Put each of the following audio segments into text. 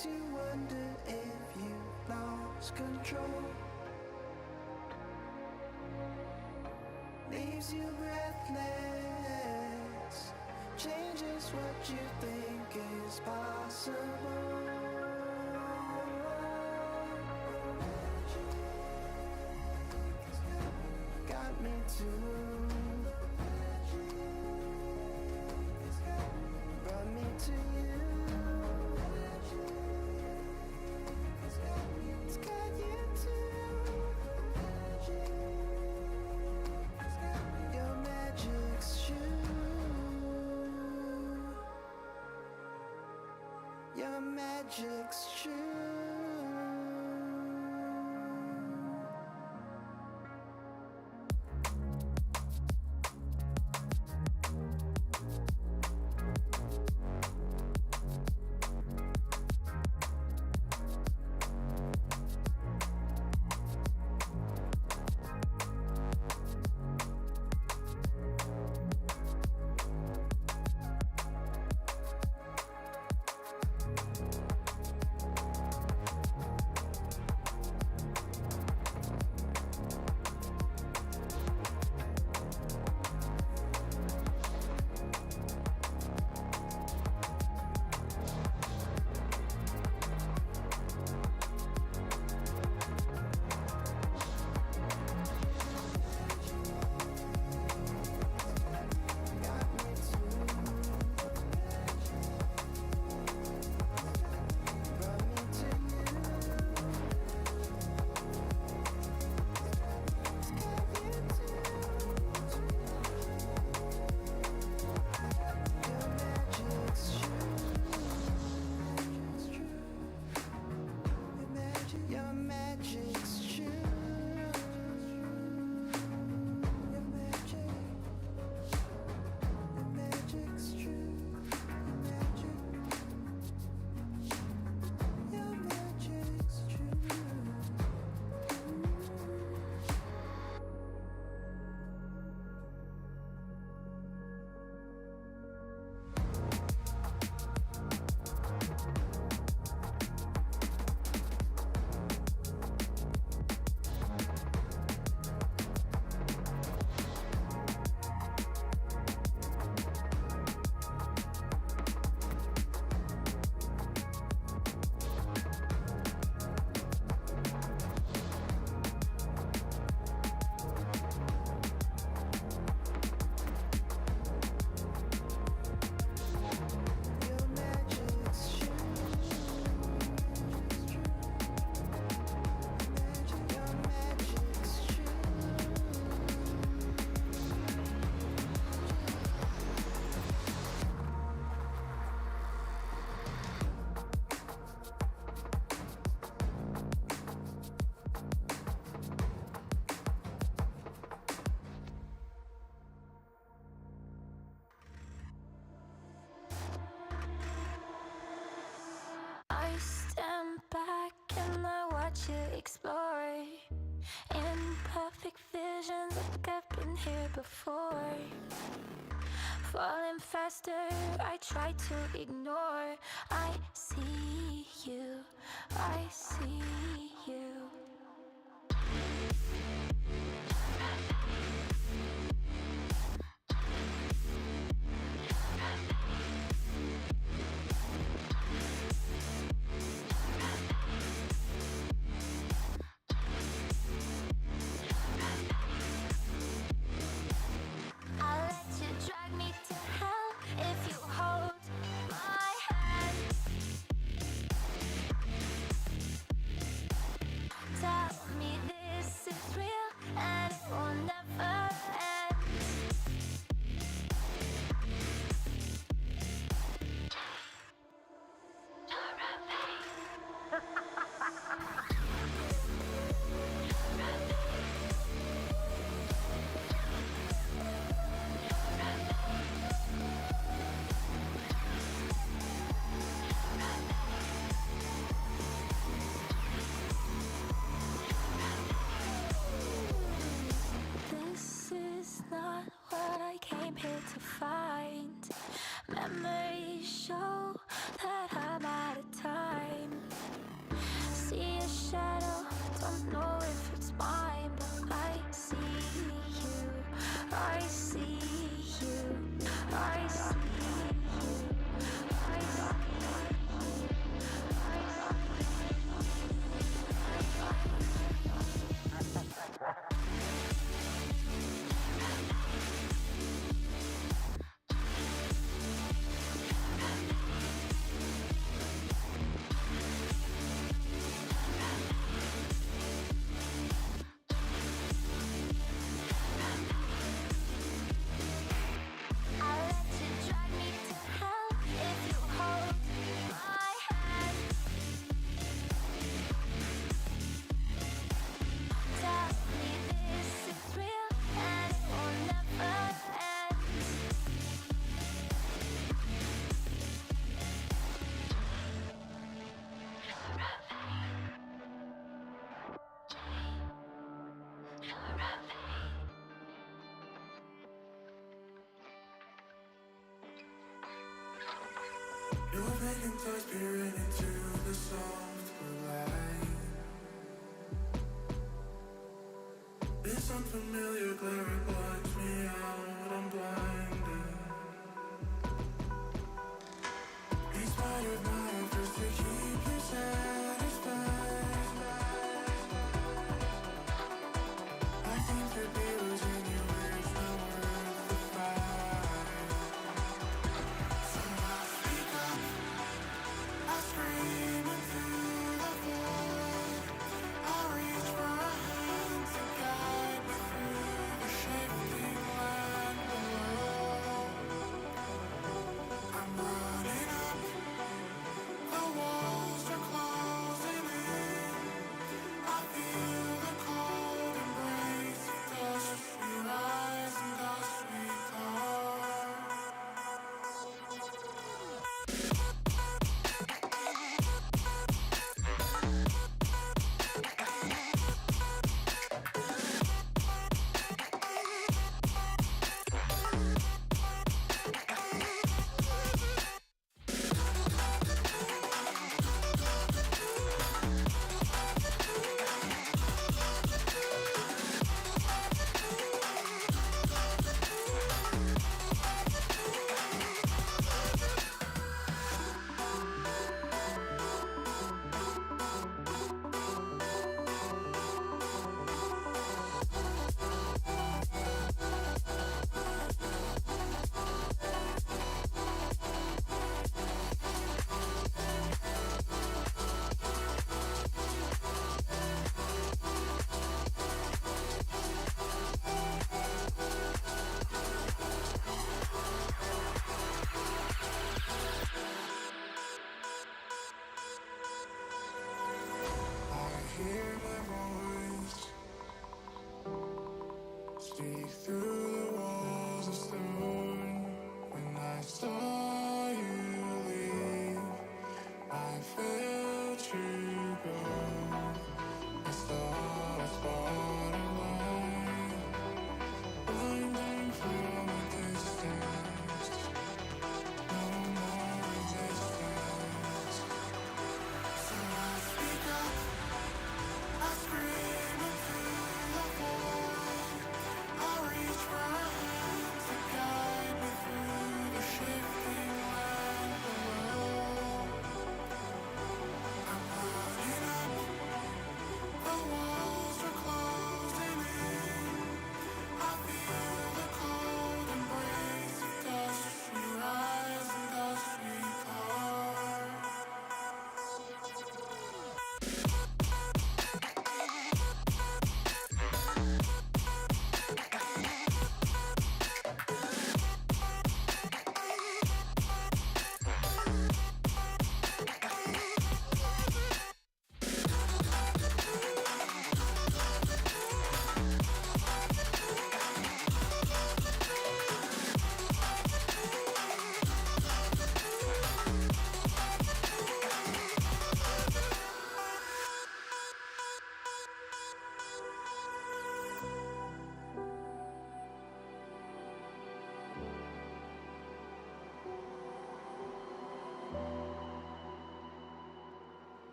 makes you wonder if you lost control. Leaves you breathless, changes what you think is possible. Got me too. Brought me to you. It's got you too. Your magic's true. Your magic's true. Explore in perfect visions like I've been here before. Falling faster, I try to ignore. I see you, I see you. Memories show that I'm out of time. shadow. Don't know if it's mine, but I see you. I see you. I see you. I see I'll let you drag me to hell if you hold my hand. Tell me this is real and it will never end. Your vacant thoughts peering into the soft light. This unfamiliar glare blinds me out, I'm blinded. Inspired my efforts to keep you satisfied. I seem to be losing you, it's not worth the fight. So I speak up, I scream into the void. I reach for a hand to guide me through the shifting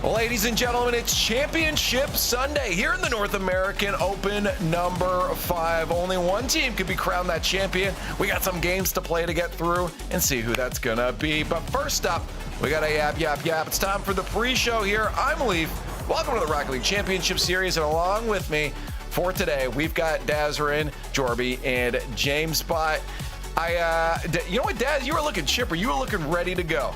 Ladies and gentlemen, it's Championship Sunday here in the North American Open number 5. Only one team could be crowned that champion. We got some games to play to get through and see who that's gonna be. But first up, we got a yap. It's time for the pre-show here. I'm Leaf. Welcome to the Rocket League Championship Series, and along with me for today, we've got Dazarin, Jorby, and James Bot. You know what, Daz? You were looking chipper. You were looking ready to go.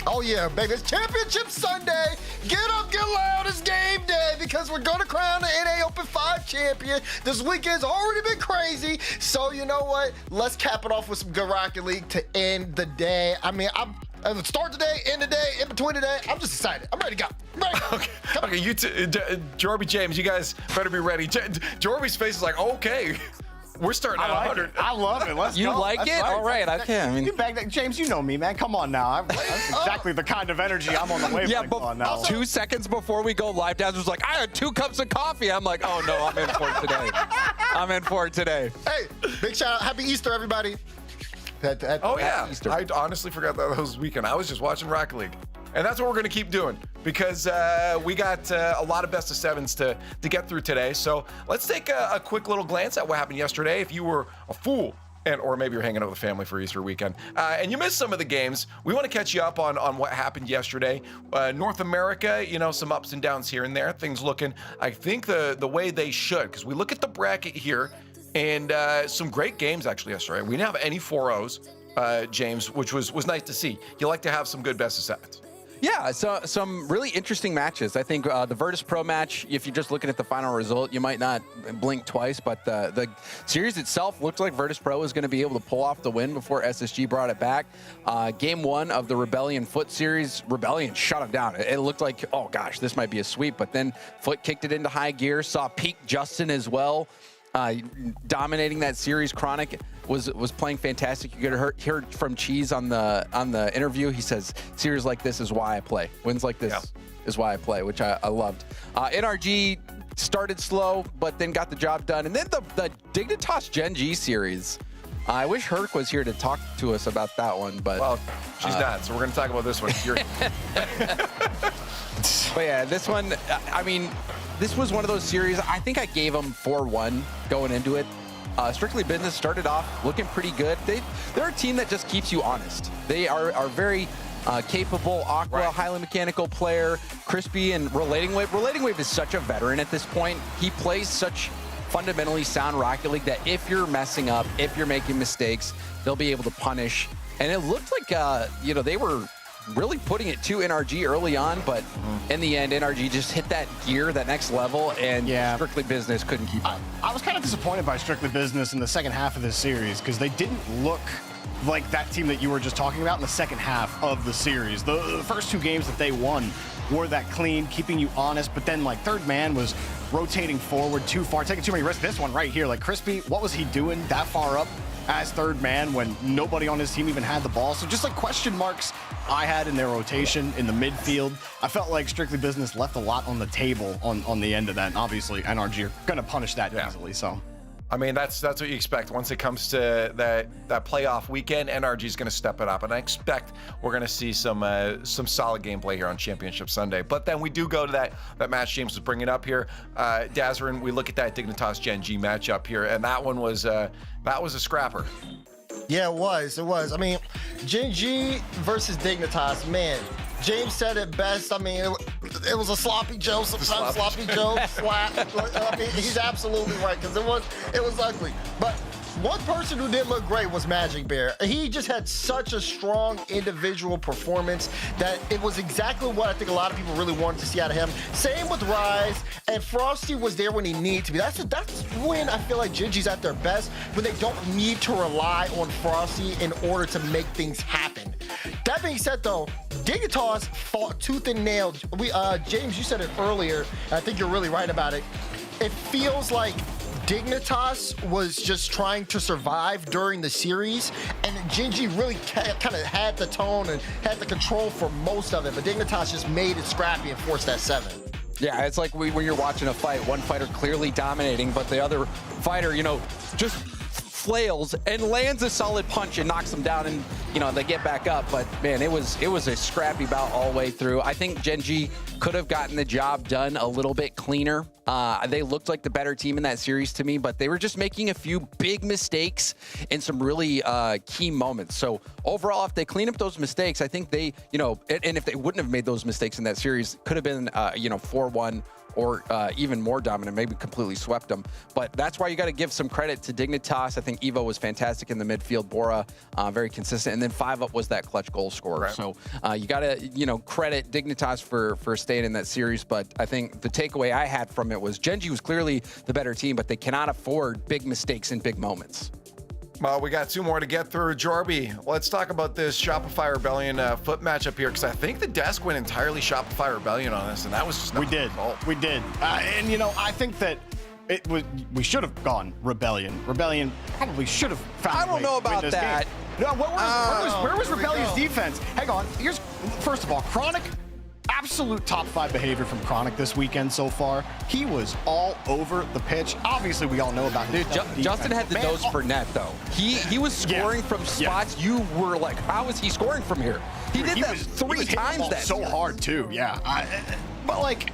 Oh yeah, baby, it's Championship Sunday. Get up, get loud, it's game day because we're gonna crown the NA Open 5 champion. This weekend's already been crazy, so you know what? Let's cap it off with some good Rocket League to end the day. I mean, start the day, end the day, in between the day. I'm just excited. I'm ready to go. Okay, you two, Jorby, James, you guys better be ready. Jorby's face is like, okay. We're starting at 100. I love it. Let's go. You like it? All right, I can. I mean, you back that, James, you know me, man. Come on now. That's exactly the kind of energy I'm on the wavelength on now. 2 seconds before we go live, Daz was like, I had 2 cups of coffee. I'm like, oh no, I'm in for it today. I'm in for it today. Hey, big shout out. Happy Easter, everybody. Oh yeah, Easter. I honestly forgot that was weekend. I was just watching Rocket League. And that's what we're going to keep doing because we got a lot of best of sevens to get through today. So let's take a quick little glance at what happened yesterday. If you were a fool, or maybe you're hanging out with family for Easter weekend, and you missed some of the games, we want to catch you up on what happened yesterday. North America, some ups and downs here and there. Things looking, I think, the way they should, because we look at the bracket here, and some great games actually yesterday. We didn't have any 4-0s, James, which was nice to see. You like to have some good best of sevens. Yeah, so some really interesting matches. I think the Vertice Pro match, if you're just looking at the final result, you might not blink twice, but the series itself looked like Vertice Pro was going to be able to pull off the win before SSG brought it back. Game 1 of the Rebellion Foot series, Rebellion shut them down. It looked like, oh gosh, this might be a sweep, but then Foot kicked it into high gear, saw peak Justin as well. Dominating that series. Chronic was playing fantastic. You could hear from Cheese on the interview. He says, series like this is why I play. Wins like this is why I play, which I loved. NRG started slow, but then got the job done. And then the Dignitas Gen G series. I wish Herc was here to talk to us about that one, but... Well, she's not, so we're going to talk about this one. But yeah, this one, I mean... This was one of those series, I think I gave them 4-1 going into it. Strictly Business started off looking pretty good. They're a team that just keeps you honest. They are very capable, Aqua, highly mechanical player, Crispy, and Relating Wave. Relating Wave is such a veteran at this point. He plays such fundamentally sound Rocket League that if you're messing up, if you're making mistakes, they'll be able to punish. And it looked like, they were really putting it to NRG early on, but in the end, NRG just hit that gear, that next level, and Strictly Business couldn't keep up. I was kind of disappointed by Strictly Business in the second half of this series because they didn't look like that team that you were just talking about in the second half of the series. The first 2 games that they won were that clean, keeping you honest, but then Third Man was rotating forward too far, taking too many risks. This one right here, Crispy, what was he doing that far up as Third Man when nobody on his team even had the ball? So just question marks I had in their rotation in the midfield. I felt like Strictly Business left a lot on the table on the end of that. And obviously, NRG are going to punish that easily. So, I mean, that's what you expect. Once it comes to that playoff weekend, NRG is going to step it up. And I expect we're going to see some solid gameplay here on Championship Sunday. But then we do go to that match James was bringing up here. Dazarin, we look at that Dignitas Gen G matchup here, and that one was a scrapper. Yeah, it was. I mean, Gen G versus Dignitas, man. James said it best. I mean, it was a sloppy Joe, sometimes sloppy Joe, slap. I mean, he's absolutely right, because it was ugly. But one person who did look great was Magic Bear. He just had such a strong individual performance that it was exactly what I think a lot of people really wanted to see out of him. Same with Rise, and Frosty was there when he needed to be. That's when I feel like Gen G's at their best, when they don't need to rely on Frosty in order to make things happen. That being said, though, Dignitas fought tooth and nail. James, you said it earlier, and I think you're really right about it. It feels like Dignitas was just trying to survive during the series, and Gen G really kind of had the tone and had the control for most of it, but Dignitas just made it scrappy and forced that 7. Yeah, it's like when you're watching a fight, one fighter clearly dominating, but the other fighter, just flails and lands a solid punch and knocks them down, and they get back up. But man, it was a scrappy bout all the way through. I think Gen G could have gotten the job done a little bit cleaner. They looked like the better team in that series to me, but they were just making a few big mistakes in some really key moments. So overall, if they clean up those mistakes, I think they, and if they wouldn't have made those mistakes in that series, could have been, 4-1 or even more dominant, maybe completely swept them. But that's why you got to give some credit to Dignitas. I think Evo was fantastic in the midfield. Bora, very consistent. And then 5-Up was that clutch goal scorer. Right. So you got to, credit Dignitas for staying in that series. But I think the takeaway I had from it was Gen G was clearly the better team, but they cannot afford big mistakes in big moments. Well, we got 2 more to get through. Jorby, let's talk about this Shopify Rebellion foot matchup here, because I think the desk went entirely Shopify Rebellion on this, and that was just not We did. And I think that we should have gone Rebellion. Rebellion probably should have found I a don't way know to win about this that. game. No, where was Rebellion's defense? Hang on. First of all, Chronic, absolute top 5 behavior from Chronic this weekend so far. He was all over the pitch. Obviously, we all know about his Justin had the nose for net, though. He was scoring from spots you were like, how is he scoring from here? He did that 3 times that so hard, too, yeah. But, like,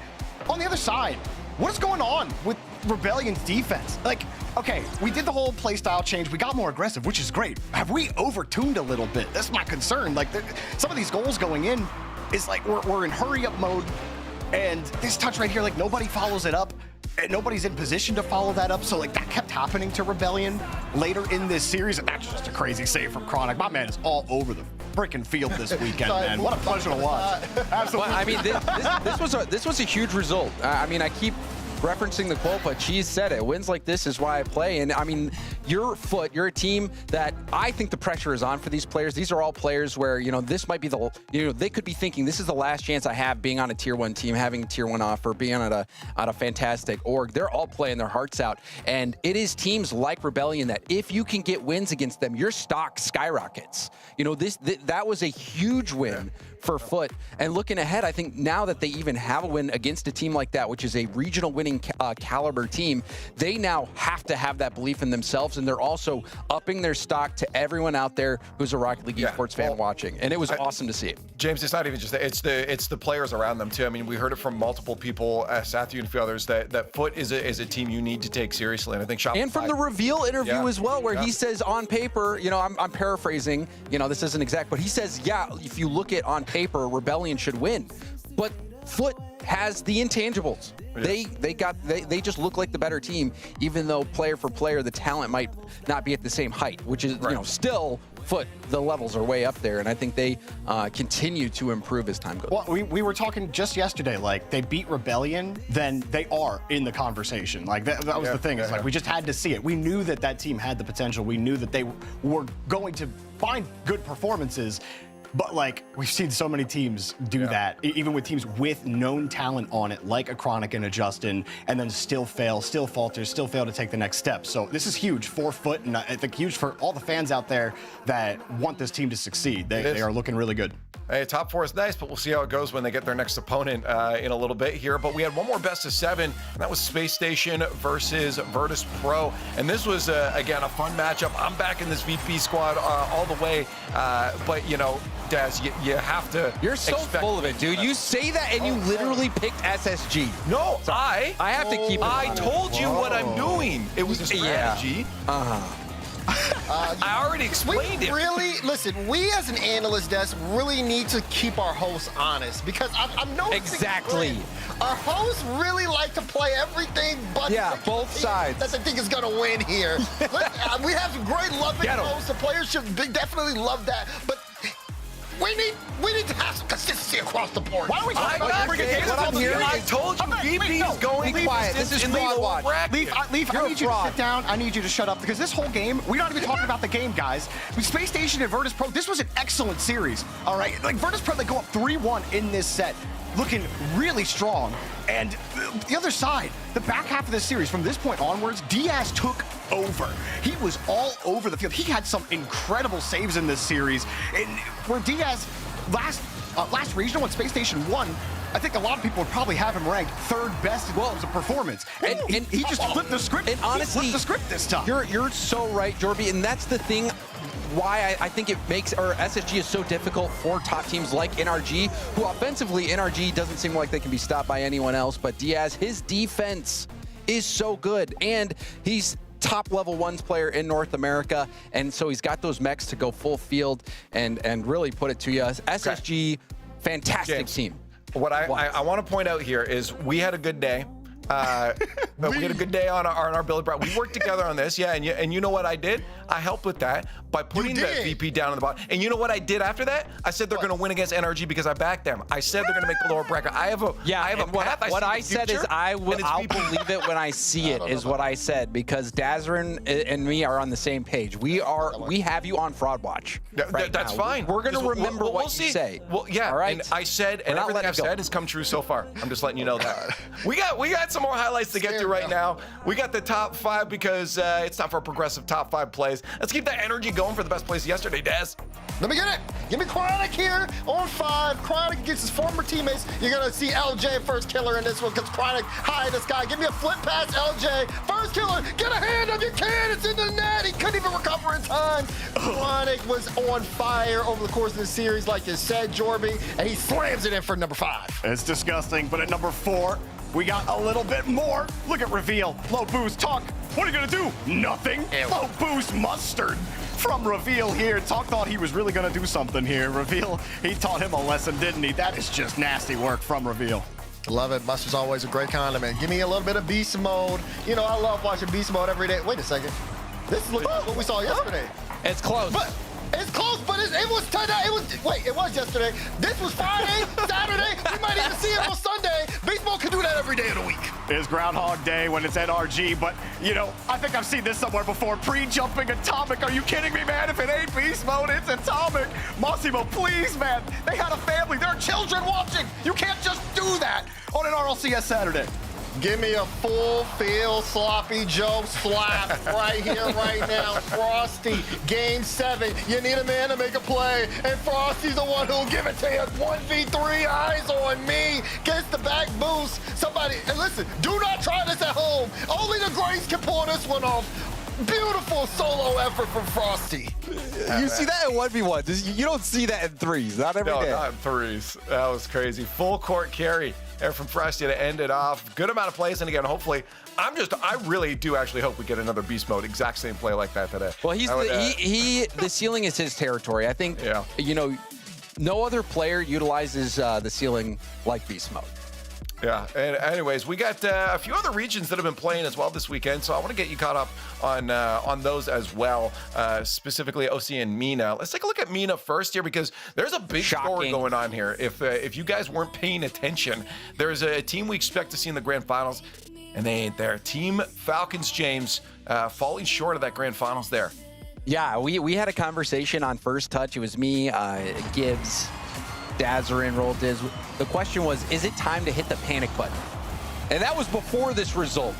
on the other side, what is going on with Rebellion's defense? Like, okay, we did the whole playstyle change. We got more aggressive, which is great. Have we overtuned a little bit? That's my concern. Like, some of these goals going in, is like we're in hurry-up mode, and this touch right here, like nobody follows it up, and nobody's in position to follow that up. So like that kept happening to Rebellion later in this series, and that's just a crazy save from Chronic. My man is all over the freaking field this weekend, man. What a pleasure to watch. Absolutely. Well, I mean, this was a huge result. I mean, I keep referencing the quote, but Cheese said it. Wins like this is why I play. And I mean, you're a team that I think the pressure is on for these players. These are all players where, this might be they could be thinking this is the last chance I have being on a tier 1 team, having a tier 1 offer, being on a fantastic org. They're all playing their hearts out. And it is teams like Rebellion that if you can get wins against them, your stock skyrockets. That was a huge win for Foot. And looking ahead, I think now that they even have a win against a team like that, which is a regional winning caliber team, they now have to have that belief in themselves, and they're also upping their stock to everyone out there who's a Rocket League esports fan watching. And it was awesome to see it. James, it's not even just that. It's the players around them too. I mean, we heard it from multiple people, Sathu and a few others, that Foot is a team you need to take seriously. And I think Shopify. And from the reveal interview as well, where he says on paper, I'm paraphrasing, this isn't exact, but he says, if you look at on paper, Rebellion should win. But Foot has the intangibles. They just look like the better team, even though player for player, the talent might not be at the same height, which is, still Foot, the levels are way up there, and I think they continue to improve as time goes. Well, we were talking just yesterday, like, they beat Rebellion, then they are in the conversation. Like, that was the thing. It's like, we just had to see it. We knew that team had the potential. We knew that they were going to find good performances. But, like, we've seen so many teams do that, even with teams with known talent on it, like a Chronic and a Justin, and then still fail, still falter, still fail to take the next step. So this is huge for Foot, and I think huge for all the fans out there that want this team to succeed. They are looking really good. Hey, top 4 is nice, but we'll see how it goes when they get their next opponent in a little bit here. But we had one more best of 7, and that was Space Station versus Vertice Pro. And this was, again, a fun matchup. I'm back in this VP squad all the way. But, Daz, you have to. You're so full of it, dude. You say that, and you literally picked SSG. No, so I have to keep it. I told you what I'm doing. It was a strategy. I already explained it. Listen, we as an analyst desk really need to keep our hosts honest, because I'm noticing. Exactly. Our hosts really like to play everything but both sides. that they think is going to win here. We have great loving hosts. The players should definitely love that, but we need to have some consistency across the board. Why are we talking about I told you VP is going be quiet. This is fraud watch. Leaf, I need you to sit down. I need you to shut up, because this whole game, we're not even talking about the game, guys. With Space Station and Vertice Pro, this was an excellent series. All right, like Vertice Pro, they go up 3-1 in this set, looking really strong. And the other side, the back half of this series, from this point onwards, Diaz took over. He was all over the field. He had some incredible saves in this series. And where Diaz last regional when Space Station won, I think a lot of people would probably have him ranked third best in terms of performance. And he just flipped the script. And honestly, he flipped the script this time. You're so right, Jorby, and that's the thing why I think it makes, or SSG is so difficult for top teams like NRG, who offensively, NRG doesn't seem like they can be stopped by anyone else, but Diaz, his defense is so good, and he's top level ones player in North America, and so he's got those mechs to go full field and really put it to you. SSG, fantastic James, team. What I want to point out here is we had a good day. We had a good day on our build. We worked together on this, yeah, and you know what I did? I helped with that by putting the VP down in the bottom. And you know what I did after that? I said they're going to win against NRG because I backed them. I said they're going to make the lower bracket. I have a path. What I said is I'll believe it when I see it, is what I said, because Dazarin and me are on the same page. We have you on Fraud Watch. That's fine. We're going to remember what you say. Well, yeah, all right? and I said, and everything I've said has come true so far. I'm just letting you know that. We got some more highlights to get to right now. We got the top 5 because it's time for a progressive top 5 plays. Let's keep that energy going for the best plays yesterday, Daz. Let me get it. Give me Chronic here on 5. Chronic against his former teammates. You're going to see LJ first killer in this one because Chronic high this guy. Give me a flip pass, LJ. First killer. Get a hand up. You can. It's in the net. He couldn't even recover in time. Chronic was on fire over the course of the series, like you said, Jorby, and he slams it in for number 5. It's disgusting, but at number 4, we got a little bit more. Look at Reveal. Low boost. Talk. What are you going to do? Nothing. Low boost mustard from Reveal here. Talk thought he was really going to do something here. Reveal, he taught him a lesson, didn't he? That is just nasty work from Reveal. Love it. Mustard's always a great condiment. Give me a little bit of beast mode. You know, I love watching beast mode every day. Wait a second. This is what we saw yesterday. It's close. But it's close, but it was today. It was yesterday. This was Friday, Saturday. We might even see it on Sunday. Beast mode can do that every day of the week. It's Groundhog Day when it's NRG, but, you know, I think I've seen this somewhere before. Pre-jumping Atomic. Are you kidding me, man? If it ain't beast mode, it's Atomic. Massimo, please, man. They had a family. There are children watching. You can't just do that on an RLCS Saturday. Give me a full field sloppy Joe slap right here, right now. Frosty, game 7. You need a man to make a play, and Frosty's the one who'll give it to you. 1v3, eyes on me. Gets the back boost. Somebody, and listen, do not try this at home. Only the greats can pull this one off. Beautiful solo effort from Frosty. You see that in 1v1. You don't see that in 3s. Not every day. No, not in 3s. That was crazy. Full court carry there from Frosty to end it off. Good amount of plays, and again, hopefully, I really do actually hope we get another beast mode, exact same play like that today. Well, the ceiling is his territory. I think, you know, no other player utilizes the ceiling like beast mode. Yeah, and anyways, we got a few other regions that have been playing as well this weekend, so I want to get you caught up on those as well, specifically OCE and Mina. Let's take a look at Mina first here because there's a big story going on here. If you guys weren't paying attention, there's a team we expect to see in the grand finals, and they ain't there. Team Falcons, James, falling short of that grand finals there. Yeah, we had a conversation on First Touch. It was me, Gibbs, Dazarin, rolled his. The question was, is it time to hit the panic button? And that was before this result.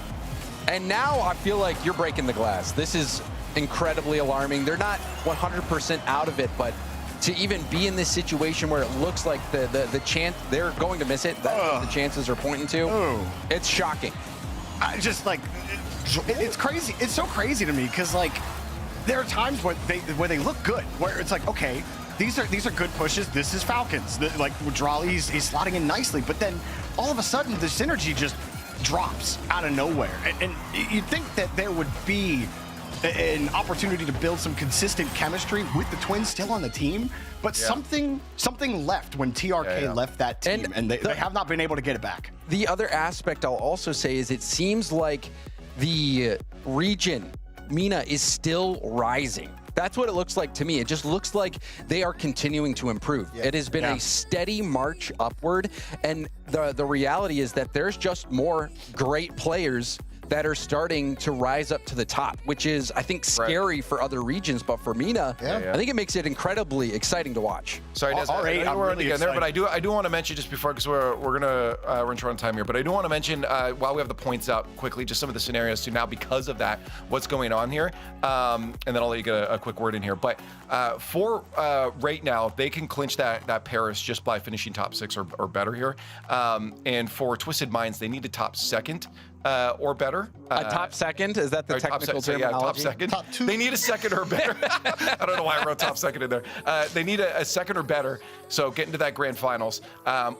And now I feel like you're breaking the glass. This is incredibly alarming. They're not 100% out of it, but to even be in this situation where it looks like the chance they're going to miss it, that's what the chances are pointing to. It's shocking. I just like, it's crazy. It's so crazy to me because like there are times where they look good, where it's like, okay, these are good pushes. This is Falcons. Like Rlcs, he's slotting in nicely, but then all of a sudden the synergy just drops out of nowhere. And you'd think that there would be an opportunity to build some consistent chemistry with the twins still on the team, but something left when TRK left that team, and they have not been able to get it back. The other aspect I'll also say is it seems like the region, Mina, is still rising. That's what it looks like to me. It just looks like they are continuing to improve. It has been a steady march upward, and the reality is that there's just more great players that are starting to rise up to the top, which is, I think, scary for other regions. But for Mina, Yeah. I think it makes it incredibly exciting to watch. Sorry, Des, I R8, know I'm we're really getting there, but excited. I do want to mention just before, because we're gonna run short on time here, but I do want to mention while we have the points up quickly, just some of the scenarios too. Now, because of that, what's going on here, and then I'll let you get a quick word in here. But for right now, they can clinch that Paris just by finishing top 6 or better here. And for Twisted Minds, they need to top 2nd. Or better. A top second, is that the or top technical se- so, yeah, terminology? top second. Top 2. They need a second or better. I don't know why I wrote top second in there. They need a second or better, so get into that grand finals.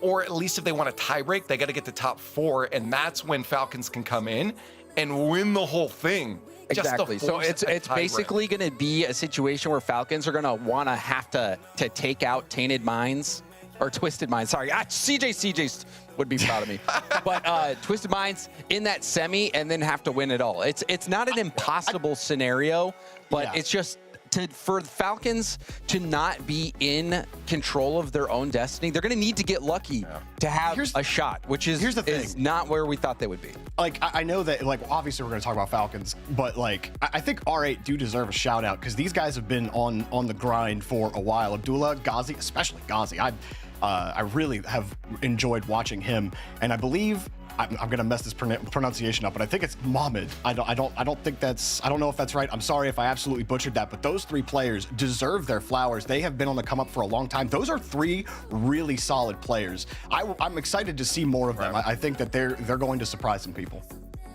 Or at least if they want a tie break, they got to get to top 4, and that's when Falcons can come in and win the whole thing. Just to Exactly. So force it's a tie break. basically going to be a situation where Falcons are going to have to take out Tainted Minds or Twisted Minds. Sorry, CJ would be proud of me. But Twisted Minds in that semi and then have to win it all. It's not an impossible scenario, but Yeah. it's just for the Falcons to not be in control of their own destiny. They're going to need to get lucky to have Here's- a shot, which is here's the is thing. not where we thought they would be. Like, I know that, like, obviously we're going to talk about Falcons, but, like, I think R8 do deserve a shout out because these guys have been on the grind for a while. Abdullah, Ghazi, especially Ghazi. I really have enjoyed watching him, and I believe I'm going to mess this pronunciation up, but I think it's Mohammed. I don't think that's, I don't know if that's right. I'm sorry if I absolutely butchered that, but those 3 players deserve their flowers. They have been on the come up for a long time. Those are 3 really solid players. I'm excited to see more of them. I think that they're going to surprise some people.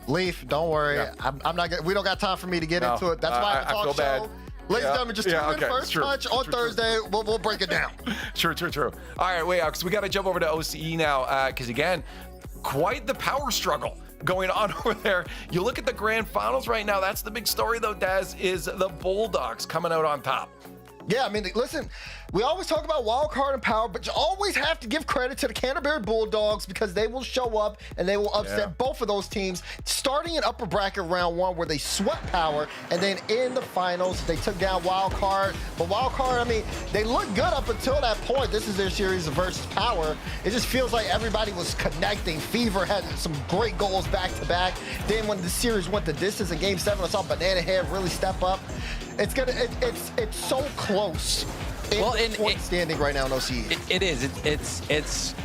Leaf, don't worry. Yeah. I'm not. We don't got time for me to get No, into it. That's why I I feel talk show. bad. Ladies Yeah. and gentlemen, just tune in okay, first true. punch on True. Thursday. We'll break it down. True. All right, wait, because we got to jump over to OCE now, because again, quite the power struggle going on over there. You look at the grand finals right now. That's the big story, though, Daz, is the Bulldogs coming out on top. Yeah, I mean, listen, we always talk about wild card and power, but you always have to give credit to the Canterbury Bulldogs because they will show up and they will upset both of those teams, starting in upper bracket round 1 where they swept power, and then in the finals they took down wild card. But wild card, I mean, they looked good up until that point. This is their series versus power. It just feels like everybody was connecting. Fever had some great goals back to back. Then when the series went the distance in Game 7, I saw Banana Head really step up. It's so close. Well, In point standing right now in OCE. It is. It's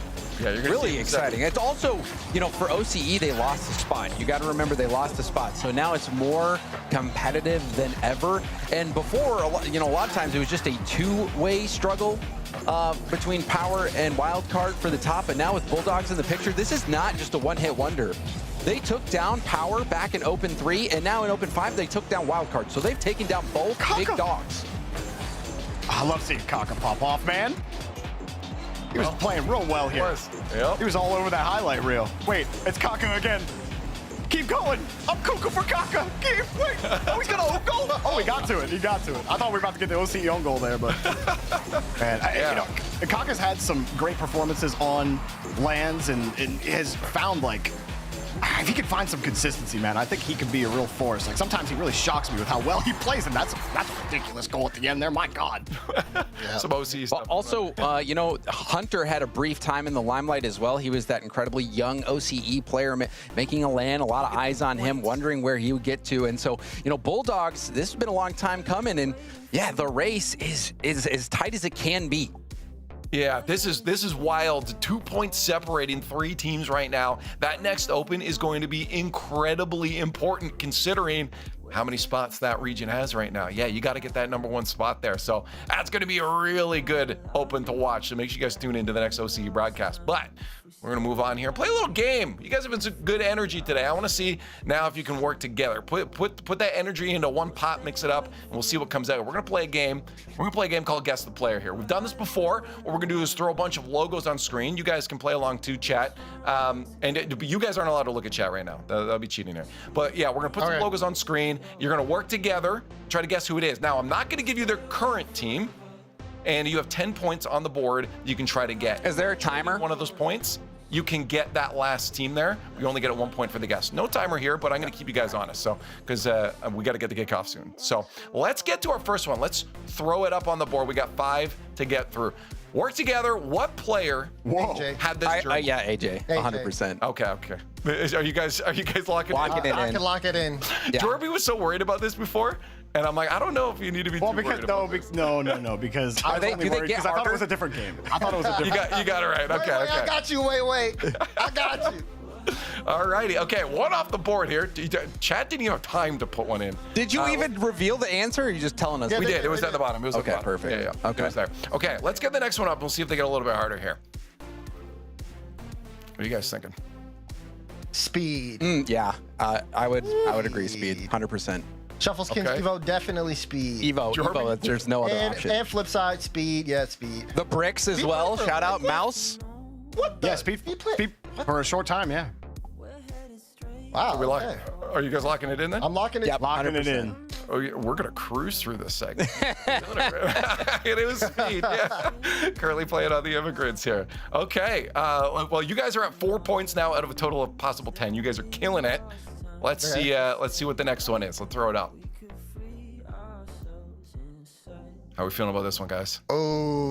Yeah, you're gonna really see exciting. It's also, for OCE, they lost a spot. You got to remember they lost a spot. So now it's more competitive than ever. And before, a lot of times it was just a 2-way struggle between power and wild card for the top. And now with Bulldogs in the picture, this is not just a one-hit wonder. They took down power back in Open 3, and now in Open 5, they took down wild card. So they've taken down both big dogs. I love seeing Kaka pop off, man. He was playing real well here. Yep. He was all over that highlight reel. Wait, it's Kaka again. Keep going. I'm cuckoo for Kaka. Wait. Oh, he's gonna own goal. Oh, he got to it. He got to it. I thought we were about to get the OCE own goal there, but man, Kaka's had some great performances on lands and has found, like, if he could find some consistency, man, I think he could be a real force. Like, sometimes he really shocks me with how well he plays, and that's a ridiculous goal at the end there. My God. Some OCE stuff. Also, Hunter had a brief time in the limelight as well. He was that incredibly young OCE player making a land, a lot of eyes on him, wondering where he would get to. And so, Bulldogs, this has been a long time coming, and yeah, the race is as tight as it can be. Yeah, this is wild. 2 points separating 3 teams right now. That next open is going to be incredibly important considering how many spots that region has right now. Yeah, you got to get that number 1 spot there. So that's going to be a really good open to watch. So make sure you guys tune into the next OCE broadcast. But we're going to move on here and play a little game. You guys have been some good energy today. I want to see now if you can work together. Put that energy into one pot, mix it up, and we'll see what comes out. We're going to play a game. We're going to play a game called Guess the Player here. We've done this before. What we're going to do is throw a bunch of logos on screen. You guys can play along too, chat. You guys aren't allowed to look at chat right now. That'll be cheating there. But yeah, we're going to put some logos on screen. You're going to work together, try to guess who it is. Now, I'm not going to give you their current team, and you have 10 points on the board you can try to get. Is there a timer? One of those points, you can get that last team there. You only get it 1 point for the guess. No timer here, but I'm going to keep you guys honest. So, because we got to get the kickoff soon. So let's get to our first one. Let's throw it up on the board. We got 5 to get through. Work together. What player AJ. had this jersey? Yeah, AJ, 100%. Okay. Are you guys locking Locking in? it I in. can lock it in. Yeah. Jorby was so worried about this before, and I'm like, I don't know if you need to be Well, too because worried about this. no, because I was they- only do they worried get because I thought it harder? was a different game. I thought it was a You different. got it right. Okay, Wait, okay. I got you. Wait. I got you. Alrighty. Okay, one off the board here. Chat didn't even have time to put one in. Did you even reveal the answer? Or are you just telling us? Yeah, We they did. It was did. at the bottom. It was at the Okay, bottom. perfect. Yeah. Okay. It was there. Okay, let's get the next one up. We'll see if they get a little bit harder here. What are you guys thinking? Speed. Yeah, I would agree. Speed, 100%. Shuffle skins Okay. Evo, definitely speed. Evo. There's no other option. And flip side, speed. Yeah, speed. The bricks as Speed well. for Shout out liquid? Mouse. What the? Yeah, speed He played- speed for a short time. Yeah, Wow. Are we locking? okay. Are you guys locking it in then? I'm locking it. Yep. locking it 100%. in. Oh, yeah, we're gonna cruise through this segment. It was speed. Yeah. Currently playing on the immigrants here. Okay. Well, you guys are at 4 points now out of a total of possible 10. You guys are killing it. Let's Okay. see. Let's see what the next one is. Let's throw it out. How are we feeling about this one, guys? Oh.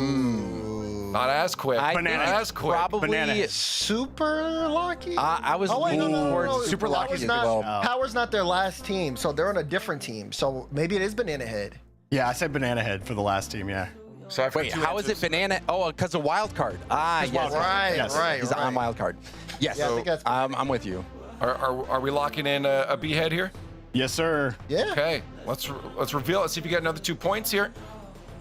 Not as quick. I Not Banana. as quick. Probably. Banana. Super lucky. I was Oh wait, no, towards Super Power's Lucky's not, well. Power's not their last team, so they're on a different team. So maybe it is Banana Head. Yeah, I said banana head for the last team. Yeah. So I've got Wait, two how is it answers. banana? Oh, because of wild card. Yes. wild card. Right, Yes. right, He's right. on wild card. Yes. Yeah, I think that's I'm with you. Are we locking in a B head here? Yes, sir. yeah. Okay. Let's reveal. Let's see if you get another 2 points here.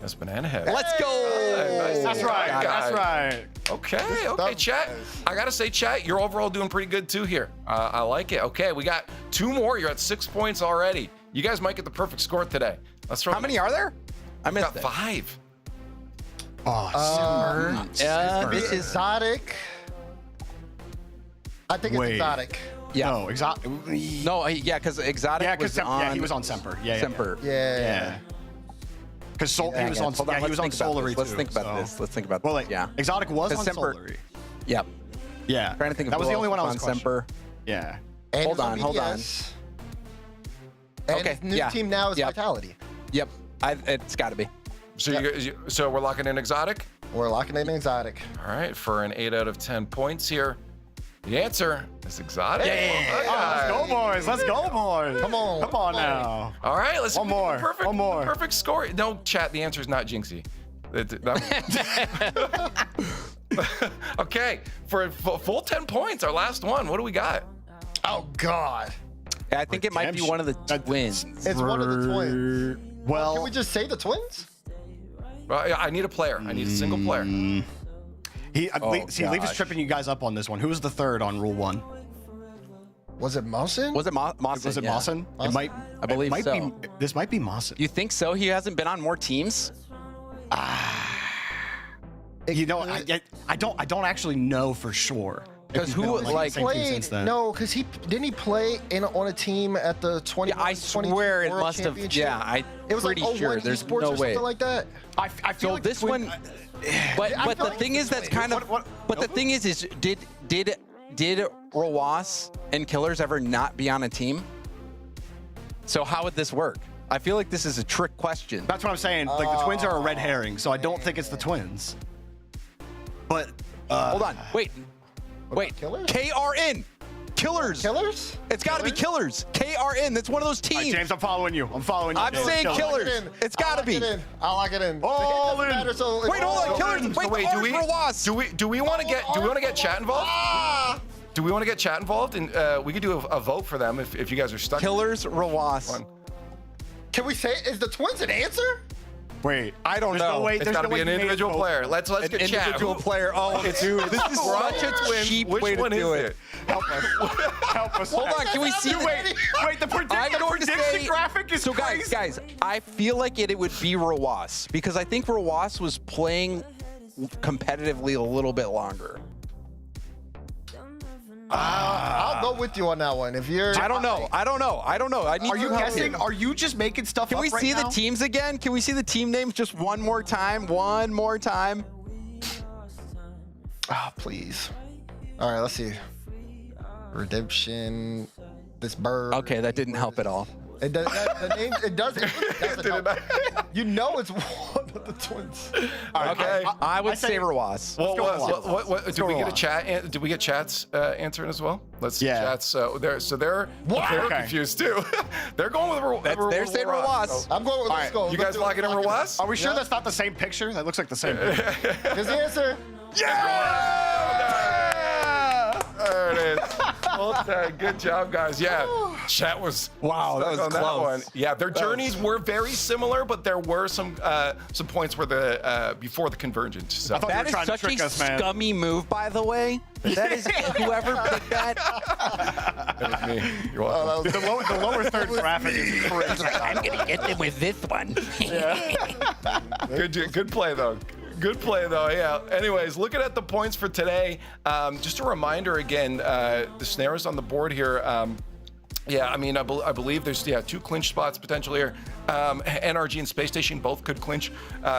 That's banana head. Let's go. Nice. That's right. Got it. That's right. Okay, chat. I gotta say, chat, you're overall doing pretty good too here. I like it. Okay, we got 2 more. You're at 6 points already. You guys might get the perfect score today. Let's throw. How many are there? I We missed got it. 5. Oh, This is Exotic. I think it's Wait. exotic. yeah. no, exotic. No, yeah, because exotic Yeah, was because on. he was on Semper. Yeah, Semper. Yeah. Because he was on. Hold on, Yeah, he was on let's think about Solary this. Let's too, think about so- this. Let's think about Well, this. like, Yeah. exotic was Because on Semper- Solary. Yep. Yeah. Trying to think of that was who the only else one I was on Semper. Yeah. And Hold it's on, hold on. BTS. And Okay, his new yeah. team now is Yep. Vitality. Yep. It's got to be. So so we're locking in exotic. We're locking in exotic. All right, for an 8 out of 10 points here. The answer is exotic. Let's go, boys. Let's go, boys. Come on. Come on now. All right, let's One see if we more, get the perfect, one more. perfect score. No, chat. The answer is not Jinxie. Okay, for a full 10 points, our last one. What do we got? Oh God. I think it might be Redemption. one of the That- twins. It's one of the twins. Well, Can we just say the twins? I need a player. I need a single player. leave is gosh. tripping you guys up on this one. Who was the third on Rule 1? Was it Mawson? Was it Mawson? Was it Yeah. Mawson? Mawson? It might. I believe it might so. Be, this might be Mawson. You think so? He hasn't been on more teams? You know, I don't actually know for sure. If 'Cause he's who, been on, like, the same team Played, since then. no, because didn't he play on a team at the 20? Yeah, I swear it World must have. Championship? Yeah, It was pretty like sure. 01 There's esports no or way. something like that. I feel So like this one, but I feel the like thing is that's kind of. But the thing is did Rawas and Killers ever not be on a team? So how would this work? I feel like this is a trick question. That's what I'm saying. Like the twins are a red herring, so I don't think it's the twins. But Hold on, wait, Killers? KRN, Killers. Killers? It's got to be Killers. KRN. That's one of those all right, teams. James, I'm following you. I'm following you. I'm James. saying Go. Killers. Lock it in. It's gotta I'll be. lock it in. I'll lock it in. All The hit doesn't in. matter, so Wait, hold on, Killers. Wait, So wait, the R for Was. do we want to get chat involved? Ah! Do we want to get chat involved? And we could do a vote for them if you guys are stuck. Killers Rawas. One. Can we say, is the twins an answer? Wait, I don't there's know. No way, It's there's got to no be way an you made individual both. player. Let's An get chat. individual player. Oh, dude, this is such a cheap Which way to one do is it. it? Help us. Help us. Hold on, can we see the Wait, the I'm going to prediction say, graphic is so crazy. guys, I feel like it would be Rawas because I think Rawas was playing competitively a little bit longer. I'll go with you on that one. If you're, I don't know. I need Are you your help guessing? here. Are you just making stuff Can up we right see now? the teams again? Can we see the team names just one more time? One more time. Oh, please. All right, let's see. Redemption. This bird. Okay, that didn't help at all. It does. The name. It doesn't. Did it not? You know it's one of the twins. Okay. I would say Rawas. What did we get a Rawas. chat? Did we get chats answering as well? Let's see Yeah. chats. They're Okay. confused too. They're going with They're saying Rawas. I'm going with let's go. You guys locking in Rawas? Are we sure that's not the same picture? That looks like the same picture. His answer. There it is. Well done. Good job, guys. Yeah, chat was Wow, that was on close. that one. Yeah, their journeys were very similar, but there were some points where the before the convergence. So. thought you That were is trying to such trick a us, man. scummy move, by the way. That is whoever picked that. That was me. You're welcome. The lower third graphic is crazy. I'm gonna get them with this one. Good play though. Good play though. Yeah. Anyways, looking at the points for today, just a reminder again, the snare is on the board here. Yeah, I mean, I believe there's 2 clinch spots potentially here. NRG and Space Station both could clinch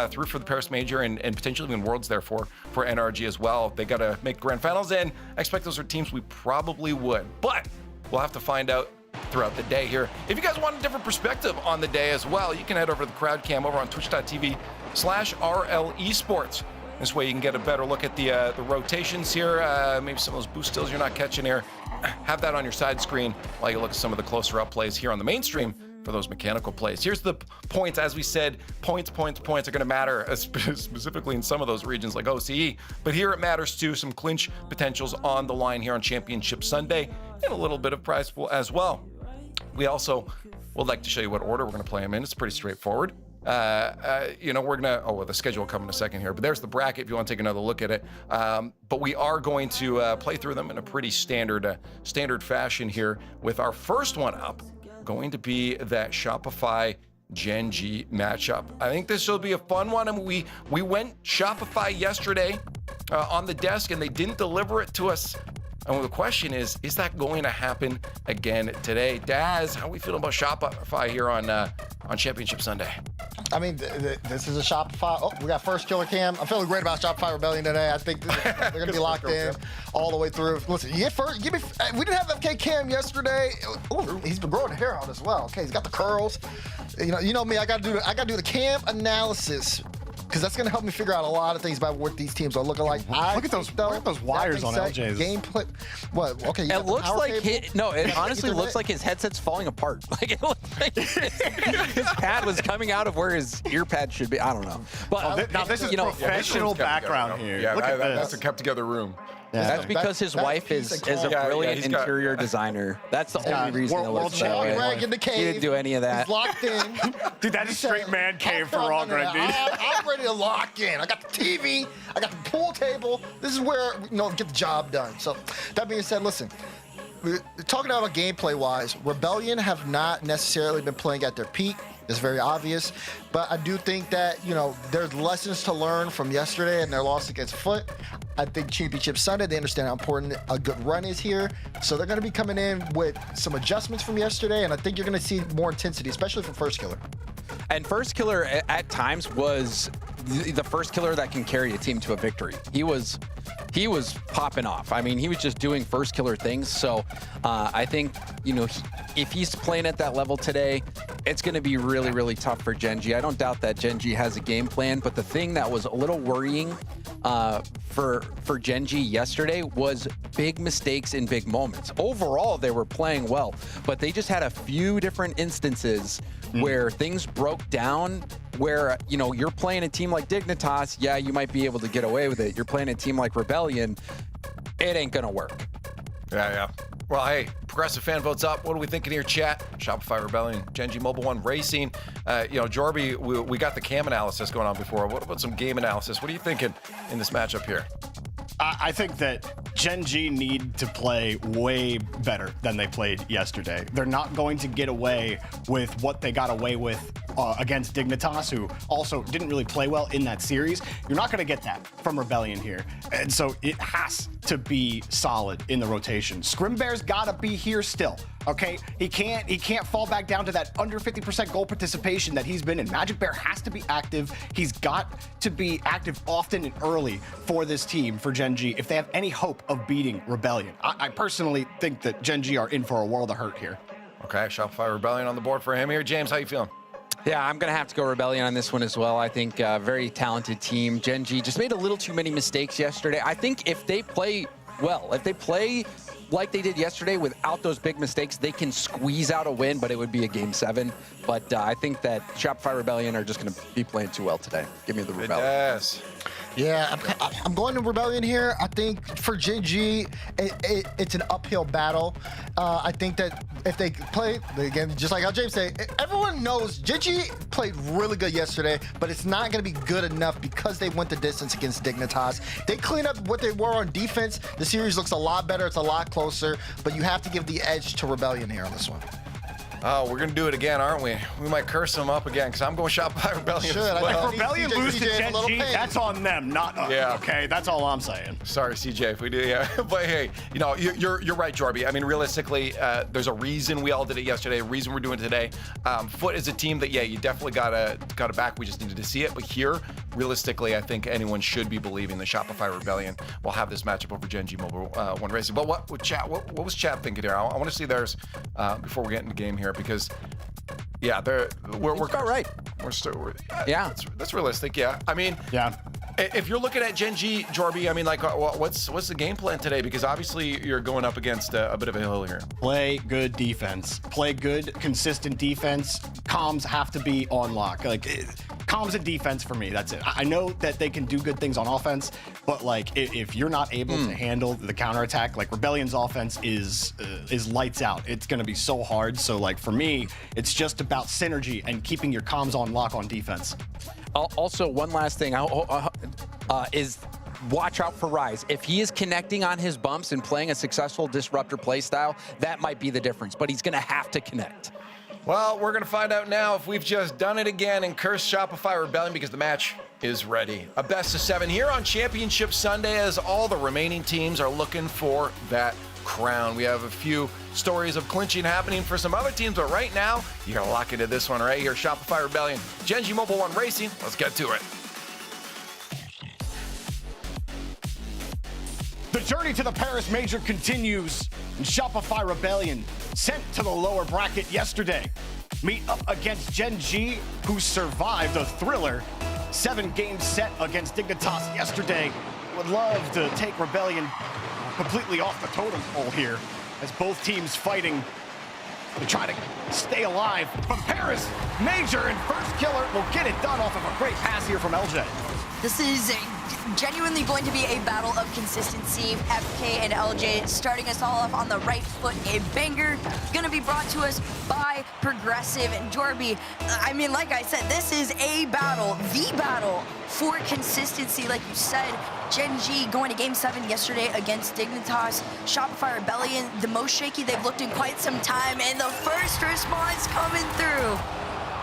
through for the Paris Major and potentially even Worlds there for NRG as well. They got to make grand finals in. I expect those are teams we probably would, but we'll have to find out throughout the day here. If you guys want a different perspective on the day as well, you can head over to the crowd cam over on twitch.tv/RL Esports. This way you can get a better look at the rotations here, maybe some of those boost stills you're not catching here. Have that on your side screen while you look at some of the closer up plays here on the mainstream for those mechanical plays. Here's the points. As we said, points are going to matter, specifically in some of those regions like OCE. But here it matters too. Some clinch potentials on the line here on Championship Sunday and a little bit of prize pool as well. We also would like to show you what order we're going to play them in. It's pretty straightforward. We're gonna, the schedule will come in a second here, but there's the bracket if you want to take another look at it. But we are going to play through them in a pretty standard fashion here, with our first one up going to be that Shopify Gen G matchup. I think this will be a fun one. I mean, we went Shopify yesterday on the desk and they didn't deliver it to us. And the question is that going to happen again today? Daz, how are we feeling about Shopify here on Championship Sunday? I mean, this is a Shopify. Oh, we got first killer cam. I'm feeling great about Shopify Rebellion today. I think they're going to be locked in all the way through. Listen, you get first. We didn't have FK Cam yesterday. Ooh, he's been growing hair out as well. Okay, he's got the curls. You know me. I got to do the cam analysis, because that's going to help me figure out a lot of things about what these teams are looking like. Look at those wires on LJ's. Gameplay. What? Okay. It looks like it honestly looks like his headset's falling apart. Like it looks like his pad was coming out of where his ear pad should be. I don't know. But Now this is professional background here. Yeah, Look at that's this. a kept together room. that's because his wife is a brilliant he's got- interior designer. That's the only reason it World looks that way. Greg in the cave. He didn't do any of that. He's locked in. Dude, that is straight man cave for Raw, Greg. I'm ready to lock in. I got the TV. I got the pool table. This is where get the job done. So that being said, listen. We're talking about gameplay-wise, Rebellion have not necessarily been playing at their peak. It's very obvious. But I do think that, there's lessons to learn from yesterday and their loss against Foot. I think Championship Sunday, they understand how important a good run is here. So they're going to be coming in with some adjustments from yesterday, and I think you're going to see more intensity, especially from First Killer. And First Killer at times was the first killer that can carry a team to a victory. He was popping off. I mean, he was just doing first killer things. So I think, if he's playing at that level today, it's going to be really, really tough for Gen G. I don't doubt that Gen G has a game plan, but the thing that was a little worrying for Gen G yesterday was big mistakes in big moments. Overall, they were playing well, but they just had a few different instances where things broke down, where, you're playing a team like Dignitas, yeah, you might be able to get away with it. You're playing a team like Rebellion, it ain't gonna work. Yeah. Well, hey, Progressive Fan votes up. What are we thinking here, chat? Shopify Rebellion, Gen G Mobile One Racing. Jorby, we got the cam analysis going on before. What about some game analysis? What are you thinking in this matchup here? I think that Gen G need to play way better than they played yesterday. They're not going to get away with what they got away with against Dignitas, who also didn't really play well in that series. You're not going to get that from Rebellion here. And so it has to be solid in the rotation. Scrimbear's got to be here still. Okay, he can't fall back down to that under 50% goal participation that he's been in. Magic Bear has to be active. He's got to be active often and early for this team, for Gen G, if they have any hope of beating Rebellion. I personally think that Gen G are in for a world of hurt here. Okay, Shopify Rebellion on the board for him here. James, how you feeling? Yeah, I'm going to have to go Rebellion on this one as well. I think very talented team. Gen G just made a little too many mistakes yesterday. I think if they play well, if they play like they did yesterday without those big mistakes, they can squeeze out a win, but it would be a Game 7. But I think that Shopify Rebellion are just going to be playing too well today. Give me the Rebellion. Yes. Yeah, I'm going to Rebellion here. I think for Gen G, it's an uphill battle. I think that if they play, again, just like how James said, everyone knows Gen G played really good yesterday, but it's not going to be good enough because they went the distance against Dignitas. They clean up what they were on defense. The series looks a lot better. It's a lot closer, but you have to give the edge to Rebellion here on this one. Oh, we're going to do it again, aren't we? We might curse them up again because I'm going Shopify Rebellion Should. as well. If Rebellion lose to Gen G, that's on them, not us. Yeah. Okay, that's all I'm saying. Sorry, CJ, if we do, yeah. But hey, you know, you're right, Jorby. I mean, realistically, there's a reason we all did it yesterday, a reason we're doing it today. Foot is a team that, yeah, you definitely gotta back. We just needed to see it. But here, realistically, I think anyone should be believing the Shopify Rebellion will have this matchup over Gen G Mobile 1 Racing. But what was chat thinking here? I want to see theirs before we get into the game here because. Yeah, we're about right. Yeah, that's realistic. Yeah, I mean, Yeah. If you're looking at Gen G, Jorby, I mean, like, what's the game plan today? Because obviously you're going up against a bit of a hill here. Play good defense. Play good, consistent defense. Comms have to be on lock. Like, comms and defense for me. That's it. I know that they can do good things on offense, but like, if you're not able to handle the counterattack, like Rebellion's offense is lights out. It's going to be so hard. So like for me, it's just about synergy and keeping your comms on lock on defense. Also, one last thing is watch out for Rise. If he is connecting on his bumps and playing a successful disruptor play style, that might be the difference, but he's going to have to connect. Well, we're going to find out now if we've just done it again and cursed Shopify Rebellion because the match is ready. A best of 7 here on Championship Sunday as all the remaining teams are looking for that crown. We have a few stories of clinching happening for some other teams, but right now, you got to lock into this one right here. Shopify Rebellion, Gen G Mobile 1 Racing. Let's get to it. The journey to the Paris Major continues, and Shopify Rebellion, sent to the lower bracket yesterday, meet up against Gen G, who survived a thriller 7-game set against Dignitas yesterday. Would love to take Rebellion completely off the totem pole here, as both teams fighting to try to stay alive. But Paris Major and First Killer will get it done off of a great pass here from LJ. This is genuinely going to be a battle of consistency. FK and LJ starting us all off on the right foot. A banger gonna be brought to us by Progressive and Jorby. I mean, like I said, this is a battle, the battle for consistency. Like you said, Gen G going to Game 7 yesterday against Dignitas. Shopify Rebellion, the most shaky they've looked in quite some time, and the first response coming through.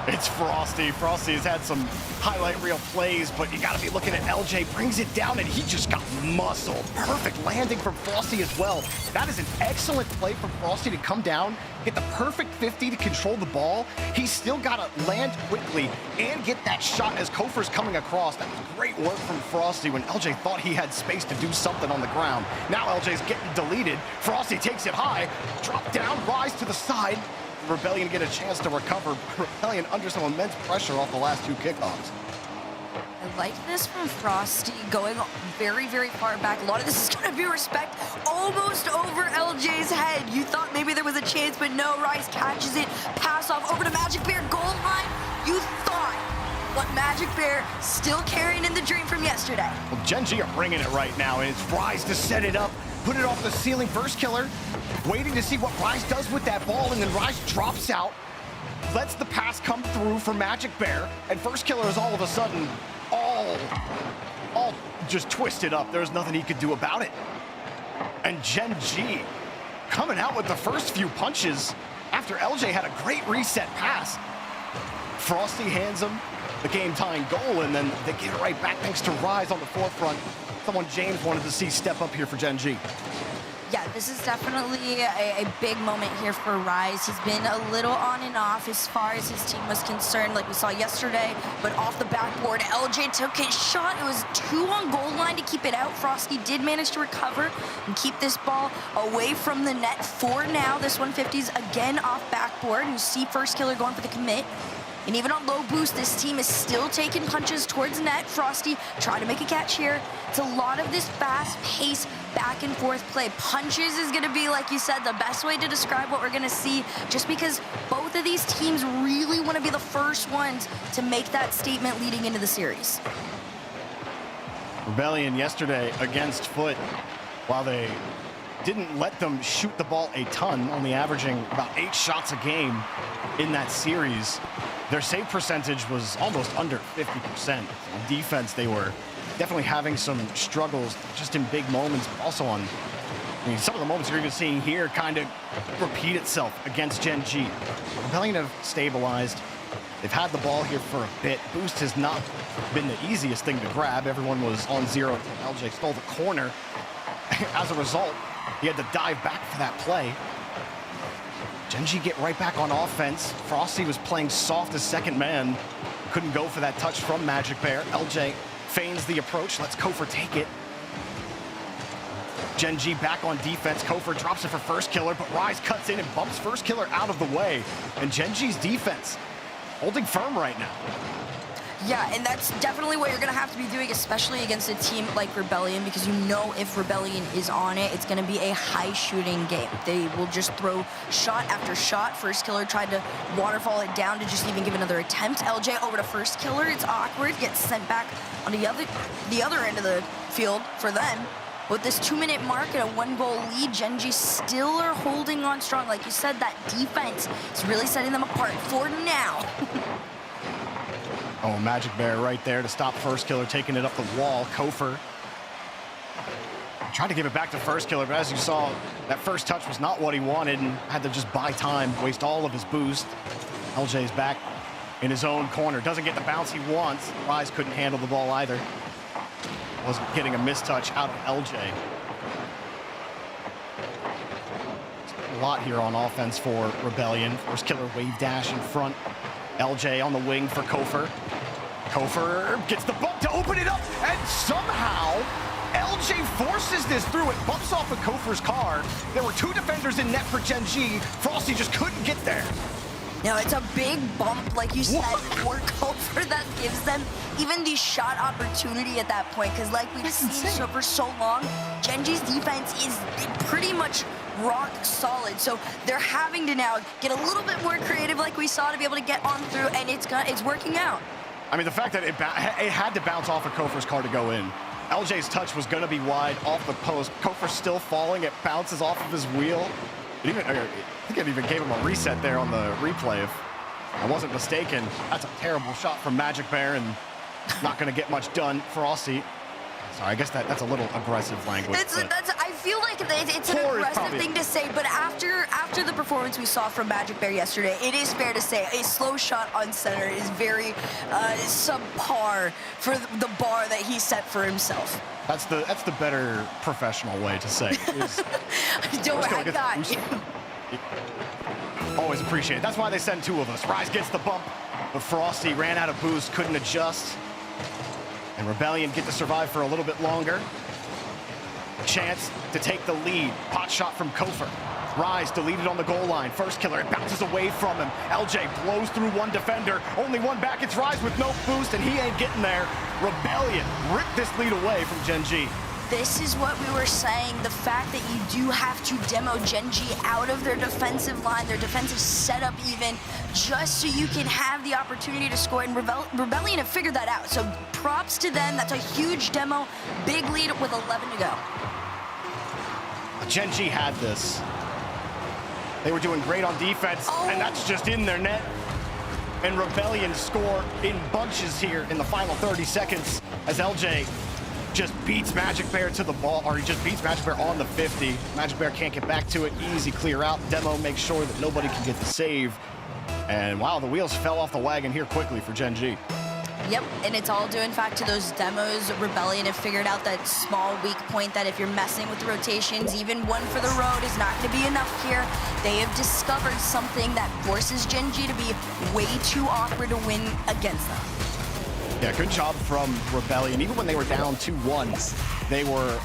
It's Frosty. Frosty has had some highlight reel plays, but you gotta be looking at LJ, brings it down, and he just got muscled. Perfect landing from Frosty as well. That is an excellent play from Frosty to come down, get the perfect 50 to control the ball. He's still gotta land quickly and get that shot as Kofheer's coming across. That was great work from Frosty when LJ thought he had space to do something on the ground. Now LJ's getting deleted. Frosty takes it high, drop down, rise to the side. Rebellion get a chance to recover. Rebellion under some immense pressure off the last 2 kickoffs. I like this from Frosty, going very, very far back. A lot of this is going to be respect almost over LJ's head. You thought maybe there was a chance, but no. Rice catches it, pass off over to Magic Bear, goal line. You thought, but Magic Bear still carrying in the dream from yesterday. Well, Gen G are bringing it right now, and it's Rise to set it up, put it off the ceiling. First Killer waiting to see what Rise does with that ball, and then Rise drops out, lets the pass come through for Magic Bear, and First Killer is all of a sudden all just twisted up. There's nothing he could do about it. And Gen G coming out with the first few punches after LJ had a great reset pass. Frosty hands him the game-tying goal, and then they get it right back thanks to Rise on the forefront. Someone James wanted to see step up here for Gen G. Yeah, this is definitely a big moment here for Rise. He's been a little on and off as far as his team was concerned, like we saw yesterday, but off the backboard, LJ took his shot. It was 2 on goal line. trying to keep it out. Frosty did manage to recover and keep this ball away from the net for now. This 150's again off backboard. You see first killer going for the commit. And even on low boost, this team is still taking punches towards net. Frosty trying to make a catch here. It's a lot of this fast-paced back and forth play. Punches is going to be, like you said, the best way to describe what we're going to see, just because both of these teams really want to be the first ones to make that statement leading into the series. Rebellion yesterday against Foot, while they didn't let them shoot the ball a ton, only averaging about 8 shots a game in that series, their save percentage was almost under 50%. In defense, they were definitely having some struggles just in big moments, but also on, I mean, some of the moments you're even seeing here kind of repeat itself against Gen G. Rebellion have stabilized. They've had the ball here for a bit. Boost has not been the easiest thing to grab. Everyone was on zero until LJ stole the corner. As a result, he had to dive back for that play. Gen G get right back on offense. Frosty was playing soft as second man. Couldn't go for that touch from Magic Bear. LJ feigns the approach, lets Kofheer take it. Gen G back on defense. Kofheer drops it for first killer, but Rise cuts in and bumps first killer out of the way. And Gen G's defense holding firm right now. Yeah, and that's definitely what you're going to have to be doing, especially against a team like Rebellion, because you know if Rebellion is on it, it's going to be a high-shooting game. They will just throw shot after shot. First killer tried to waterfall it down to just even give another attempt. LJ over to first killer. It's awkward. Gets sent back on the other end of the field for them. With this 2-minute mark and a 1-goal lead, Gen G still are holding on strong. Like you said, that defense is really setting them apart for now. Oh, Magic Bear right there to stop first killer, taking it up the wall. Kofheer tried to give it back to first killer, but as you saw, that first touch was not what he wanted and had to just buy time, waste all of his boost. LJ's back in his own corner. Doesn't get the bounce he wants. Rise couldn't handle the ball either. Wasn't getting a mistouch out of LJ. A lot here on offense for Rebellion. First killer wave dash in front. LJ on the wing for Kofheer. Kofheer gets the bump to open it up, and somehow LJ forces this through. It bumps off of Kofheer's car. There were 2 defenders in net for Gen G. Frosty just couldn't get there. Now, it's a big bump, like you said, for Kofheer that gives them even the shot opportunity at that point, because like we've seen for so long, Gen G's defense is pretty much rock solid. So they're having to now get a little bit more creative like we saw to be able to get on through, and it's working out. I mean, the fact that it had to bounce off of Kofheer's car to go in. LJ's touch was going to be wide off the post. Kofheer's still falling. It bounces off of his wheel. I think it even gave him a reset there on the replay, if I wasn't mistaken. That's a terrible shot from Magic Bear, and not going to get much done. Frosty. Sorry, I guess that's a little aggressive language. I feel like it's an aggressive thing to say, but after the performance we saw from Magic Bear yesterday, it is fair to say a slow shot on center is very subpar for the bar that he set for himself. That's the better professional way to say it. Don't worry, I got you. Always appreciate it. That's why they send 2 of us. Rise gets the bump, but Frosty ran out of boost, couldn't adjust. And Rebellion get to survive for a little bit longer. Chance to take the lead. Pot shot from Kofheer. Rise deleted on the goal line. First killer, it bounces away from him. LJ blows through 1 defender. Only 1 back. It's Rise with no boost, and he ain't getting there. Rebellion ripped this lead away from Gen G. This is what we were saying, the fact that you do have to demo Gen G out of their defensive line, their defensive setup even, just so you can have the opportunity to score. And Rebellion have figured that out. So props to them. That's a huge demo. Big lead with 11 to go. Gen G had this. They were doing great on defense, and that's just in their net. And Rebellion score in bunches here in the final 30 seconds as LJ just beats Magic Bear to the ball, or he just beats Magic Bear on the 50. Magic Bear can't get back to it. Easy clear out. Demo makes sure that nobody can get the save. And wow, the wheels fell off the wagon here quickly for Gen G. Yep, and it's all due, in fact, to those demos. Rebellion have figured out that small weak point that if you're messing with the rotations, even 1 for the road is not going to be enough here. They have discovered something that forces Gen G to be way too awkward to win against them. Yeah, good job from Rebellion. Even when they were down 2-1, they were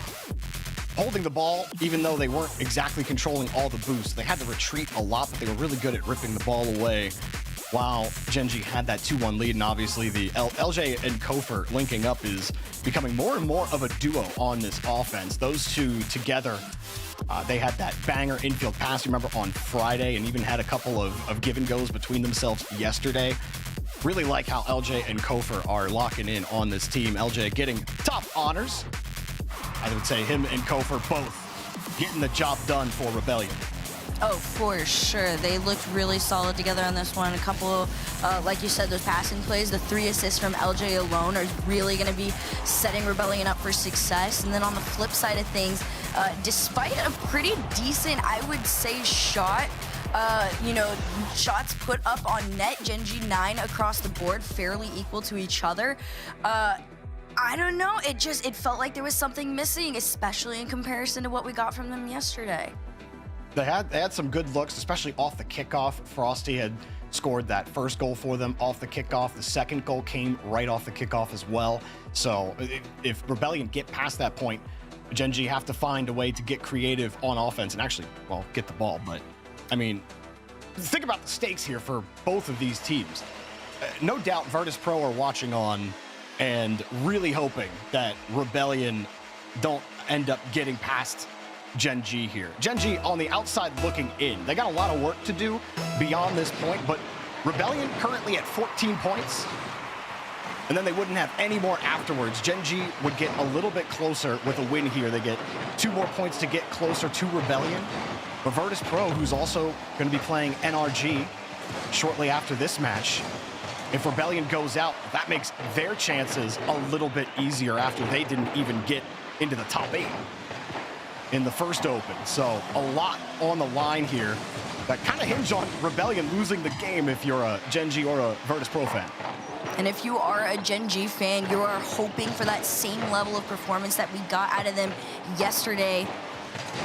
holding the ball, even though they weren't exactly controlling all the boosts. They had to retreat a lot, but they were really good at ripping the ball away while Gen.G had that 2-1 lead. And obviously the LJ and Kofheer linking up is becoming more and more of a duo on this offense. Those two together, they had that banger infield pass, remember, on Friday, and even had a couple of give and goes between themselves yesterday. Really like how LJ and Kofheer are locking in on this team. LJ getting top honors. I would say him and Kofheer both getting the job done for Rebellion. Oh, for sure. They looked really solid together on this one. A couple, like you said, those passing plays, the 3 assists from LJ alone are really going to be setting Rebellion up for success. And then on the flip side of things, despite a pretty decent, I would say, shot, shots put up on net, Gen.G 9 across the board, fairly equal to each other. I don't know, it felt like there was something missing, especially in comparison to what we got from them yesterday. They had some good looks, especially off the kickoff. Frosty had scored that first goal for them off the kickoff. The second goal came right off the kickoff as well. So if Rebellion get past that point, Gen.G have to find a way to get creative on offense and actually, well, get the ball. But, I mean, think about the stakes here for both of these teams. No doubt Vertice Pro are watching on and really hoping that Rebellion don't end up getting past Gen.G here. Gen.G on the outside looking in. They got a lot of work to do beyond this point, but Rebellion currently at 14 points, and then they wouldn't have any more afterwards. Gen.G would get a little bit closer with a win here. They get 2 more points to get closer to Rebellion. But Vertice Pro, who's also going to be playing NRG shortly after this match, if Rebellion goes out, that makes their chances a little bit easier after they didn't even get into the top 8 in the first open. So a lot on the line here that kind of hinge on Rebellion losing the game if you're a Gen.G or a Vertice Pro fan. And if you are a Gen.G fan, you are hoping for that same level of performance that we got out of them yesterday,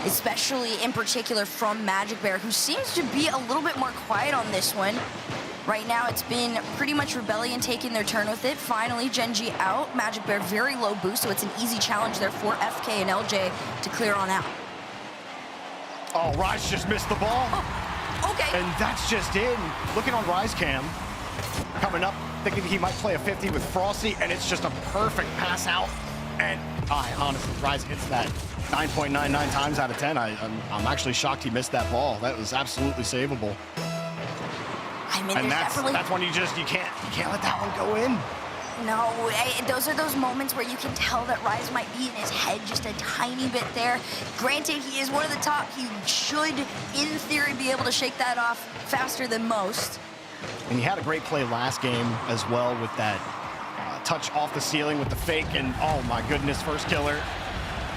especially in particular from Magic Bear, who seems to be a little bit more quiet on this one. Right now, it's been pretty much Rebellion taking their turn with it. Finally, Gen.G out. Magic Bear very low boost, so it's an easy challenge there for FK and LJ to clear on out. Oh, Rise just missed the ball. Oh, okay. And that's just in. Looking on Rise Cam, coming up, thinking he might play a 50 with Frosty, and it's just a perfect pass out. And honestly, Rise hits that 9.99 times out of 10. I'm actually shocked he missed that ball. That was absolutely savable. I mean, And that's when you can't let that one go in. No, those are those moments where you can tell that Rise might be in his head just a tiny bit there. Granted, he is one of the top. He should, in theory, be able to shake that off faster than most. And he had a great play last game as well with that touch off the ceiling with the fake. And oh my goodness, first killer,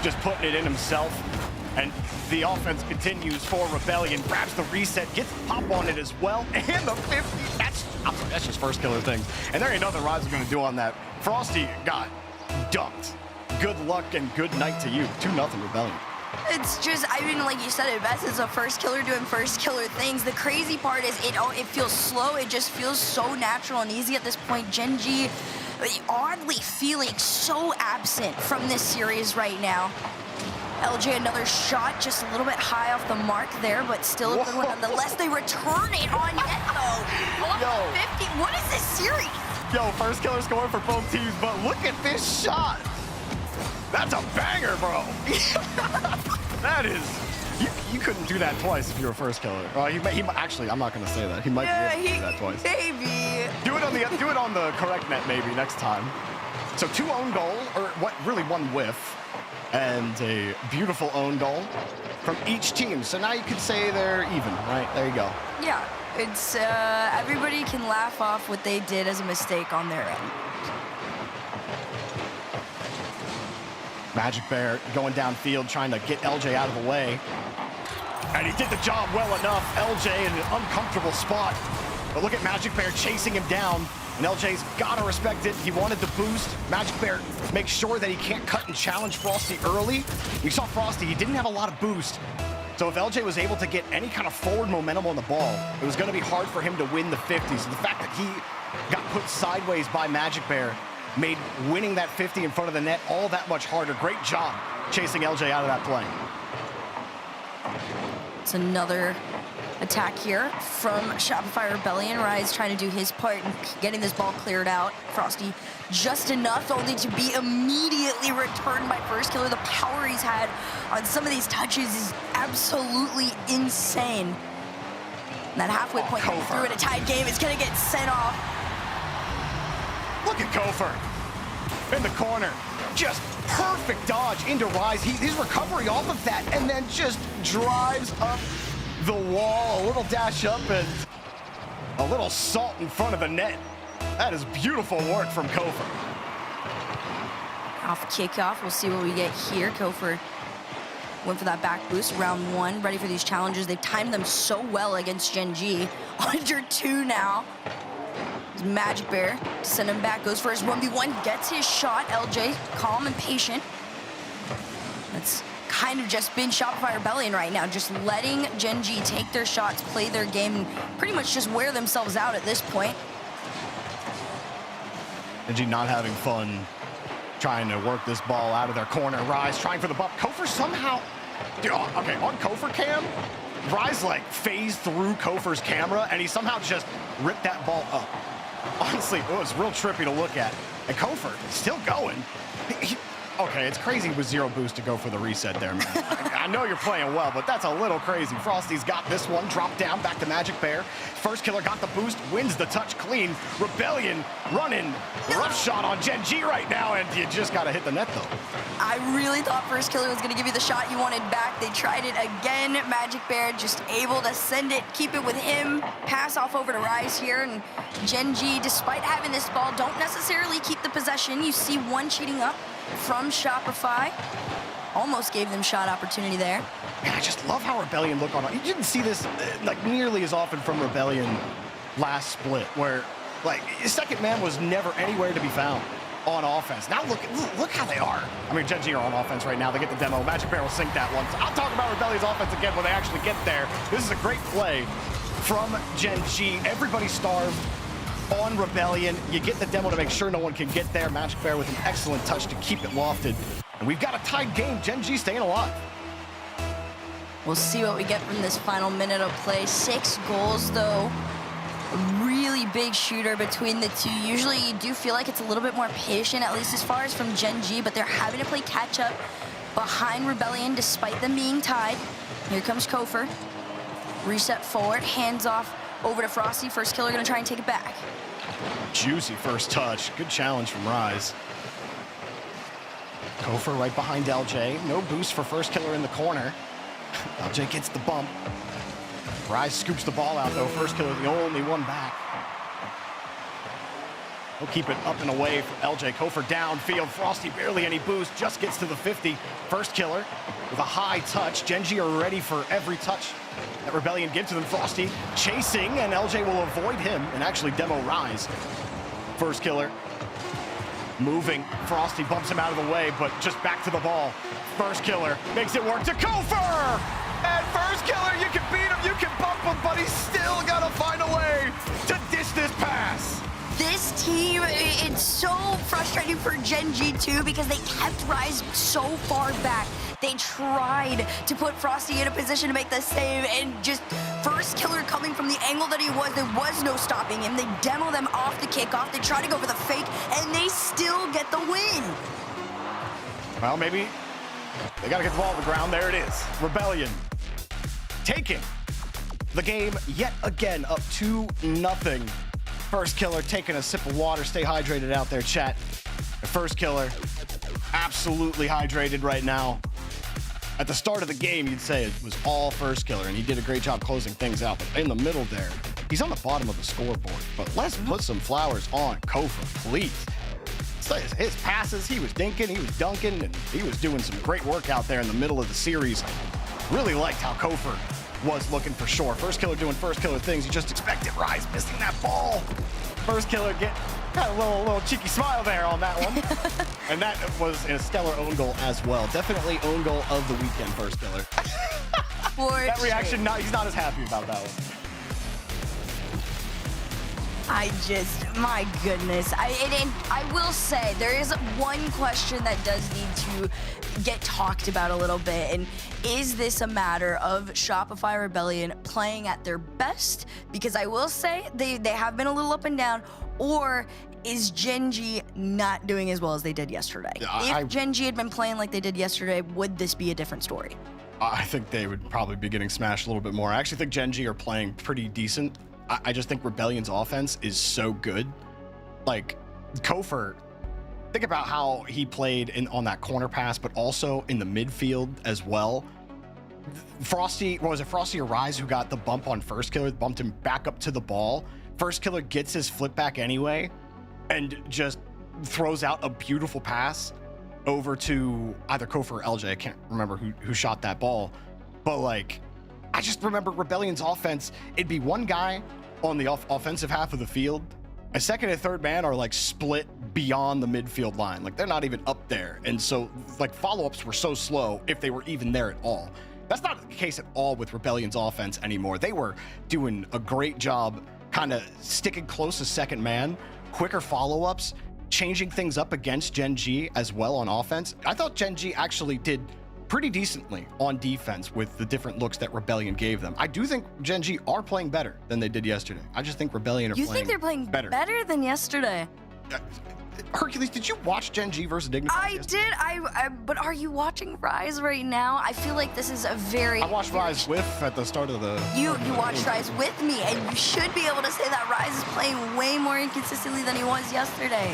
just putting it in himself. And the offense continues for Rebellion. Grabs the reset, gets the pop on it as well. And the 50, that's just first killer things. And there ain't nothing Rise is gonna do on that. Frosty got dunked. Good luck and good night to you. 2-0 Rebellion. It's just, I mean, like you said it best, it's a first killer doing first killer things. The crazy part is it feels slow. It just feels so natural and easy at this point. Gen.G oddly feeling so absent from this series right now. LJ, another shot, just a little bit high off the mark there, but still a good one nonetheless. They return it on net, though. 50. What is this series? Yo, first killer scoring for both teams, but look at this shot. That's a banger, bro. That is, you couldn't do that twice if you were first killer. He might, actually, I'm not gonna say that. He might be able to do that twice. Maybe. Do it on the correct net maybe next time. So 2 own goal, or what? Really 1 whiff. And a beautiful own goal from each team. So now you could say they're even, right? There you go. Yeah, it's everybody can laugh off what they did as a mistake on their end. Magic Bear going downfield, trying to get LJ out of the way. And he did the job well enough. LJ in an uncomfortable spot. But look at Magic Bear chasing him down. And LJ's gotta respect it. He wanted the boost. Magic Bear makes sure that he can't cut and challenge Frosty early. We saw Frosty, he didn't have a lot of boost. So if LJ was able to get any kind of forward momentum on the ball, it was gonna be hard for him to win the 50. So the fact that he got put sideways by Magic Bear made winning that 50 in front of the net all that much harder. Great job chasing LJ out of that play. It's another attack here from Shopify Rebellion. Rise trying to do his part in getting this ball cleared out. Frosty just enough, only to be immediately returned by First Killer. The power he's had on some of these touches is absolutely insane. And that halfway point coming through in a tied game is going to get sent off. Look at Kofheer in the corner. Just perfect dodge into Rise. His recovery off of that, and then just drives up the wall. A little dash up and a little salt in front of the net. That is beautiful work from Kofheer. Off kickoff, we'll see what we get here. Kofheer went for that back boost, round 1, ready for these challenges. They've timed them so well against Gen G. Under 2 now. Magic Bear to send him back, goes for his 1v1, gets his shot. LJ, calm and patient. That's kind of just been Shopify Rebellion right now, just letting Gen G take their shots, play their game, and pretty much just wear themselves out at this point. Gen G not having fun trying to work this ball out of their corner. Rise trying for the bump. Kofheer somehow, dude, okay, on Kofheer cam, Rise like phased through Kofheer's camera and he somehow just ripped that ball up. Honestly, it was real trippy to look at. And Kofheer still going. Okay, it's crazy with 0 boost to go for the reset there, man. I know you're playing well, but that's a little crazy. Frosty's got this one, drop down, back to Magic Bear. First Killer got the boost, wins the touch clean. Rebellion running, rough shot on Gen G right now, and you just gotta hit the net, though. I really thought First Killer was gonna give you the shot you wanted back. They tried it again. Magic Bear just able to send it, keep it with him, pass off over to Rise here, and Gen G, despite having this ball, don't necessarily keep the possession. You see one cheating up from Shopify. Almost gave them shot opportunity there. Man, I just love how Rebellion look on. You didn't see this like nearly as often from Rebellion last split, where like his second man was never anywhere to be found on offense. Now look how they are. I mean, Gen G are on offense right now. They get the demo. Magic Bear will sink that one. So I'll talk about Rebellion's offense again when they actually get there. This is a great play from Gen G. Everybody starved on Rebellion. You get the demo to make sure no one can get there. Magic Bear with an excellent touch to keep it lofted. And we've got a tied game. Gen G staying alive. We'll see what we get from this final minute of play. 6 goals, though. A really big shooter between the two. Usually you do feel like it's a little bit more patient, at least as far as from Gen G, but they're having to play catch up behind Rebellion despite them being tied. Here comes Kofheer. Reset forward, hands off over to Frosty. First Killer gonna try and take it back. Juicy first touch. Good challenge from Rise. Kofheer right behind LJ. No boost for First Killer in the corner. LJ gets the bump. Rise scoops the ball out, though. First Killer the only one back. He'll keep it up and away for LJ. Kofheer downfield. Frosty barely any boost. Just gets to the 50. First Killer with a high touch. Gen G are ready for every touch that Rebellion gives to them. Frosty chasing, and LJ will avoid him and actually demo Rise. First Killer moving. Frosty bumps him out of the way, but just back to the ball. First Killer makes it work to Kofheer! And First Killer, you can beat him, you can bump him, but he's still gotta find a way to dish this pass. This team, it's so frustrating for Gen G too, because they kept Rise so far back. They tried to put Frosty in a position to make the save, and just First Killer coming from the angle that he was, there was no stopping him. They demo them off the kickoff. They try to go for the fake, and they still get the win. Well, maybe they gotta get the ball on the ground. There it is. Rebellion taking the game yet again, up 2-0. First Killer taking a sip of water. Stay hydrated out there, chat. The First Killer absolutely hydrated right now. At the start of the game, you'd say it was all First Killer, and he did a great job closing things out. But in the middle there, he's on the bottom of the scoreboard. But let's put some flowers on Kofheer, please. His passes, he was dinking, he was dunking, and he was doing some great work out there in the middle of the series. Really liked how Kofheer was looking for sure. First Killer doing First Killer things you just expected. Rise missing that ball. First Killer got a little cheeky smile there on that one. And that was a stellar own goal as well. Definitely own goal of the weekend, First Killer. That reaction, he's not as happy about that one. My goodness. And I will say, there is one question that does need to get talked about a little bit. And is this a matter of Shopify Rebellion playing at their best? Because I will say, they have been a little up and down. Or is Gen G not doing as well as they did yesterday? If Gen G had been playing like they did yesterday, would this be a different story? I think they would probably be getting smashed a little bit more. I actually think Gen G are playing pretty decent. I just think Rebellion's offense is so good. Like, Kofheer, think about how he played on that corner pass, but also in the midfield as well. Frosty or Rise who got the bump on First Killer, bumped him back up to the ball. First Killer gets his flip back anyway and just throws out a beautiful pass over to either Kofheer or LJ. I can't remember who shot that ball, but like, I just remember Rebellion's offense, it'd be one guy on the offensive half of the field. A second and third man are like split beyond the midfield line. Like, they're not even up there. And so like, follow-ups were so slow if they were even there at all. That's not the case at all with Rebellion's offense anymore. They were doing a great job kind of sticking close to second man, quicker follow-ups, changing things up against Gen G as well on offense. I thought Gen G actually did pretty decently on defense with the different looks that Rebellion gave them. I do think Gen G are playing better than they did yesterday. I just think Rebellion are playing better. You think they're playing better than yesterday? Hercules, did you watch Gen G versus Dignitas? I did. But are you watching Rise right now? I feel like this is a very... I watched Rise with at the start of the... You watched Rise with me, and you should be able to say that Rise is playing way more inconsistently than he was yesterday.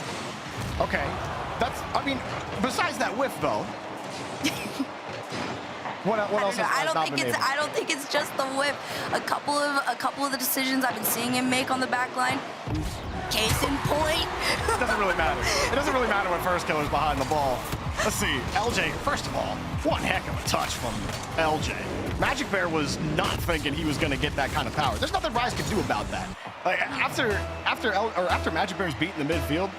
Okay. I mean, besides that whiff, though... What else I don't think it's just the whip. A couple of the decisions I've been seeing him make on the back line. Case in point. It doesn't really matter. It doesn't really matter when First Killer's behind the ball. Let's see. LJ, first of all, one heck of a touch from LJ. Magic Bear was not thinking he was going to get that kind of power. There's nothing Rise could do about that. Like, after Magic Bear's beaten the midfield,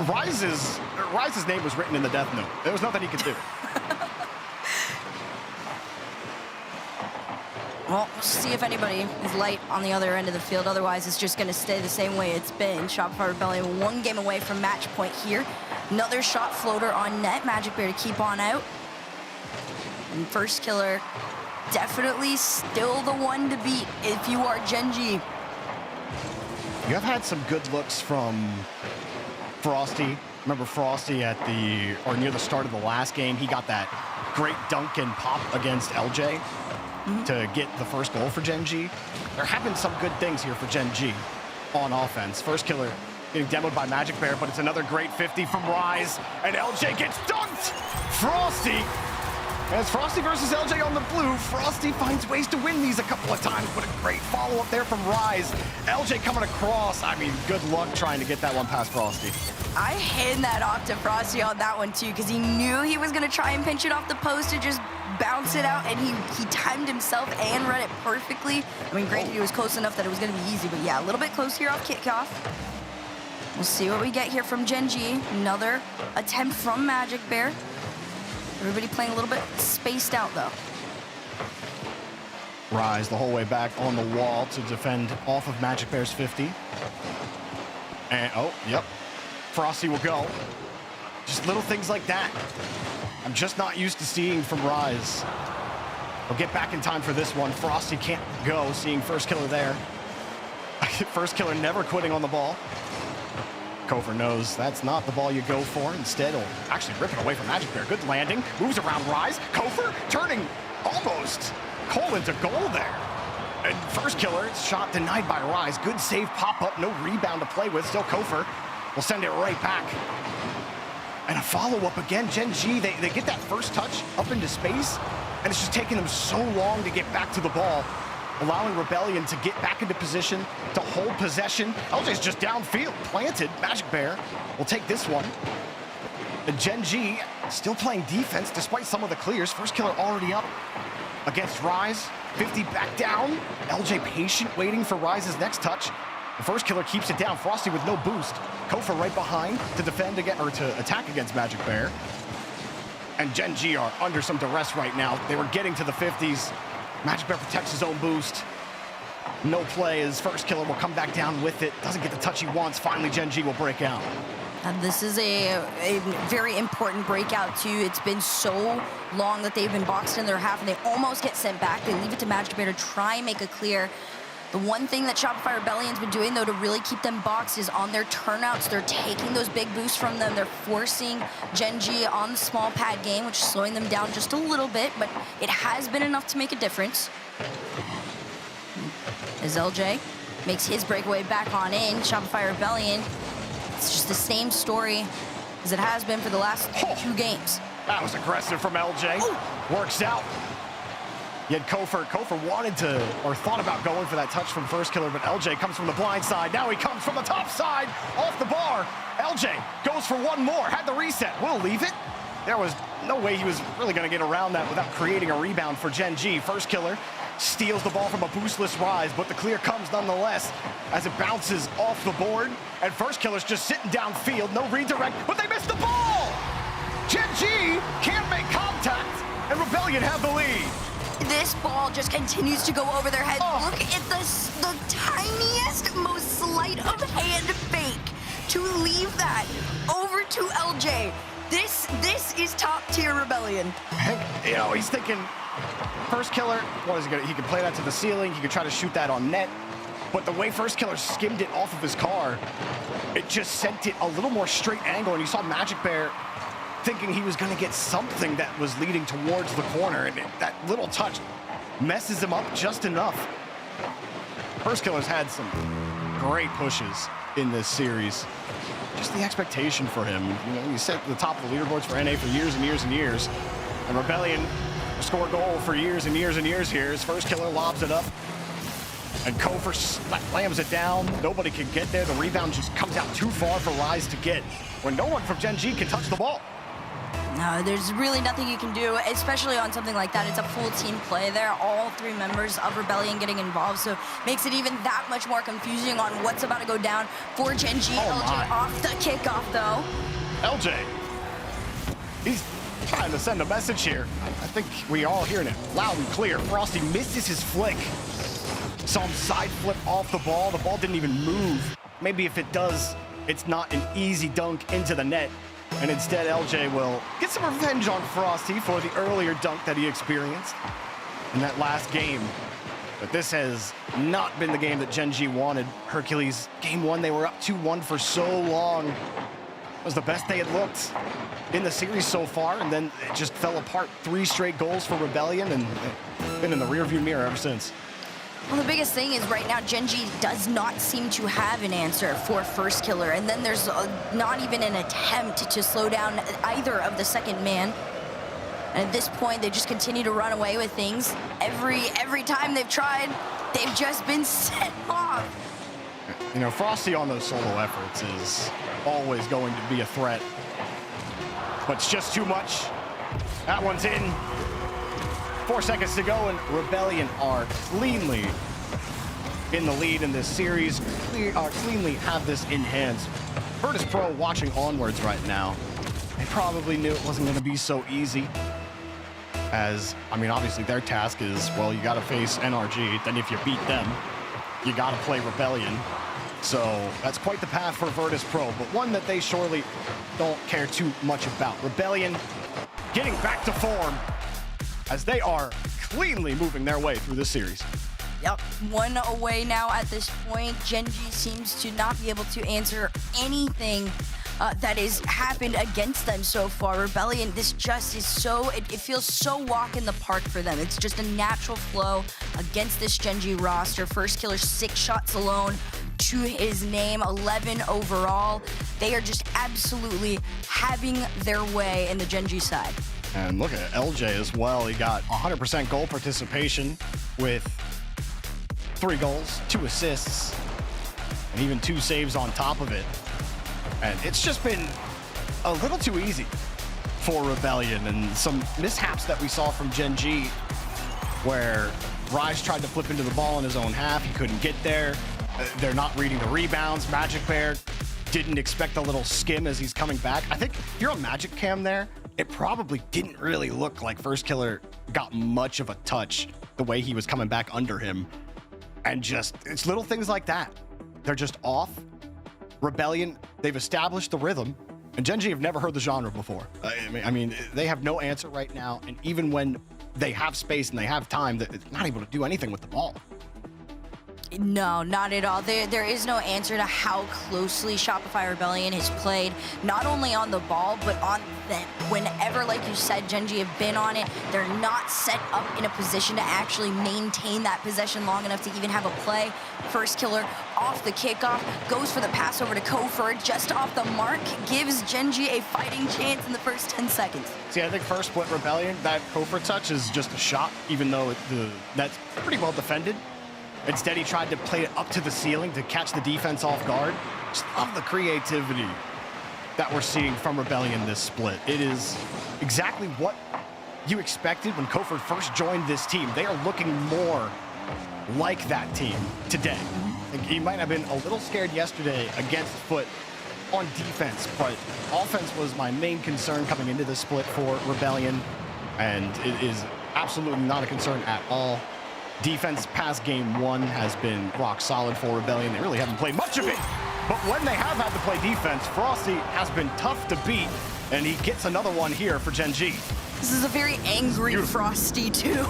Rise's name was written in the death note. There was nothing he could do. Well, we'll see if anybody is light on the other end of the field. Otherwise, it's just going to stay the same way it's been. Shopify Rebellion one game away from match point here. Another shot floater on net. Magic Bear to keep on out. And First Killer definitely still the one to beat if you are Gen G. You have had some good looks from Frosty. Remember Frosty near the start of the last game, he got that great dunk and pop against LJ. To get the first goal for Gen G. There have been some good things here for Gen G on offense. First Killer getting demoed by Magic Bear, but it's another great 50 from Rise, and LJ gets dunked! Frosty! As Frosty versus LJ on the blue, Frosty finds ways to win these a couple of times, but a great follow-up there from Rise. LJ coming across. I mean, good luck trying to get that one past Frosty. I hand that off to Frosty on that one, too, because he knew he was going to try and pinch it off the post and just bounce it out, and he timed himself and read it perfectly. I mean, granted, he was close enough that it was going to be easy, but yeah, a little bit close here off kickoff. We'll see what we get here from Gen G. Another attempt from Magic Bear. Everybody playing a little bit spaced out, though. Rise the whole way back on the wall to defend off of Magic Bear's 50. And, oh, yep. Frosty will go. Just little things like that. I'm just not used to seeing from Rise. We'll get back in time for this one. Frosty can't go, seeing First Killer there. First Killer never quitting on the ball. Kofheer knows that's not the ball you go for. Instead, he'll actually rip it away from Magic Bear. Good landing. Moves around Rise. Kofheer turning almost Cole into goal there. And First Killer, shot denied by Rise. Good save, pop up, no rebound to play with. Still Kofheer will send it right back. And a follow-up again. Gen G, they get that first touch up into space, and it's just taking them so long to get back to the ball, allowing Rebellion to get back into position, to hold possession. LJ's just downfield, planted. Magic Bear will take this one. And Gen G still playing defense despite some of the clears. First Killer already up against Rise. 50 back down. LJ patient, waiting for Rise's next touch. The First Killer keeps it down. Frosty with no boost. Kofheer right behind to defend again, or to attack against Magic Bear. And Gen G are under some duress right now. They were getting to the 50s. Magic Bear protects his own boost. No play as First Killer will come back down with it. Doesn't get the touch he wants. Finally, Gen G will break out. And this is a very important breakout, too. It's been so long that they've been boxed in their half, and they almost get sent back. They leave it to Magic Bear to try and make it clear. The one thing that Shopify Rebellion's been doing, though, to really keep them boxed is on their turnouts. They're taking those big boosts from them. They're forcing Gen G on the small pad game, which is slowing them down just a little bit, but it has been enough to make a difference. As LJ makes his breakaway back on in, Shopify Rebellion, it's just the same story as it has been for the last 2 games. That was aggressive from LJ. Ooh. Works out. Yet Kofheer wanted to, or thought about going for that touch from First Killer, but LJ comes from the blind side. Now he comes from the top side, off the bar. LJ goes for one more, had the reset. Will leave it. There was no way he was really gonna get around that without creating a rebound for Gen G. First Killer steals the ball from a boostless Rise, but the clear comes nonetheless as it bounces off the board. And First Killer's just sitting downfield, no redirect, but they missed the ball! Gen G can't make contact, and Rebellion have the lead. This ball just continues to go over their head. Oh. Look at the tiniest, most slight of hand fake to leave that over to LJ. This is top tier Rebellion. You know, he's thinking, First Killer, what is he gonna, he could play that to the ceiling, he could try to shoot that on net, but the way First Killer skimmed it off of his car, it just sent it a little more straight angle, and you saw Magic Bear thinking he was gonna get something that was leading towards the corner, and that little touch messes him up just enough. First Killer's had some great pushes in this series. Just the expectation for him. You know, he's at the top of the leaderboards for NA for years and years and years. And Rebellion score a goal for years and years and years here as First Killer lobs it up. And Kofheer slams it down. Nobody can get there. The rebound just comes out too far for Rise to get, when no one from Gen G can touch the ball. No, there's really nothing you can do, especially on something like that. It's a full team play there. All 3 members of Rebellion getting involved, so makes it even that much more confusing on what's about to go down for Gen G. Oh LJ my. off the kickoff, though. LJ, he's trying to send a message here. I think we all hearing it loud and clear. Frosty misses his flick. Saw him side flip off the ball. The ball didn't even move. Maybe if it does, it's not an easy dunk into the net. And instead, LJ will get some revenge on Frosty for the earlier dunk that he experienced in that last game. But this has not been the game that Gen G wanted. Hercules, game 1, they were up 2-1 for so long. It was the best they had looked in the series so far, and then it just fell apart. 3 straight goals for Rebellion, and been in the rearview mirror ever since. Well, the biggest thing is right now, Gen G does not seem to have an answer for First Killer, and then there's not even an attempt to slow down either of the second man. And at this point, they just continue to run away with things. Every time they've tried, they've just been set off. You know, Frosty on those solo efforts is always going to be a threat, but it's just too much. That one's in. 4 seconds to go, and Rebellion are cleanly in the lead in this series. Cleanly have this in hands. Vertice Pro watching onwards right now. They probably knew it wasn't going to be so easy. As, I mean, obviously their task is, well, you got to face NRG. Then if you beat them, you got to play Rebellion. So that's quite the path for Vertice Pro, but one that they surely don't care too much about. Rebellion getting back to form, as they are cleanly moving their way through this series. Yep, 1 away now at this point. Gen G seems to not be able to answer anything that has happened against them so far. Rebellion, this just is so, it feels so walk in the park for them. It's just a natural flow against this Gen G roster. First Killer 6 shots alone to his name, 11 overall. They are just absolutely having their way in the Gen G side. And look at LJ as well. He got 100% goal participation with 3 goals, 2 assists, and even 2 saves on top of it. And it's just been a little too easy for Rebellion, and some mishaps that we saw from Gen G, where Rise tried to flip into the ball in his own half. He couldn't get there. They're not reading the rebounds. Magic Bear didn't expect a little skim as he's coming back. I think if you're on Magic Cam there, it probably didn't really look like First Killer got much of a touch the way he was coming back under him. And just, it's little things like that. They're just off. Rebellion, they've established the rhythm. And Gen G have never heard the genre before. I mean, they have no answer right now. And even when they have space and they have time, they're not able to do anything with the ball. No, not at all. There is no answer to how closely Shopify Rebellion has played, not only on the ball, but on them. Whenever, like you said, Gen G have been on it, they're not set up in a position to actually maintain that possession long enough to even have a play. First killer off the kickoff, goes for the pass over to Kofheer, just off the mark, gives Gen G a fighting chance in the first 10 seconds. See, I think first split Rebellion, that Kofheer touch is just a shot, even though that's pretty well defended. Instead, he tried to play it up to the ceiling to catch the defense off guard. Just love the creativity that we're seeing from Rebellion this split. It is exactly what you expected when Kofheer first joined this team. They are looking more like that team today. He might have been a little scared yesterday against Foot on defense, but offense was my main concern coming into this split for Rebellion, and it is absolutely not a concern at all. Defense past game one has been rock solid for Rebellion. They really haven't played much of it. But when they have had to play defense, Frosty has been tough to beat, and he gets another one here for Gen G. This is a very angry Frosty, too,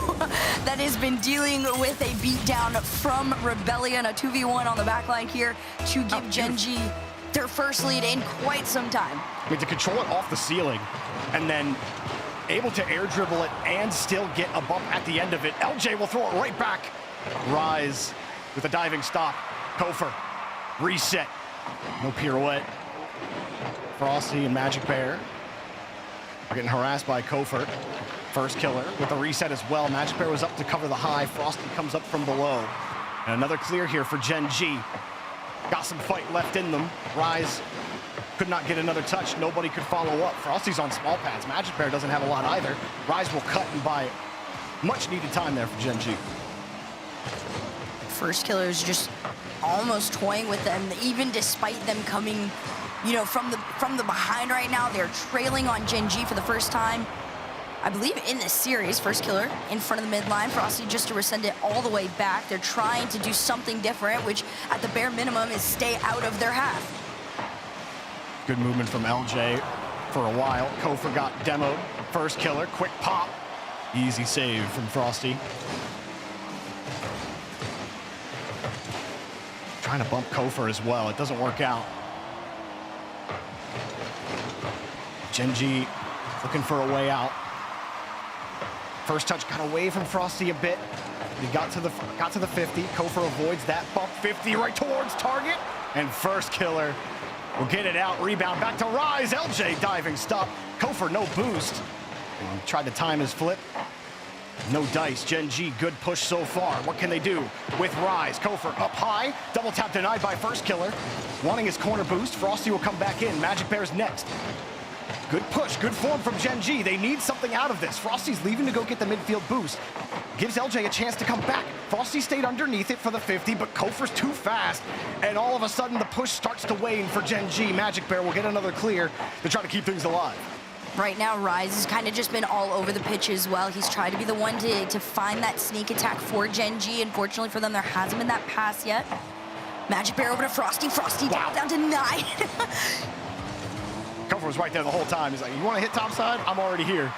that has been dealing with a beatdown from Rebellion, a 2v1 on the backline here to give Gen G their first lead in quite some time. I mean, to control it off the ceiling and then able to air dribble it and still get a bump at the end of it. LJ will throw it right back. Rise with a diving stop. Kofheer, reset. No pirouette. Frosty and Magic Bear are getting harassed by Kofheer. First killer with a reset as well. Magic Bear was up to cover the high. Frosty comes up from below. And another clear here for Gen G. Got some fight left in them. Rise could not get another touch. Nobody could follow up. Frosty's on small pads. Magic Bear doesn't have a lot either. Rise will cut and buy much needed time there for Gen G. First killer is just almost toying with them, even despite them coming, you know, from the behind right now. They're trailing on Gen G for the first time, I believe, in this series. First killer in front of the midline. Frosty just to resend it all the way back. They're trying to do something different, which at the bare minimum is stay out of their half. Good movement from LJ for a while. Kofheer got demoed. First killer, quick pop. Easy save from Frosty. Trying to bump Kofheer as well. It doesn't work out. Gen G looking for a way out. First touch got away from Frosty a bit. He got to the 50. Kofheer avoids that bump. 50 right towards target. And first killer will get it out. Rebound back to Rise. LJ diving stop. Kofheer no boost. And tried to time his flip. No dice. Gen G good push so far. What can they do with Rise? Kofheer up high. Double tap denied by first killer. Wanting his corner boost. Frosty will come back in. Magic Bear's next. Good push, good form from Gen G. They need something out of this. Frosty's leaving to go get the midfield boost. Gives LJ a chance to come back. Frosty stayed underneath it for the 50, but Kofheer's too fast. And all of a sudden, the push starts to wane for Gen G. Magic Bear will get another clear to try to keep things alive. Right now, Rise has kind of just been all over the pitch as well. He's tried to be the one to find that sneak attack for Gen G. Unfortunately for them, there hasn't been that pass yet. Magic Bear over to Frosty. Frosty down to 9. Kofheer was right there the whole time. He's like, you want to hit topside? I'm already here.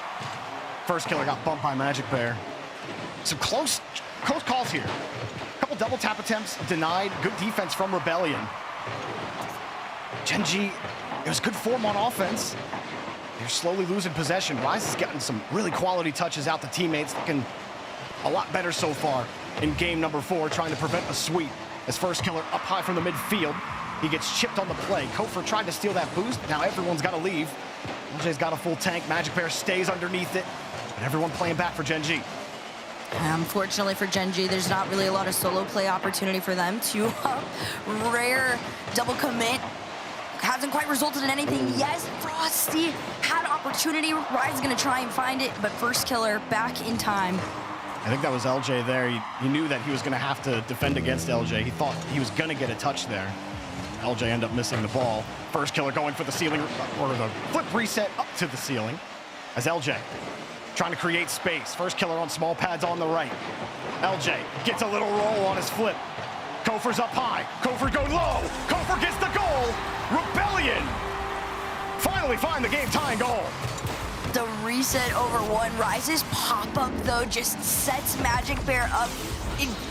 First killer got bumped by Magic Bear. Some close calls here. A couple double tap attempts denied. Good defense from Rebellion. Gen G, it was good form on offense. They're slowly losing possession. Rise has gotten some really quality touches out to teammates. Looking a lot better so far in game number 4, trying to prevent a sweep. As first killer up high from the midfield. He gets chipped on the play. Kofheer tried to steal that boost. Now everyone's got to leave. LJ's got a full tank. Magic Bear stays underneath it. But everyone playing back for Gen G. Unfortunately for Gen G, there's not really a lot of solo play opportunity for them. Two rare double commit. Hasn't quite resulted in anything. Yes, Frosty had opportunity. Rise is going to try and find it, but first killer back in time. I think that was LJ there. He knew that he was going to have to defend against LJ. He thought he was going to get a touch there. LJ ended up missing the ball. First killer going for the ceiling, or the flip reset up to the ceiling. As LJ trying to create space. First killer on small pads on the right. LJ gets a little roll on his flip. Kofheer's up high. Kofheer going low. Kofheer gets the goal. Rebellion finally find the game-tying goal. The reset over one. Rise's pop-up, though, just sets Magic Bear up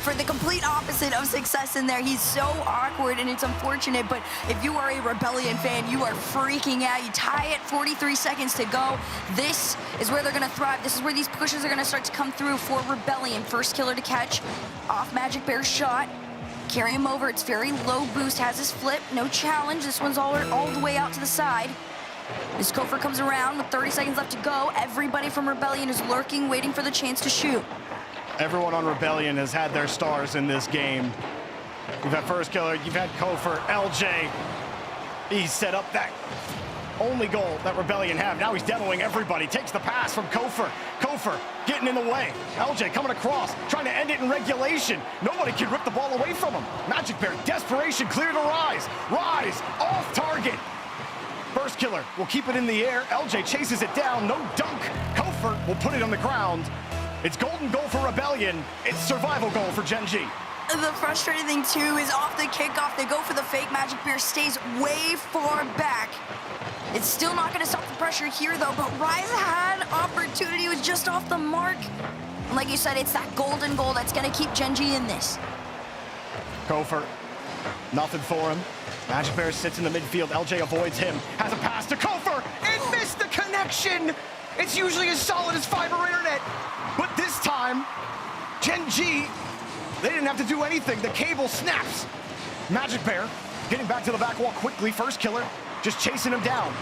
for the complete opposite of success in there. He's so awkward, and it's unfortunate, but if you are a Rebellion fan, you are freaking out. You tie it, 43 seconds to go. This is where they're going to thrive. This is where these pushes are going to start to come through for Rebellion. First killer to catch off Magic Bear's shot. Carry him over. It's very low boost. Has his flip. No challenge. This one's all the way out to the side. As Kofheer comes around with 30 seconds left to go, everybody from Rebellion is lurking, waiting for the chance to shoot. Everyone on Rebellion has had their stars in this game. You've had first killer, you've had Kofheer, LJ. He set up that only goal that Rebellion have. Now he's demoing everybody. Takes the pass from Kofheer. Kofheer getting in the way. LJ coming across, trying to end it in regulation. Nobody can rip the ball away from him. Magic Bear, desperation, clear to Rise. Rise, off target. First killer will keep it in the air. LJ chases it down, no dunk. Kofheer will put it on the ground. It's golden goal for Rebellion. It's survival goal for Gen G. The frustrating thing, too, is off the kickoff, they go for the fake. Magic Bear stays way far back. It's still not going to stop the pressure here, though, but Rise had opportunity, was just off the mark. And like you said, it's that golden goal that's going to keep Gen G in this. Kofheer, nothing for him. Magic Bear sits in the midfield. LJ avoids him. Has a pass to Kofheer and missed the connection. It's usually as solid as fiber internet. But this time, Gen G, they didn't have to do anything. The cable snaps. Magic Bear getting back to the back wall quickly. First killer just chasing him down.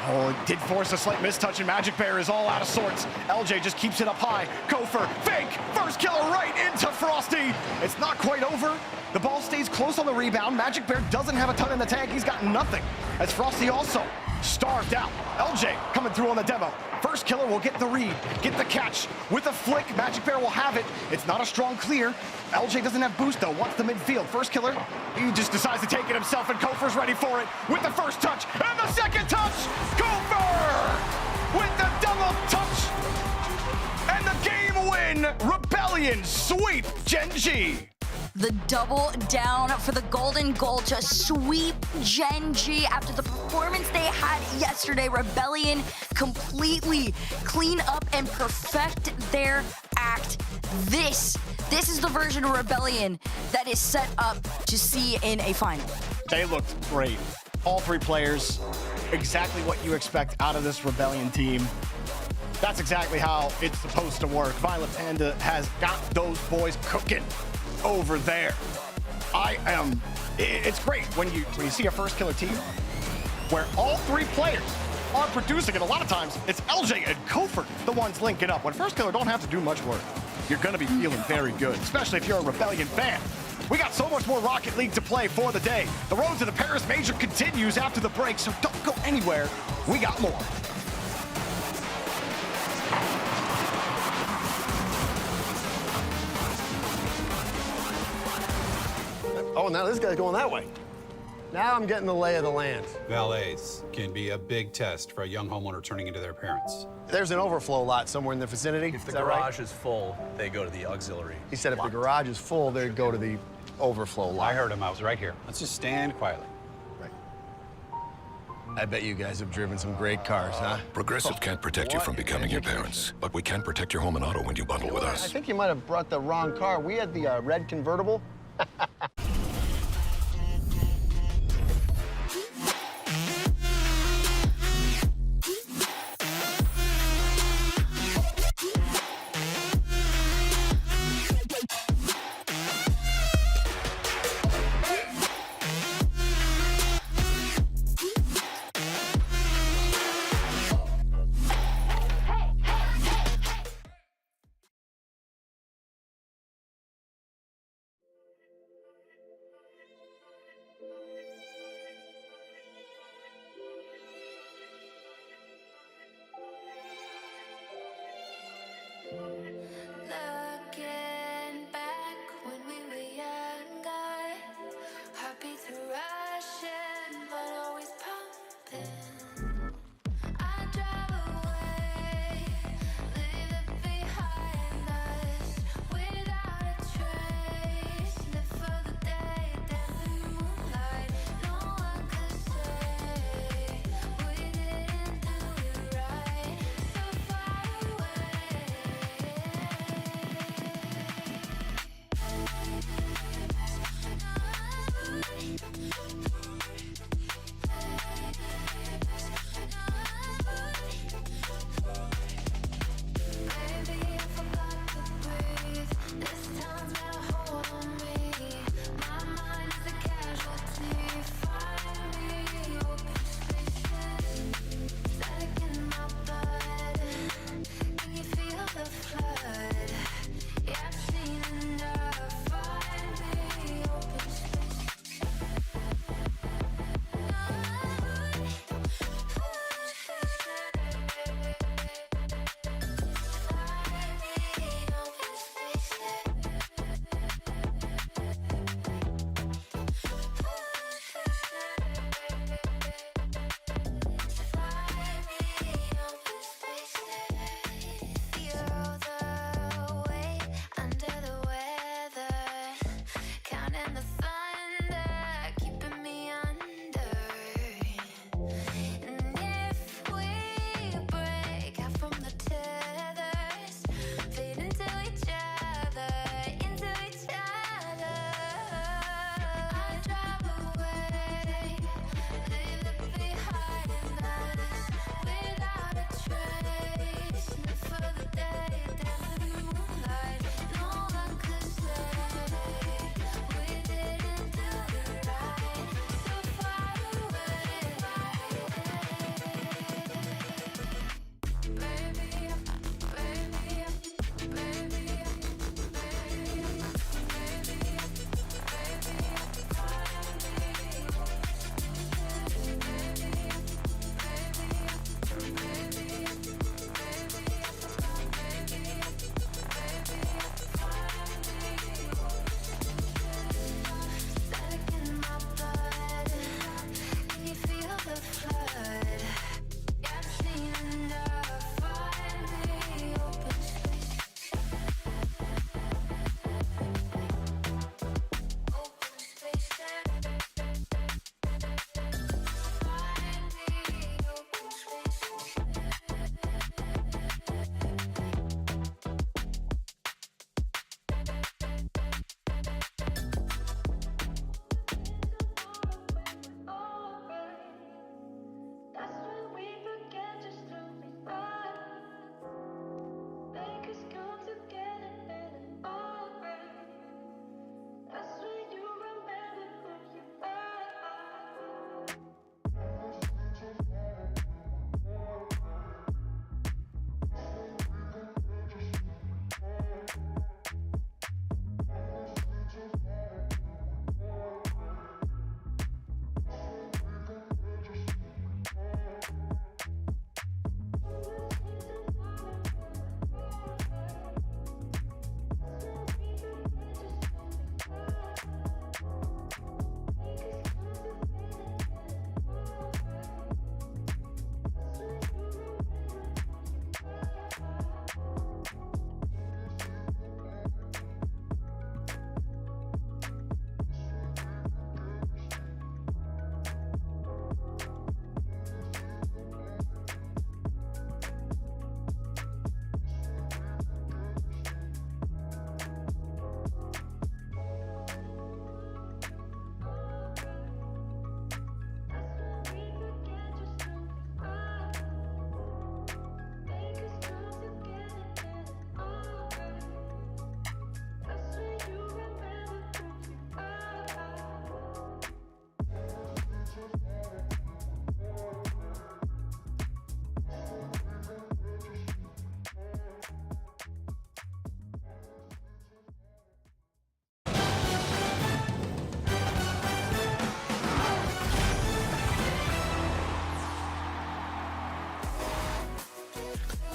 Oh, it did force a slight mistouch, and Magic Bear is all out of sorts. LJ just keeps it up high. Kofheer, fake, first killer right into Frosty. It's not quite over. The ball stays close on the rebound. Magic Bear doesn't have a ton in the tank. He's got nothing. As Frosty also starved out. LJ coming through on the demo. First killer will get the read, get the catch. With a flick, Magic Bear will have it. It's not a strong clear. LJ doesn't have boost, though. Wants the midfield. First killer, he just decides to take it himself, and Kofheer's ready for it. With the first touch, and the second touch! Kofheer! With the double touch! And the game win! Rebellion sweep Gen G! The double down for the golden goal to sweep Gen G after the performance they had yesterday. Rebellion completely clean up and perfect their act. This is the version of Rebellion that is set up to see in a final. They looked great. All three players, exactly what you expect out of this Rebellion team. That's exactly how it's supposed to work. Violet Panda has got those boys cooking over there. It's great when you see a first killer team where all three players are producing, and a lot of times it's LJ and Kofheer the ones linking up. When first killer don't have to do much work, you're gonna be feeling very good, especially if you're a Rebellion fan. We got so much more Rocket League to play for the day. The road to the Paris Major continues after the break, so don't go anywhere. We got more. Oh, now this guy's going that way. Now I'm getting the lay of the land. Valets can be a big test for a young homeowner turning into their parents. There's an overflow lot somewhere in the vicinity. If the Is that right? garage is full, they go to the auxiliary. He said if the garage is full, they'd go to the overflow lot. I heard him. I was right here. Let's just stand quietly. Right. I bet you guys have driven some great cars, huh? Progressive can't protect you from becoming your parents, but we can protect your home and auto when you bundle with I us. think you might have brought the wrong car. We had the red convertible. Looking back when we were younger, heartbeats were rushing, but always pumping. I drive away,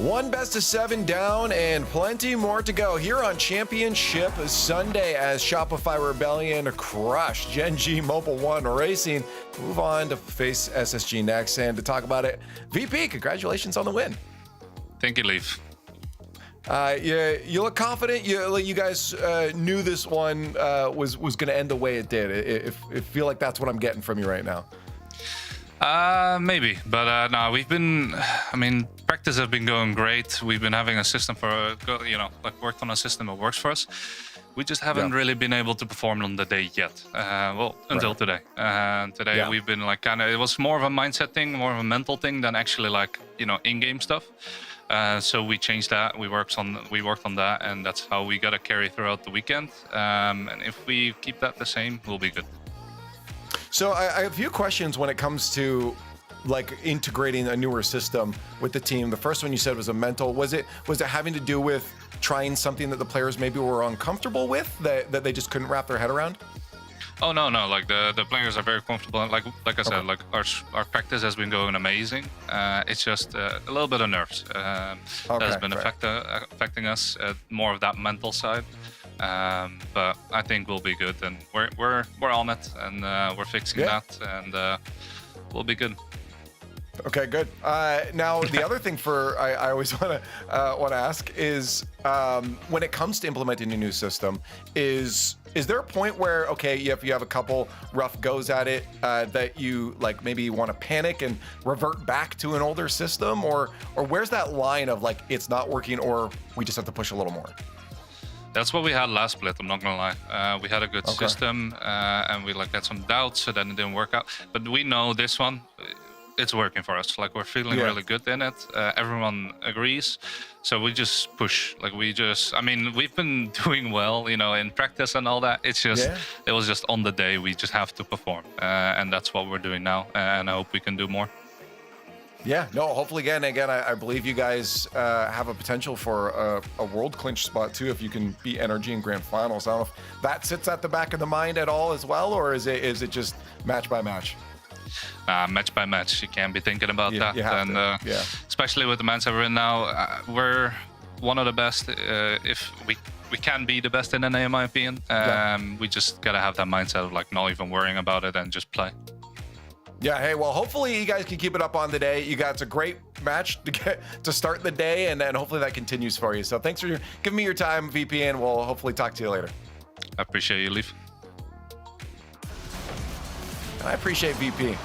One best of 7 down and plenty more to go here on Championship Sunday as Shopify Rebellion crushed Gen G Mobile 1 Racing. Move on to face SSG next, and to talk about it, VP, congratulations on the win. Thank you, Leaf. You look confident. You guys knew this one was going to end the way it did. It feel like that's what I'm getting from you right now. Maybe, but no, practice have been going great. We've been having a system worked on a system that works for us. We just haven't really been able to perform on the day yet. Until today. Today we've been it was more of a mindset thing, more of a mental thing than actually in-game stuff. So we changed that. We worked on that, and that's how we got to carry throughout the weekend. And if we keep that the same, we'll be good. So I have a few questions when it comes to integrating a newer system with the team. The first one you said was a mental. Was it having to do with trying something that the players maybe were uncomfortable with that they just couldn't wrap their head around? Oh no, the players are very comfortable. Like I said, our practice has been going amazing. It's just a little bit of nerves that's been affecting us. More of that mental side. But I think we'll be good, and we're on it, and we're fixing that, and we'll be good. Okay, good. Now the other thing I always want to ask is when it comes to implementing a new system, is there a point where if you have a couple rough goes at it that you maybe want to panic and revert back to an older system, or where's that line of it's not working, or we just have to push a little more? That's what we had last split, I'm not gonna lie. We had a good system, and we had some doubts, so then it didn't work out. But we know this one, it's working for us. We're feeling really good in it. Everyone agrees. So we just push. We've been doing well, in practice and all that. It's just, it was just on the day, we just have to perform. And that's what we're doing now. And I hope we can do more. Yeah, no, hopefully again, I believe you guys have a potential for a world clinch spot too if you can beat Energy in grand finals. I don't know if that sits at the back of the mind at all as well, or is it just match by match? Match by match. You can't be thinking about that. And especially with the mindset we're in now, we're one of the best. If we can be the best in NA, in my opinion. We just gotta have that mindset of not even worrying about it and just play. Yeah, hey, well, hopefully you guys can keep it up on the day. You got a great match to start the day, and then hopefully that continues for you. So thanks for giving me your time, VP, and we'll hopefully talk to you later. I appreciate you, Leaf. I appreciate VP.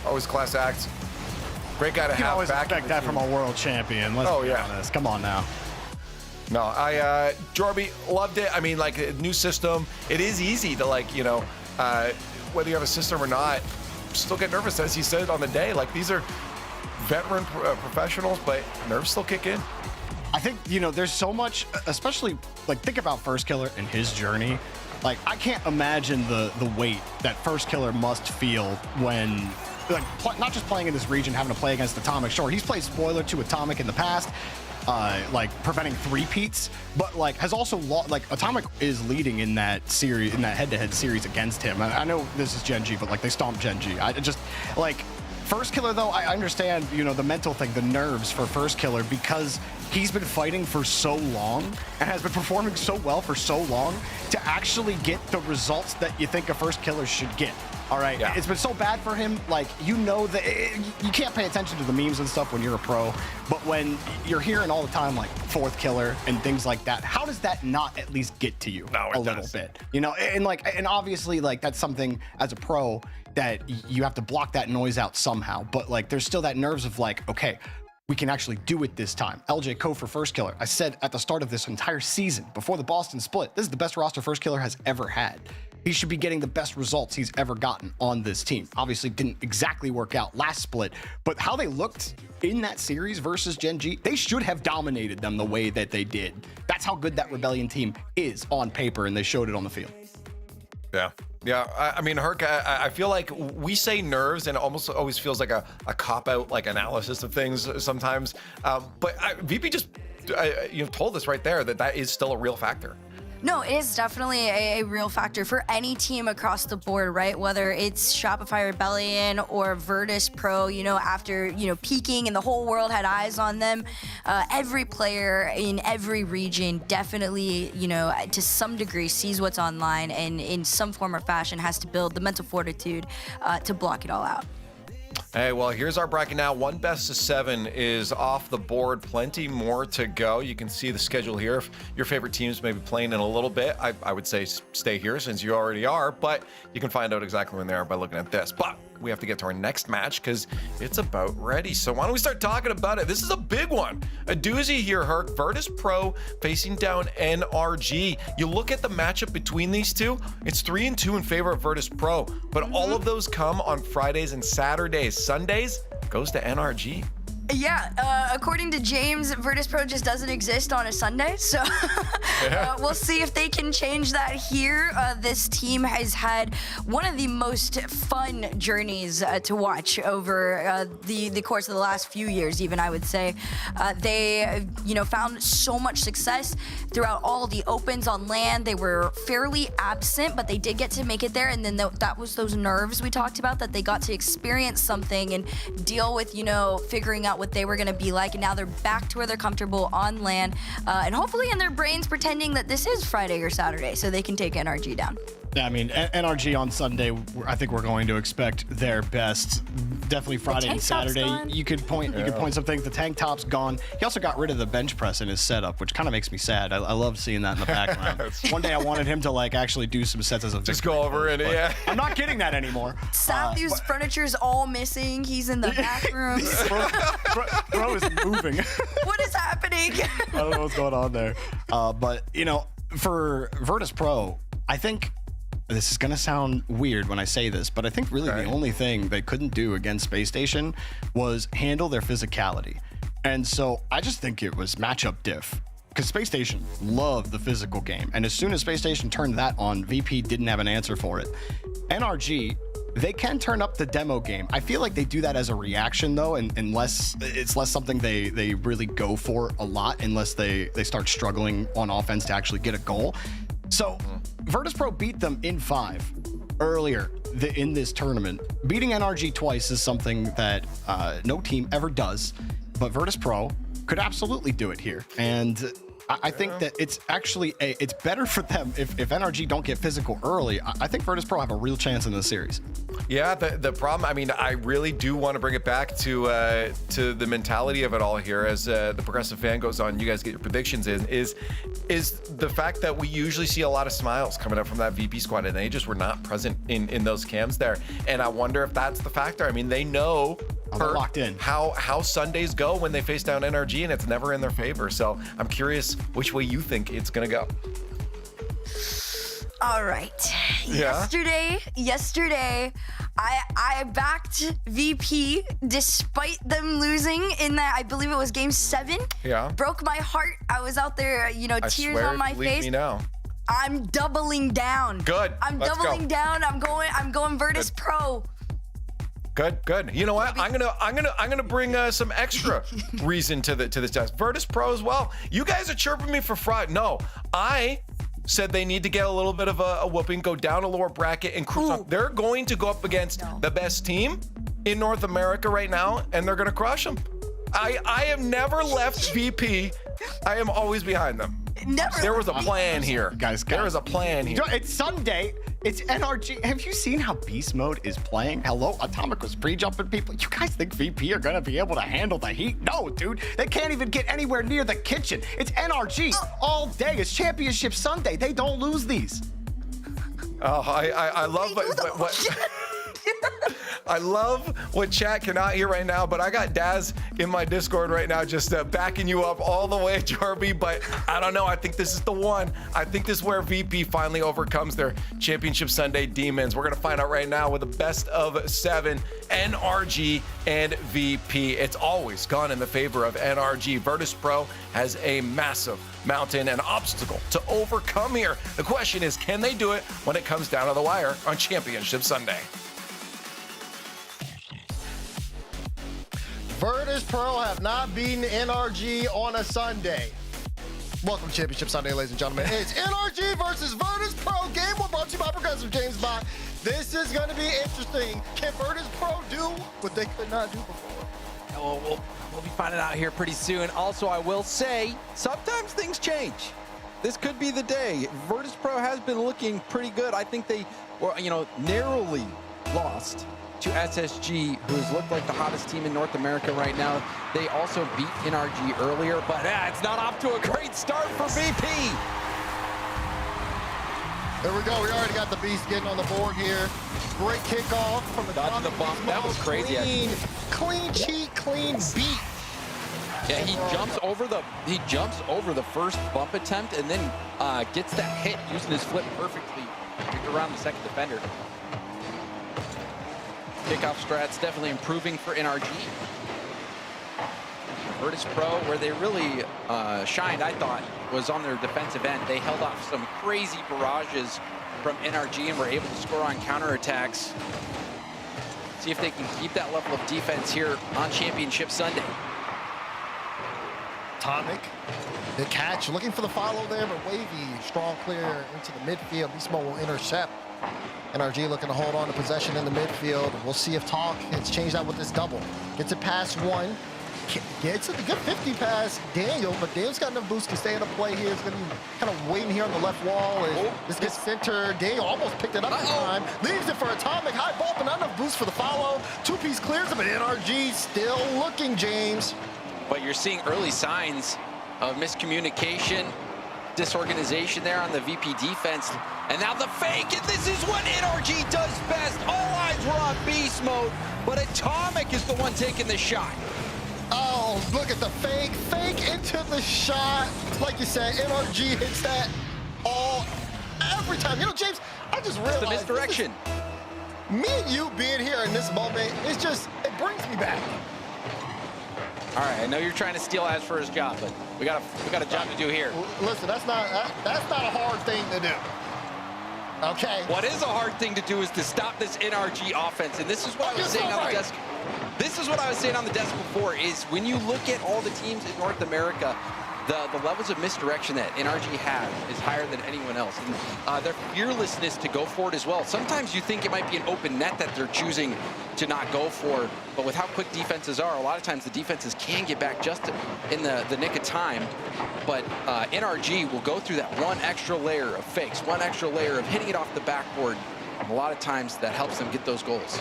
Always class act. Great guy to have always back. Expect that from a world champion. Let's be honest. Come on now. No, Jorby, loved it. New system. It is easy to whether you have a system or not, still get nervous, as he said on the day. These are veteran professionals, but nerves still kick in. I think, there's so much, especially think about First Killer and his journey. I can't imagine the weight that First Killer must feel when not just playing in this region, having to play against Atomic. Sure, he's played spoiler to Atomic in the past, preventing three-peats, but has also Atomic is leading in that series, in that head-to-head series against him. I know this is Gen G, but they stomped Gen G. I just First Killer, though, I understand, the mental thing, the nerves for First Killer, because he's been fighting for so long and has been performing so well for so long to actually get the results that you think a First Killer should get. All right, It's been so bad for him. That you can't pay attention to the memes and stuff when you're a pro, but when you're hearing all the time fourth killer and things like that, how does that not at least get to you a little bit? And obviously that's something as a pro that you have to block that noise out somehow. But there's still that nerves of okay, we can actually do it this time. LJ Kofheer First Killer. I said at the start of this entire season, before the Boston split, this is the best roster First Killer has ever had. He should be getting the best results he's ever gotten on this team. Obviously didn't exactly work out last split, but how they looked in that series versus Gen G, they should have dominated them the way that they did. That's how good that Rebellion team is on paper, and they showed it on the field. Yeah. Herc, I feel like we say nerves, and it almost always feels like a cop-out analysis of things sometimes. But VP just told us right there that is still a real factor. No, it is definitely a real factor for any team across the board, right? Whether it's Shopify Rebellion or Vertice Pro, after, peaking and the whole world had eyes on them, every player in every region definitely, to some degree sees what's online and in some form or fashion has to build the mental fortitude to block it all out. Hey, well, here's our bracket now. One best of 7 is off the board. Plenty more to go. You can see the schedule here. If your favorite teams may be playing in a little bit, I would say stay here since you already are, but you can find out exactly when they are by looking at this. But we have to get to our next match because it's about ready. So why don't we start talking about it? This is a big one. A doozy here, Herc. Vertice Pro facing down NRG. You look at the matchup between these two, it's 3-2 in favor of Vertice Pro, but all of those come on Fridays and Saturdays. Sundays goes to NRG. Yeah, according to James, Vertice Pro just doesn't exist on a Sunday, so we'll see if they can change that here. This team has had one of the most fun journeys to watch over the course of the last few years, even, I would say. They, found so much success throughout all the opens on land. They were fairly absent, but they did get to make it there, and then that was those nerves we talked about, that they got to experience something and deal with, figuring out what they were going to be like, and now they're back to where they're comfortable on land, and hopefully in their brains pretending that this is Friday or Saturday so they can take NRG down. Yeah, I mean, NRG on Sunday, I think we're going to expect their best. Definitely Friday and Saturday. You could point some things. The tank top's gone. He also got rid of the bench press in his setup, which kind of makes me sad. I love seeing that in the background. One day I wanted him to actually do some sets as a just go over it. Yeah, I'm not getting that anymore. Sathu's furniture's all missing. He's in the bathroom. Bro is moving. What is happening? I don't know what's going on there. But for Vertice Pro, I think. This is going to sound weird when I say this, but I think really the only thing they couldn't do against Space Station was handle their physicality. And so I just think it was matchup diff, because Space Station loved the physical game. And as soon as Space Station turned that on, VP didn't have an answer for it. NRG, they can turn up the demo game. I feel like they do that as a reaction, though, and unless it's less something they really go for a lot, unless they start struggling on offense to actually get a goal. So Vertice Pro beat them in 5 earlier in this tournament. Beating NRG twice is something that no team ever does, but Vertice Pro could absolutely do it here. And I think that it's actually it's better for them if NRG don't get physical early. I think Vertice Pro have a real chance in this series. Yeah, the problem, I mean, I really do want to bring it back to the mentality of it all here as the Progressive Fan goes on. You guys get your predictions in, is the fact that we usually see a lot of smiles coming up from that VP squad, and they just were not present in those cams there. And I wonder if that's the factor. I mean, they know locked in how Sundays go when they face down NRG, and it's never in their favor. So I'm curious which way you think it's gonna go. All right. Yeah. Yesterday, I backed VP despite them losing in that, I believe it was game 7. Yeah. Broke my heart. I was out there, tears on my face. Me now. I'm doubling down. Good. Let's doubling down. I'm going Vertice Pro. Good. You know what? I'm gonna bring some extra reason to this test. Vertice Pro as well. You guys are chirping me for fraud. No, I said they need to get a little bit of a whooping, go down a lower bracket, and cruise on. They're going to go up against the best team in North America right now, and they're gonna crush them. I have never left VP. I am always behind them. There was a plan here. Guys. There was a plan here. It's Sunday. It's NRG. Have you seen how Beast Mode is playing? Hello, Atomic was pre-jumping people. You guys think VP are going to be able to handle the heat? No, dude. They can't even get anywhere near the kitchen. It's NRG all day. It's Championship Sunday. They don't lose these. Oh, I love what I love what chat cannot hear right now, but I got Daz in my Discord right now just backing you up all the way, Jarby, but I don't know. I think this is the one. I think this is where VP finally overcomes their Championship Sunday demons. We're going to find out right now with the best of 7, NRG and VP. It's always gone in the favor of NRG. Vertice Pro has a massive mountain and obstacle to overcome here. The question is, can they do it when it comes down to the wire on Championship Sunday? Vertice Pro have not beaten NRG on a Sunday. Welcome to Championship Sunday, ladies and gentlemen. It's NRG versus Vertice Pro. Game 1 brought to you by Progressive James Bond. This is going to be interesting. Can Vertice Pro do what they could not do before? Well, we'll be finding out here pretty soon. Also, I will say, sometimes things change. This could be the day. Vertice Pro has been looking pretty good. I think they were, narrowly lost to SSG, who's looked like the hottest team in North America right now. They also beat NRG earlier, but it's not off to a great start for VP. There we go. We already got the Beast getting on the board here. Great kickoff from the Dodging the bump. That was crazy. Clean cheat, clean beat. Yeah, he jumps over the first bump attempt and then gets that hit using his flip perfectly around the second defender. Kickoff strats definitely improving for NRG. Vertice Pro, where they really shined, I thought, was on their defensive end. They held off some crazy barrages from NRG and were able to score on counterattacks. See if they can keep that level of defense here on Championship Sunday. Atomic, the catch, looking for the follow there, but Wavy, strong clear into the midfield. Beastmo will intercept. NRG looking to hold on to possession in the midfield. We'll see if Talk gets changed out with this double. Gets it past one. Gets it a good 50 pass Daniel, but Daniel's got enough boost to stay in the play here. It's going to be kind of waiting here on the left wall. This gets centered. Daniel almost picked it up this time. Leaves it for Atomic. High ball, but not enough boost for the follow. Two-piece clears it, but NRG still looking, James. But you're seeing early signs of miscommunication, disorganization there on the VP defense. And now the fake, and this is what NRG does best. All eyes were on beast mode, but Atomic is the one taking the shot. Oh, look at the fake. Fake into the shot. Like you said, NRG hits that every time. James, I just realized. It's the misdirection. Me and you being here in this moment, it brings me back. All right, I know you're trying to steal Az for his job, but we got a job to do here. Listen, that's not a hard thing to do. Okay. What is a hard thing to do is to stop this NRG offense, and this is what I was saying on the desk. This is what I was saying on the desk before, is when you look at all the teams in North America, the levels of misdirection that NRG has is higher than anyone else. And their fearlessness to go for it as well. Sometimes you think it might be an open net that they're choosing to not go for, but with how quick defenses are, a lot of times the defenses can get back just in the nick of time. But NRG will go through that one extra layer of fakes, one extra layer of hitting it off the backboard. And a lot of times that helps them get those goals.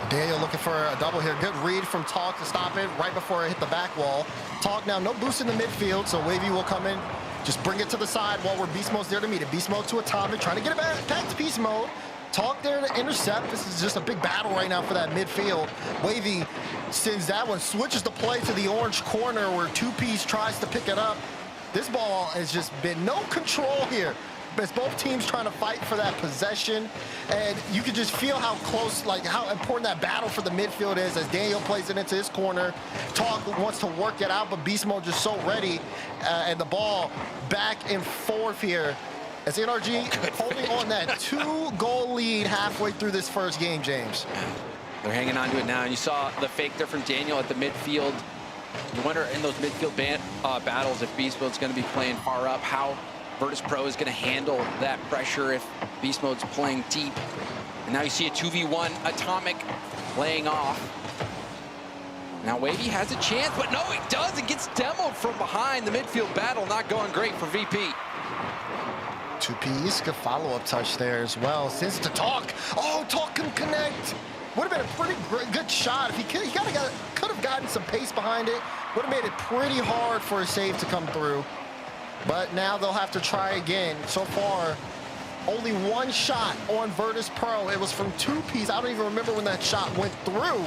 Daniel looking for a double here. Good read from Talk to stop it right before it hit the back wall. Talk now, no boost in the midfield, so Wavy will come in. Just bring it to the side while Beast Mode's there to meet it. Beast Mode to Atomic, trying to get it back to Beast Mode. Talk there to intercept. This is just a big battle right now for that midfield. Wavy sends that one, switches the play to the orange corner where Two-Piece tries to pick it up. This ball has just been no control here. As both teams trying to fight for that possession, and you can just feel how close, like how important that battle for the midfield is as Daniel plays it into his corner. Talk wants to work it out, but Beast Mode just so ready, and the ball back and forth here as NRG holding on that 2-goal lead halfway through this first game, James. They're hanging on to it now, and you saw the fake there from Daniel at the midfield. You wonder in those midfield battles if Beast Mode's going to be playing far up, how Vertice Pro is going to handle that pressure if Beast Mode's playing deep. And now you see a 2v1 Atomic laying off. Now Wavy has a chance, but no, he does. It gets demoed from behind. The midfield battle not going great for VP. Two-piece, good follow-up touch there as well. Since to Talk. Oh, Talk can connect. Would have been a pretty good shot. If he could have gotten some pace behind it. Would have made it pretty hard for a save to come through. But now they'll have to try again. So far, only one shot on Vertice Pro. It was from Two-Piece. I don't even remember when that shot went through.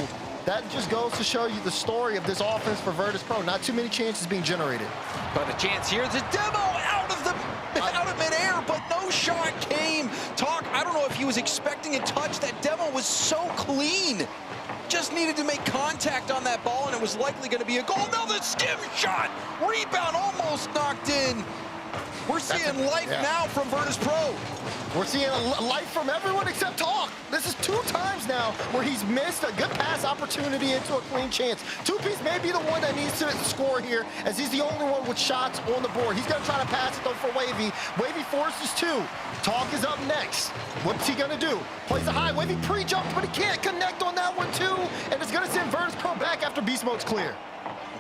That just goes to show you the story of this offense for Vertice Pro. Not too many chances being generated. But a chance here. It's a demo out of midair, but no shot came. Talk, I don't know if he was expecting a touch. That demo was so clean. Just needed to make contact on that ball, and it was likely going to be a goal. Now the skim shot, rebound almost knocked in. We're seeing life now from Vertice Pro. We're seeing life from everyone except Talk. This is 2 times now where he's missed a good pass opportunity into a clean chance. 2-piece may be the one that needs to score here, as he's the only one with shots on the board. He's gonna try to pass it though for Wavy. Wavy forces 2. Talk is up next. What's he gonna do? Plays a high. Wavy pre-jumped, but he can't connect on that one too. And it's gonna send Vertice Pro back after Beast Mode's clear.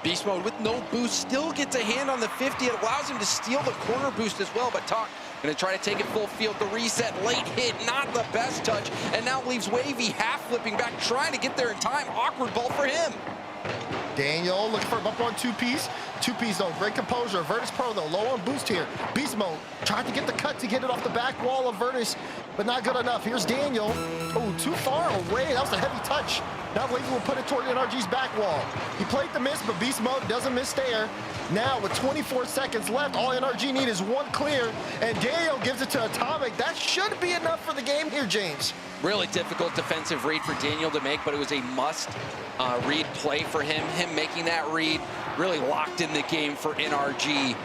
Beast Mode with no boost still gets a hand on the 50. It allows him to steal the corner boost as well, but Talk gonna try to take it full field. The reset, late hit, not the best touch, and now leaves Wavy half flipping back, trying to get there in time. Awkward ball for him. Daniel looking for a bump on 2-piece. 2-piece though, great composure. Vertice Pro though, low on boost here. Beast Mode tried to get the cut to get it off the back wall of Vertice, but not good enough. Here's Daniel. Oh, too far away. That was a heavy touch. Now Wavy will put it toward NRG's back wall. He played the miss, but Beast Mode doesn't miss there. Now with 24 seconds left, all NRG need is 1 clear, and Daniel gives it to Atomic. That should be enough for the game here, James. Really difficult defensive read for Daniel to make, but it was a must read play for him. Him making that read really locked in the game for NRG.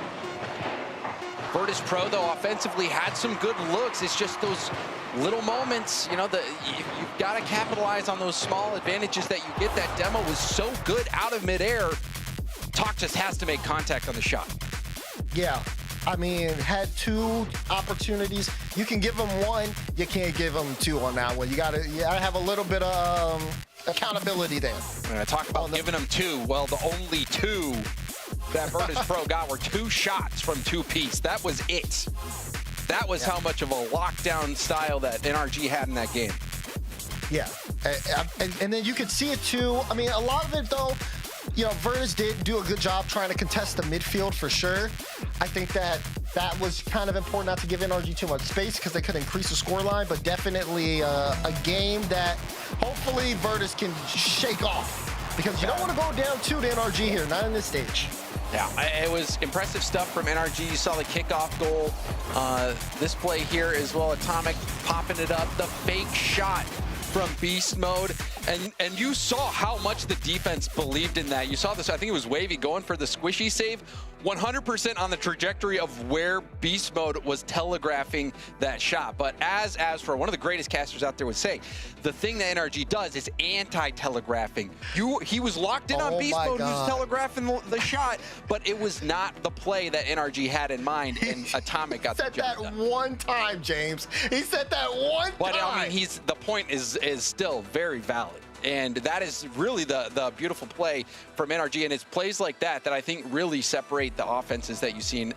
Vertice Pro, though, offensively had some good looks. It's just those little moments, you know, you've got to capitalize on those small advantages that you get. That demo was so good out of midair. Talk just has to make contact on the shot. Yeah. I mean, had 2 opportunities. You can give them 1, you can't give them 2 on that one. You gotta have a little bit of accountability there. When I talk about giving them 2, well, the only 2 that Vertice Pro got were 2 shots from 2-piece. That was it. That was how much of a lockdown style that NRG had in that game. Yeah, and then you could see it too. I mean, a lot of it though, you know, Vertice did do a good job trying to contest the midfield for sure. I think that was kind of important not to give NRG too much space because they could increase the scoreline, but definitely a game that hopefully Vertice can shake off because you don't want to go down 2 to NRG here, not in this stage. Yeah, it was impressive stuff from NRG. You saw the kickoff goal. This play here as well, Atomic popping it up. The fake shot from Beast Mode. And you saw how much the defense believed in that. You saw this, I think it was Wavy going for the squishy save. 100% on the trajectory of where Beast Mode was telegraphing that shot. But as for one of the greatest casters out there would say, the thing that NRG does is anti-telegraphing. He was locked in on Beast Mode, who's telegraphing the shot, but it was not the play that NRG had in mind, and Atomic got the job done. He said that 1 time, James. He said that 1 time. But I mean, the point is still very valid. And that is really the beautiful play from NRG, and it's plays like that I think really separate the offenses that you see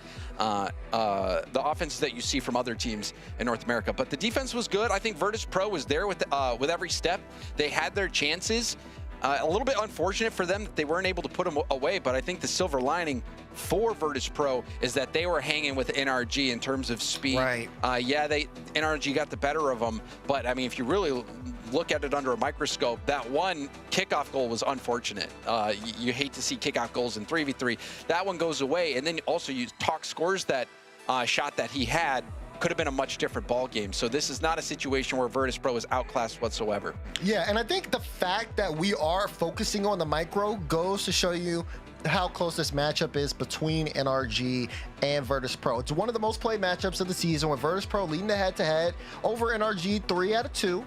from other teams in North America. But the defense was good. I think Vertice Pro was there with every step. They had their chances. A little bit unfortunate for them that they weren't able to put them away, but I think the silver lining for Vertice Pro is that they were hanging with NRG in terms of speed. Right. NRG got the better of them, but I mean, if you really look at it under a microscope, that one kickoff goal was unfortunate. You hate to see kickoff goals in 3v3. That one goes away, and then also Talk scores that shot that he had. Could have been a much different ball game. So this is not a situation where Vertice Pro is outclassed whatsoever. Yeah, and I think the fact that we are focusing on the micro goes to show you how close this matchup is between NRG and Vertice Pro. It's one of the most played matchups of the season, with Vertice Pro leading the head-to-head over NRG 3 out of 2.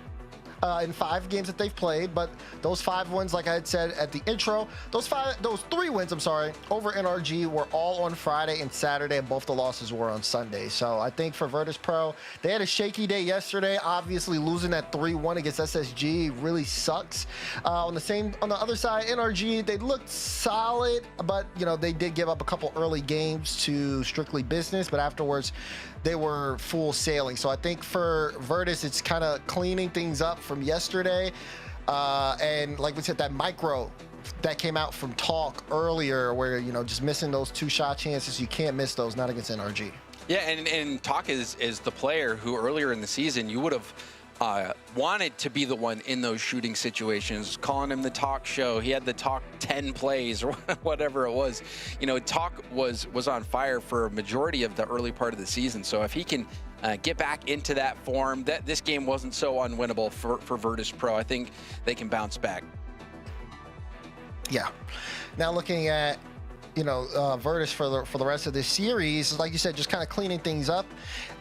In 5 games that they've played, but those 5 wins, like I had said at the intro, those 3 wins, I'm sorry, over NRG were all on Friday and Saturday, and both the losses were on Sunday. So I think for Vertice Pro, they had a shaky day yesterday. Obviously, losing that 3-1 against SSG really sucks. On the other side, NRG, they looked solid, but you know, they did give up a couple early games to Strictly Business, but afterwards they were full sailing. So I think for Vertice, it's kind of cleaning things up from yesterday. And like we said, that micro that came out from Talk earlier, where, you know, just missing those 2 shot chances, you can't miss those, not against NRG. Yeah, and Talk is the player who earlier in the season you would have wanted to be the one in those shooting situations, calling him the Talk show. He had the Talk 10 plays or whatever it was. You know, Talk was on fire for a majority of the early part of the season. So if he can get back into that form, this game wasn't so unwinnable for Vertice Pro. I think they can bounce back. Yeah. Now looking at Vertice for the rest of this series. Like you said, just kind of cleaning things up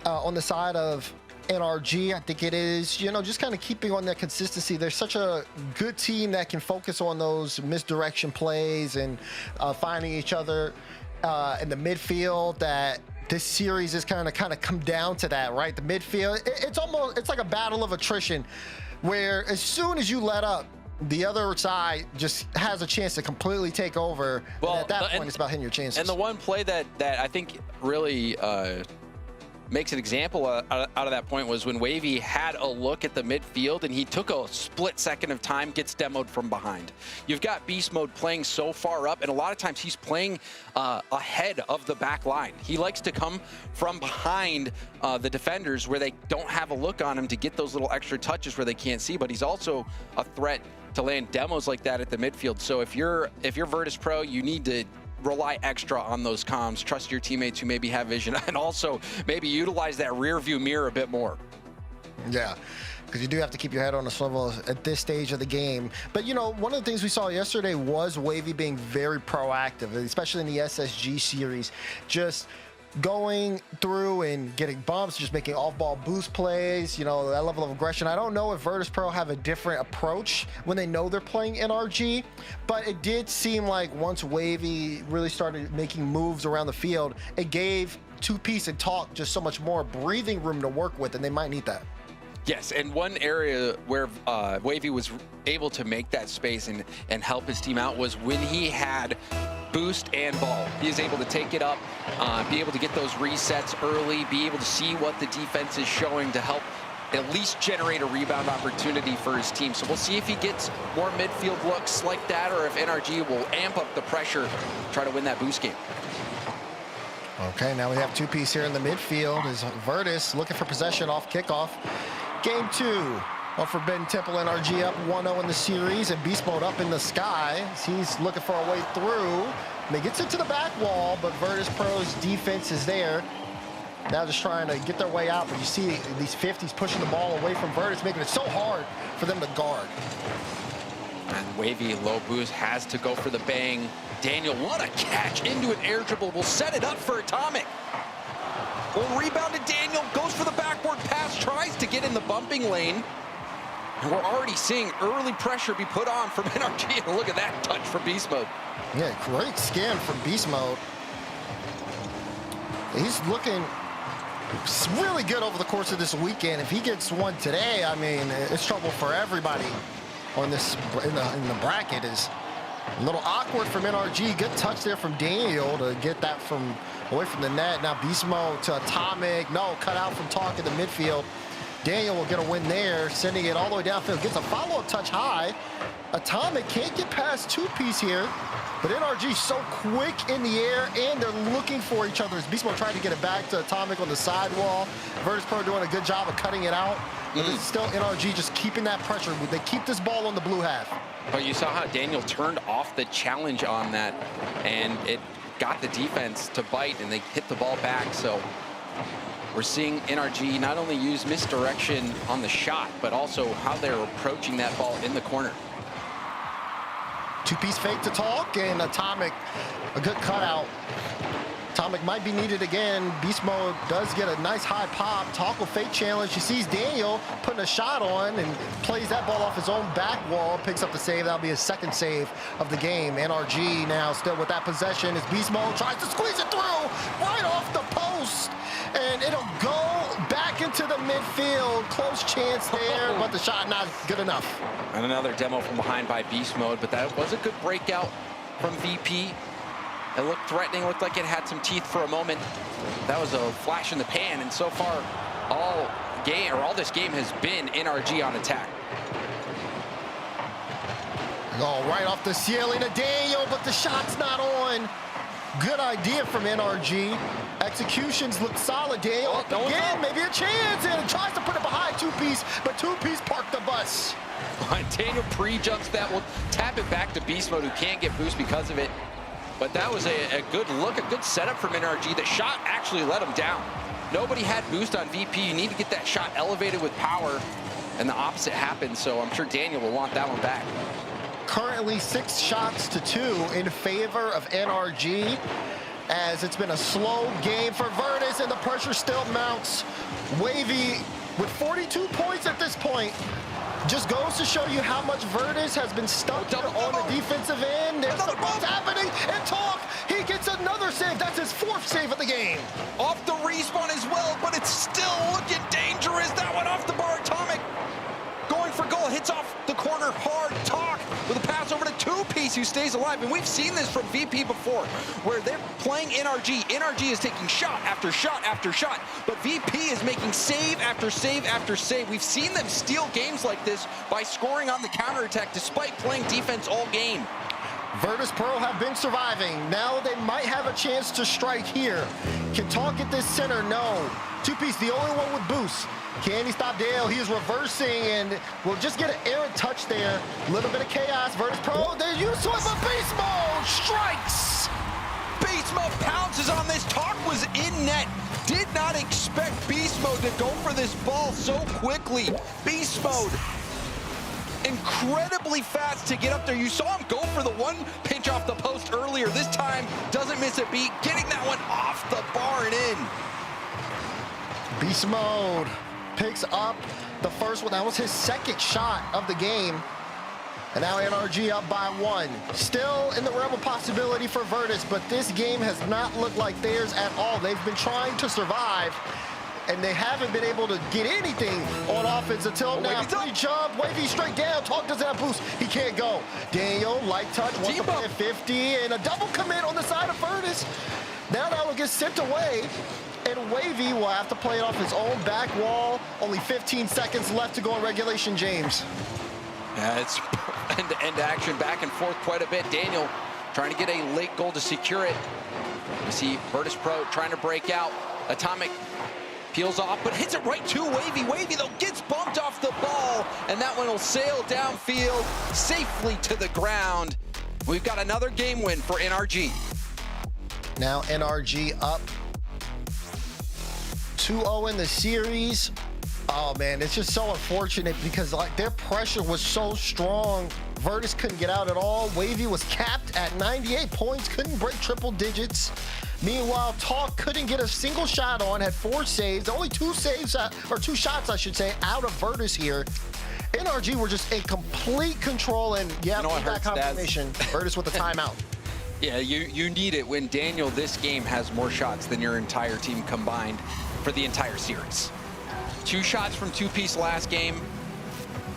on the side of NRG. I think it is, just kind of keeping on that consistency. They're such a good team that can focus on those misdirection plays and finding each other in the midfield, that this series is kind of come down to that, right? The midfield, it's like a battle of attrition, where as soon as you let up, the other side just has a chance to completely take over. Well, and at that point, it's about hitting your chances. And the one play that I think really makes an example out of that point was when Wavy had a look at the midfield and he took a split second of time, gets demoed from behind. You've got Beast Mode playing so far up, and a lot of times he's playing ahead of the back line. He likes to come from behind the defenders where they don't have a look on him to get those little extra touches where they can't see, but he's also a threat to land demos like that at the midfield. So if you're Vertice Pro, you need to rely extra on those comms, trust your teammates who maybe have vision, and also maybe utilize that rear view mirror a bit more. Yeah, because you do have to keep your head on a swivel at this stage of the game. But, one of the things we saw yesterday was Wavy being very proactive, especially in the SSG series, just going through and getting bumps, just making off-ball boost plays, that level of aggression. I don't know if Vertice Pro have a different approach when they know they're playing NRG, but it did seem like once Wavy really started making moves around the field, it gave Two-Piece and Talk just so much more breathing room to work with, and they might need that. Yes, and one area where Wavy was able to make that space and help his team out was when he had boost and ball. He is able to take it up, be able to get those resets early, be able to see what the defense is showing to help at least generate a rebound opportunity for his team. So we'll see if he gets more midfield looks like that, or if NRG will amp up the pressure, try to win that boost game. Okay, now we have Two-Piece here in the midfield as Vertice looking for possession off kickoff. Game 2 of Forbidden Temple. NRG up 1-0 in the series, and Beast Mode up in the sky. He's looking for a way through. And he gets into the back wall, but Vertice Pro's defense is there. Now just trying to get their way out, but you see these 50s pushing the ball away from Vertice, making it so hard for them to guard. And Wavy low boost has to go for the bang. Daniel, what a catch into an air dribble. Will set it up for Atomic. Well, rebounded Daniel, goes for the backboard pass, tries to get in the bumping lane. And we're already seeing early pressure be put on from NRG. And look at that touch from Beast Mode. Yeah, great scan from Beast Mode. He's looking really good over the course of this weekend. If he gets one today, I mean, it's trouble for everybody on this in the bracket. Is a little awkward from NRG. Good touch there from Daniel to get that from away from the net. Now Beast Mode to Atomic. No, cut out from Talk in the midfield. Daniel will get a win there, sending it all the way downfield. Gets a follow-up touch high. Atomic can't get past Two-Piece here, but NRG so quick in the air, and they're looking for each other. As Beast Mode tried to get it back to Atomic on the sidewall. Vertice Pro doing a good job of cutting it out. But this is still NRG just keeping that pressure. They keep this ball on the blue half. But you saw how Daniel turned off the challenge on that, and it got the defense to bite, and they hit the ball back. So we're seeing NRG not only use misdirection on the shot, but also how they're approaching that ball in the corner. Two-Piece fake to Talk, and Atomic, a good cutout. Atomic might be needed again. Beast Mode does get a nice high pop. Talk will fake challenge. He sees Daniel putting a shot on and plays that ball off his own back wall. Picks up the save. That'll be his second save of the game. NRG now still with that possession as Beast Mode tries to squeeze it through right off the post. And it'll go back into the midfield. Close chance there, but the shot not good enough. And another demo from behind by Beast Mode, but that was a good breakout from VP. It looked threatening, looked like it had some teeth for a moment. That was a flash in the pan, and so far, all this game has been NRG on attack. Oh, right off the ceiling of Daniel, but the shot's not on. Good idea from NRG. Executions look solid. Daniel again, maybe a chance, and tries to put it behind Two-Piece, but Two-Piece parked the bus. Daniel pre-jumps that. Will tap it back to Beast Mode, who can't get boost because of it. But that was a good look, a good setup from NRG. The shot actually let him down. Nobody had boost on VP. You need to get that shot elevated with power, and the opposite happened. So I'm sure Daniel will want that one back. currently 6 shots to 2 in favor of NRG, as it's been a slow game for Vertice, and the pressure still mounts. Wavy with 42 points at this point. Just goes to show you how much Vertice has been stuck here on the defensive end. There's the bump happening, and Talk, he gets another save. That's his 4th save of the game. Off the respawn as well, but it's still looking dangerous. That one off the bar. Atomic going for goal, hits off the corner hard. Talk with a pass over to Two-Piece, who stays alive. And we've seen this from VP before, where they're playing NRG. NRG is taking shot after shot after shot, but VP is making save after save after save. We've seen them steal games like this by scoring on the counterattack despite playing defense all game. Vertice Pro have been surviving. Now they might have a chance to strike here. Can Talk at this center? No. Two-Piece, the only one with boost. Can he stop Dale? He is reversing and will just get an errant touch there. A little bit of chaos. Vertice Pro, they're used to it, but Beast Mode strikes! Beast Mode pounces on this. Talk was in net. Did not expect Beast Mode to go for this ball so quickly. Beast Mode, incredibly fast to get up there. You saw him go for the one pinch off the post earlier. This time, doesn't miss a beat, getting that one off the bar and in. Beast Mode picks up the first one. That was his 2nd shot of the game. And now NRG up by 1. Still in the realm of possibility for Vertice, but this game has not looked like theirs at all. They've been trying to survive, and they haven't been able to get anything on offense until now. Free jump, Wavy straight down. Talk doesn't have boost. He can't go. Daniel, light touch, wants to play at 50, and a double commit on the side of Vertice. Now that will get sent away, and Wavy will have to play it off his own back wall. Only 15 seconds left to go in regulation, James. Yeah, it's end-to-end action, back and forth quite a bit. Daniel trying to get a late goal to secure it. You see Vertice Pro trying to break out. Atomic peels off, but hits it right to Wavy. Wavy, though, gets bumped off the ball, and that one will sail downfield safely to the ground. We've got another game win for NRG. Now NRG up 2-0 in the series. Oh man, it's just so unfortunate because like their pressure was so strong. Vertice couldn't get out at all. Wavy was capped at 98 points, couldn't break triple digits. Meanwhile, Talk couldn't get a single shot on, had 4 saves, only 2 saves, or 2 shots, I should say, out of Vertice here. NRG were just in complete control, and yeah, you know that confirmation. Vertice with the timeout. Yeah, you need it when Daniel this game has more shots than your entire team combined for the entire series. 2 shots from Two-Piece last game,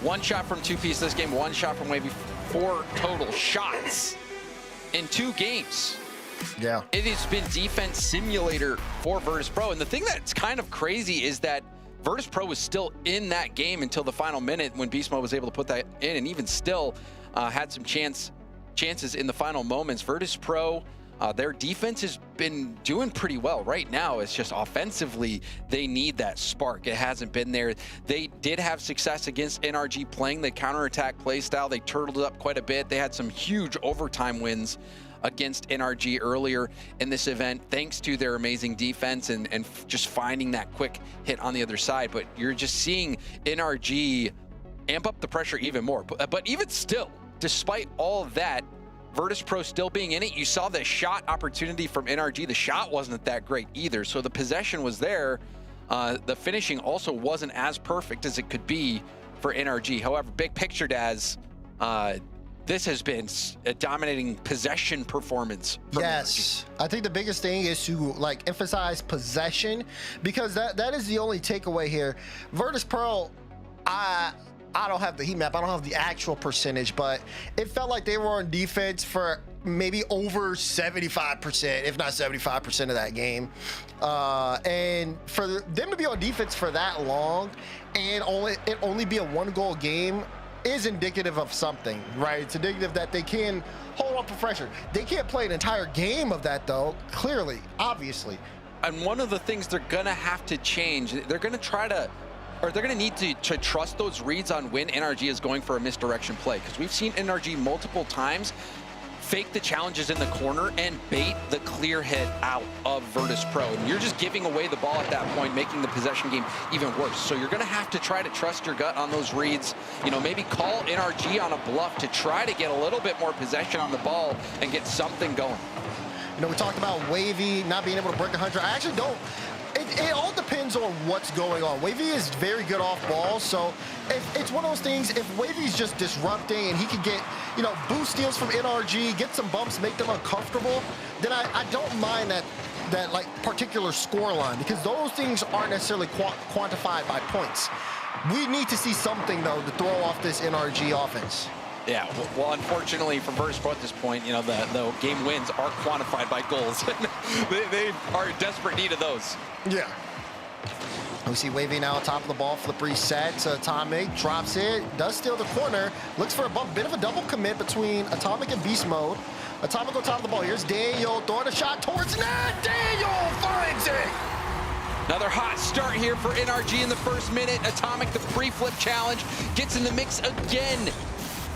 1 shot from Two-Piece this game, 1 shot from Wavy, 4 total shots in 2 games. Yeah. It has been defense simulator for Vertice Pro, and the thing that's kind of crazy is that Vertice Pro was still in that game until the final minute when Beast Mode was able to put that in, and even still had some chances in the final moments. Vertice Pro, their defense has been doing pretty well right now. It's just offensively, they need that spark. It hasn't been there. They did have success against NRG playing the counterattack play style. They turtled it up quite a bit. They had some huge overtime wins against NRG earlier in this event, thanks to their amazing defense and just finding that quick hit on the other side. But you're just seeing NRG amp up the pressure even more. But even still, despite all of that, Vertice Pro still being in it, you saw the shot opportunity from NRG. The shot wasn't that great either, so the possession was there. The finishing also wasn't as perfect as it could be for NRG. However, big picture, Daz, this has been a dominating possession performance. Yes, NRG. I think the biggest thing is to like emphasize possession, because that is the only takeaway here. Vertice Pro, I don't have the heat map. I don't have the actual percentage, but it felt like they were on defense for maybe over 75%, if not 75% of that game. And for them to be on defense for that long and only be a 1-goal game is indicative of something, right? It's indicative that they can hold up to pressure. They can't play an entire game of that, though, clearly, obviously. And one of the things they're going to have to change, they're going to try to, or they're going to need to trust those reads on when NRG is going for a misdirection play, because we've seen NRG multiple times fake the challenges in the corner and bait the clear hit out of Vertice Pro. And you're just giving away the ball at that point, making the possession game even worse. So you're going to have to try to trust your gut on those reads. You know, maybe call NRG on a bluff to try to get a little bit more possession on the ball and get something going. You know, we talked about Wavy not being able to break 100. I actually don't. It all depends on what's going on. Wavy is very good off ball, so if it's one of those things, if Wavy's just disrupting and he can get, you know, boost steals from NRG, get some bumps, make them uncomfortable, then I don't mind that like particular score line, because those things aren't necessarily quantified by points. We need to see something, though, to throw off this NRG offense. Yeah, well, unfortunately for Vertice Pro at this point, you know, the game wins are quantified by goals. they are in desperate need of those. Yeah. We see Wavy now on top of the ball, flip reset to Atomic, drops it, does steal the corner, looks for a bit of a double commit between Atomic and Beast Mode. Atomic on top of the ball. Here's Daniel throwing a shot towards net. Daniel finds it. Another hot start here for NRG in the first minute. Atomic, the pre-flip challenge, gets in the mix again,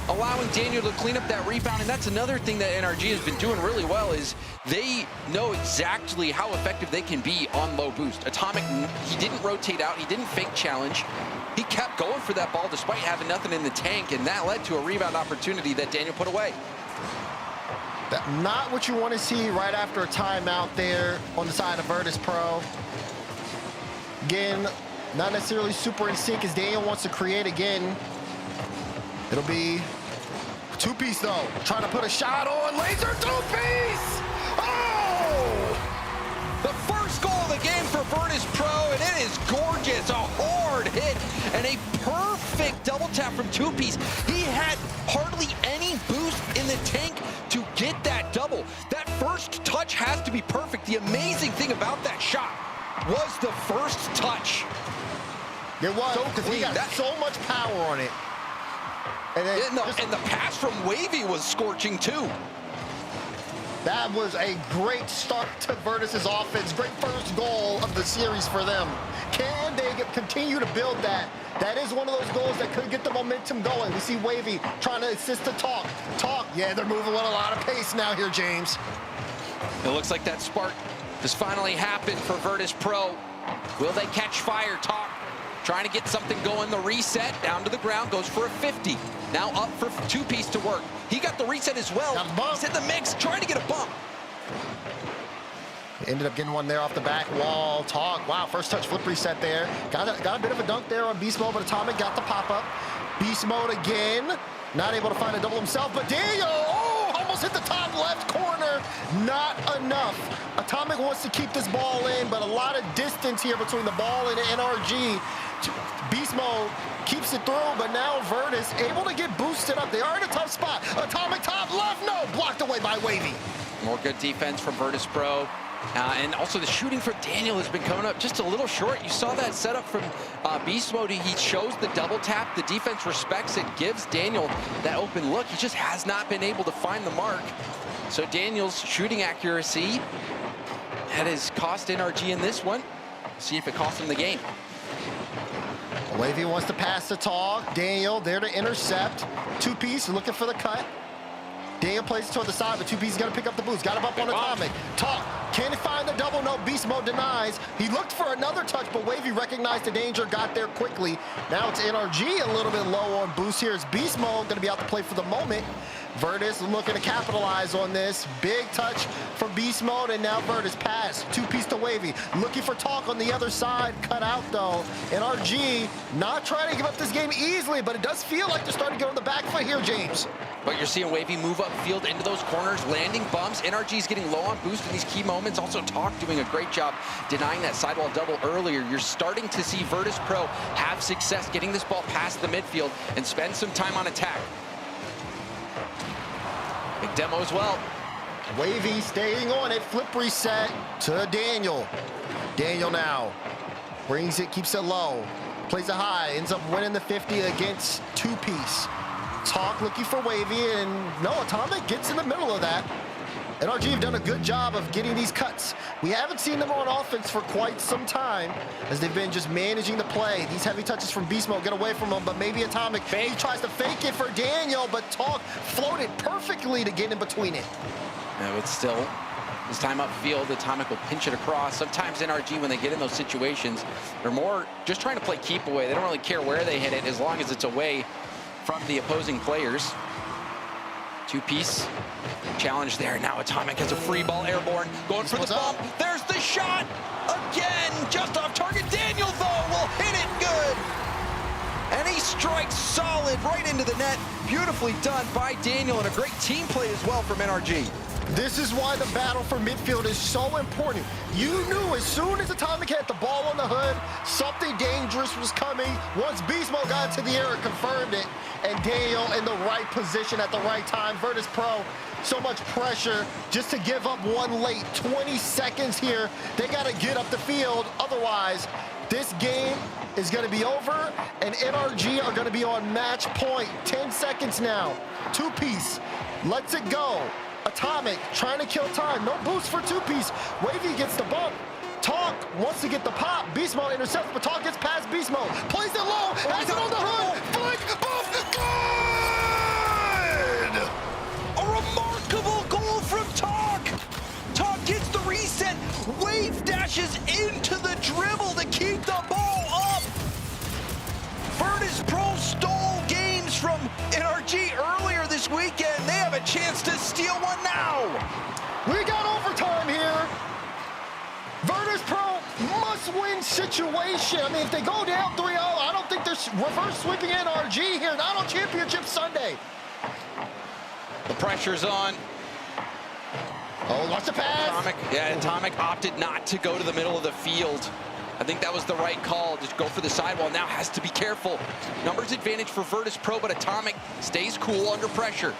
allowing Daniel to clean up that rebound. And that's another thing that NRG has been doing really well, is they know exactly how effective they can be on low boost. Atomic, he didn't rotate out, he didn't fake challenge. He kept going for that ball despite having nothing in the tank, and that led to a rebound opportunity that Daniel put away. Not what you want to see right after a timeout there on the side of Vertice Pro. Again, not necessarily super in sync as Daniel wants to create again. It'll be two-piece, though. Trying to put a shot on. Laser two-piece! Oh! The first goal of the game for Vertice Pro, and it is gorgeous. A hard hit and a perfect double tap from two-piece. He had hardly any boost in the tank to get that double. That first touch has to be perfect. The amazing thing about that shot was the first touch. It was, so because clean. he got so much power on it. And, and the pass from Wavy was scorching too. That was a great start to Vertice's offense. Great first goal of the series for them. Can they continue to build that? That is one of those goals that could get the momentum going. We see Wavy trying to assist to Talk. Talk, yeah, they're moving with a lot of pace now here, James. It looks like that spark has finally happened for Vertice Pro. Will they catch fire? Talk trying to get something going. The reset down to the ground, goes for a 50. Now up for two-piece to work. He got the reset as well. He's in the mix, trying to get a bump. Ended up getting one there off the back wall. Talk, wow, first touch flip reset there. Got a bit of a dunk there on Beast Mode, but Atomic got the pop-up. Beast Mode again. Not able to find a double himself, but Daniel, almost hit the top left corner. Not enough. Atomic wants to keep this ball in, but a lot of distance here between the ball and the NRG. Beast Mode keeps it through, but now Vertice able to get boosted up. They are in a tough spot. Atomic top left, no, blocked away by Wavy. More good defense from Vertice Pro. And also the shooting from Daniel has been coming up just a little short. You saw that setup from Beast Mode. He chose the double tap. The defense respects it, gives Daniel that open look. He just has not been able to find the mark. So Daniel's shooting accuracy, that has cost NRG in this one. See if it costs him the game. Wavy wants to pass the Talk. Daniel there to intercept. Two-piece looking for the cut. Daniel plays it toward the side, but two-piece is going to pick up the boost. Got him up on Atomic. Talk. Can he find the double? No, Beast Mode denies. He looked for another touch, but Wavy recognized the danger, got there quickly. Now it's NRG a little bit low on boost here. It's Beast Mode going to be out to play for the moment. Vertice looking to capitalize on this. Big touch from Beast Mode, and now Vertice pass. Two-piece to Wavy. Looking for Talk on the other side. Cut out, though. NRG not trying to give up this game easily, but it does feel like they're starting to get on the back foot here, James. But you're seeing Wavy move upfield into those corners, landing bumps. NRG's getting low on boost in these key moments. Also, Talk doing a great job denying that sidewall double earlier. You're starting to see Vertice Pro have success getting this ball past the midfield and spend some time on attack. Big demo as well. Wavy staying on it. Flip reset to Daniel. Daniel now brings it, keeps it low. Plays it high, ends up winning the 50 against two-piece. Talk looking for Wavy, and no, Atomic gets in the middle of that. NRG have done a good job of getting these cuts. We haven't seen them on offense for quite some time as they've been just managing the play. These heavy touches from Beast Mode get away from him, but maybe Atomic. He tries to fake it for Daniel, but Talk floated perfectly to get in between it. Yeah, but still, this time upfield, Atomic will pinch it across. Sometimes NRG, when they get in those situations, they're more just trying to play keep away. They don't really care where they hit it as long as it's away from the opposing players. Two-piece challenge there. Now Atomic has a free ball airborne, going for the bump. There's the shot again, just off target. Daniel, though, will hit it good. And he strikes solid right into the net. Beautifully done by Daniel, and a great team play as well from NRG. This is why the battle for midfield is so important. You knew as soon as Atomic had the ball on the hood, something dangerous was coming. Once Beast Mode got to the air, it confirmed it. And Daniel in the right position at the right time. Vertice Pro, so much pressure just to give up one late. 20 seconds here. They got to get up the field. Otherwise, this game is going to be over, and NRG are going to be on match point. 10 seconds now. Two-piece. Lets it go. Atomic trying to kill time. No boost for two-piece. Wavy gets the bump. Talk wants to get the pop. Beast Mode intercepts, but Talk gets past Beast Mode. Plays it low. Has it on the hood. Flick. Boof. Good! A remarkable goal from Talk. Talk gets the reset. Wave dashes into the dribble to keep the ball up. Vertice Pro stole games from NRG earlier this weekend. They have a chance to steal one now. We got overtime here. Vertice Pro must-win situation. I mean, if they go down 3-0, I don't think they're reverse sweeping NRG here. Not on Championship Sunday. The pressure's on. Oh, watch the pass. Atomic opted not to go to the middle of the field. I think that was the right call. Just go for the sidewall. Now has to be careful. Numbers advantage for Vertice Pro, but Atomic stays cool under pressure.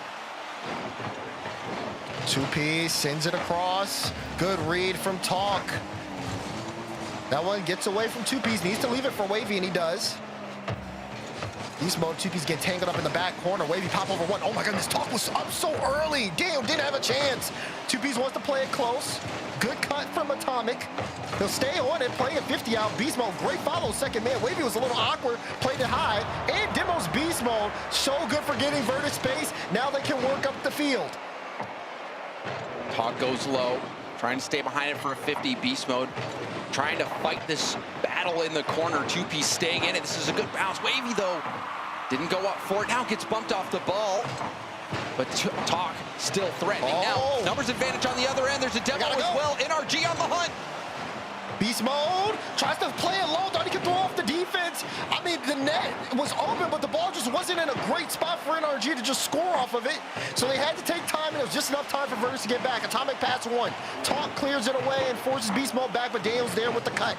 Two-piece, sends it across. Good read from Talk. That one gets away from two-piece. Needs to leave it for Wavy, and he does. Beast Mode, two-piece get tangled up in the back corner. Wavy pop over one. Oh my goodness, Talk was up so early. Damn, didn't have a chance. Two-piece wants to play it close. Good cut from Atomic. He'll stay on it, playing at 50 out. Beast Mode, great follow, second man. Wavy was a little awkward, played it high. And Demo's Beast Mode, so good for getting Vertice space. Now they can work up the field. Talk goes low, trying to stay behind it for a 50. Beast Mode trying to fight this battle in the corner. Two-piece staying in it. This is a good bounce. Wavy, though, didn't go up for it. Now gets bumped off the ball. But Talk still threatening. Now, numbers advantage on the other end. There's a demo as well. NRG on the hunt. Beast Mode tries to play it low. Thought he could throw off the defense. I mean, the net was open, but the ball just wasn't in a great spot for NRG to just score off of it. So they had to take time, and it was just enough time for Vertice to get back. Atomic pass one. Talk clears it away and forces Beast Mode back, but Daniel's there with the cut.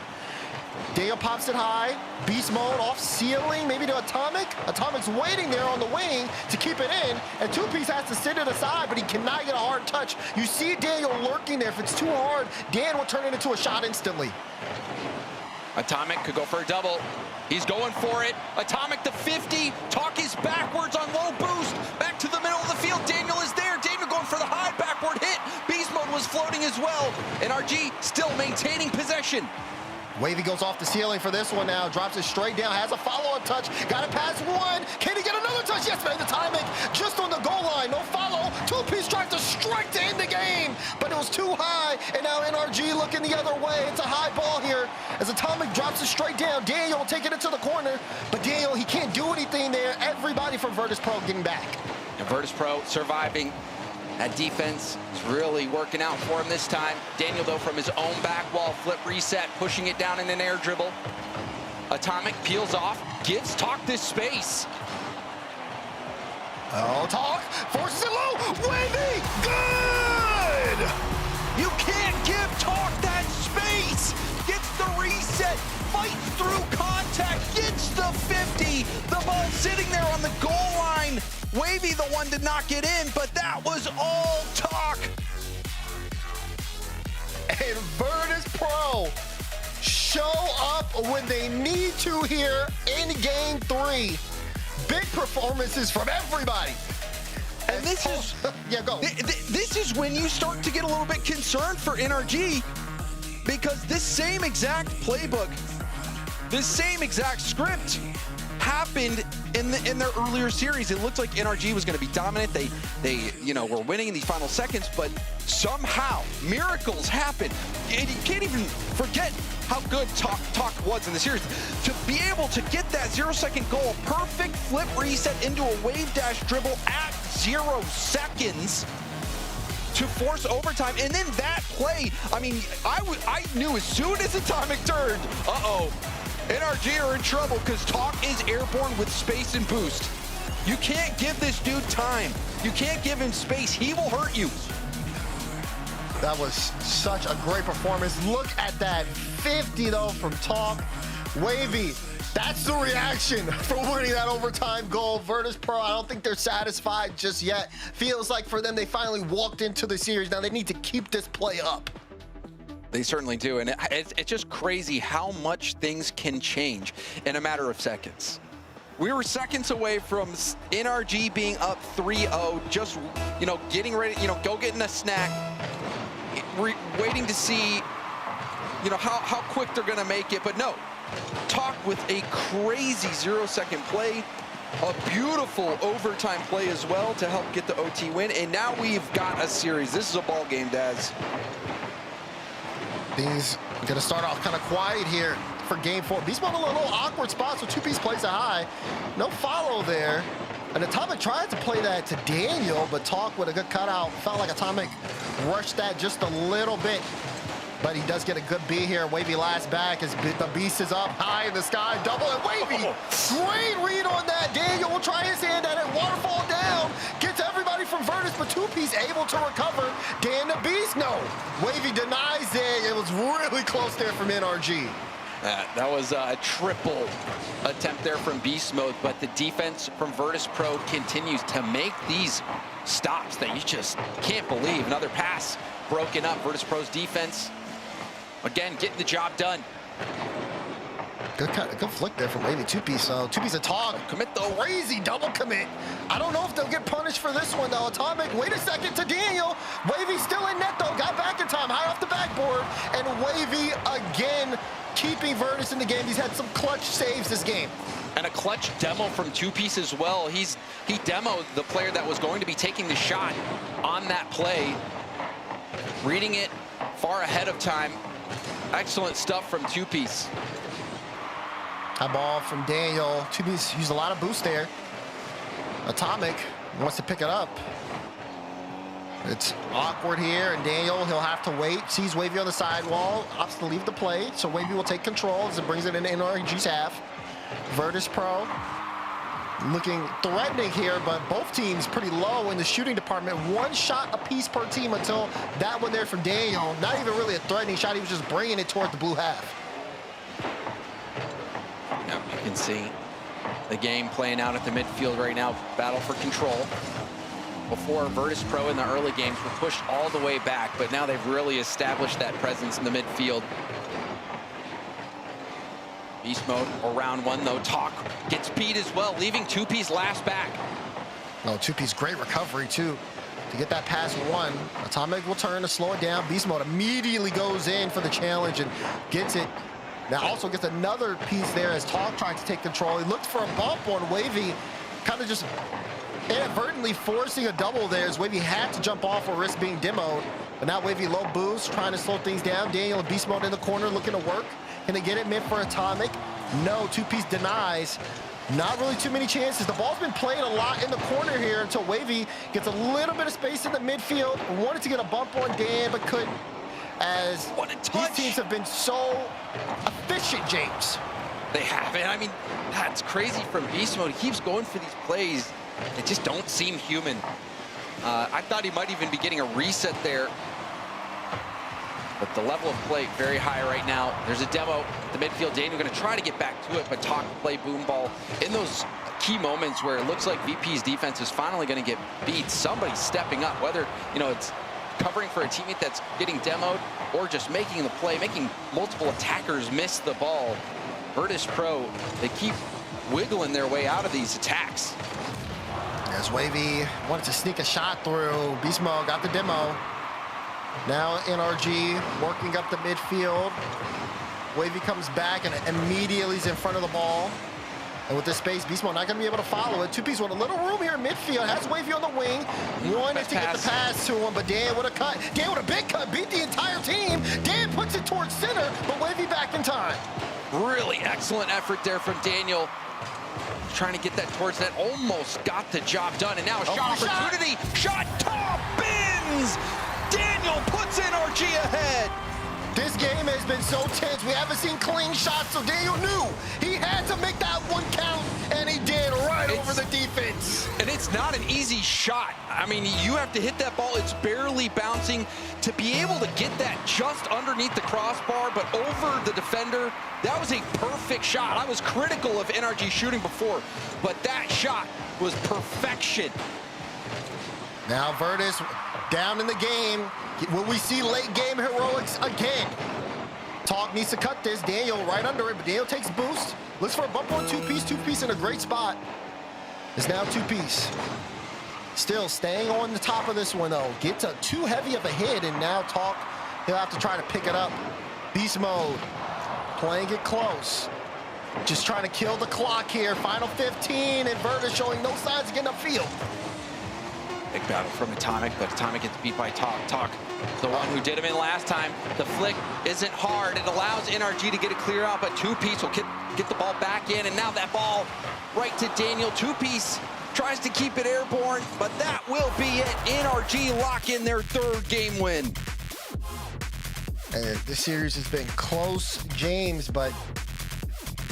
Daniel pops it high. Beast Mode off ceiling, maybe to Atomic. Atomic's waiting there on the wing to keep it in, and two-piece has to send it aside, but he cannot get a hard touch. You see Daniel lurking there. If it's too hard, Dan will turn it into a shot instantly. Atomic could go for a double. He's going for it. Atomic the 50. Talk is backwards on low boost. Back to the middle of the field. Daniel is there. Daniel going for the high backward hit. Beast Mode was floating as well. NRG still maintaining possession. Wavy goes off the ceiling for this one now. Drops it straight down. Has a follow-up touch. Got it past one. Can he get another touch? Yes, man. Atomic just on the goal line. No follow. Two-piece tries to strike to end the game, but it was too high. And now NRG looking the other way. It's a high ball here as Atomic drops it straight down. Daniel taking it to the corner, but Daniel, he can't do anything there. Everybody from Vertice Pro getting back. And Vertice Pro surviving. That defense is really working out for him this time. Daniel, though, from his own back wall, flip reset, pushing it down in an air dribble. Atomic peels off, gives Talk this space. Oh, Talk forces it low. Wavy, good! You can't give Talk that space. Gets the reset, fights through contact, gets the 50. The ball sitting there on the goal line. Wavy, the one did not get in, but that was all Talk. And Vertice Pro show up when they need to here in Game 3. Big performances from everybody. And this is yeah, go. This is when you start to get a little bit concerned for NRG, because this same exact playbook, this same exact script happened in their earlier series. It looked like NRG was going to be dominant. They were winning in these final seconds, but somehow miracles happened. And you can't even forget how good Talk was in the series. To be able to get that 0-second goal, perfect flip reset into a wave dash dribble at 0 seconds to force overtime, and then that play, I mean, I knew as soon as Atomic turned, NRG are in trouble because Talk is airborne with space and boost. You can't give this dude time. You can't give him space. He will hurt you. That was such a great performance. Look at that 50 though from Talk. Wavy, that's the reaction for winning that overtime goal. Vertice Pro, I don't think they're satisfied just yet. Feels like for them, they finally walked into the series. Now they need to keep this play up. They certainly do, and it's just crazy how much things can change in a matter of seconds. We were seconds away from NRG being up 3-0, just, getting ready, go getting a snack, waiting to see, how quick they're gonna make it, but no. Talk with a crazy 0-second play, a beautiful overtime play as well to help get the OT win, and now we've got a series. This is a ball game, Daz. Things gonna start off kind of quiet here for game 4. Beast Mode in a little awkward spot, so 2-piece plays a high. No follow there. And Atomic tried to play that to Daniel, but Talk with a good cutout. Felt like Atomic rushed that just a little bit. But he does get a good B here. Wavy last back as the Beast is up high in the sky. Double it, Wavy. Great read on that. Daniel will try his hand at it. Waterfall down. Gets everybody from Vertice, but 2-piece able to recover. Dan the Beast, no. Wavy denies it. It was really close there from NRG. That was a triple attempt there from Beast Mode, but the defense from Vertice Pro continues to make these stops that you just can't believe. Another pass broken up. Vertice Pro's defense, again, getting the job done. Good flick there from Wavy. 2-piece. 2-piece of Talk. Commit though. Crazy double commit. I don't know if they'll get punished for this one though. Atomic, wait a second to Daniel. Wavy still in net though. Got back in time, high off the backboard. And Wavy again keeping Vertice in the game. He's had some clutch saves this game. And a clutch demo from 2-piece as well. He demoed the player that was going to be taking the shot on that play. Reading it far ahead of time. Excellent stuff from 2-piece. High ball from Daniel. 2-piece used a lot of boost there. Atomic wants to pick it up. It's awkward here, and Daniel, he'll have to wait. Sees Wavy on the sidewall, opts to leave the play, so Wavy will take control as it brings it into NRG's half. Vertice Pro looking threatening here, but both teams pretty low in the shooting department. 1 shot apiece per team until that one there from Daniel. Not even really a threatening shot, he was just bringing it toward the blue half. Yep, you can see the game playing out at the midfield right now. Battle for control. Before, Vertice Pro in the early games were pushed all the way back, but now they've really established that presence in the midfield. Beast Mode around one though. Talk gets beat as well, leaving 2-piece last back. No, 2-piece great recovery too to get that past one. Atomic will turn to slow it down. Beast Mode immediately goes in for the challenge and gets it. Now also gets another piece there as Talk tried to take control. He looked for a bump on Wavy, kind of just inadvertently forcing a double there as Wavy had to jump off or risk being demoed. But now Wavy low boost, trying to slow things down. Daniel and Beast Mode in the corner looking to work. Can they get it mid for Atomic? No, 2-piece denies. Not really too many chances. The ball's been played a lot in the corner here until Wavy gets a little bit of space in the midfield. Wanted to get a bump on Dan, but couldn't. As these teams have been so efficient, James. They have, and I mean, that's crazy from Beast Mode. He keeps going for these plays that just don't seem human. I thought he might even be getting a reset there. But the level of play very high right now. There's a demo at the midfield. Daniel going to try to get back to it, but Talk play boom ball in those key moments where it looks like VP's defense is finally going to get beat. Somebody's stepping up, whether it's covering for a teammate that's getting demoed or just making the play, making multiple attackers miss the ball. Vertice Pro, they keep wiggling their way out of these attacks. As Wavy wanted to sneak a shot through. Beast Mode got the demo. Now NRG working up the midfield. Wavy comes back and immediately is in front of the ball. And with this space, Beast Mode not going to be able to follow it. Two-piece with a little room here in midfield. Has Wavy on the wing. Wanted to get the pass to him, but Dan with a cut. Dan with a big cut, beat the entire team. Dan puts it towards center, but Wavy back in time. Really excellent effort there from Daniel. Trying to get that towards net. Almost got the job done. And now a shot opportunity. Shot top bins. Daniel puts NRG ahead. This game has been so tense. We haven't seen clean shots, so Daniel knew he had to make that one count, and he did over the defense. And it's not an easy shot. I mean, you have to hit that ball. It's barely bouncing. To be able to get that just underneath the crossbar, but over the defender, that was a perfect shot. I was critical of NRG shooting before, but that shot was perfection. Now Vertice down in the game. Will we see late game heroics again? Talk needs to cut this. Daniel right under it, but Daniel takes boost. Looks for a bump on two-piece in a great spot. It's now two-piece. Still staying on the top of this one though. Gets a too heavy of a hit, and now Talk, he'll have to try to pick it up. Beast Mode, playing it close. Just trying to kill the clock here. Final 15, and Vertice showing no signs of getting upfield. Big battle from Atomic, but Atomic gets beat by Talk. Talk, the one who did him in last time. The flick isn't hard. It allows NRG to get it clear out, but two-piece will get the ball back in, and now that ball right to Daniel. Two-piece tries to keep it airborne, but that will be it. NRG lock in their third game win. This series has been close, James, but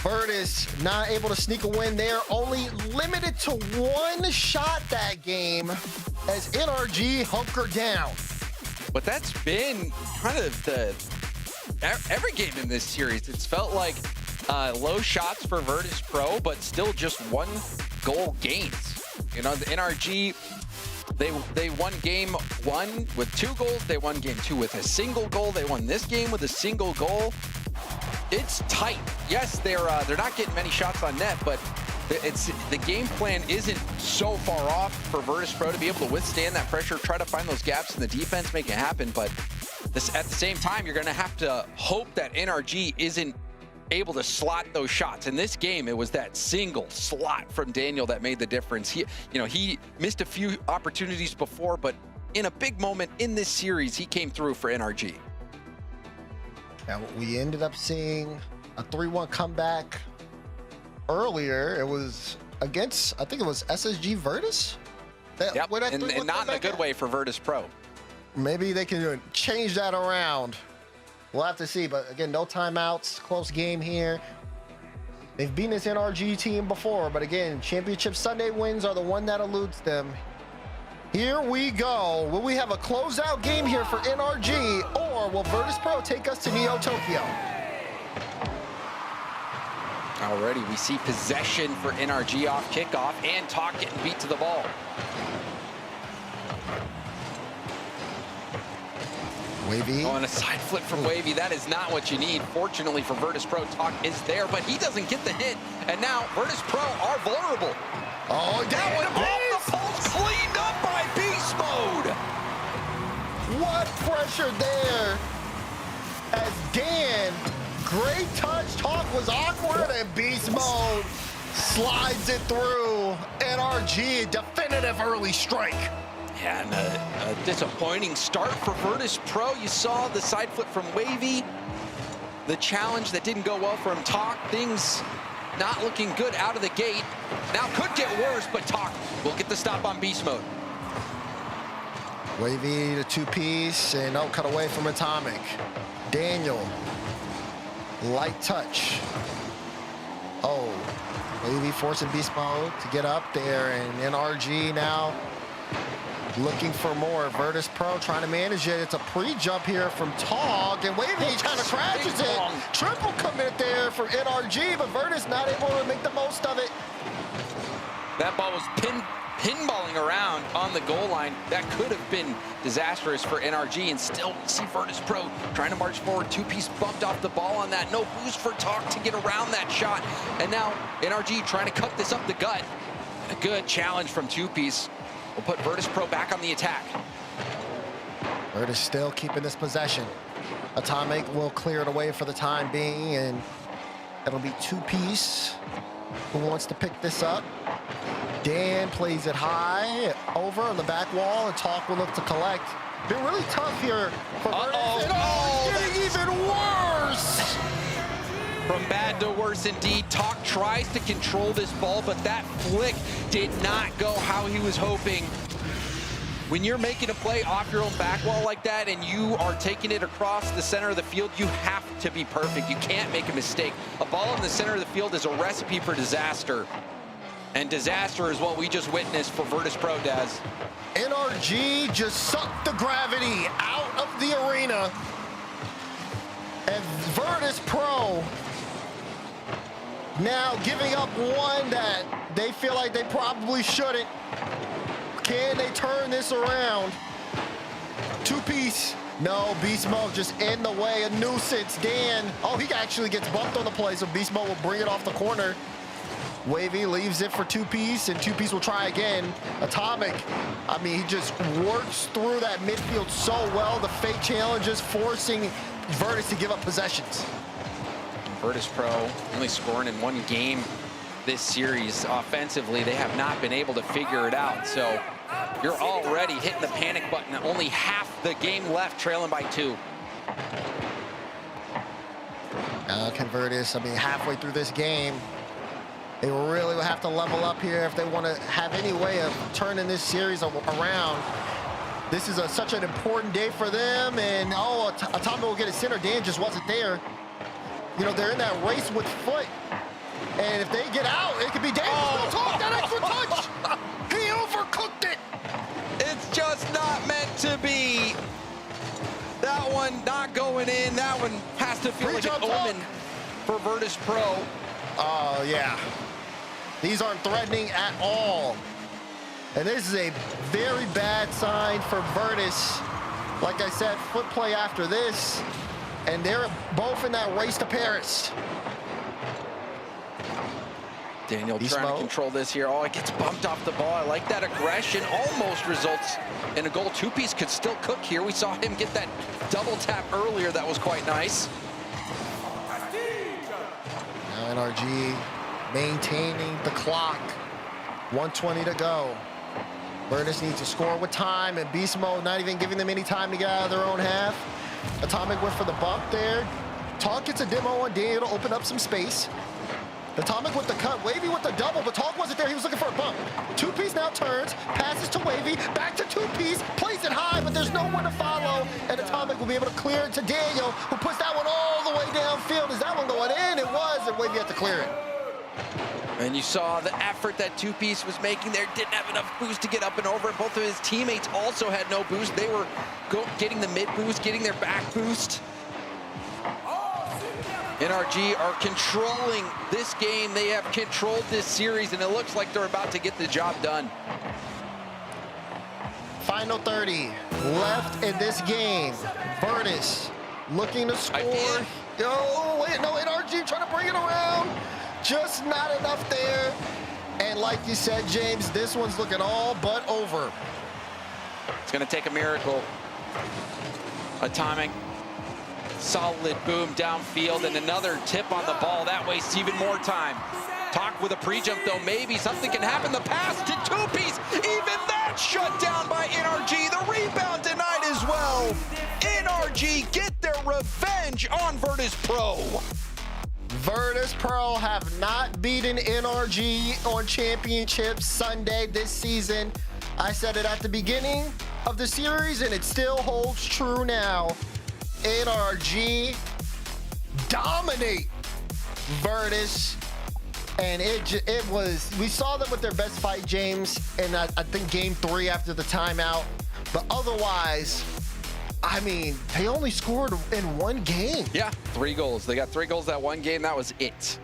Vertice not able to sneak a win there. Only limited to one shot that game as NRG hunkered down. But that's been kind of every game in this series. It's felt like low shots for Vertice Pro, but still just one goal gains. You know, the NRG, they won game one with 2 goals. They won game 2 with a single goal. They won this game with a single goal. It's tight. Yes, they're not getting many shots on net, but the game plan isn't so far off for Vertice Pro to be able to withstand that pressure, try to find those gaps in the defense, make it happen. But at the same time, you're going to have to hope that NRG isn't able to slot those shots. In this game, it was that single slot from Daniel that made the difference. He missed a few opportunities before, but in a big moment in this series, he came through for NRG. Now, we ended up seeing a 3-1 comeback earlier. It was against, I think it was SSG Vertice? Yep, and not in a good way for Vertice Pro. Maybe they can change that around. We'll have to see, but again, no timeouts, close game here. They've beaten this NRG team before, but again, Championship Sunday wins are the one that eludes them. Here we go. Will we have a closeout game here for NRG, or will Vertice Pro take us to Neo Tokyo? Already, we see possession for NRG off kickoff, and Talk getting beat to the ball. Wavy. Oh, and a side flip from Wavy. That is not what you need. Fortunately for Vertice Pro, Talk is there, but he doesn't get the hit. And now Vertice Pro are vulnerable. Oh, that one off the post, cleaned up by Beast Mode. What pressure there as Dan, great touch. Talk was awkward, and Beast Mode slides it through. NRG, definitive early strike. Yeah, and a disappointing start for Vertice Pro. You saw the side flip from Wavy. The challenge that didn't go well for him. Talk, things not looking good out of the gate. Now could get worse, but Talk will get the stop on Beast Mode. Wavy, the 2-piece, and no cut away from Atomic. Daniel, light touch. Oh, Wavy forcing Beast Mode to get up there, and NRG now looking for more. Vertice Pro trying to manage it. It's a pre-jump here from Tog, and Wavy kind of crashes it. Triple commit there for NRG, but Vertice not able to make the most of it. That ball was pinballing around on the goal line. That could have been disastrous for NRG, and still we see Vertice Pro trying to march forward. 2-piece bumped off the ball on that. No boost for Talk to get around that shot. And now NRG trying to cut this up the gut. good challenge from Two-Piece. We'll put Vertice Pro back on the attack. Vertice still keeping this possession. Atomic will clear it away for the time being, and it'll be Two-Piece who wants to pick this up. Dan plays it high over on the back wall, and Talk will look to collect. Been really tough here for Vertice. It's getting even worse! From bad to worse indeed. Talk tries to control this ball, but that flick did not go how he was hoping. When you're making a play off your own back wall like that and you are taking it across the center of the field, you have to be perfect. You can't make a mistake. A ball in the center of the field is a recipe for disaster. And disaster is what we just witnessed for Vertice Pro, Daz. NRG just sucked the gravity out of the arena. And Vertice Pro now giving up one that they feel like they probably shouldn't. Can they turn this around? Two-Piece. No, Beast Mode just in the way. A nuisance. Dan. Oh, he actually gets bumped on the play, so Beast Mode will bring it off the corner. Wavy leaves it for Two-Piece, and Two-Piece will try again. Atomic, I mean, he just works through that midfield so well. The fake challenges forcing Vertice to give up possessions. Vertice Pro only scoring in one game this series. Offensively, they have not been able to figure it out. So you're already hitting the panic button. Only half the game left, trailing by 2. Can Vertice, I mean, halfway through this game, they really will have to level up here if they want to have any way of turning this series around. This is such an important day for them, and Atomic will get a center. Dan just wasn't there. You know, they're in that race with Foot, and if they get out, it could be dangerous. That extra touch! He overcooked it! It's just not meant to be. That one not going in. That one has to feel like an omen for Vertice Pro. Oh, yeah. These aren't threatening at all. And this is a very bad sign for Vertice. Like I said, Foot play after this, and they're both in that race to Paris. Daniel trying to control this here. Oh, it gets bumped off the ball. I like that aggression. Almost results in a goal. Two-Piece could still cook here. We saw him get that double tap earlier. That was quite nice. Now NRG maintaining the clock. 1:20 to go. Vertice needs to score with time, and Beast Mode not even giving them any time to get out of their own half. Atomic went for the bump there. Talk gets a demo on Daniel to open up some space. Atomic with the cut, Wavy with the double, but Talk wasn't there. He was looking for a bump. Two-Piece now turns, passes to Wavy, back to Two-Piece, plays it high, but there's no one to follow, and Atomic will be able to clear it to Daniel, who puts that one all the way downfield. Is that one going in? It was, and Wavy had to clear it. And you saw the effort that Two-Piece was making there. Didn't have enough boost to get up and over. Both of his teammates also had no boost. They were getting the mid boost, getting their back boost. NRG are controlling this game. They have controlled this series, and it looks like they're about to get the job done. Final 30 left in this game. Vertice looking to score. Oh, wait, no, NRG trying to bring it around. Just not enough there. And like you said, James, this one's looking all but over. It's going to take a miracle. Atomic. Solid boom downfield, and another tip on the ball. That wastes even more time. Talk with a pre-jump, though. Maybe something can happen. The pass to Two-Piece. Even that shut down by NRG. The rebound denied as well. NRG get their revenge on Vertice Pro. Vertice Pro have not beaten NRG on Championship Sunday this season. I said it at the beginning of the series, and it still holds true now. NRG dominate Vertice, and we saw them with their best fight, James, and I think game 3 after the timeout, but otherwise, I mean, they only scored in one game. Yeah, 3 goals. They got 3 goals that one game. That was it.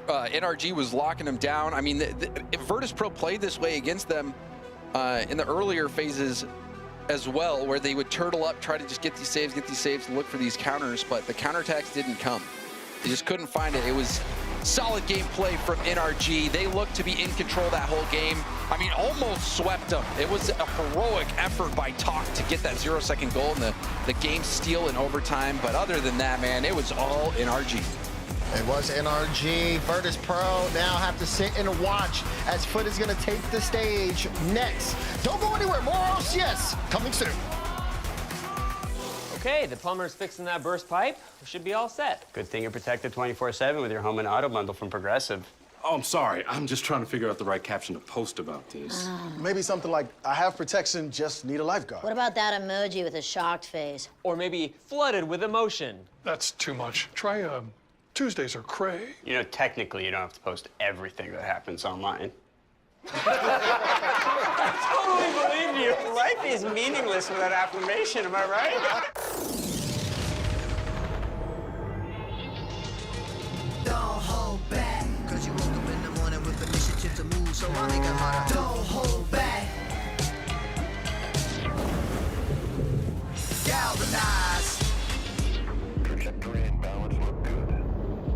NRG was locking them down. I mean, Vertice Pro played this way against them in the earlier phases as well, where they would turtle up, try to just get these saves, look for these counters, but the counterattacks didn't come. They just couldn't find it. It was Solid gameplay from NRG. They looked to be in control that whole game. I mean, almost swept them. It was a heroic effort by Talk to get that 0-second goal and the game steal in overtime. But other than that, man, it was all NRG. It was NRG. Vertice Pro now have to sit and watch as Foot is going to take the stage next. Don't go anywhere. More OCS coming soon. Okay, the plumber's fixing that burst pipe. We should be all set. Good thing you're protected 24/7 with your home and auto bundle from Progressive. Oh, I'm sorry. I'm just trying to figure out the right caption to post about this. Maybe something like, I have protection, just need a lifeguard. What about that emoji with a shocked face? Or maybe flooded with emotion. That's too much. Try, Tuesdays are cray. You know, technically, you don't have to post everything that happens online. I totally believe you. Life is meaningless without affirmation, am I right? Don't hold back, cause you woke up in the morning with initiative to move, so I make it harder. Don't hold back. Galvanize. Trajectory and balance look good.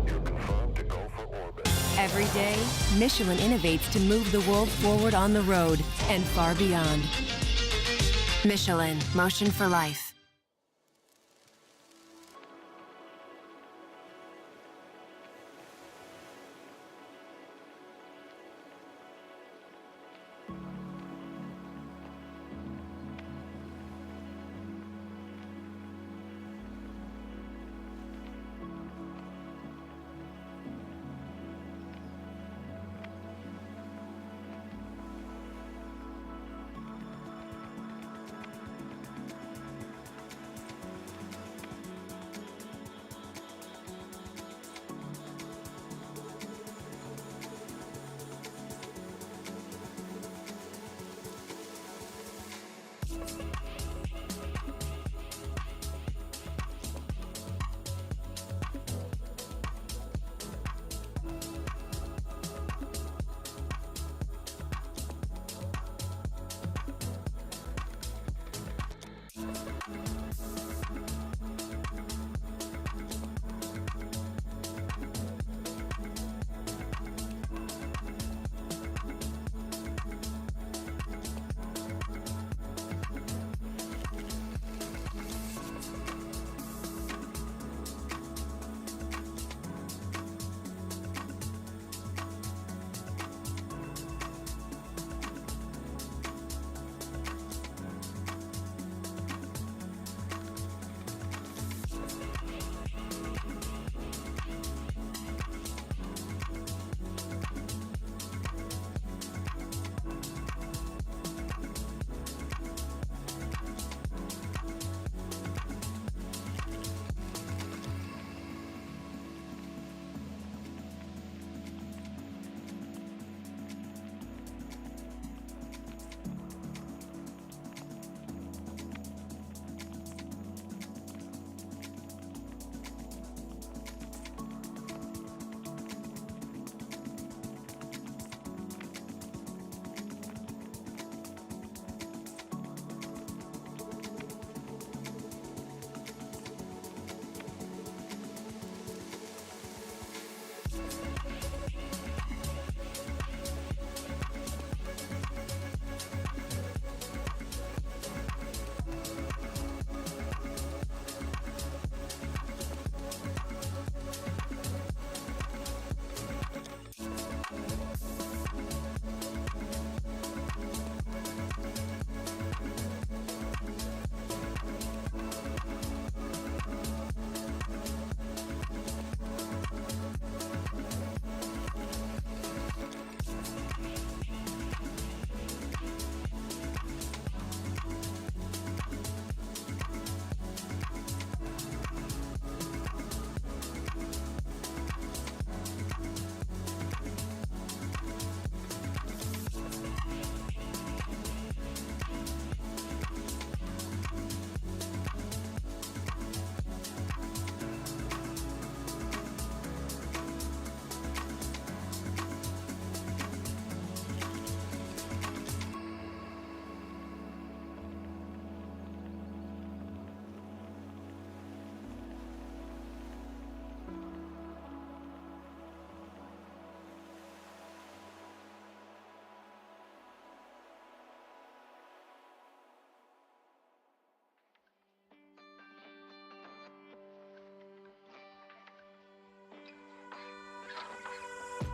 You're confirmed to go for orbit. Every day, Michelin innovates to move the world forward on the road and far beyond. Michelin, motion for life.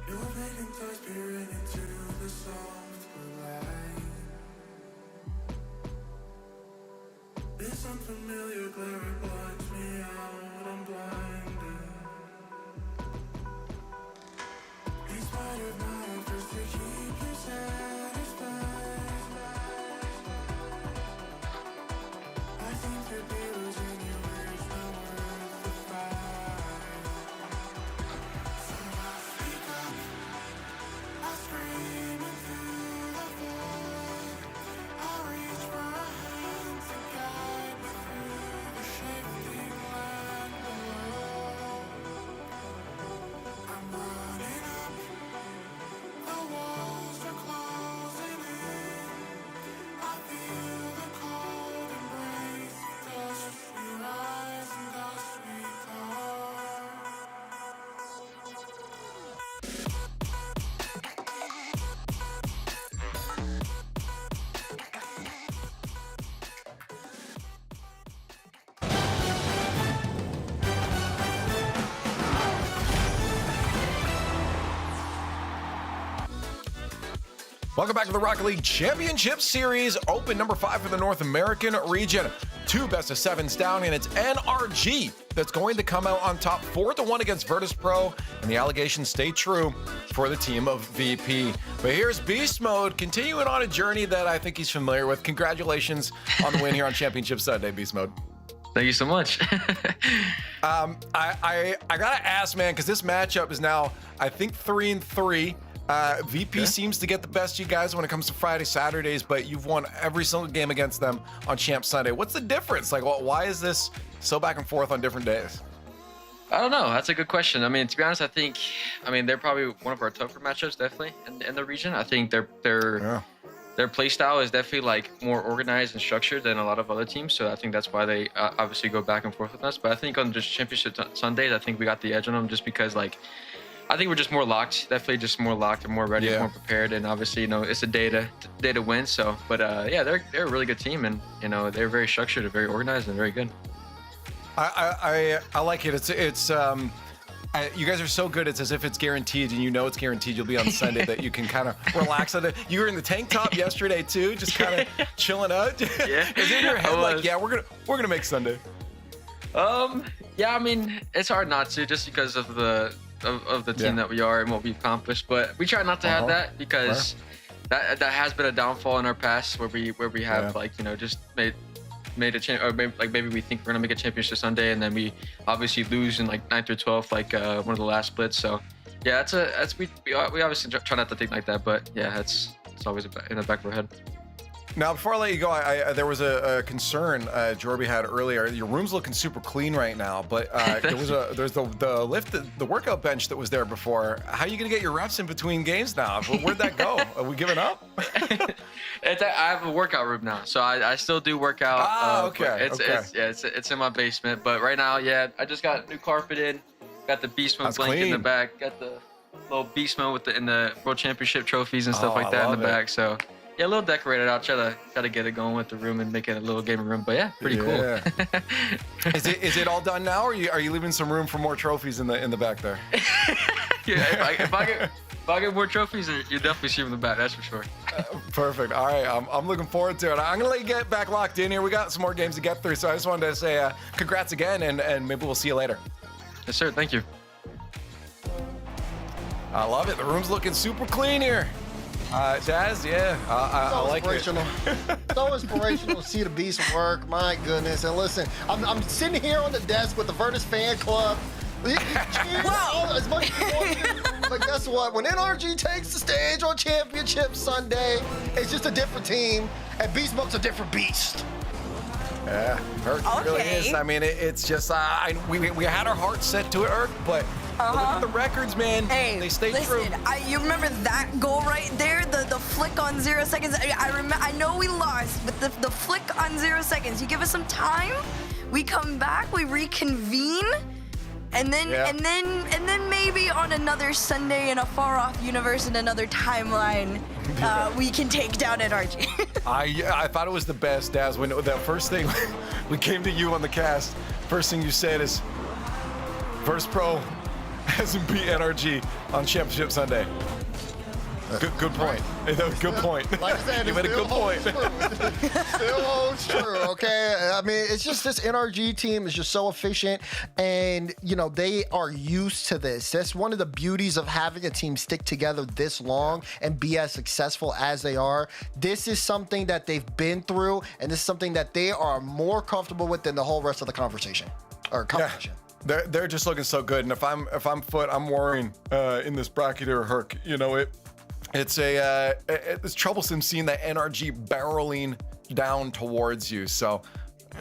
You're making the spirit into the soft light. This unfamiliar glare, it blinds me out, I'm blinded. In spite of my efforts to keep you satisfied, I seem to be losing you, it's not worth the fight. So I speak up, I scream into the void, I reach for a hand to guide me through the shifting land below. I'm running up, the walls are closing in. I feel the cold embrace, dust we rise and dust we fall. Welcome back to the Rocket League Championship Series, Open number 5 for the North American region. 2 best-of-7s down, and it's NRG that's going to come out on top 4-1 against Vertice Pro, and the allegations stay true for the team of VP. But here's Beast Mode continuing on a journey that I think he's familiar with. Congratulations on the win here on Championship Sunday, Beast Mode. Thank you so much. I gotta ask, man, because this matchup is now, I think, 3-3. VP seems to get the best of you guys when it comes to Friday, Saturdays, but you've won every single game against them on Champ Sunday. What's the difference? Like, why is this so back and forth on different days? I don't know. That's a good question. I mean, to be honest, I think, they're probably one of our tougher matchups, definitely, in the region. I think their play style is definitely like more organized and structured than a lot of other teams. So I think that's why they obviously go back and forth with us. But I think on just Championship Sundays, I think we got the edge on them just because, like, I think we're just more locked, definitely just more locked and more ready, more prepared. And obviously, it's a day to win. So, but they're a really good team, and they're very structured and very organized and very good. I like it. It's you guys are so good. It's as if it's guaranteed, and it's guaranteed you'll be on Sunday, that you can kind of relax on it. You were in the tank top yesterday too, just kind of chilling out. Yeah. Is it in your head like, we're gonna make Sunday? It's hard not to, just because of the team that we are and what we've accomplished. But we try not to have that, because that has been a downfall in our past, where we have just made a champ, or maybe we think we're gonna make a championship Sunday, and then we obviously lose in like 9th or 12th, like one of the last splits. So yeah, we obviously try not to think like that, but yeah, it's always in the back of our head. Now, before I let you go, there was a concern Jorby had earlier. Your room's looking super clean right now, but there's the lift, the workout bench that was there before. How are you gonna get your reps in between games now? Where'd that go? Are we giving up? I have a workout room now, so I still do work out. Okay. It's in my basement, but right now, I just got new carpet in, got the Beast Mode blanket in the back, got the little Beast Mode in the World Championship trophies and stuff like that in the back. So yeah, a little decorated. I'll try to get it going with the room and make it a little gaming room. But yeah, pretty cool. Is it all done now, or are you leaving some room for more trophies in the back there? If I get more trophies, you definitely see them in the back. That's for sure. Perfect. All right, I'm looking forward to it. I'm gonna let you get back locked in here. We got some more games to get through, so I just wanted to say congrats again, and maybe we'll see you later. Yes, sir. Thank you. I love it. The room's looking super clean here. Daz, I like it. So inspirational to see the Beast work. My goodness. And listen, I'm sitting here on the desk with the Vertice fan club. Wow. As much as you want to. But guess what? When NRG takes the stage on Championship Sunday, it's just a different team, and Beast Mode's a different beast. Yeah, Erk really is. I mean, it's just we had our hearts set to it, Erk, but look at the records, man. Hey, they stayed true. You remember that goal right there? The flick on 0 seconds. I know we lost, but the flick on 0 seconds. You give us some time, we come back, we reconvene, and then maybe on another Sunday in a far-off universe in another timeline, we can take down NRG. I thought it was the best, Daz, when that first thing we came to you on the cast. First thing you said is, Vertice Pro, hasn't beat NRG on Championship Sunday? Good point. Good point. Like I said, you made a good point. Still holds true, okay? I mean, it's just this NRG team is just so efficient, and, you know, they are used to this. That's one of the beauties of having a team stick together this long and be as successful as they are. This is something that they've been through, and this is something that they are more comfortable with than the whole rest of the conversation or competition. Yeah. They're just looking so good, and if I'm Foot, I'm worrying in this bracket here, Herc. You know, it's troublesome seeing that NRG barreling down towards you. So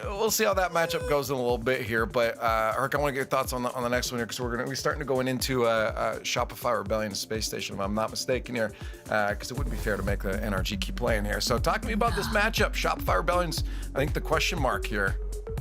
we'll see how that matchup goes in a little bit here. But Herc, I want to get your thoughts on the next one here, because we're starting to go into Shopify Rebellion Space Station, if I'm not mistaken here, because it wouldn't be fair to make the NRG keep playing here. So talk to me about this matchup. Shopify Rebellion's, I think, the question mark here.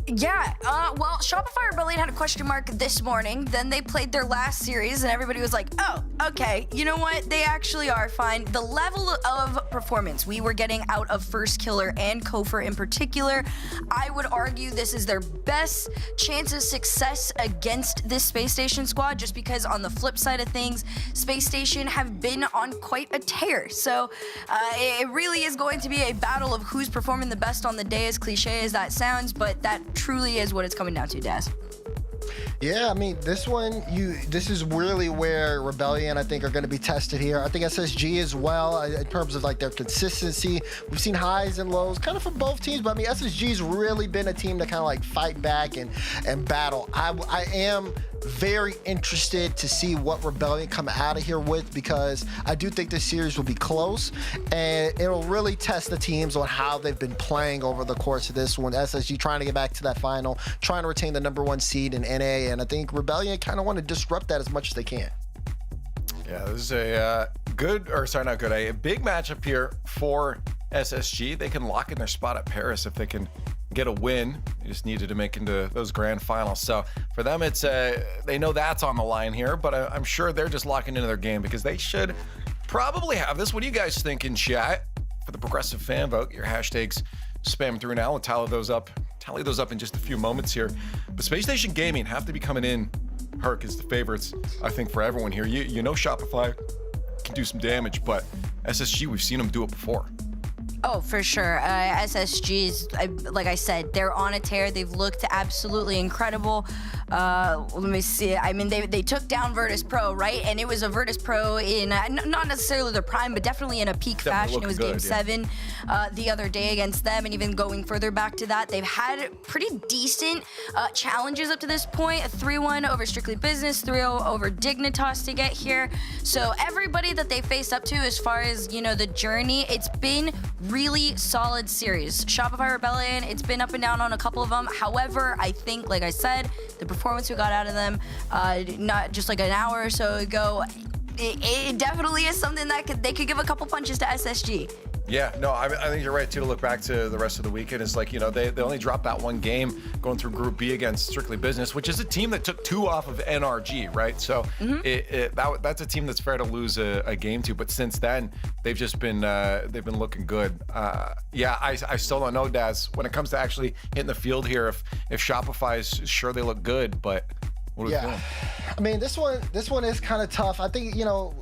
Yeah, well, Shopify Rebellion had a question mark this morning. Then they played their last series, and everybody was like, oh, okay, you know what? They actually are fine. The level of performance we were getting out of First Killer and Kofheer in particular, I would argue this is their best chance of success against this Space Station squad, just because on the flip side of things, Space Station have been on quite a tear. So it really is going to be a battle of who's performing the best on the day, as cliche as that sounds, but that truly is what it's coming down to, Daz. Yeah, I mean, this is really where Rebellion, I think, are going to be tested here. I think SSG as well, in terms of like their consistency. We've seen highs and lows kind of from both teams, but I mean, SSG's really been a team to kind of like fight back and battle. I am very interested to see what Rebellion come out of here with, because I do think this series will be close, and it'll really test the teams on how they've been playing over the course of this one. SSG trying to get back to that final, trying to retain the #1 seed in NA, and I think Rebellion kind of want to disrupt that as much as they can. Yeah, this is a a big matchup here for SSG. They can lock in their spot at Paris if they can get a win. They just needed to make into those grand finals. So for them, it's they know that's on the line here, but I'm sure they're just locking into their game, because they should probably have this. What do you guys think in chat for the progressive fan vote? Your hashtags spam through now. We'll tally those up in just a few moments here. But Space Station Gaming have to be coming in, Herc, is the favorites, I think, for everyone here. You know Shopify can do some damage, but SSG, we've seen them do it before. Oh, for sure. SSGs, like I said, they're on a tear. They've looked absolutely incredible. Let me see. I mean, they took down Vertice Pro, right? And it was a Vertice Pro in not necessarily their prime, but definitely in a peak fashion. It was Game 7 the other day against them, and even going further back to that, they've had pretty decent challenges up to this point. A 3-1 over Strictly Business, 3-0 over Dignitas to get here. So everybody that they faced up to, as far as, you know, the journey, it's been really solid series. Shopify Rebellion, it's been up and down on a couple of them. However, I think, like I said, the performance we got out of them, not just like an hour or so ago, it definitely is something that they could give a couple punches to SSG. Yeah, no, I think you're right, too, to look back to the rest of the weekend. It's like, you know, they only dropped that one game going through Group B against Strictly Business, which is a team that took 2 off of NRG, right? So that's a team that's fair to lose a game to. But since then, they've just been looking good. I still don't know, Daz, when it comes to actually hitting the field here, if Shopify is sure they look good, but what are we feeling? I mean, this one is kind of tough. I think, you know,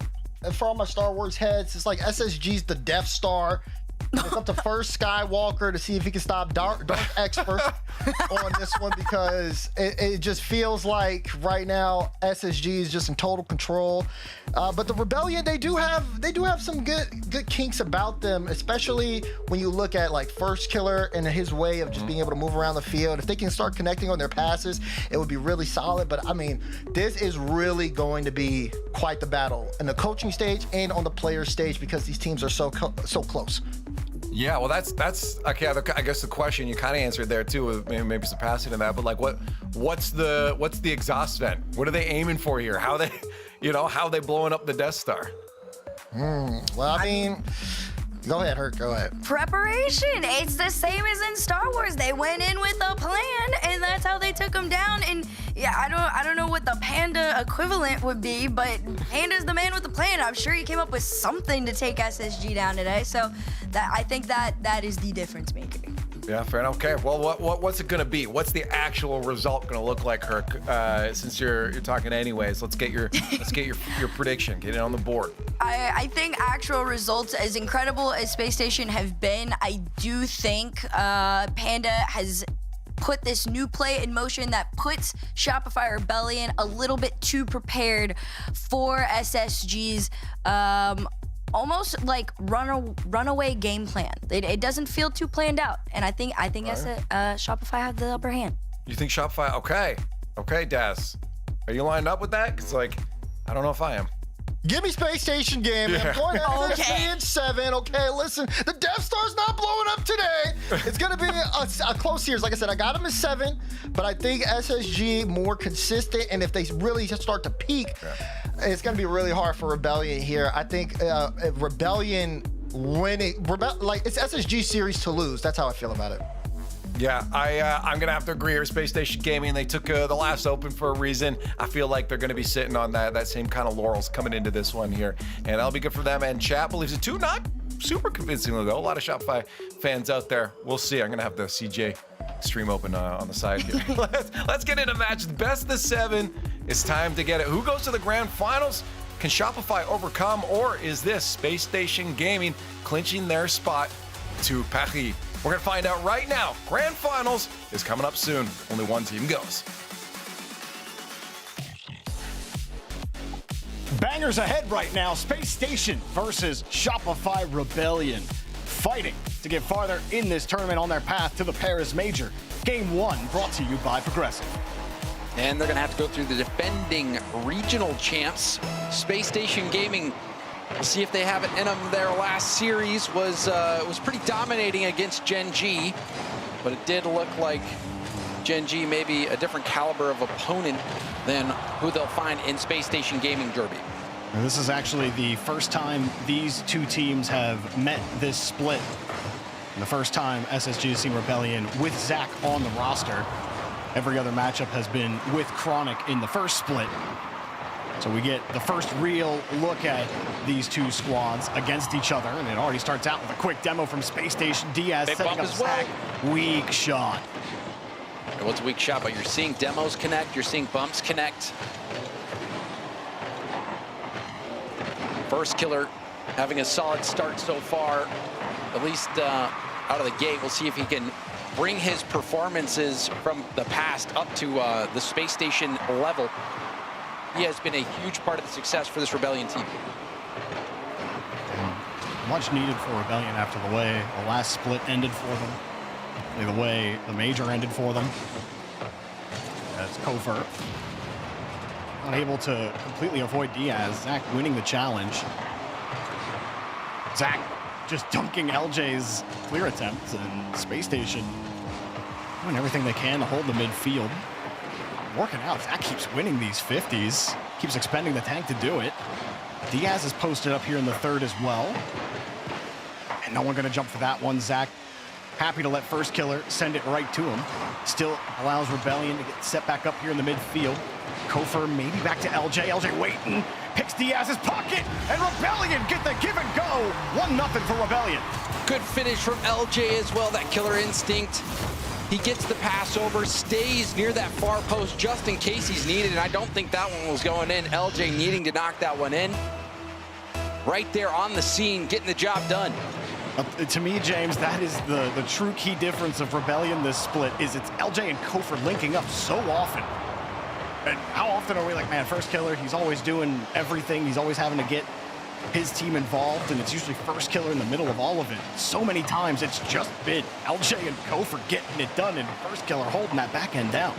for all my Star Wars heads, it's like SSG's the Death Star. It's up to First Skywalker to see if he can stop Darth Expert on this one, because it just feels like right now SSG is just in total control. But the Rebellion, they do have some good kinks about them, especially when you look at like First Killer and his way of just being able to move around the field. If they can start connecting on their passes, it would be really solid. But I mean, this is really going to be quite the battle in the coaching stage and on the player stage, because these teams are so close. Yeah, well, that's okay. I guess the question you kind of answered there too, with maybe some passing in that. But like, what's the exhaust vent? What are they aiming for here? How are they blowing up the Death Star? Well, I mean, go ahead, Herc. Go ahead. Preparation. It's the same as in Star Wars. They went in with a plan, and that's how they took them down. And yeah, I don't know what the Panda equivalent would be, but Panda's the man with the plan. I'm sure he came up with something to take SSG down today. So I think that is the difference maker. Yeah, fair enough. Okay, well, what's it gonna be? What's the actual result gonna look like, Herc? Since you're talking anyways, let's get your prediction. Get it on the board. I think actual results, as incredible as Space Station have been, I do think Panda has put this new play in motion that puts Shopify Rebellion a little bit too prepared for SSG's almost like runaway game plan. It doesn't feel too planned out, and I think Shopify have the upper hand. You think Shopify? Okay, Daz, are you lined up with that? Because I don't know if I am. Give me Space Station Gaming. Yeah. I'm going SSG in 7. Okay, listen, the Death Star's not blowing up today. It's going to be a close series. Like I said, I got them at 7, but I think SSG more consistent, and if they really start to peak, it's going to be really hard for Rebellion here. I think if Rebellion winning, it's SSG series to lose. That's how I feel about it. Yeah, I'm gonna have to agree here. Space Station Gaming, they took the last Open for a reason. I feel like they're gonna be sitting on that same kind of laurels coming into this one here, and that'll be good for them. And chat believes it too. Not super convincingly though. A lot of Shopify fans out there. We'll see. I'm gonna have the CJ stream open on the side here. Let's get into match. The best of the 7. It's time to get it. Who goes to the grand finals? Can Shopify overcome, or is this Space Station Gaming clinching their spot to Paris? We're going to find out right now. Grand Finals is coming up soon. Only one team goes. Bangers ahead right now. Space Station versus Shopify Rebellion. Fighting to get farther in this tournament on their path to the Paris Major. Game 1 brought to you by Progressive. And they're going to have to go through the defending regional champs, Space Station Gaming. We'll see if they have it in them. Their last series was pretty dominating against Gen G, but it did look like Gen G may be a different caliber of opponent than who they'll find in Space Station Gaming Derby. And this is actually the first time these two teams have met this split. And the first time SSG has seen Rebellion with Zach on the roster. Every other matchup has been with Chronic in the first split. So we get the first real look at these two squads against each other, and it already starts out with a quick demo from Space Station. Diaz Big setting bump up as well. Zach. Weak shot. And what's a weak shot? But you're seeing demos connect, you're seeing bumps connect. First killer having a solid start so far, at least out of the gate. We'll see if he can bring his performances from the past up to the Space Station level. He has been a huge part of the success for this Rebellion team. Much needed for Rebellion after the way the last split ended for them. The way the major ended for them. That's Kofheer. Not able to completely avoid Diaz. Zach winning the challenge. Zach just dunking LJ's clear attempts, and Space Station doing everything they can to hold the midfield. Working out. Zach keeps winning these 50s. Keeps expending the tank to do it. Diaz is posted up here in the third as well. And no one going to jump for that one. Zach happy to let first killer send it right to him. Still allows Rebellion to get set back up here in the midfield. Kofheer maybe back to LJ. LJ waiting. Picks Diaz's pocket. And Rebellion get the give and go. 1-0 for Rebellion. Good finish from LJ as well. That killer instinct. He gets the pass over, stays near that far post just in case he's needed, and I don't think that one was going in. LJ needing to knock that one in. Right there on the scene, getting the job done. To me, James, that is the true key difference of Rebellion this split, is it's LJ and Kofheer linking up so often. And how often are we like, man, first killer, he's always doing everything. He's always having to get his team involved, and it's usually first killer in the middle of all of it. So many times it's just been LJ and Kofheer getting it done, and first killer holding that back end down.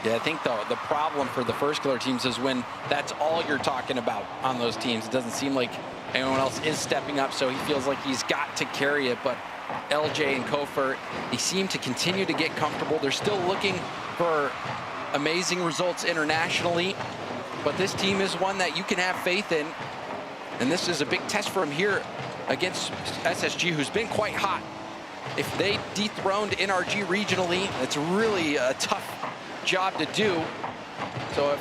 Yeah, I think the problem for the first killer teams is when that's all you're talking about on those teams. It doesn't seem like anyone else is stepping up, so he feels like he's got to carry it. But LJ and Kofheer, they seem to continue to get comfortable. They're still looking for amazing results internationally, but this team is one that you can have faith in. And this is a big test for him here against SSG, who's been quite hot. If they dethroned NRG regionally, it's really a tough job to do. So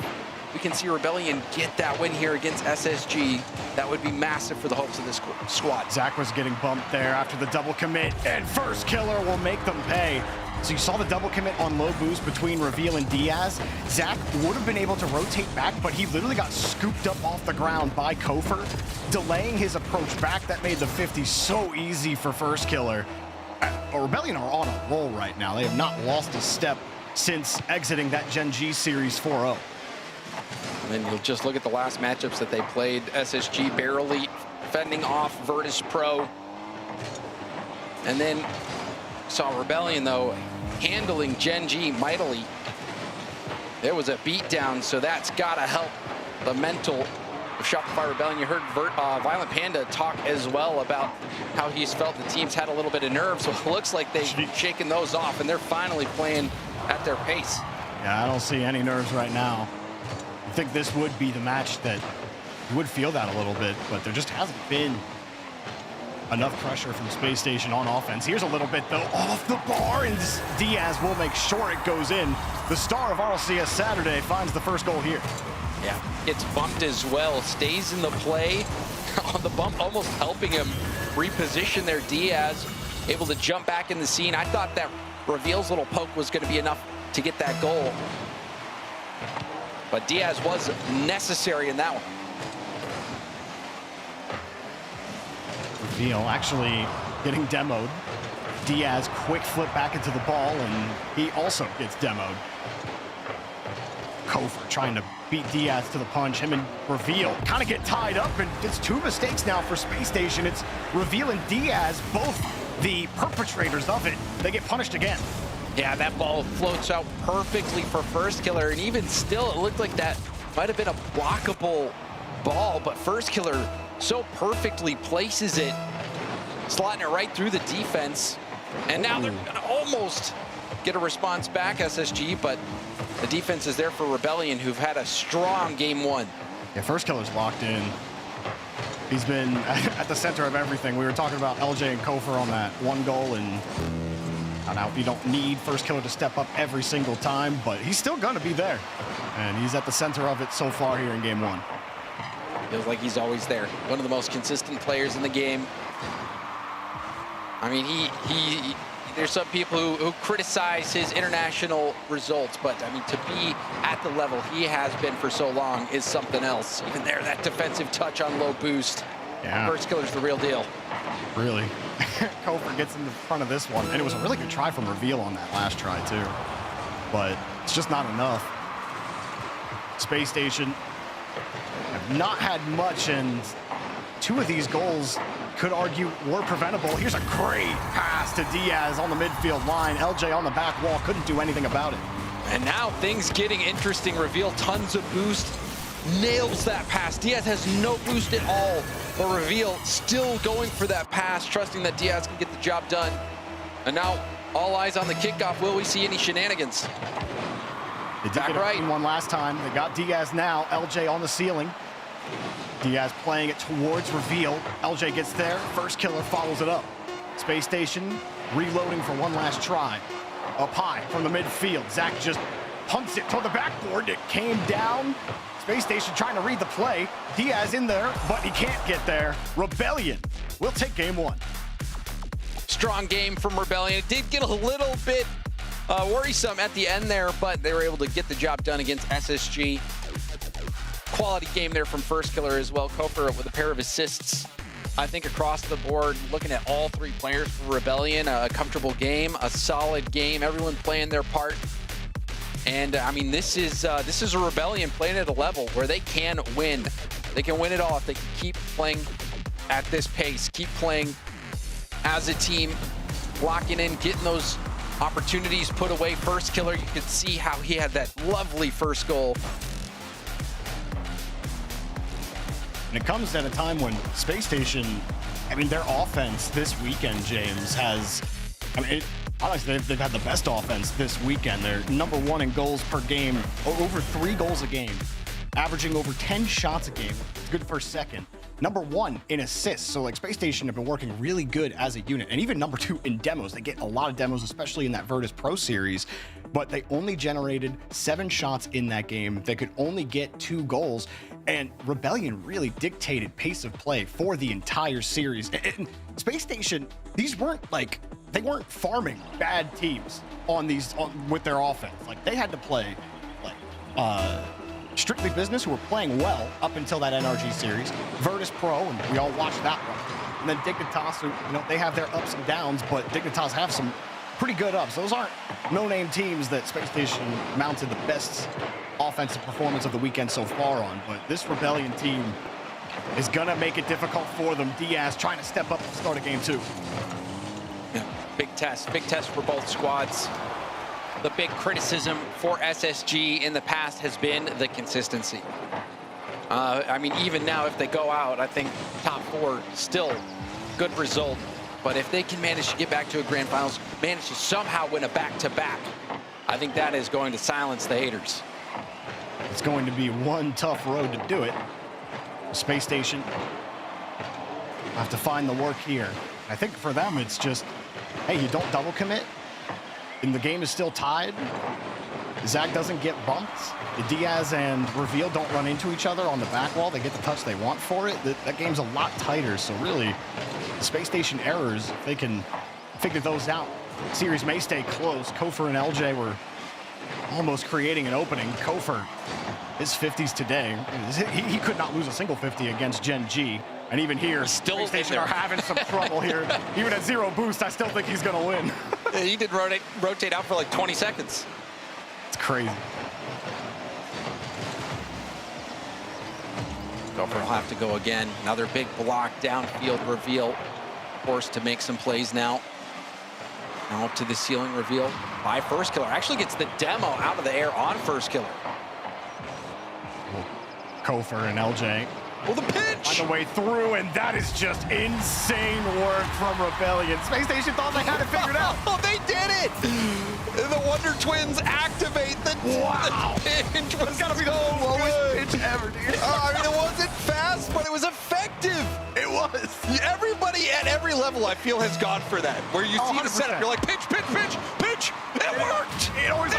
if we can see Rebellion get that win here against SSG, that would be massive for the hopes of this squad. Zach was getting bumped there after the double commit, and first killer will make them pay. So you saw the double commit on low boost between Reveal and Diaz. Zach would have been able to rotate back, but he literally got scooped up off the ground by Kofheer, delaying his approach back. That made the 50 so easy for first killer. Rebellion are on a roll right now. They have not lost a step since exiting that Gen G Series 4-0. And then you'll just look at the last matchups that they played. SSG barely fending off Vertice Pro. And then saw Rebellion, though, handling Gen G mightily. There was a beatdown, so that's got to help the mental of Shopify Rebellion. You heard Violent Panda talk as well about how he's felt the team's had a little bit of nerves. So it looks like they've shaken those off, and they're finally playing at their pace. Yeah, I don't see any nerves right now. I think this would be the match that you would feel that a little bit, but there just hasn't been enough pressure from Space Station on offense. Here's a little bit, though, off the bar, and Diaz will make sure it goes in. The star of Rlcs Saturday finds the first goal here. Yeah, gets bumped as well, stays in the play on the bump, almost helping him reposition there. Diaz able to jump back in the scene. I thought that Reveal's little poke was going to be enough to get that goal, but Diaz was necessary in that one. Reveal actually getting demoed. Diaz quick flip back into the ball, and he also gets demoed. Kofheer trying to beat Diaz to the punch. Him and Reveal kind of get tied up, and it's two mistakes now for Space Station. It's Reveal and Diaz, both the perpetrators of it. They get punished again. Yeah, that ball floats out perfectly for first killer, and even still, it looked like that might have been a blockable ball, but first killer so perfectly places it, slotting it right through the defense. And now they're gonna almost get a response back, SSG, but the defense is there for Rebellion, who've had a strong game one. Yeah, first killer's locked in. He's been at the center of everything. We were talking about LJ and Kofheer on that one goal, and now you don't need first killer to step up every single time, but he's still gonna be there. And he's at the center of it so far here in game one. Feels like he's always there. One of the most consistent players in the game. I mean, there's some people who criticize his international results, but I mean, to be at the level he has been for so long is something else. Even there, that defensive touch on low boost. Yeah. First killer's the real deal. Really. Kofheer gets in the front of this one, and it was a really good try from Reveal on that last try, too. But it's just not enough. Space Station have not had much, and two of these goals could argue were preventable. Here's a great pass to Diaz on the midfield line. LJ on the back wall, couldn't do anything about it. And now things getting interesting. Reveal tons of boost, nails that pass. Diaz has no boost at all, but Reveal still going for that pass, trusting that Diaz can get the job done. And now all eyes on the kickoff. Will we see any shenanigans? They did get a clean one last time. They got Diaz now. LJ on the ceiling. Diaz playing it towards Reveal. LJ gets there. First killer follows it up. Space Station reloading for one last try. Up high from the midfield. Zach just punts it to the backboard. It came down. Space Station trying to read the play. Diaz in there, but he can't get there. Rebellion will take game one. Strong game from Rebellion. It did get a little bit worrisome at the end there, but they were able to get the job done against SSG. Quality game there from first killer as well. Kofheer with a pair of assists. I think across the board, looking at all three players for Rebellion, a comfortable game, a solid game, everyone playing their part. And I mean, this is a Rebellion playing at a level where they can win. They can win it all if they can keep playing at this pace, keep playing as a team, locking in, getting those opportunities put away. First killer, you could see how he had that lovely first goal. And it comes at a time when Space Station, I mean, their offense this weekend, James, has, I mean, honestly, they've had the best offense this weekend. They're number one in goals per game, over 3 goals a game, averaging over 10 shots a game. It's good for second. Number one in assists. So like Space Station have been working really good as a unit, and even number 2 in demos. They get a lot of demos, especially in that Vertice Pro series. but they only generated 7 shots in that game. They could only get 2 goals, and Rebellion really dictated pace of play for the entire series. And Space Station, these weren't like, they weren't farming bad teams with their offense. Like, they had to play like strictly business, who were playing well up until that NRG series. Vertice Pro, and we all watched that one. And then Dignitas, who, you know, they have their ups and downs, but Dignitas have some pretty good ups. Those aren't no-name teams that Space Station mounted the best offensive performance of the weekend so far on, but this Rebellion team is gonna make it difficult for them. Diaz trying to step up to start a game 2. Yeah, big test for both squads. The big criticism for SSG in the past has been the consistency. I mean, even now, if they go out, I think top 4 still good result. But if they can manage to get back to a grand finals, manage to somehow win a back-to-back, I think that is going to silence the haters. It's going to be one tough road to do it. Space Station have to find the work here. I think for them, it's just, hey, you don't double commit, and the game is still tied. Zach doesn't get bumped. Diaz and Reveal don't run into each other on the back wall. They get the touch they want for it. That game's a lot tighter. So really, the Space Station errors, if they can figure those out, series may stay close. Kofheer and LJ were almost creating an opening. Kofheer, his 50s today, he could not lose a single 50 against Gen G. And even here, Space Station are having some trouble here. Even at 0 boost, I still think he's going to win. Yeah, he did rotate out for like 20 seconds. It's crazy. Kofheer will have to go again. Another big block, downfield Reveal. Forced to make some plays now. Now up to the ceiling Reveal by First Killer. Actually gets the demo out of the air on First Killer. Kofheer and LJ. Well, the pitch! On the way through, and that is just insane work from Rebellion. Space Station thought they had it figured out. Oh, they did it! The Wonder Twins activate the pitch. It's gotta be the lowest pitch ever, dude. I mean, it wasn't fast, but it was effective. It was. Everybody at every level, I feel, has gone for that. Where you see the setup, you're like, pitch, pitch, pitch, pitch. It worked. It always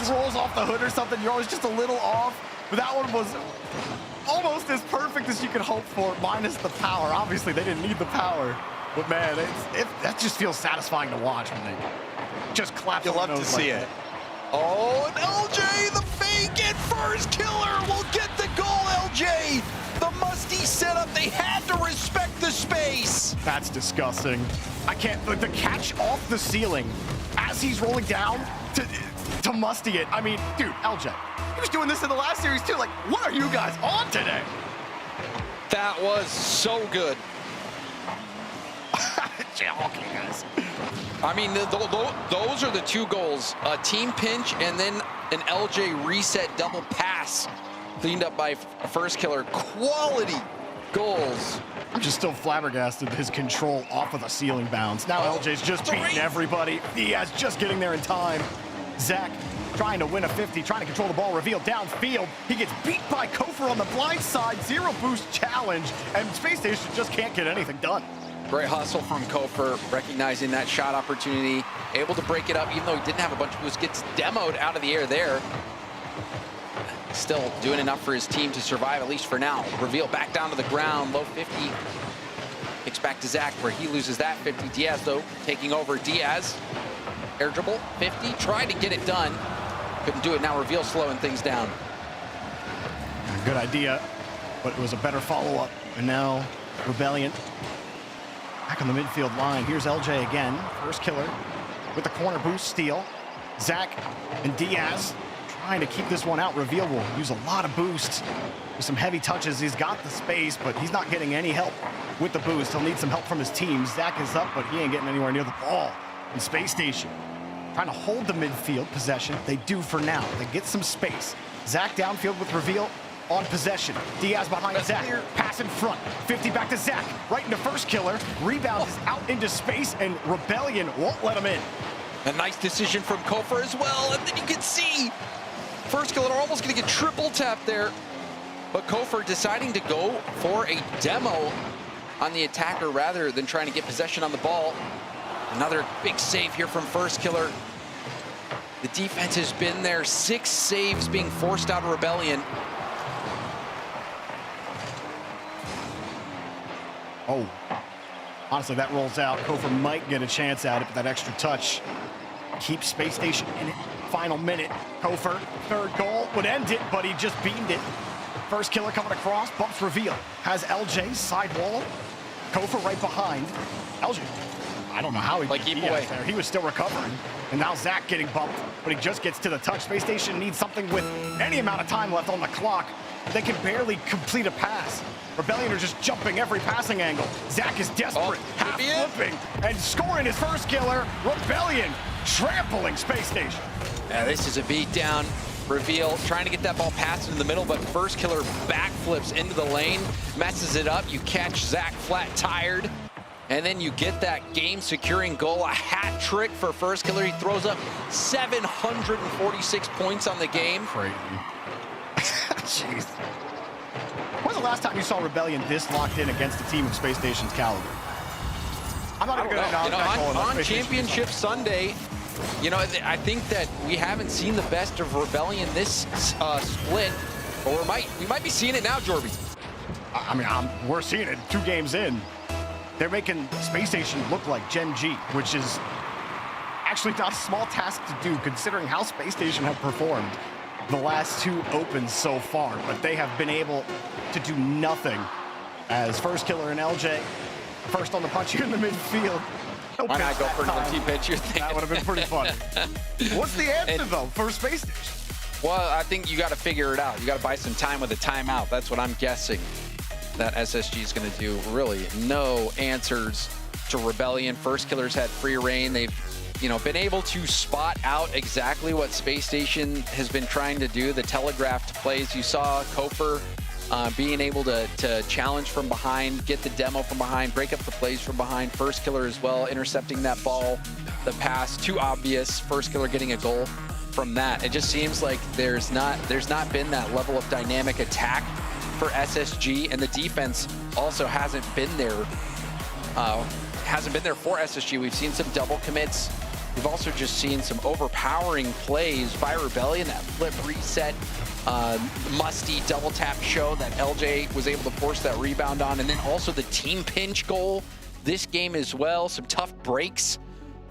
rolls off the hood or something. You're always just a little off. But that one was almost as perfect as you could hope for, minus the power. Obviously, they didn't need the power. But man, that just feels satisfying to watch when they just clap. You'll love to see it. Oh, and LJ, the fake, and First Killer will get the goal, LJ. The musty setup, they had to respect the space. That's disgusting. I can't, the catch off the ceiling as he's rolling down to musty it. I mean, dude, LJ, he was doing this in the last series too. Like, what are you guys on today? That was so good. Okay, guys. I mean, those are the 2 goals. A team pinch and then an LJ reset double pass cleaned up by First Killer. Quality goals. I'm just still flabbergasted his control off of the ceiling bounce. Now LJ's just beating everybody. Diaz just getting there in time. Zach trying to win a 50, trying to control the ball, Reveal downfield. He gets beat by Kofheer on the blind side, 0 boost challenge, and Space Station just can't get anything done. Great hustle from Kofheer, recognizing that shot opportunity, able to break it up, even though he didn't have a bunch of boosts, gets demoed out of the air there. Still doing enough for his team to survive, at least for now. Reveal back down to the ground, low 50. Kicks back to Zach, where he loses that 50. Diaz, though, taking over. Diaz, air dribble, 50, tried to get it done. Couldn't do it. Now Reveal slowing things down. Good idea, but it was a better follow-up. And now Rebellion back on the midfield line. Here's LJ again. First Killer with the corner boost steal. Zach and Diaz trying to keep this one out. Reveal will use a lot of boost with some heavy touches. He's got the space, but he's not getting any help with the boost. He'll need some help from his team. Zach is up, but he ain't getting anywhere near the ball. And Space Station trying to hold the midfield possession. They do for now. They get some space. Zach downfield with Reveal on possession. Diaz behind Zach. Pass in front. 50 back to Zach. Right into First Killer. Rebound is out into space, and Rebellion won't let him in. A nice decision from Kofheer as well. And then you can see First Killer almost going to get triple tapped there. But Kofheer deciding to go for a demo on the attacker rather than trying to get possession on the ball. Another big save here from First Killer. The defense has been there. 6 saves being forced out of Rebellion. Oh, honestly, that rolls out. Kofheer might get a chance at it, but that extra touch keeps Space Station in it. Final minute. Kofheer, third goal, would end it, but he just beamed it. First killer coming across, bumps reveal. Has LJ sidewall. Kofheer right behind. LJ, I don't know how he keep Diaz away there. He was still recovering. And now Zach getting bumped, but he just gets to the touch. Space Station needs something with any amount of time left on the clock. They can barely complete a pass. Rebellion are just jumping every passing angle. Zach is desperate, half flipping, and scoring his first killer. Rebellion trampling Space Station. Yeah, this is a beatdown. Reveal trying to get that ball passed in the middle, but first killer backflips into the lane, messes it up. You catch Zach flat tired, and then you get that game-securing goal, a hat trick for first killer. He throws up 746 points on the game. Crazy. Jeez. When was the last time you saw Rebellion this locked in against a team of Space Station's caliber? I'm not even going to on Championship Sunday, you know, I think that we haven't seen the best of Rebellion this split, or we might be seeing it now, Jorby. I mean, we're seeing it 2 games in. They're making Space Station look like Gen G, which is actually not a small task to do, considering how Space Station have performed the last 2 opens so far, but they have been able to do nothing. As first killer and LJ, first on the punch here in the midfield. Why not go for an empty pitch? You're thinking? That would have been pretty funny. What's the answer, though, for Space Station? Well, I think you got to figure it out. You got to buy some time with a timeout. That's what I'm guessing that SSG is going to do. Really, no answers to Rebellion. First killers had free reign. They've been able to spot out exactly what Space Station has been trying to do, the telegraphed plays. You saw Kofheer being able to challenge from behind, get the demo from behind, break up the plays from behind. First killer as well, intercepting that ball, the pass, too obvious. First killer getting a goal from that. It just seems like there's not been that level of dynamic attack for SSG, and the defense also hasn't been there for SSG. We've seen some double commits. We've also just seen some overpowering plays by Rebellion, that flip reset, musty double tap show that LJ was able to force that rebound on, and then also the team pinch goal this game as well. Some tough breaks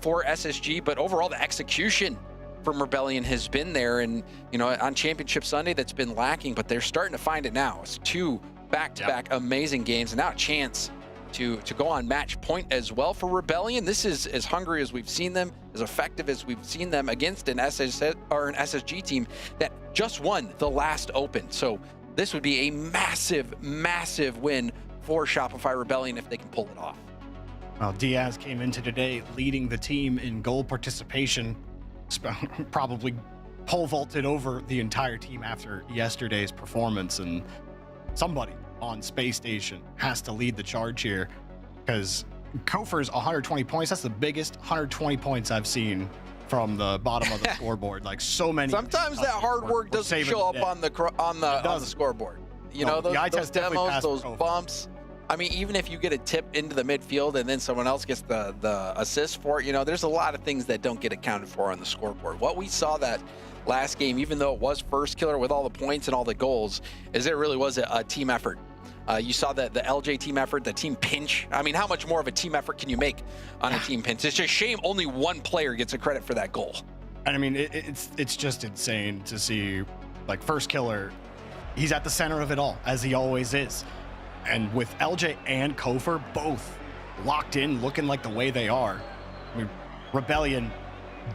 for SSG, but overall the execution from Rebellion has been there, and on Championship Sunday that's been lacking, but they're starting to find it now. It's 2 back-to-back amazing games, and now a chance to go on match point as well for Rebellion. This is as hungry as we've seen them, as effective as we've seen them against an SSG team that just won the last Open. So this would be a massive, massive win for Shopify Rebellion if they can pull it off. Well, Diaz came into today leading the team in goal participation, probably pole vaulted over the entire team after yesterday's performance, and somebody on Space Station has to lead the charge here, because Kofheer's 120 points. That's the biggest 120 points I've seen from the bottom of the scoreboard. Like, so many. Sometimes that hard work doesn't show up on the scoreboard. Those demos, those bumps. I mean, even if you get a tip into the midfield and then someone else gets the assist for it, there's a lot of things that don't get accounted for on the scoreboard. What we saw that last game, even though it was first killer with all the points and all the goals, is it really was a team effort. You saw the LJ team effort, the team pinch. I mean, how much more of a team effort can you make on a team pinch? It's just a shame only one player gets a credit for that goal. And I mean, it's just insane to see, like, first killer, he's at the center of it all, as he always is. And with LJ and Kofheer both locked in, looking like the way they are, I mean, Rebellion,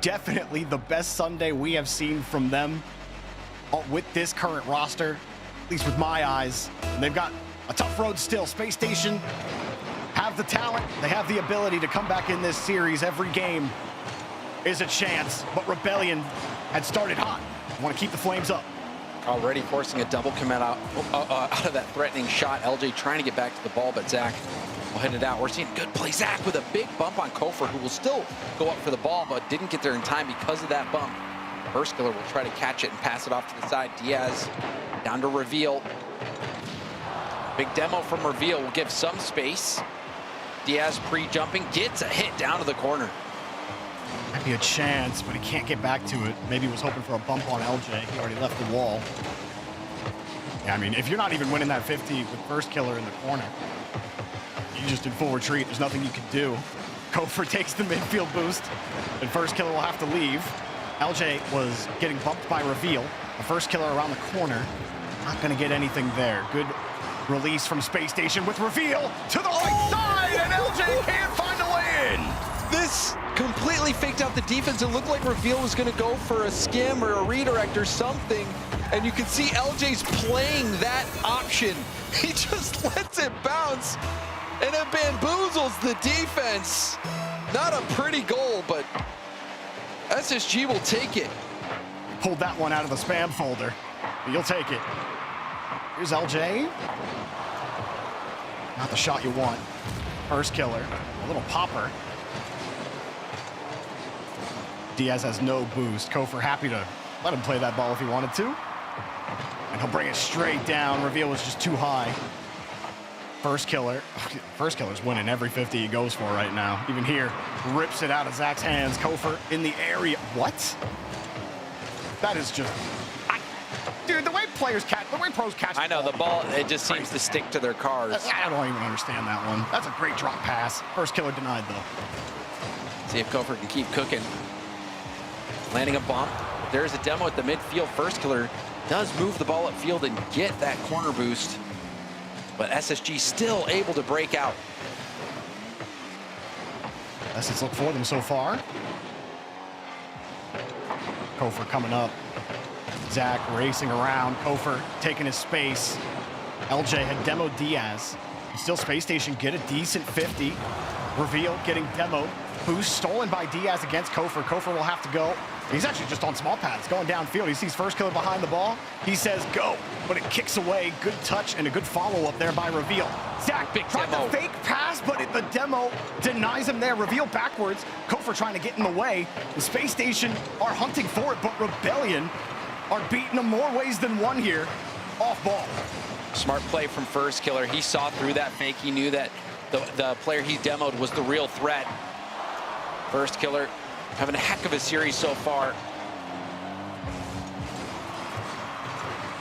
definitely the best Sunday we have seen from them with this current roster, at least with my eyes. And they've got a tough road still. Space Station have the talent. They have the ability to come back in this series. Every game is a chance, but Rebellion had started hot. Want to keep the flames up. Already forcing a double commit out of that threatening shot. LJ trying to get back to the ball, but Zach will hit it out. We're seeing good play. Zach with a big bump on Kofheer, who will still go up for the ball, but didn't get there in time because of that bump. First killer will try to catch it and pass it off to the side. Diaz down to Reveal. Big demo from Reveal will give some space. Diaz pre-jumping, gets a hit down to the corner. Might be a chance, but he can't get back to it. Maybe he was hoping for a bump on LJ. He already left the wall. Yeah, I mean, if you're not even winning that 50 with first killer in the corner, you just in full retreat. There's nothing you can do. Kofheer takes the midfield boost, and first killer will have to leave. LJ was getting bumped by reveal. The first killer around the corner. Not going to get anything there. Good release from Space Station with reveal to the right side, and LJ can't find a way in. This completely faked out the defense. It looked like reveal was going to go for a skim or a redirect or something, and you can see LJ's playing that option. He just lets it bounce, and it bamboozles the defense. Not a pretty goal, but SSG will take it. Pulled that one out of the spam folder. You'll take it. Here's LJ. Not the shot you want. First killer. A little popper. Diaz has no boost. Kofheer happy to let him play that ball if he wanted to. And he'll bring it straight down. Reveal was just too high. First killer. First killer's winning every 50 he goes for right now. Even here, rips it out of Zach's hands. Kofheer in the area. What? That is just... Dude, the way pros catch I know, the ball, it just seems to stick to their cars. I don't even understand that one. That's a great drop pass. First killer denied, though. See if Kofheer can keep cooking. Landing a bump. There's a demo at the midfield. First killer does move the ball upfield and get that corner boost. But SSG still able to break out. Best it's looked for them so far. Kofheer coming up. Zach racing around. Kofheer taking his space. LJ had demoed Diaz. Still Space Station get a decent 50. Reveal getting demoed. Boost stolen by Diaz against Kofheer. Kofheer will have to go. He's actually just on small pads going downfield. He sees first killer behind the ball. He says go, but it kicks away. Good touch and a good follow-up there by Reveal. Zach tried the fake pass, but the demo denies him there. Reveal backwards. Kofheer trying to get in the way. The Space Station are hunting for it, but Rebellion are beating them more ways than one here. Off ball. Smart play from first killer. He saw through that fake. He knew that the player he demoed was the real threat. First killer having a heck of a series so far.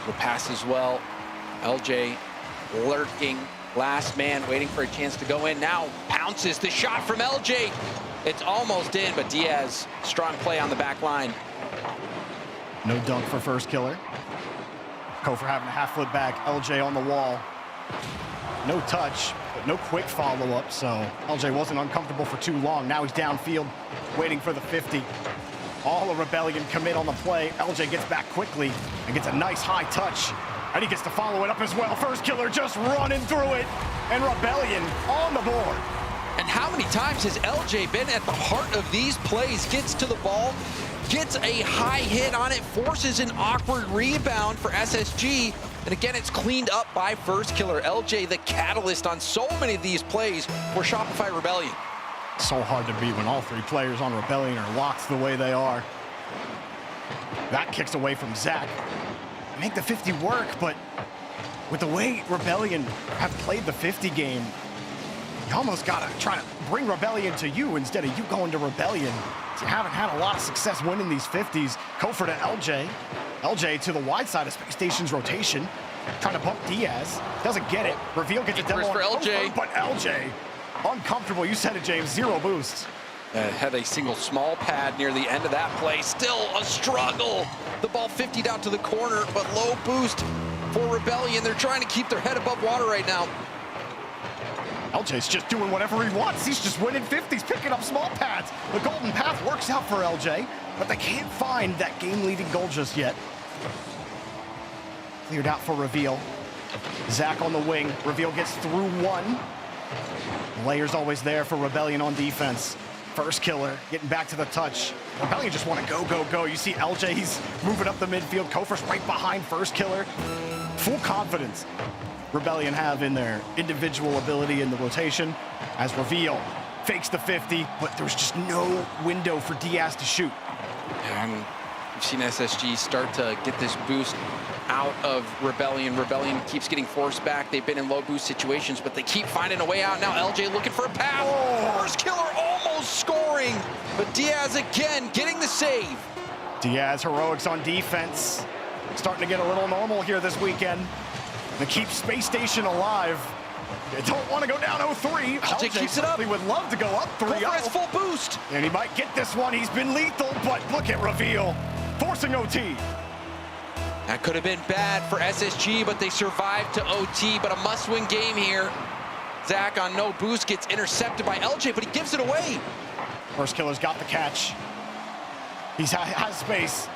The pass as well. LJ lurking. Last man waiting for a chance to go in. Now pounces the shot from LJ. It's almost in, but Diaz, strong play on the back line. No dunk for first killer. Kofheer having a half foot back. LJ on the wall. No touch, but no quick follow-up, so LJ wasn't uncomfortable for too long. Now he's downfield, waiting for the 50. All of Rebellion commit on the play. LJ gets back quickly and gets a nice high touch. And he gets to follow it up as well. First killer just running through it. And Rebellion on the board. And how many times has LJ been at the heart of these plays? Gets to the ball, gets a high hit on it, forces an awkward rebound for SSG. And again, it's cleaned up by first killer. LJ, the catalyst on so many of these plays for Shopify Rebellion. So hard to beat when all three players on Rebellion are locked the way they are. That kicks away from Zach. Make the 50 work, but with the way Rebellion have played the 50 game, you almost gotta try to bring Rebellion to you instead of you going to Rebellion. You haven't had a lot of success winning these 50s. Kofheer to LJ. LJ to the wide side of Space Station's rotation. Trying to bump Diaz. Doesn't get it. Reveal gets a demo for on LJ. Kofheer, but LJ, uncomfortable. You said it, James. Zero boosts. Had a single small pad near the end of that play. Still a struggle. The ball 50'd out to the corner, but low boost for Rebellion. They're trying to keep their head above water right now. LJ's just doing whatever he wants. He's just winning 50s, picking up small pads. The golden path works out for LJ, but they can't find that game-leading goal just yet. Cleared out for Reveal. Zach on the wing. Reveal gets through one. Layer's always there for Rebellion on defense. First killer, getting back to the touch. Rebellion just want to go, go, go. You see LJ, he's moving up the midfield. Kofheer's right behind first killer. Full confidence Rebellion have in their individual ability in the rotation as Reveal fakes the 50, but there's just no window for Diaz to shoot. And we've seen SSG start to get this boost out of Rebellion. Rebellion keeps getting forced back. They've been in low boost situations, but they keep finding a way out. Now LJ looking for a pass. First killer almost scoring, but Diaz again getting the save. Diaz heroics on defense. Starting to get a little normal here this weekend. To keep Space Station alive. They don't want to go down 0-3. LJ keeps it up. He would love to go up 3-0. Kofheer has full boost. And he might get this one. He's been lethal, but look at Reveal. Forcing OT. That could have been bad for SSG, but they survived to OT, but a must-win game here. Zach on no boost gets intercepted by LJ, but he gives it away. First killer's got the catch. He has space.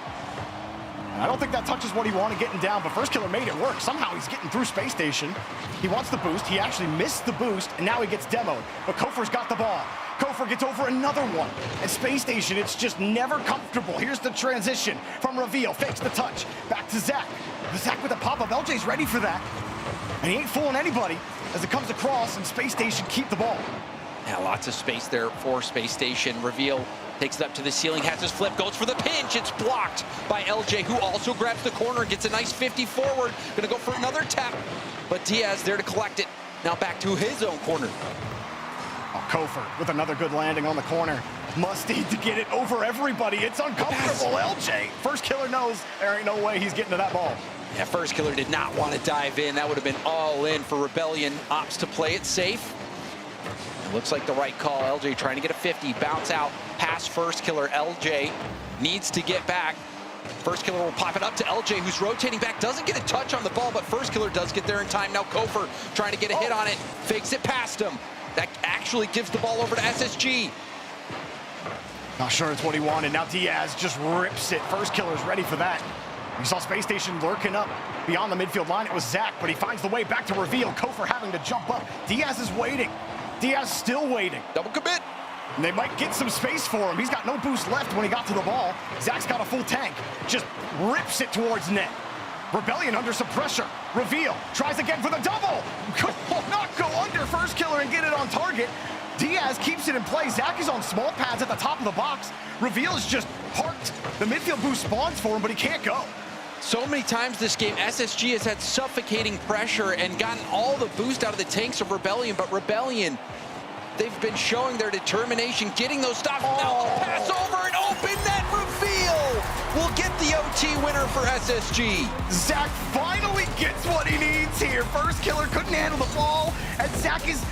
I don't think that touches what he wanted getting down, but First Killer made it work. Somehow he's getting through Space Station. He wants the boost. He actually missed the boost, and now he gets demoed. But Kofheer's got the ball. Kofheer gets over another one. At Space Station, it's just never comfortable. Here's the transition from Reveal. Fakes the touch. Back to Zach. Zach with a pop-up. LJ's ready for that. And he ain't fooling anybody as it comes across, and Space Station keep the ball. Yeah, lots of space there for Space Station. Reveal takes it up to the ceiling, has his flip, goes for the pinch. It's blocked by LJ, who also grabs the corner, gets a nice 50 forward. Gonna go for another tap, but Diaz there to collect it. Now back to his own corner. Oh, Kofheer with another good landing on the corner. Must need to get it over everybody. It's uncomfortable. LJ, First Killer knows there ain't no way he's getting to that ball. Yeah, First Killer did not want to dive in. That would have been all in for Rebellion. Opts to play it safe. It looks like the right call. LJ trying to get a 50, bounce out, pass First Killer. LJ needs to get back. First Killer will pop it up to LJ, who's rotating back, doesn't get a touch on the ball, but First Killer does get there in time. Now Kofheer trying to get a hit on it, fakes it past him. That actually gives the ball over to SSG. Not sure it's what he wanted. Now Diaz just rips it. First Killer's ready for that. You saw Space Station lurking up beyond the midfield line. It was Zach, but he finds the way back to Reveal. Kofheer having to jump up. Diaz is waiting. Diaz still waiting. Double commit. And they might get some space for him. He's got no boost left when he got to the ball. Zach's got a full tank. Just rips it towards net. Rebellion under some pressure. Reveal tries again for the double. Could not go under First Killer and get it on target. Diaz keeps it in play. Zach is on small pads at the top of the box. Reveal is just parked. The midfield boost spawns for him, but he can't go. So many times this game, SSG has had suffocating pressure and gotten all the boost out of the tanks of Rebellion, but Rebellion, they've been showing their determination, getting those stops. Now the pass over and open net. Reveal will get the OT winner for SSG. Zach finally gets what he needs here. First Killer couldn't handle the ball, and Zach is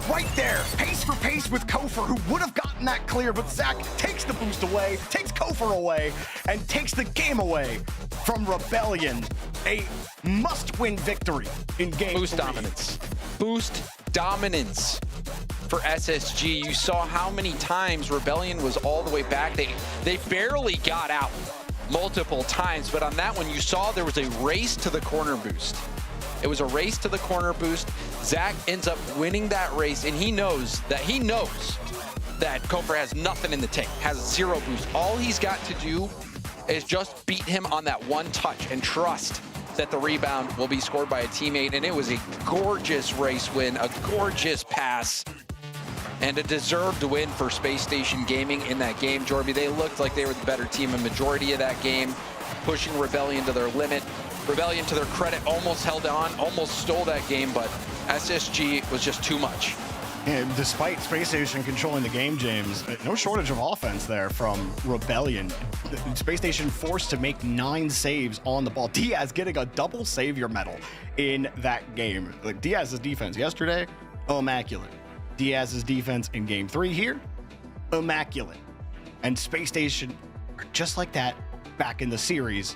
right there, pace for pace with Kofheer, who would have gotten that clear, but Zach takes the boost away, takes Kofheer away, and takes the game away from Rebellion. A must-win victory in game Boost 3. dominance. Boost dominance for SSG. You saw how many times Rebellion was all the way back. They barely got out multiple times, but on that one you saw there was a race to the corner boost. It was a race to the corner boost. Zach ends up winning that race, and he knows that Kofheer has nothing in the tank, has zero boost. All he's got to do is just beat him on that one touch and trust that the rebound will be scored by a teammate. And it was a gorgeous race win, a gorgeous pass, and a deserved win for Space Station Gaming in that game. Jorby, they looked like they were the better team a majority of that game, pushing Rebellion to their limit. Rebellion, to their credit, almost held on, almost stole that game, but SSG was just too much. And despite Space Station controlling the game, James, no shortage of offense there from Rebellion. Space Station forced to make 9 saves on the ball. Diaz getting a double savior medal in that game. Like Diaz's defense yesterday, immaculate. Diaz's defense in game 3 here, immaculate. And Space Station are just like that back in the series.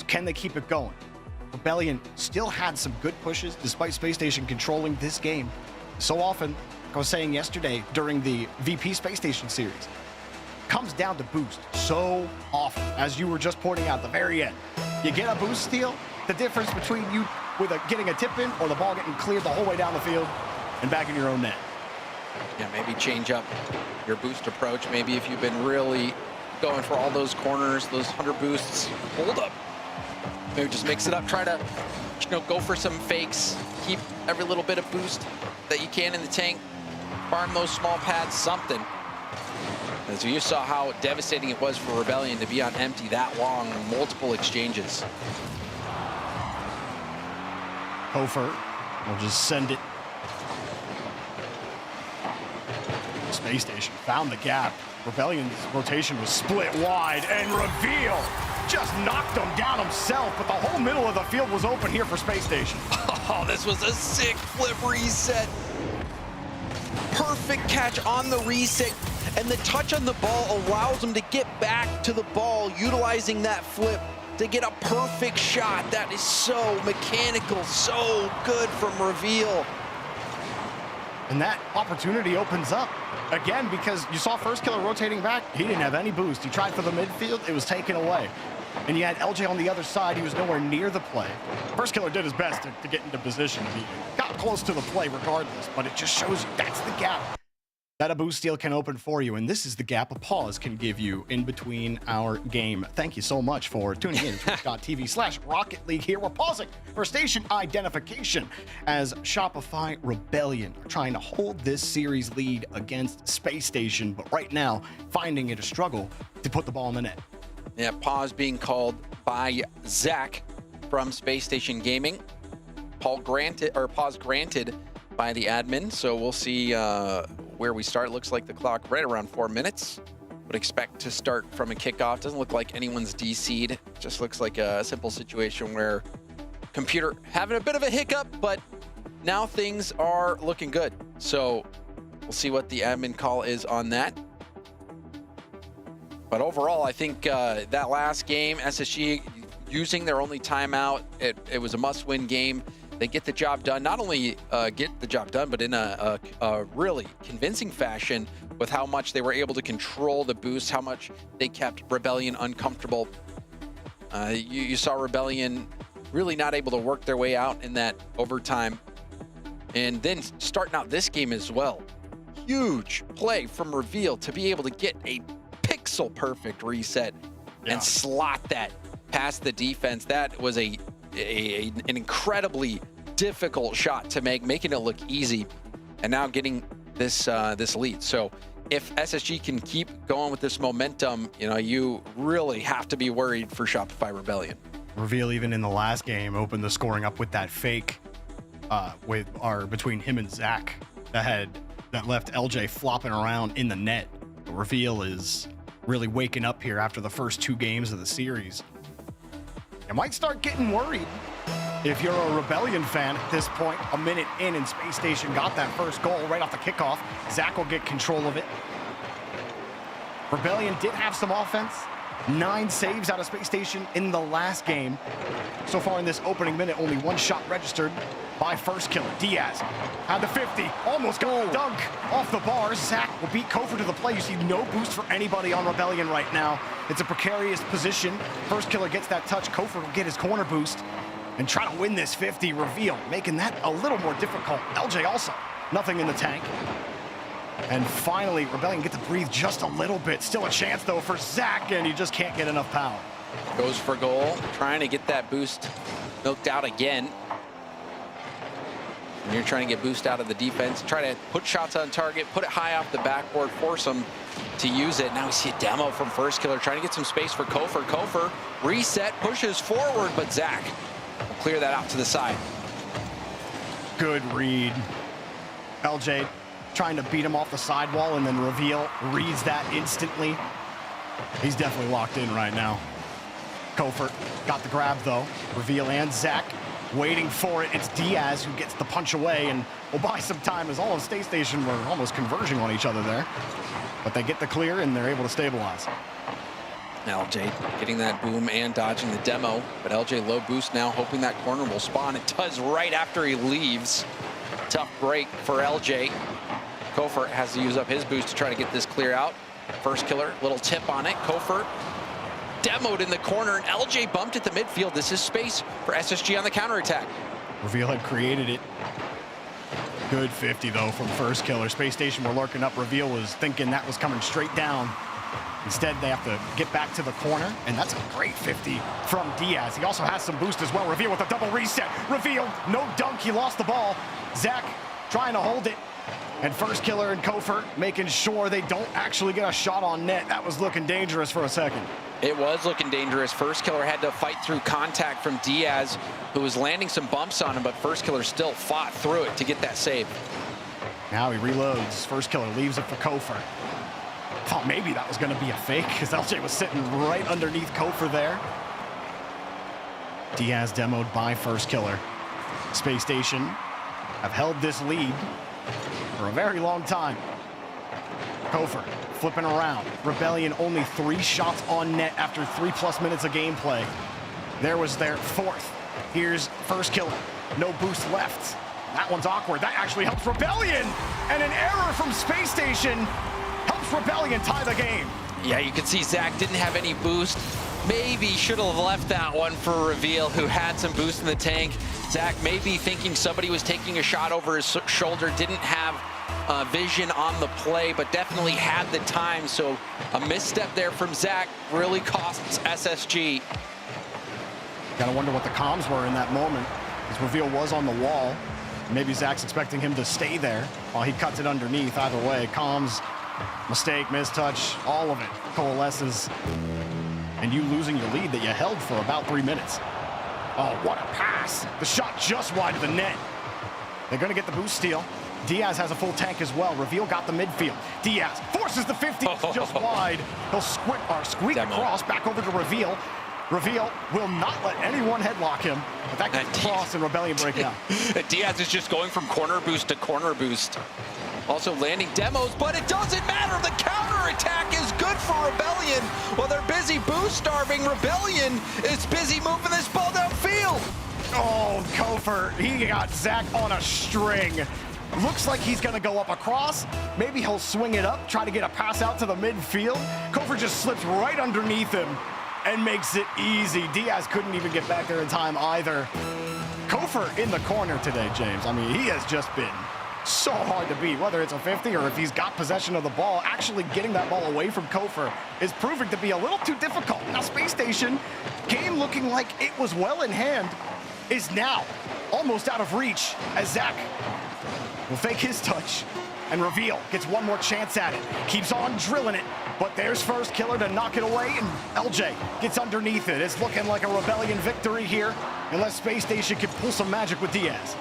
Can they keep it going? Rebellion still had some good pushes despite Space Station controlling this game. So often, like I was saying yesterday during the VP Space Station series, comes down to boost so often, as you were just pointing out at the very end. You get a boost steal, the difference between you with getting a tip in or the ball getting cleared the whole way down the field and back in your own net. Yeah, maybe change up your boost approach. Maybe if you've been really going for all those corners, those 100 boosts, hold up. Maybe just mix it up, try to go for some fakes, keep every little bit of boost that you can in the tank, farm those small pads, something. As you saw how devastating it was for Rebellion to be on empty that long, multiple exchanges. Kofheer will just send it. Space Station found the gap. Rebellion's rotation was split wide, and Reveal just knocked him down himself, but the whole middle of the field was open here for Space Station. Oh, this was a sick flip reset. Perfect catch on the reset, and the touch on the ball allows him to get back to the ball, utilizing that flip to get a perfect shot. That is so mechanical, so good from Reveal. And that opportunity opens up again because you saw First Killer rotating back. He didn't have any boost. He tried for the midfield. It was taken away. And you had LJ on the other side. He was nowhere near the play. First Killer did his best to get into position. He got close to the play regardless, but it just shows you that's the gap that a boost steal can open for you. And this is the gap a pause can give you in between our game. Thank you so much for tuning in to twitch.tv/Rocket League. Here we're pausing for station identification as Shopify Rebellion are trying to hold this series lead against Space Station, but right now finding it a struggle to put the ball in the net. Yeah, pause being called by Zach from Space Station Gaming. Pause granted by the admin, so we'll see where we start. Looks like the clock right around 4 minutes. Would expect to start from a kickoff. Doesn't look like anyone's DC'd. Just looks like a simple situation where computer having a bit of a hiccup, but now things are looking good. So we'll see what the admin call is on that. But overall, I think that last game, SSG using their only timeout, it was a must-win game. They get the job done, not only get the job done, but in a really convincing fashion with how much they were able to control the boost, how much they kept Rebellion uncomfortable. You saw Rebellion really not able to work their way out in that overtime. And then starting out this game as well, huge play from Reveal to be able to get a pixel perfect reset and slot that past the defense. That was an incredibly difficult shot to make, making it look easy, and now getting this this lead. So if SSG can keep going with this momentum, you really have to be worried for Shopify Rebellion. Reveal even in the last game opened the scoring up with that fake between him and Zach that left LJ flopping around in the net. But Reveal is really waking up here after the first 2 games of the series. You might start getting worried if you're a Rebellion fan at this point. A minute in and Space Station got that first goal right off the kickoff. Zach will get control of it. Rebellion did have some offense. 9 saves out of Space Station in the last game. So far in this opening minute, only 1 shot registered by First Killer. Diaz had the 50, almost got the dunk off the bar. Zach will beat Kofheer to the play. You see no boost for anybody on Rebellion right now. It's a precarious position. First Killer gets that touch. Kofheer will get his corner boost and try to win this 50. Reveal, making that a little more difficult. LJ also, nothing in the tank. And finally, Rebellion get to breathe just a little bit. Still a chance, though, for Zach, and he just can't get enough power. Goes for goal, trying to get that boost milked out again. And you're trying to get boost out of the defense. Try to put shots on target, put it high off the backboard, force them to use it. Now we see a demo from First Killer, trying to get some space for Kofheer. Kofheer, reset, pushes forward, but Zach will clear that out to the side. Good read. LJ trying to beat him off the sidewall, and then Reveal reads that instantly. He's definitely locked in right now. Kofheer got the grab, though. Reveal and Zach waiting for it. It's Diaz who gets the punch away, and will buy some time as all of Space Station were almost converging on each other there. But they get the clear, and they're able to stabilize. LJ getting that boom and dodging the demo, but LJ low boost now, hoping that corner will spawn. It does right after he leaves. Tough break for LJ. Kofheer has to use up his boost to try to get this clear out. First Killer, little tip on it. Kofheer demoed in the corner, and LJ bumped at the midfield. This is space for SSG on the counterattack. Reveal had created it. Good 50, though, from First Killer. Space Station were lurking up. Reveal was thinking that was coming straight down. Instead, they have to get back to the corner, and that's a great 50 from Diaz. He also has some boost as well. Reveal with a double reset. Reveal, no dunk. He lost the ball. Zach trying to hold it. And first killer and Kofheer making sure they don't actually get a shot on net. That was looking dangerous for a second. It was looking dangerous. First killer had to fight through contact from Diaz, who was landing some bumps on him, but first killer still fought through it to get that save. Now he reloads. First killer leaves it for Kofheer. Thought maybe that was going to be a fake because LJ was sitting right underneath Kofheer there. Diaz demoed by first killer. Space Station have held this lead for a very long time. Kofheer flipping around. Rebellion only 3 shots on net after 3+ minutes of gameplay. There was their 4th. Here's first killer. No boost left. That one's awkward. That actually helps Rebellion. And an error from Space Station helps Rebellion tie the game. Yeah, you can see Zach didn't have any boost. Maybe should have left that one for Reveal, who had some boost in the tank. Zach maybe thinking somebody was taking a shot over his shoulder, didn't have vision on the play, but definitely had the time. So a misstep there from Zach really costs SSG. Gotta wonder what the comms were in that moment. His Reveal was on the wall. Maybe Zach's expecting him to stay there while he cuts it underneath. Either way, comms, mistake, mistouch, all of it coalesces. And you losing your lead that you held for about 3 minutes. Oh, what a pass. The shot just wide of the net. They're gonna get the boost steal. Diaz has a full tank as well. Reveal got the midfield. Diaz forces the 50, just wide. He'll squeak across back over to Reveal. Reveal will not let anyone headlock him. But that gets cross and Rebellion break out. Diaz is just going from corner boost to corner boost. Also landing demos, but it doesn't matter. The counter attack is good for Rebellion. While they're busy boost starving, Rebellion is busy moving this ball downfield. Oh, Kofheer, he got Zach on a string. Looks like he's gonna go up across. Maybe he'll swing it up, try to get a pass out to the midfield. Kofheer just slips right underneath him and makes it easy. Diaz couldn't even get back there in time either. Kofheer in the corner today, James. I mean, he has just been so hard to beat, whether it's a 50 or if he's got possession of the ball. Actually getting that ball away from Kofheer is proving to be a little too difficult. Now, Space Station, game looking like it was well in hand, is now almost out of reach as Zach will fake his touch, and Reveal gets one more chance at it. Keeps on drilling it, but there's first killer to knock it away, and LJ gets underneath it. It's looking like a Rebellion victory here, unless Space Station can pull some magic with Diaz.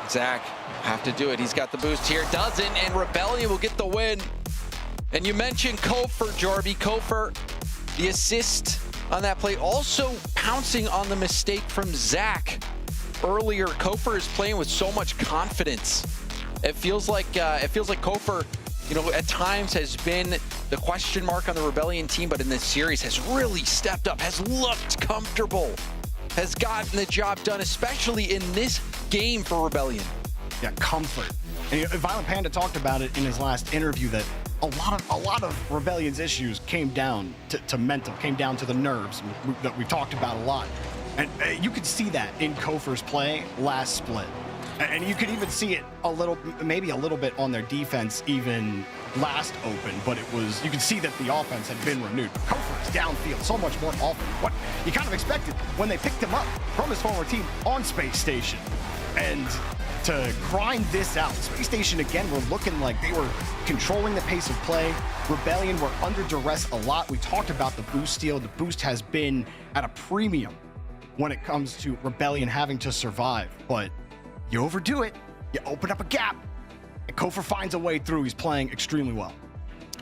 Zach have to do it. He's got the boost here, doesn't, and Rebellion will get the win. And you mentioned Kofheer, Jorby. Kofheer, the assist on that play, also pouncing on the mistake from Zach earlier. Kofheer is playing with so much confidence. It feels like Kofheer, you know, at times has been the question mark on the Rebellion team, but in this series has really stepped up, has looked comfortable, has gotten the job done, especially in this game for Rebellion. Yeah, comfort. And Violent Panda talked about it in his last interview that a lot of Rebellion's issues came down to mental, came down to the nerves that we've talked about a lot. And you could see that in Kofheer's play last split. And you could even see it maybe a little bit on their defense even last open, but you could see that the offense had been renewed. Kofheer is downfield, so much more often. What you kind of expected when they picked him up from his former team on Space Station. And to grind this out, Space Station again were looking like they were controlling the pace of play. Rebellion were under duress a lot. We talked about the boost steal. The boost has been at a premium when it comes to Rebellion having to survive, but you overdo it, you open up a gap, and Kofheer finds a way through. He's playing extremely well.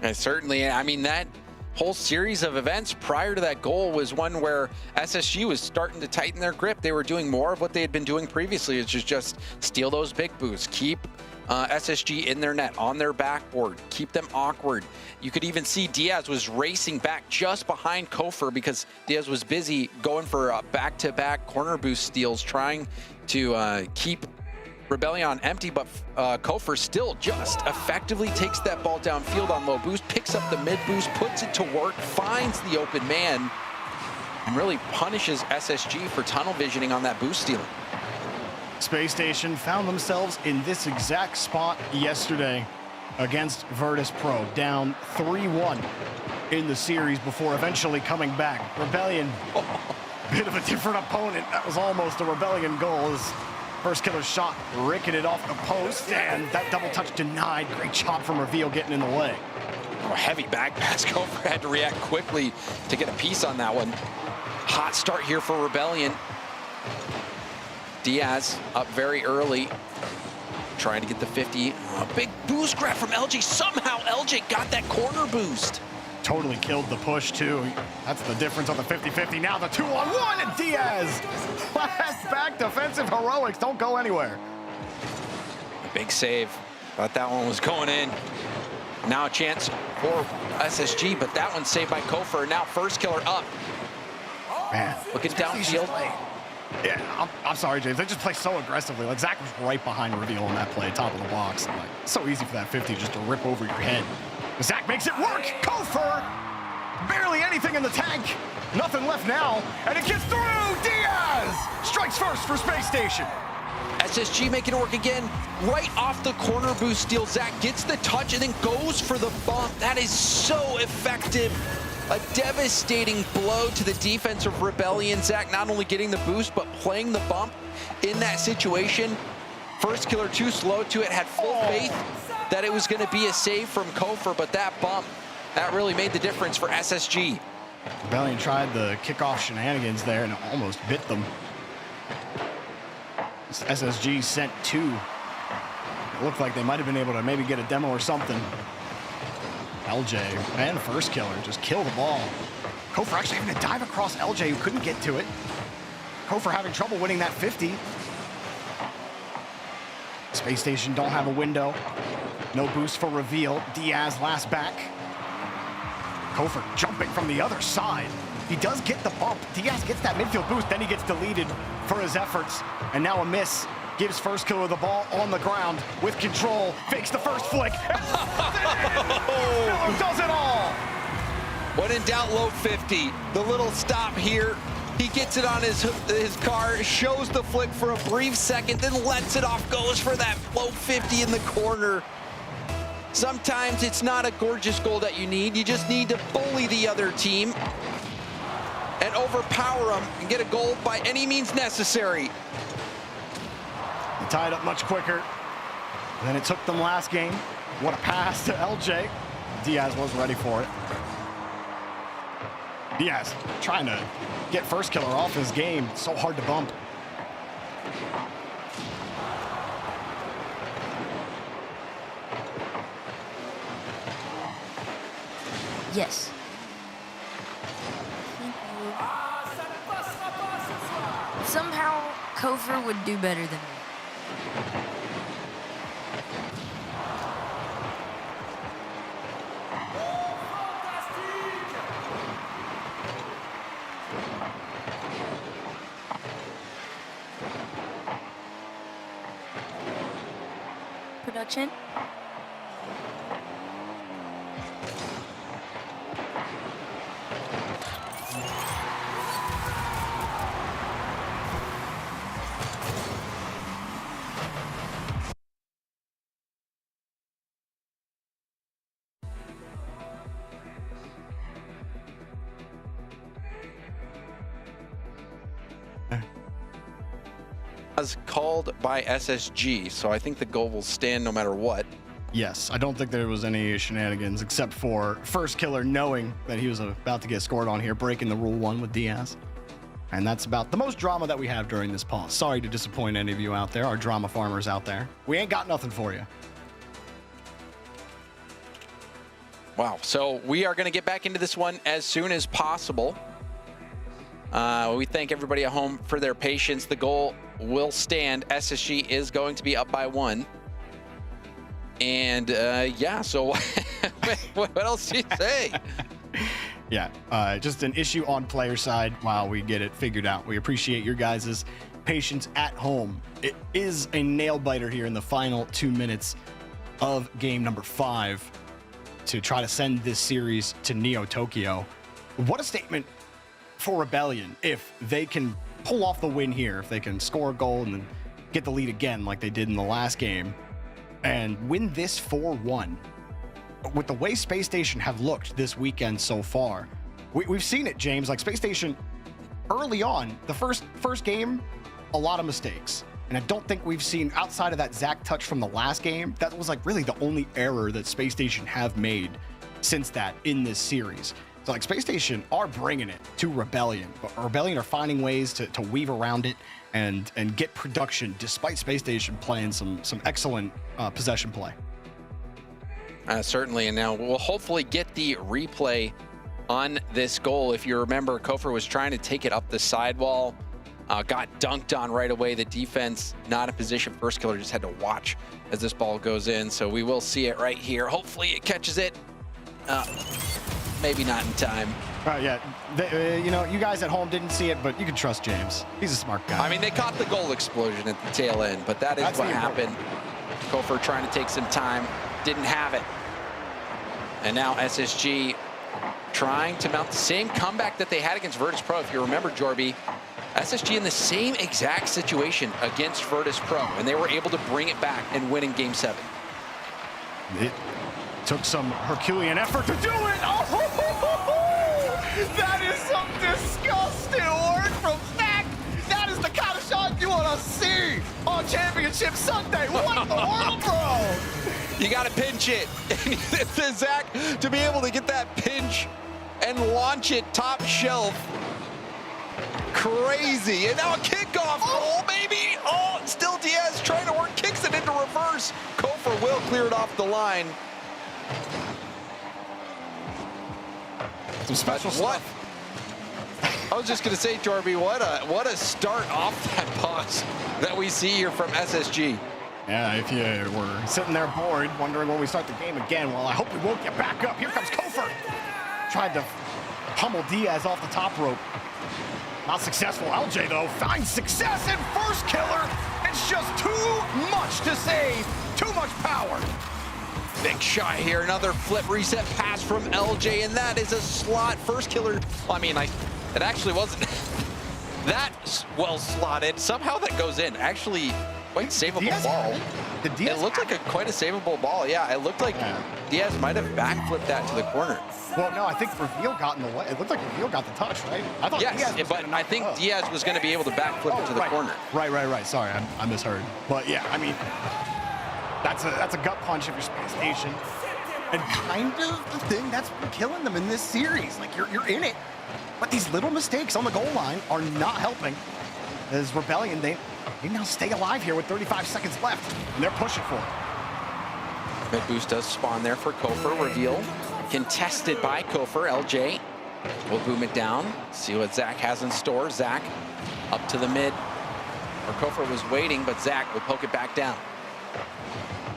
And certainly, I mean, that whole series of events prior to that goal was one where SSG was starting to tighten their grip. They were doing more of what they had been doing previously, which is just steal those big boosts, keep SSG in their net, on their backboard, keep them awkward. You could even see Diaz was racing back just behind Kofheer because Diaz was busy going for back-to-back corner boost steals, trying to keep Rebellion on empty, but Kofheer still just effectively takes that ball downfield on low boost, picks up the mid boost, puts it to work, finds the open man, and really punishes SSG for tunnel visioning on that boost stealing. Space Station found themselves in this exact spot yesterday against Vertice Pro, down 3-1 in the series before eventually coming back. Rebellion, bit of a different opponent. That was almost a Rebellion goal as First killer's shot ricketed off the post, and that double touch denied. Great chop from Reveal getting in the way. Oh, heavy back pass. Kofheer had to react quickly to get a piece on that one. Hot start here for Rebellion. Diaz up very early, trying to get the 50. A big boost grab from LJ. Somehow LJ got that corner boost. Totally killed the push, too. That's the difference on the 50-50. Now the 2-on-1, and Diaz. Last back defensive heroics. Don't go anywhere. Big save. Thought that one was going in. Now a chance for SSG, but that one's saved by Kofheer. Now first killer up. Man, looking downfield. Yeah, I'm sorry, James. They just play so aggressively. Like, Zach was right behind Reveal on that play, top of the box. Like, so easy for that 50 just to rip over your head. Zach makes it work. Kofheer, barely anything in the tank. Nothing left now, and it gets through. Diaz strikes first for Space Station. SSG making it work again. Right off the corner boost steal. Zach gets the touch and then goes for the bump. That is so effective. A devastating blow to the defense of Rebellion. Zach not only getting the boost, but playing the bump in that situation. First killer too slow to it. Had full faith that it was going to be a save from Kofheer, but that bump, that really made the difference for SSG. Rebellion tried the kickoff shenanigans there and almost bit them. SSG sent 2. It looked like they might have been able to maybe get a demo or something. LJ and first killer just kill the ball. Kofheer actually having to dive across LJ, who couldn't get to it. Kofheer having trouble winning that 50. Space Station don't have a window. No boost for Reveal. Diaz last back. Kofheer jumping from the other side. He does get the bump. Diaz gets that midfield boost, then he gets deleted for his efforts. And now a miss. Gives first killer the ball on the ground with control. Fakes the first flick. And does it all. When in doubt, low 50. The little stop here. He gets it on his car, shows the flick for a brief second, then lets it off, goes for that low 50 in the corner. Sometimes it's not a gorgeous goal that you need. You just need to bully the other team and overpower them and get a goal by any means necessary. They tied up much quicker than it took them last game. What a pass to LJ. Diaz was ready for it. Diaz trying to get first killer off his game. So hard to bump. Yes. Somehow, Kofheer would do better than me. Production. Called by SSG, so I think the goal will stand no matter what. Yes, I don't think there was any shenanigans except for first killer knowing that he was about to get scored on here, breaking the rule 1 with Diaz. And that's about the most drama that we have during this pause. Sorry to disappoint any of you out there, our drama farmers out there. We ain't got nothing for you. Wow, so we are going to get back into this one as soon as possible. We thank everybody at home for their patience. The goal will stand. SSG is going to be up by 1. And yeah, so what else do you say? Yeah, just an issue on player side while we get it figured out. We appreciate your guys' patience at home. It is a nail biter here in the final 2 minutes of game number 5 to try to send this series to Neo Tokyo. What a statement for Rebellion if they can pull off the win here, if they can score a goal and then get the lead again like they did in the last game and win this 4-1. With the way Space Station have looked this weekend so far, we've seen it, James. Like Space Station, early on, the first game, a lot of mistakes. And I don't think we've seen, outside of that Zach touch from the last game, that was like really the only error that Space Station have made since that in this series. So like Space Station are bringing it to Rebellion, but Rebellion are finding ways to weave around it and get production despite Space Station playing some excellent possession play. Certainly, and now we'll hopefully get the replay on this goal. If you remember, Kofheer was trying to take it up the sidewall, got dunked on right away. The defense not in position. First Killer just had to watch as this ball goes in. So we will see it right here. Hopefully it catches it. Maybe not in time. Yeah, you guys at home didn't see it, but you can trust James. He's a smart guy. I mean, they caught the goal explosion at the tail end, but that's what happened. Kofheer trying to take some time, didn't have it. And now SSG trying to mount the same comeback that they had against Vertice Pro. If you remember, Jorby, SSG in the same exact situation against Vertice Pro, and they were able to bring it back and win in Game 7. It took some Herculean effort to do it. Oh, that is some disgusting work from Zach. That is the kind of shot you want to see on Championship Sunday. What in the world, bro? You got to pinch it. And Zach, to be able to get that pinch and launch it top shelf. Crazy. And now a kickoff goal, baby. Oh, still Diaz trying to work, kicks it into reverse. Kofheer will clear it off the line. Some special stuff. I was just going to say, Jorby, what a start off that pause that we see here from SSG. Yeah, if you were sitting there bored, wondering when we start the game again, well, I hope we won't get back up. Here comes Kofheer. Tried to pummel Diaz off the top rope. Not successful. LJ, though, finds success in First Killer. It's just too much to save. Too much power. Big shot here. Another flip reset pass from LJ, and that is a slot. First Killer. Well, I mean, it actually wasn't that well slotted. Somehow that goes in. Actually, quite savable ball. It looked like quite a savable ball. Yeah, it looked like Diaz might have backflipped that to the corner. Well, no, I think Reveal got in the way. It looked like Reveal got the touch, right? I thought yes, Diaz but I think Diaz was going to be able to backflip it to the corner. Right. Sorry, I misheard. But yeah, I mean, that's a gut punch if you're Space Station, and kind of the thing that's been killing them in this series. Like you're in it, but these little mistakes on the goal line are not helping. As Rebellion, they now stay alive here with 35 seconds left, and they're pushing for it. Mid boost does spawn there for Kofheer. Reveal contested by Kofheer. LJ will boom it down. See what Zach has in store. Zach up to the mid. Or Kofheer was waiting, but Zach will poke it back down.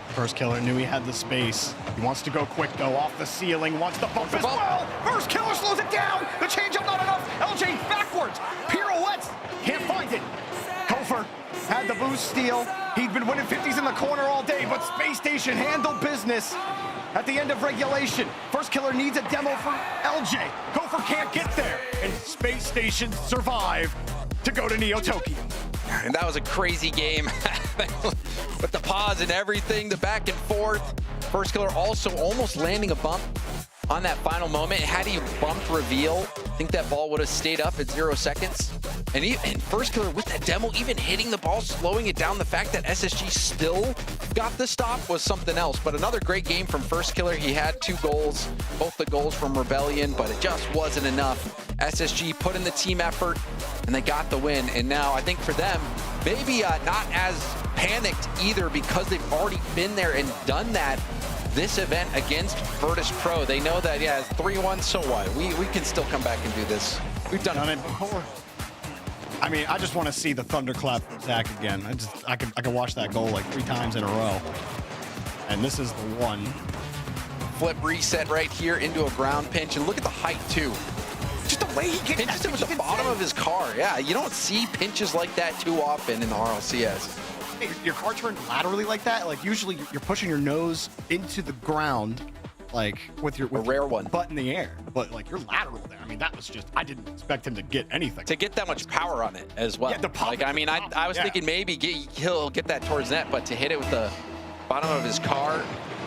First Killer knew he had the space. He wants to go quick, though, off the ceiling. Wants the bump as well. First Killer slows it down. The changeup not enough. LJ backwards. Pirouettes. Can't find it. Kofheer had the boost steal. He'd been winning 50s in the corner all day, but Space Station handled business at the end of regulation. First Killer needs a demo from LJ. Kofheer can't get there, and Space Station survive to go to Neo Tokyo. And that was a crazy game with the pause and everything, the back and forth. First Killer also almost landing a bump on that final moment. Had he bumped Reveal, I think that ball would have stayed up at 0 seconds. And First Killer with that demo, even hitting the ball, slowing it down. The fact that SSG still got the stop was something else. But another great game from First Killer. He had 2 goals, both the goals from Rebellion, but it just wasn't enough. SSG put in the team effort, and they got the win. And now I think for them, maybe not as panicked either, because they've already been there and done that this event against Vertice Pro. They know that, yeah, it's 3-1, so what? We can still come back and do this. We've done it before. I mean, I just want to see the thunderclap from Zach again. I can watch that goal like 3 times in a row. And this is the one. Flip reset right here into a ground pinch, and look at the height too. Just the way he pinches it with the bottom of his car. Yeah, you don't see pinches like that too often in the RLCS. Hey, your car turned laterally like that. Like usually you're pushing your nose into the ground, like with your rare one butt in the air. But like you're lateral there. I mean, that was just, I didn't expect him to get anything. To get that much power on it as well. Yeah, the pop, like, I mean, I was thinking maybe he'll get that towards net, but to hit it with the bottom of his car,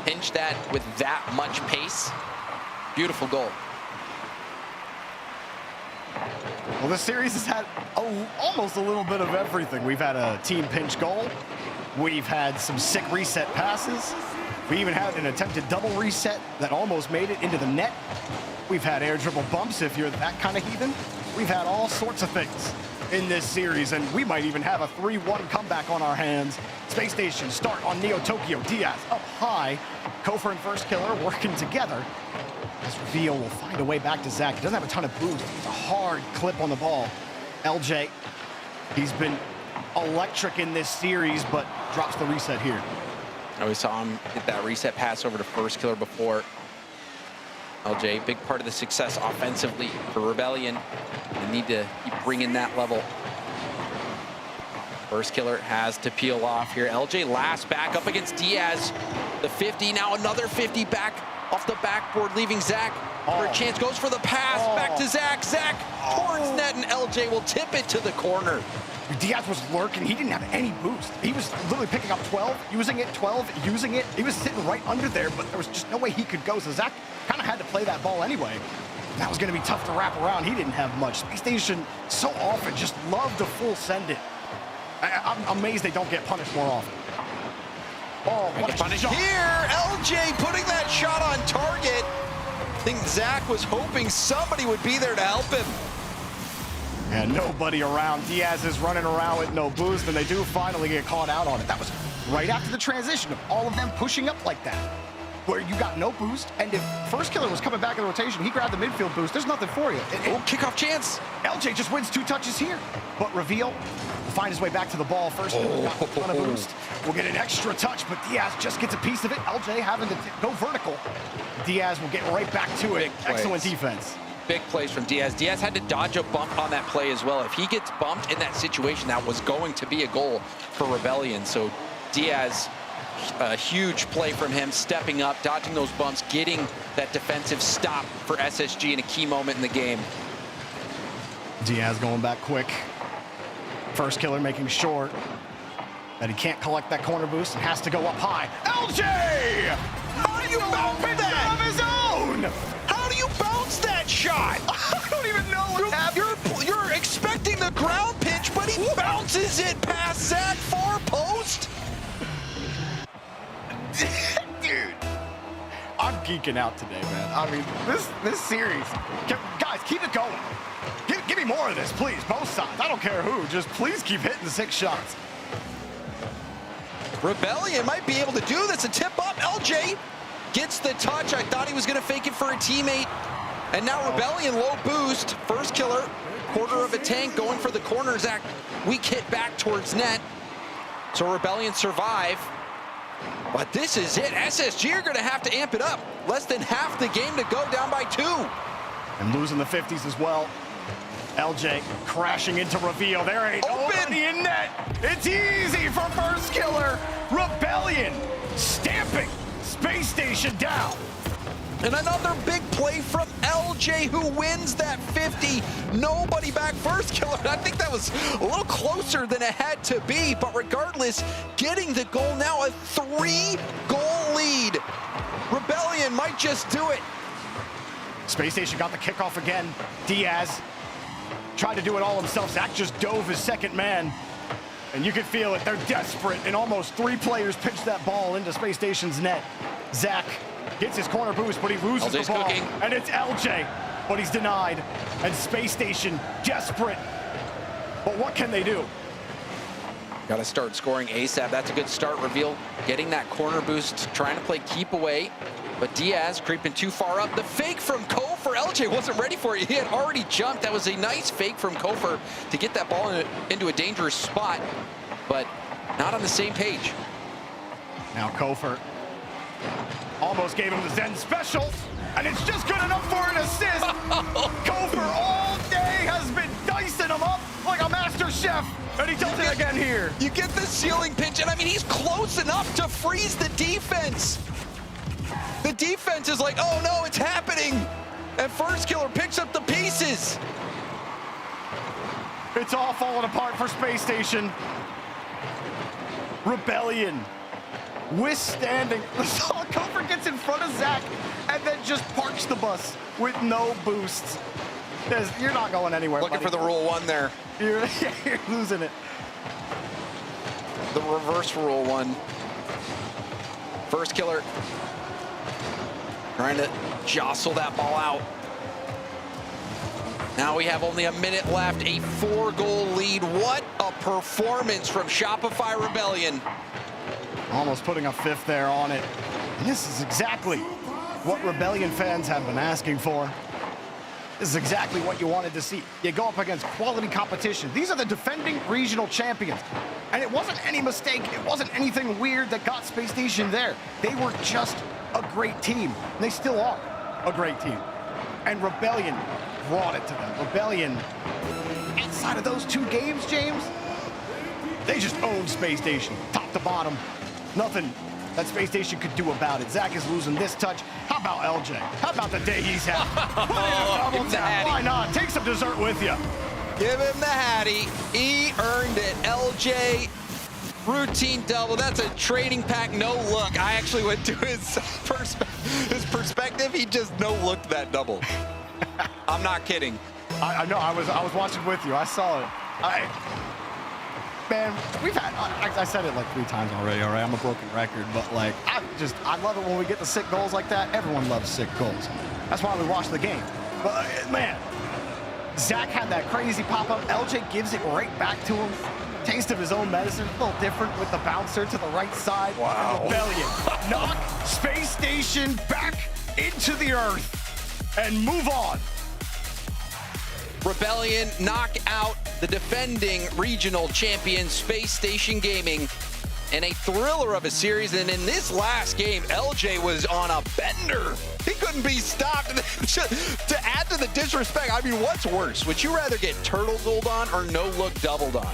pinch that with that much pace, beautiful goal. Well, this series has had almost a little bit of everything. We've had a team pinch goal. We've had some sick reset passes. We even had an attempted double reset that almost made it into the net. We've had air dribble bumps if you're that kind of heathen. We've had all sorts of things in this series, and we might even have a 3-1 comeback on our hands. Space Station start on Neo Tokyo. Diaz up high. Kofheer and First Killer working together. As Reveal will find a way back to Zach. He doesn't have a ton of boost. He's a hard clip on the ball. LJ, he's been electric in this series, but drops the reset here. We saw him hit that reset pass over to First Killer before. LJ, big part of the success offensively for Rebellion. They need to keep bringing that level. First Killer has to peel off here. LJ last back up against Diaz. The 50, now another 50 back off the backboard, leaving Zach for a chance. Goes for the pass, back to Zach. Zach towards net, and LJ will tip it to the corner. Diaz was lurking. He didn't have any boost. He was literally picking up 12, using it, 12, using it. He was sitting right under there, but there was just no way he could go. So Zach kind of had to play that ball anyway. That was going to be tough to wrap around. He didn't have much. Space Station so often just love to full send it. I'm amazed they don't get punished more often. Oh, what a shot. Here, LJ putting that shot on target. I think Zach was hoping somebody would be there to help him. And nobody around. Diaz is running around with no boost, and they do finally get caught out on it. That was right after the transition of all of them pushing up like that, where you got no boost, and if First Killer was coming back in the rotation, he grabbed the midfield boost. There's nothing for you. Kickoff chance. LJ just wins 2 touches here, but Reveal will find his way back to the ball. First Killer got a ton of boost. We'll get an extra touch, but Diaz just gets a piece of it. LJ having to go vertical. Diaz will get right back to it. Excellent defense. Big plays from Diaz. Diaz had to dodge a bump on that play as well. If he gets bumped in that situation, that was going to be a goal for Rebellion. So Diaz, a huge play from him, stepping up, dodging those bumps, getting that defensive stop for SSG in a key moment in the game. Diaz going back quick. First Killer making sure that he can't collect that corner boost and has to go up high. LJ! How do you bounce that? Of his own! How do you bounce that shot? I don't even know what's happening. You're expecting the ground pitch, but he bounces it past Zach, far post. Dude, I'm geeking out today, man. I mean, this series, guys, keep it going. Give me more of this, please. Both sides. I don't care who. Just please keep hitting 6 shots. Rebellion might be able to do this. A tip up. LJ gets the touch. I thought he was going to fake it for a teammate. And now Rebellion low boost. First Killer, quarter of a tank going for the corner. Zach, weak hit back towards net. So Rebellion survive. But this is it. SSG are going to have to amp it up. Less than half the game to go, down by 2. And losing the 50s as well. LJ crashing into Reveal. There ain't nobody in net. It's easy for First Killer. Rebellion stamping Space Station down. And another big play from LJ, who wins that 50. Nobody back. First Killer. I think that was a little closer than it had to be, but regardless, getting the goal now, a 3-goal lead. Rebellion might just do it. Space Station got the kickoff again. Diaz tried to do it all himself. Zach just dove his second man. And you could feel it. They're desperate. And almost 3 players pitched that ball into Space Station's net. Zach gets his corner boost, but he loses the ball. Cooking. And it's LJ, but he's denied. And Space Station desperate. But what can they do? Got to start scoring ASAP. That's a good start. Reveal getting that corner boost, trying to play keep away. But Diaz creeping too far up. The fake from Kofheer. LJ wasn't ready for it. He had already jumped. That was a nice fake from Kofheer to get that ball into a dangerous spot, but not on the same page. Now Kofheer almost gave him the Zen special, and it's just good enough for an assist. Kofheer all day has been dicing him up like a master chef, and he does it again here. You get the ceiling pinch, and I mean, he's close enough to freeze the defense. The defense is like, oh no, it's happening. And First Killer picks up the pieces. It's all falling apart for Space Station. Rebellion withstanding. Kofheer gets in front of Zach and then just parks the bus with no boosts. You're not going anywhere. Looking for the rule 1 there. You're losing it. The reverse rule 1. First killer. Trying to jostle that ball out. Now we have only a minute left, a 4-goal lead. What a performance from Shopify Rebellion. Almost putting a 5th there on it. And this is exactly what Rebellion fans have been asking for. This is exactly what you wanted to see. You go up against quality competition. These are the defending regional champions. And it wasn't any mistake. It wasn't anything weird that got Space Station there. They were just a great team. And they still are a great team. And Rebellion brought it to them. Rebellion, outside of those 2 games, James, they just owned Space Station, top to bottom. Nothing that Space Station could do about it. Zach is losing this touch. How about LJ? How about the day he's had? Put in a double tap. Why not? Take some dessert with you. Give him the Hattie. He earned it. LJ, routine double. That's a trading pack no look. I actually went to his perspective. He just no looked that double. I'm not kidding. I know. I was watching with you. I saw it. Man, we've had, I said it like 3 times already, all right? I'm a broken record, but like, I love it when we get the sick goals like that. Everyone loves sick goals. That's why we watch the game. But man, Zach had that crazy pop-up. LJ gives it right back to him. Taste of his own medicine, a little different with the bouncer to the right side. Wow. Rebellion, knock Space Station back into the earth and move on. Rebellion knock out the defending regional champion Space Station Gaming in a thriller of a series. And in this last game, LJ was on a bender. He couldn't be stopped. To add to the disrespect, I mean, what's worse? Would you rather get turtle gold on or no look doubled on?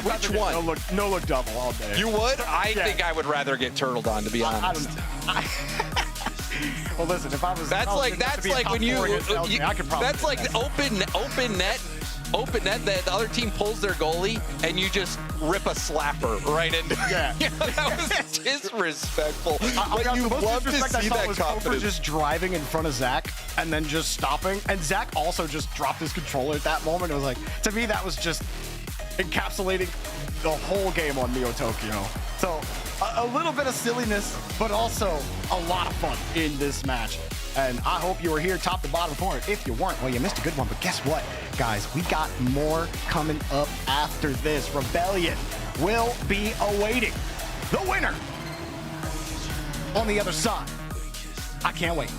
Which one? No look double all day. You would? I think I would rather get turtled on, to be honest. Well, listen, if I was that's like when that's like open net. The other team pulls their goalie and you just rip a slapper right into. Yeah, that was disrespectful. But you love to see that confidence. Kofheer just driving in front of Zach and then just stopping, and Zach also just dropped his controller at that moment. It was like, to me, that was just encapsulating the whole game on Neo Tokyo. So a little bit of silliness, but also a lot of fun in this match. And I hope you were here top to bottom for it. If you weren't, well, you missed a good one. But guess what, guys? We got more coming up after this. Rebellion will be awaiting the winner on the other side. I can't wait.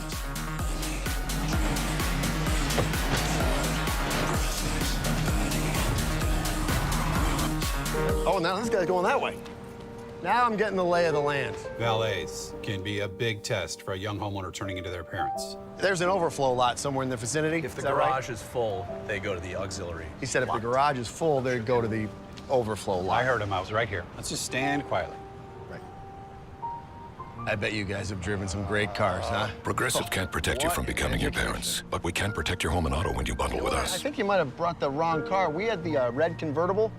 Oh, now this guy's going that way. Now I'm getting the lay of the land. Valets can be a big test for a young homeowner turning into their parents. There's an overflow lot somewhere in the vicinity. If the garage is full, they go to the auxiliary. He said if the garage is full, they'd go to the overflow lot. I heard him. I was right here. Let's just stand quietly. Right. I bet you guys have driven some great cars, huh? Progressive can't protect you from becoming your parents, but we can protect your home and auto when you bundle with I us. think you might have brought the wrong car. We had the red convertible.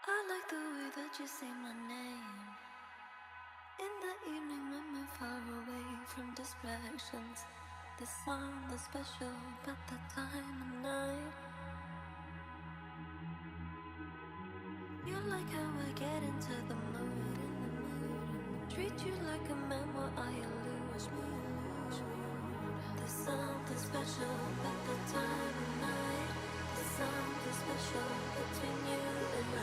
I like the way that you say my name. In the evening when we're far away from distractions, there's something special about that time of night. You like how I get into the mood, treat you like a man while I lose me. There's something special about that time of night. There's something special between you and I.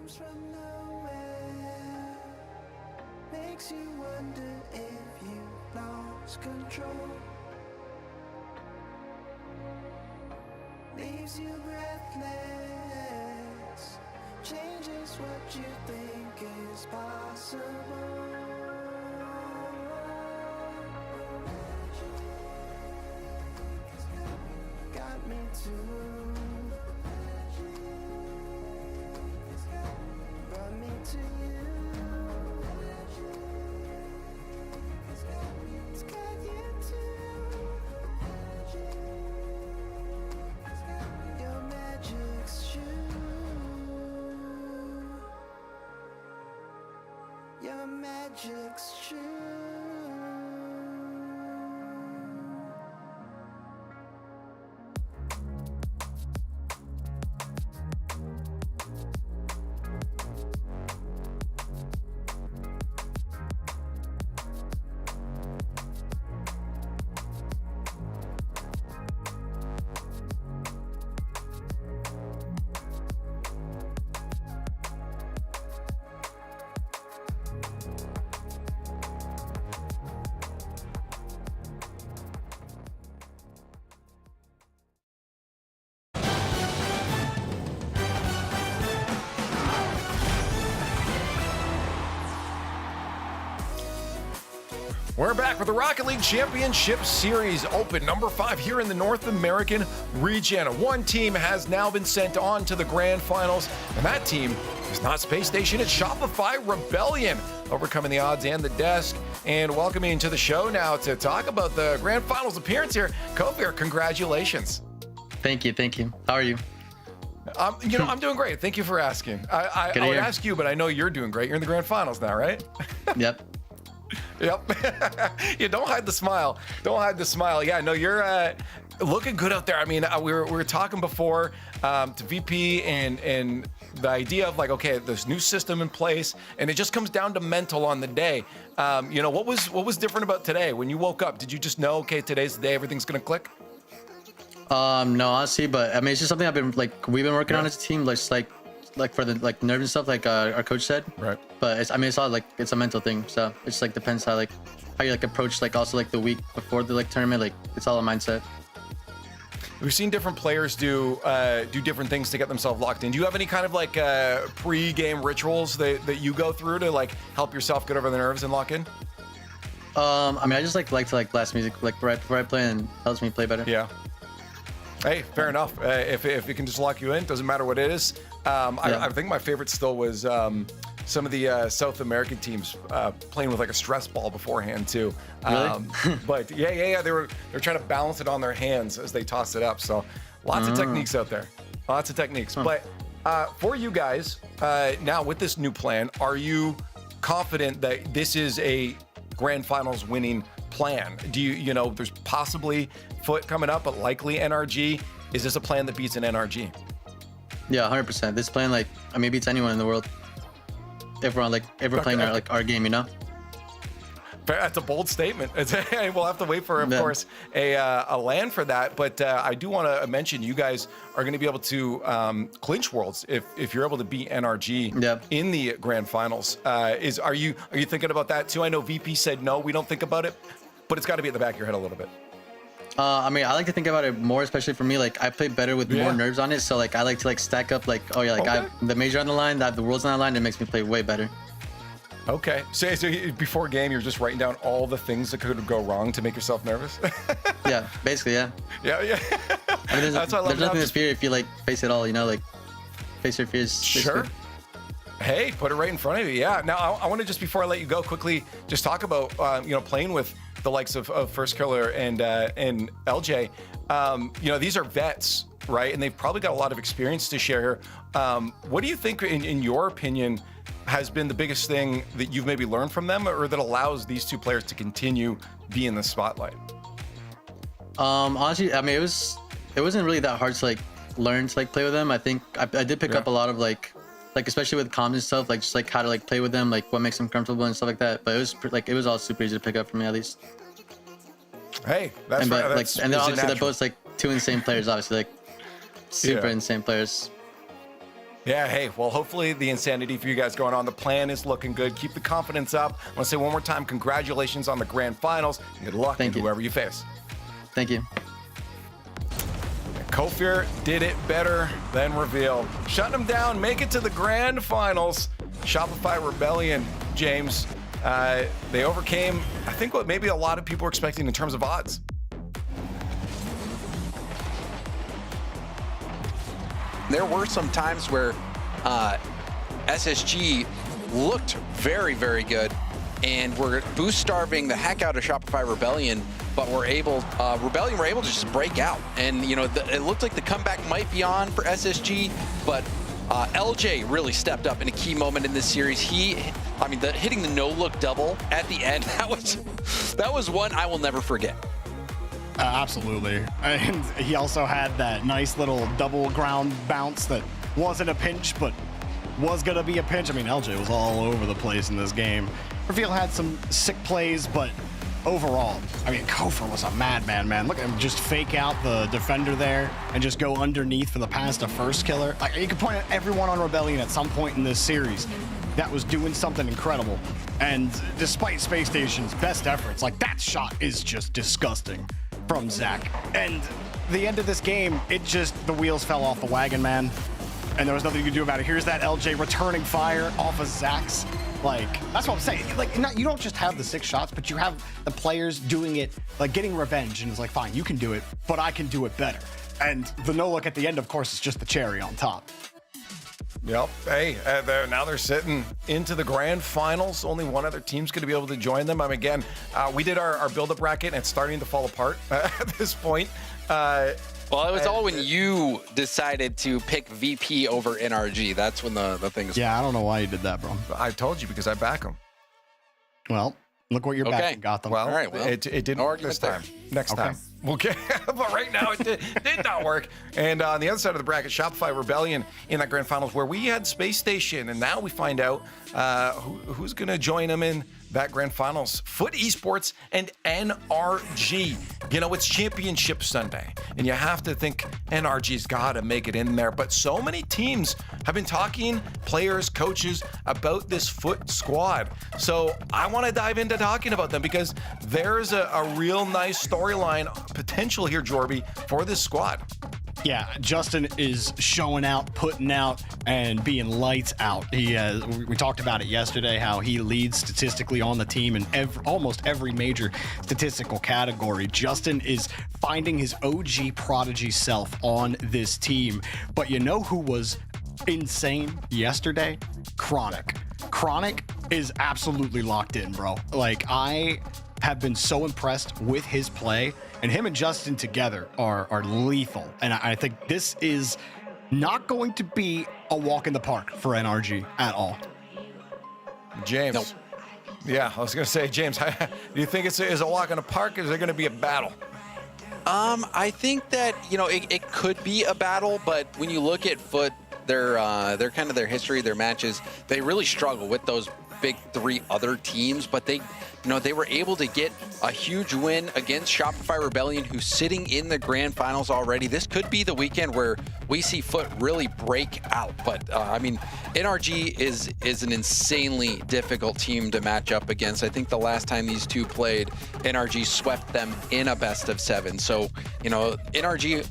comes from nowhere, makes you wonder if you lost control, leaves you breathless, changes what you think is possible. Got me too. Brought me to you. It's got you too. Your magic's true. Your magic's true. We're back with the Rocket League Championship Series Open number 5 here in the North American region. One team has now been sent on to the grand finals, and that team is not Space Station, it's Shopify Rebellion, overcoming the odds and the desk. And welcoming to the show now to talk about the grand finals appearance here, Kofheer, congratulations. Thank you. How are you? I'm doing great. Thank you for asking. I would ask you, but I know you're doing great. You're in the grand finals now, right? Yep. Yep. Yeah, don't hide the smile. Don't hide the smile. Yeah, no, you're looking good out there. I mean, we were talking before to VP and the idea of like, okay, this new system in place, and it just comes down to mental on the day. What was different about today when you woke up? Did you just know, okay, today's the day, everything's gonna click? No, honestly, but I mean, it's just something we've been working on as a team, like for the nerves and stuff, like our coach said. Right. But it's all like it's a mental thing, so it's like depends how you approach also the week before the tournament. It's all a mindset. We've seen different players do different things to get themselves locked in. Do you have any kind of pre-game rituals that you go through to help yourself get over the nerves and lock in? I mean, I just like to blast music right before I play, and it helps me play better. Yeah. Hey, fair enough. If it can just lock you in, doesn't matter what it is. I think my favorite still was some of the South American teams playing with a stress ball beforehand too. Really? But yeah, they're trying to balance it on their hands as they toss it up. So lots of techniques out there. Lots of techniques. But for you guys, now with this new plan, are you confident that this is a grand finals winning plan? Do you there's possibly Foot coming up, but likely NRG. Is this a plan that beats an NRG? Yeah, 100%. This plan maybe beats anyone in the world. If we're playing our game, That's a bold statement. We'll have to wait for, of course, a LAN for that. But I do want to mention you guys are going to be able to clinch Worlds if you're able to beat NRG in the grand finals. Are you thinking about that too? I know VP said no, we don't think about it, but it's got to be at the back of your head a little bit. I mean, I like to think about it more, especially for me. I play better with more nerves on it, so I like to stack up. I have the major on the line, I have the Worlds on the line. It makes me play way better. Okay, so before game, you're just writing down all the things that could go wrong to make yourself nervous. Yeah, basically, yeah. Yeah. I mean, there's nothing to fear if you face it all. Face your fears. Sure. Hey, put it right in front of you. Yeah. Now, I want to just before I let you go, quickly just talk about playing with the likes of First Killer and LJ. These are vets, right? And they've probably got a lot of experience to share. What do you think, in your opinion, has been the biggest thing that you've maybe learned from them, or that allows these two players to continue be in the spotlight? Honestly, I mean, it wasn't really that hard to learn to play with them. I think I did pick up a lot of especially with comms and stuff, just how to play with them, what makes them comfortable and stuff like that. But it was all super easy to pick up for me, at least. Hey, that's and, right. And then obviously they're both two insane players, obviously super insane players. Yeah, hey, well, hopefully the insanity for you guys going on. The plan is looking good. Keep the confidence up. I want to say one more time, congratulations on the grand finals. Good luck to whoever you face. Thank you. Kofheer did it better than revealed. Shutting them down, make it to the grand finals. Shopify Rebellion, James. They overcame, I think, what maybe a lot of people were expecting in terms of odds. There were some times where SSG looked very, very good and were boost starving the heck out of Shopify Rebellion, but Rebellion were able to just break out. And, you know, it looked like the comeback might be on for SSG, but LJ really stepped up in a key moment in this series. Hitting the no-look double at the end, that was one I will never forget. Absolutely. And he also had that nice little double ground bounce that wasn't a pinch, but was going to be a pinch. I mean, LJ was all over the place in this game. Reveal had some sick plays, but overall, I mean, Kofheer was a madman, man. Look at him just fake out the defender there and just go underneath for the pass to first killer. Like, you can point at everyone on Rebellion at some point in this series that was doing something incredible. And despite Space Station's best efforts, like, that shot is just disgusting from Zach. And the end of this game, the wheels fell off the wagon, man. And there was nothing you could do about it. Here's that LJ returning fire off of Zach's. Like, that's what I'm saying. Like, you don't just have the 6 shots, but you have the players doing it, like getting revenge. And it's like, fine, you can do it, but I can do it better. And the no-look at the end, of course, is just the cherry on top. Yep. Hey, now they're sitting into the grand finals. Only one other team's going to be able to join them. Again, we did our build-up bracket, and it's starting to fall apart at this point. Well, it was all when you decided to pick VP over NRG. That's when the thing is. Yeah, I don't know why you did that, bro. I told you because I back them. Well, look what you're backing, Gotham. Well, all right, it didn't work this time. Next time. Okay, but right now it did not work. And on the other side of the bracket, Shopify Rebellion in that grand finals where we had Space Station, and now we find out who's going to join them in that grand finals. Foot Esports and NRG. You know, it's Championship Sunday, and you have to think NRG's got to make it in there. But so many teams have been talking, players, coaches, about this Foot squad. So I want to dive into talking about them because there's a real nice storyline potential here, Jorby, for this squad. Yeah, Justin is showing out, putting out, and being lights out. We talked about it yesterday, how he leads statistically on the team in almost every major statistical category. Justin is finding his OG prodigy self on this team. But you know who was insane yesterday? Chronic. Chronic is absolutely locked in, bro. Like, I have been so impressed with his play, and him and Justin together are lethal. And I think this is not going to be a walk in the park for NRG at all. James. Nope. Yeah, I was going to say, James, do you think it's a walk in the park, or is there going to be a battle? I think that, you know, it could be a battle, but when you look at Foot, their kind of their history, their matches, they really struggle with those big 3 other teams, but they were able to get a huge win against Shopify Rebellion, who's sitting in the grand finals already. This could be the weekend where we see Foot really break out. But I mean, NRG is an insanely difficult team to match up against. I think the last time these two played, NRG swept them in a best of 7. So, you know, NRG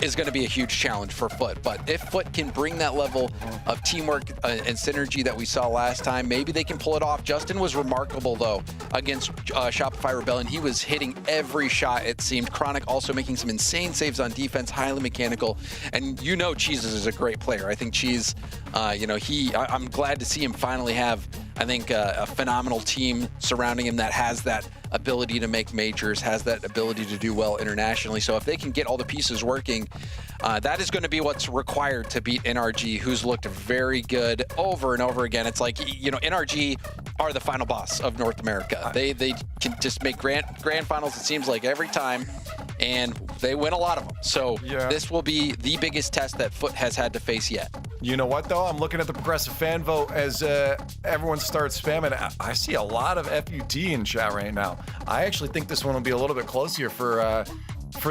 is going to be a huge challenge for Foot. But if Foot can bring that level of teamwork and synergy that we saw last time, maybe they can pull it off. Justin was remarkable, though, against Shopify Rebellion. He was hitting every shot, it seemed. Chronic also making some insane saves on defense, highly mechanical. And you know Cheese is a great player. I think Cheese, I'm glad to see him finally have, I think, a phenomenal team surrounding him that has that ability to make majors, has that ability to do well internationally. So if they can get all the pieces working, that is going to be what's required to beat NRG, who's looked very good over and over again. It's like, you know, NRG are the final boss of North America. They can just make grand finals, it seems like, every time, and they win a lot of them. So This will be the biggest test that Foot has had to face yet. You know what, though? I'm looking at the progressive fan vote as everyone starts spamming. I see a lot of FUT in chat right now. I actually think this one will be a little bit closer for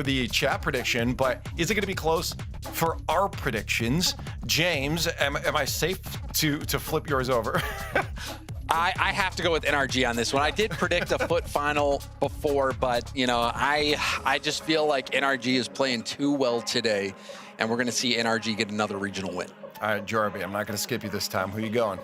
the chat prediction, but is it going to be close for our predictions? James, am I safe to flip yours over? I have to go with NRG on this one. I did predict a foot final before, but you know, I just feel like NRG is playing too well today, and we're going to see NRG get another regional win. All right, Jorby, I'm not going to skip you this time. Who you going?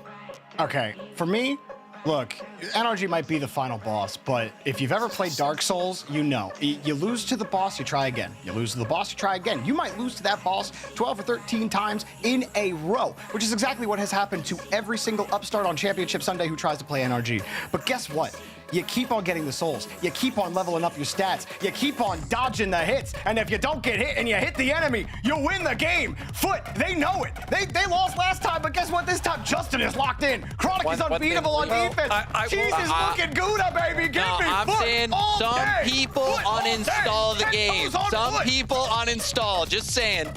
Okay, for me, look, NRG might be the final boss, but if you've ever played Dark Souls, you know. You lose to the boss, you try again. You lose to the boss, you try again. You might lose to that boss 12 or 13 times in a row, which is exactly what has happened to every single upstart on Championship Sunday who tries to play NRG. But guess what? You keep on getting the souls. You keep on leveling up your stats. You keep on dodging the hits. And if you don't get hit and you hit the enemy, you win the game. Foot, they know it. They lost last time, but guess what? This time, Justin is locked in. Chronic is unbeatable on defense. Cheese is looking Gouda, baby. Give me I'm Foot saying some people uninstall the game. Some people uninstall. Just saying.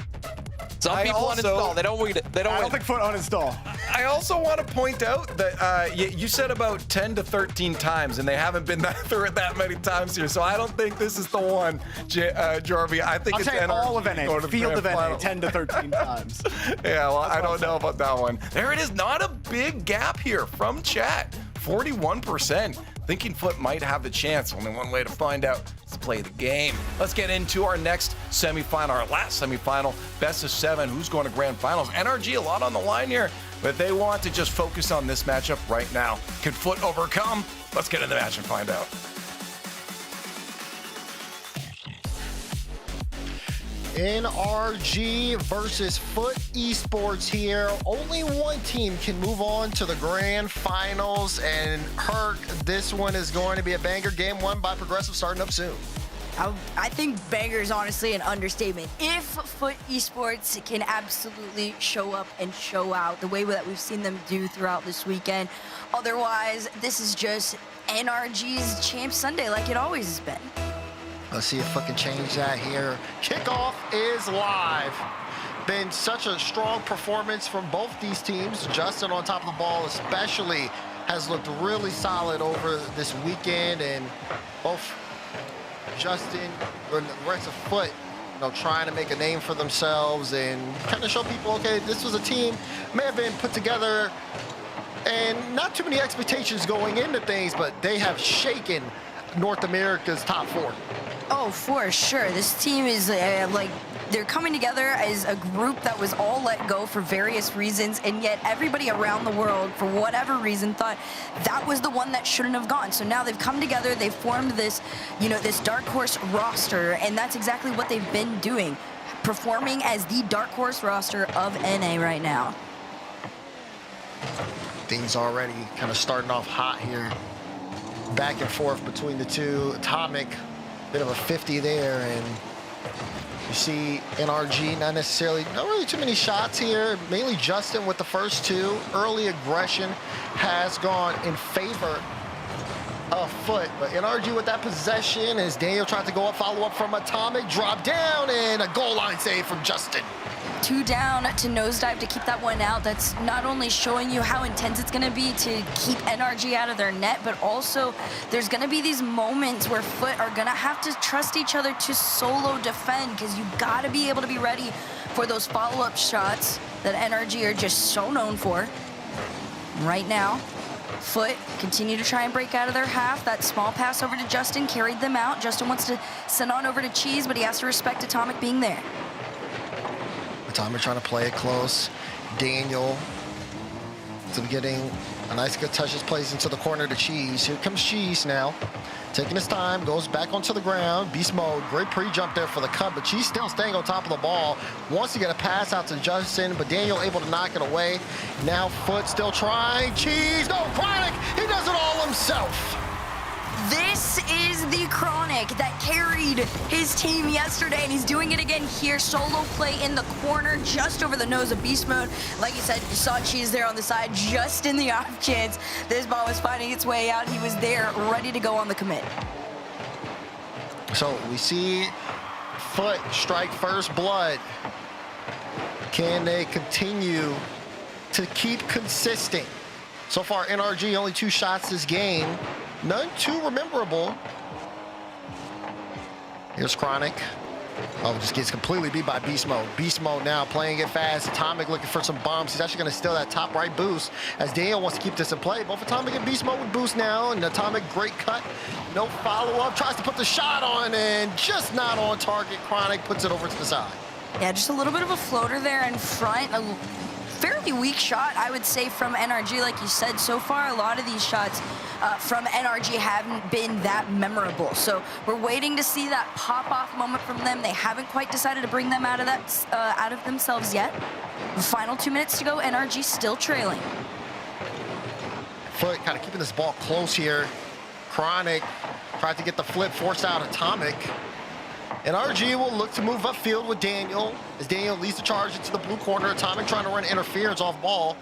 Some people uninstall. They don't win. They don't I win. don't think Foot uninstall. I also want to point out that you said about 10 to 13 times, and they haven't been through it that many times here. So I don't think this is the one, Jorby. I think it's NRG all of NA, going to the field of grand NA, final. 10 to 13 times. Yeah, well, I don't know about that one. There it is. Not a big gap here from chat. 41%. Thinking Foot might have the chance. Only one way to find out is to play the game. Let's get into our next semifinal, our last semifinal, best of 7. Who's going to grand finals? NRG, a lot on the line here, but they want to just focus on this matchup right now. Can Foot overcome? Let's get in the match and find out. NRG versus Foot Esports here. Only one team can move on to the grand finals, and Herc, this one is going to be a banger. Game 1 by Progressive starting up soon. I think banger is honestly an understatement. If Foot Esports can absolutely show up and show out the way that we've seen them do throughout this weekend, otherwise, this is just NRG's Champ Sunday like it always has been. Let's see if Foot can change that here. Kickoff is live. Been such a strong performance from both these teams. Justin on top of the ball especially has looked really solid over this weekend, and both Justin and the rest of Foot, you know, trying to make a name for themselves and kind of show people, okay, this was a team, may have been put together and not too many expectations going into things, but they have shaken North America's top 4. Oh, for sure. This team is like, they're coming together as a group that was all let go for various reasons, and yet everybody around the world, for whatever reason, thought that was the one that shouldn't have gone. So now they've come together, they've formed this, you know, this dark horse roster, and that's exactly what they've been doing, performing as the dark horse roster of NA right now. Things already kind of starting off hot here. Back and forth between the two. Atomic, bit of a 50 there, and you see NRG not really too many shots here. Mainly Justin with the first 2. Early aggression has gone in favor of Foot, but NRG with that possession as Daniel tried to go up, follow up from Atomic, drop down, and a goal line save from Justin. 2 down to nosedive to keep that one out. That's not only showing you how intense it's going to be to keep NRG out of their net, but also there's going to be these moments where Foot are going to have to trust each other to solo defend, because you got to be able to be ready for those follow-up shots that NRG are just so known for. Right now, Foot continue to try and break out of their half. That small pass over to Justin carried them out. Justin wants to send on over to Cheese, but he has to respect Atomic being there. Atomic trying to play it close. Daniel getting a nice good touch. Just plays into the corner to Cheese. Here comes Cheese now. Taking his time, goes back onto the ground. Beast mode, great pre-jump there for the cut, but Cheese still staying on top of the ball. Wants to get a pass out to Justin, but Daniel able to knock it away. Now Foot still trying. Cheese, no, Chronic, he does it all himself. This is the Chronic that carried his team yesterday, and he's doing it again here. Solo play in the corner, just over the nose of Beast Mode. Like you said, you saw Cheese there on the side, just in the off chance this ball was finding its way out. He was there, ready to go on the commit. So we see Foot strike first blood. Can they continue to keep consistent? So far, NRG only 2 shots this game. None too rememberable. Here's Chronic. Oh, just gets completely beat by Beast Mode. Beast Mode now playing it fast. Atomic looking for some bombs. He's actually going to steal that top right boost as Daniel wants to keep this in play. Both Atomic and Beast Mode with boost now, and Atomic, great cut. No follow-up. Tries to put the shot on, and just not on target. Chronic puts it over to the side. Yeah, just a little bit of a floater there in front. A fairly weak shot, I would say, from NRG. Like you said, so far, a lot of these shots from NRG haven't been that memorable. So we're waiting to see that pop-off moment from them. They haven't quite decided to bring them out of that, out of themselves yet. The final 2 minutes to go, NRG still trailing. Foot kind of keeping this ball close here. Chronic tried to get the flip, forced out Atomic. And RG will look to move upfield with Daniel as Daniel leads the charge into the blue corner. Atomic trying to run interference off ball.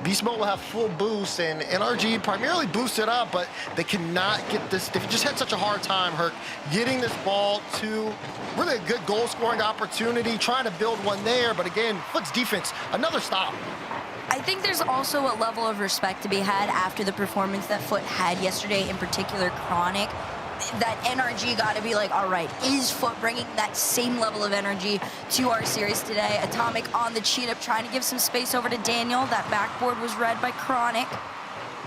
Beast Mode will have full boost, and NRG primarily boosted up, but they cannot get this. They just had such a hard time, Herc, getting this ball to really a good goal-scoring opportunity, trying to build one there. But again, Foot's defense, another stop. I think there's also a level of respect to be had after the performance that Foot had yesterday, in particular Chronic. That NRG got to be like, all right, is Foot bringing that same level of energy to our series today? Atomic on the cheat up, trying to give some space over to Daniel. That backboard was read by Chronic.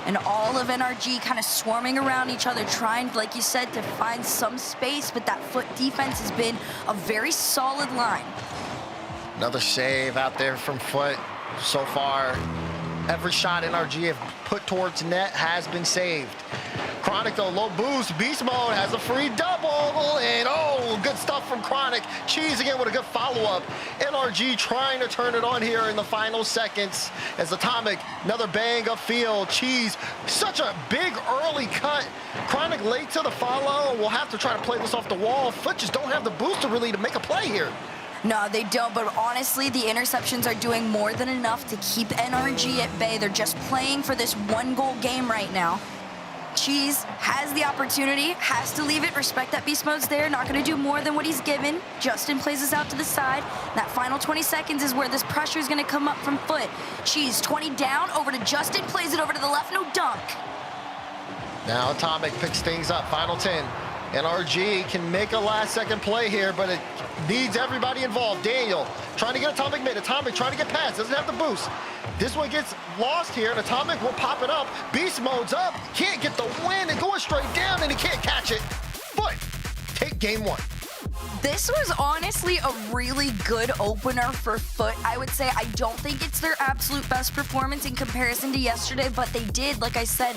And all of NRG kind of swarming around each other, trying, like you said, to find some space. But that Foot defense has been a very solid line. Another save out there from Foot. So far, every shot NRG have put towards net has been saved. Chronic, though, low boost. Beast Mode has a free double, and oh, good stuff from Chronic. Cheese again with a good follow-up. NRG trying to turn it on here in the final seconds as Atomic, another bang upfield. Cheese, such a big early cut. Chronic late to the follow. We'll have to try to play this off the wall. Foot just don't have the booster really to make a play here. No, they don't, but honestly, the interceptions are doing more than enough to keep NRG at bay. They're just playing for this one-goal game right now. Cheese has the opportunity, has to leave it. Respect that Beast Mode's there, not going to do more than what he's given. Justin plays this out to the side. That final 20 seconds is where this pressure is going to come up from Foot. Cheese, 20 down, over to Justin, plays it over to the left, no dunk. Now Atomic picks things up, final 10. NRG can make a last-second play here, but it needs everybody involved. Daniel trying to get Atomic mid. Atomic trying to get past, doesn't have the boost. This one gets lost here, and Atomic will pop it up. Beast Mode's up, can't get the win, and going straight down, and he can't catch it. Foot, take game one. This was honestly a really good opener for Foot. I would say I don't think it's their absolute best performance in comparison to yesterday, but they did, like I said,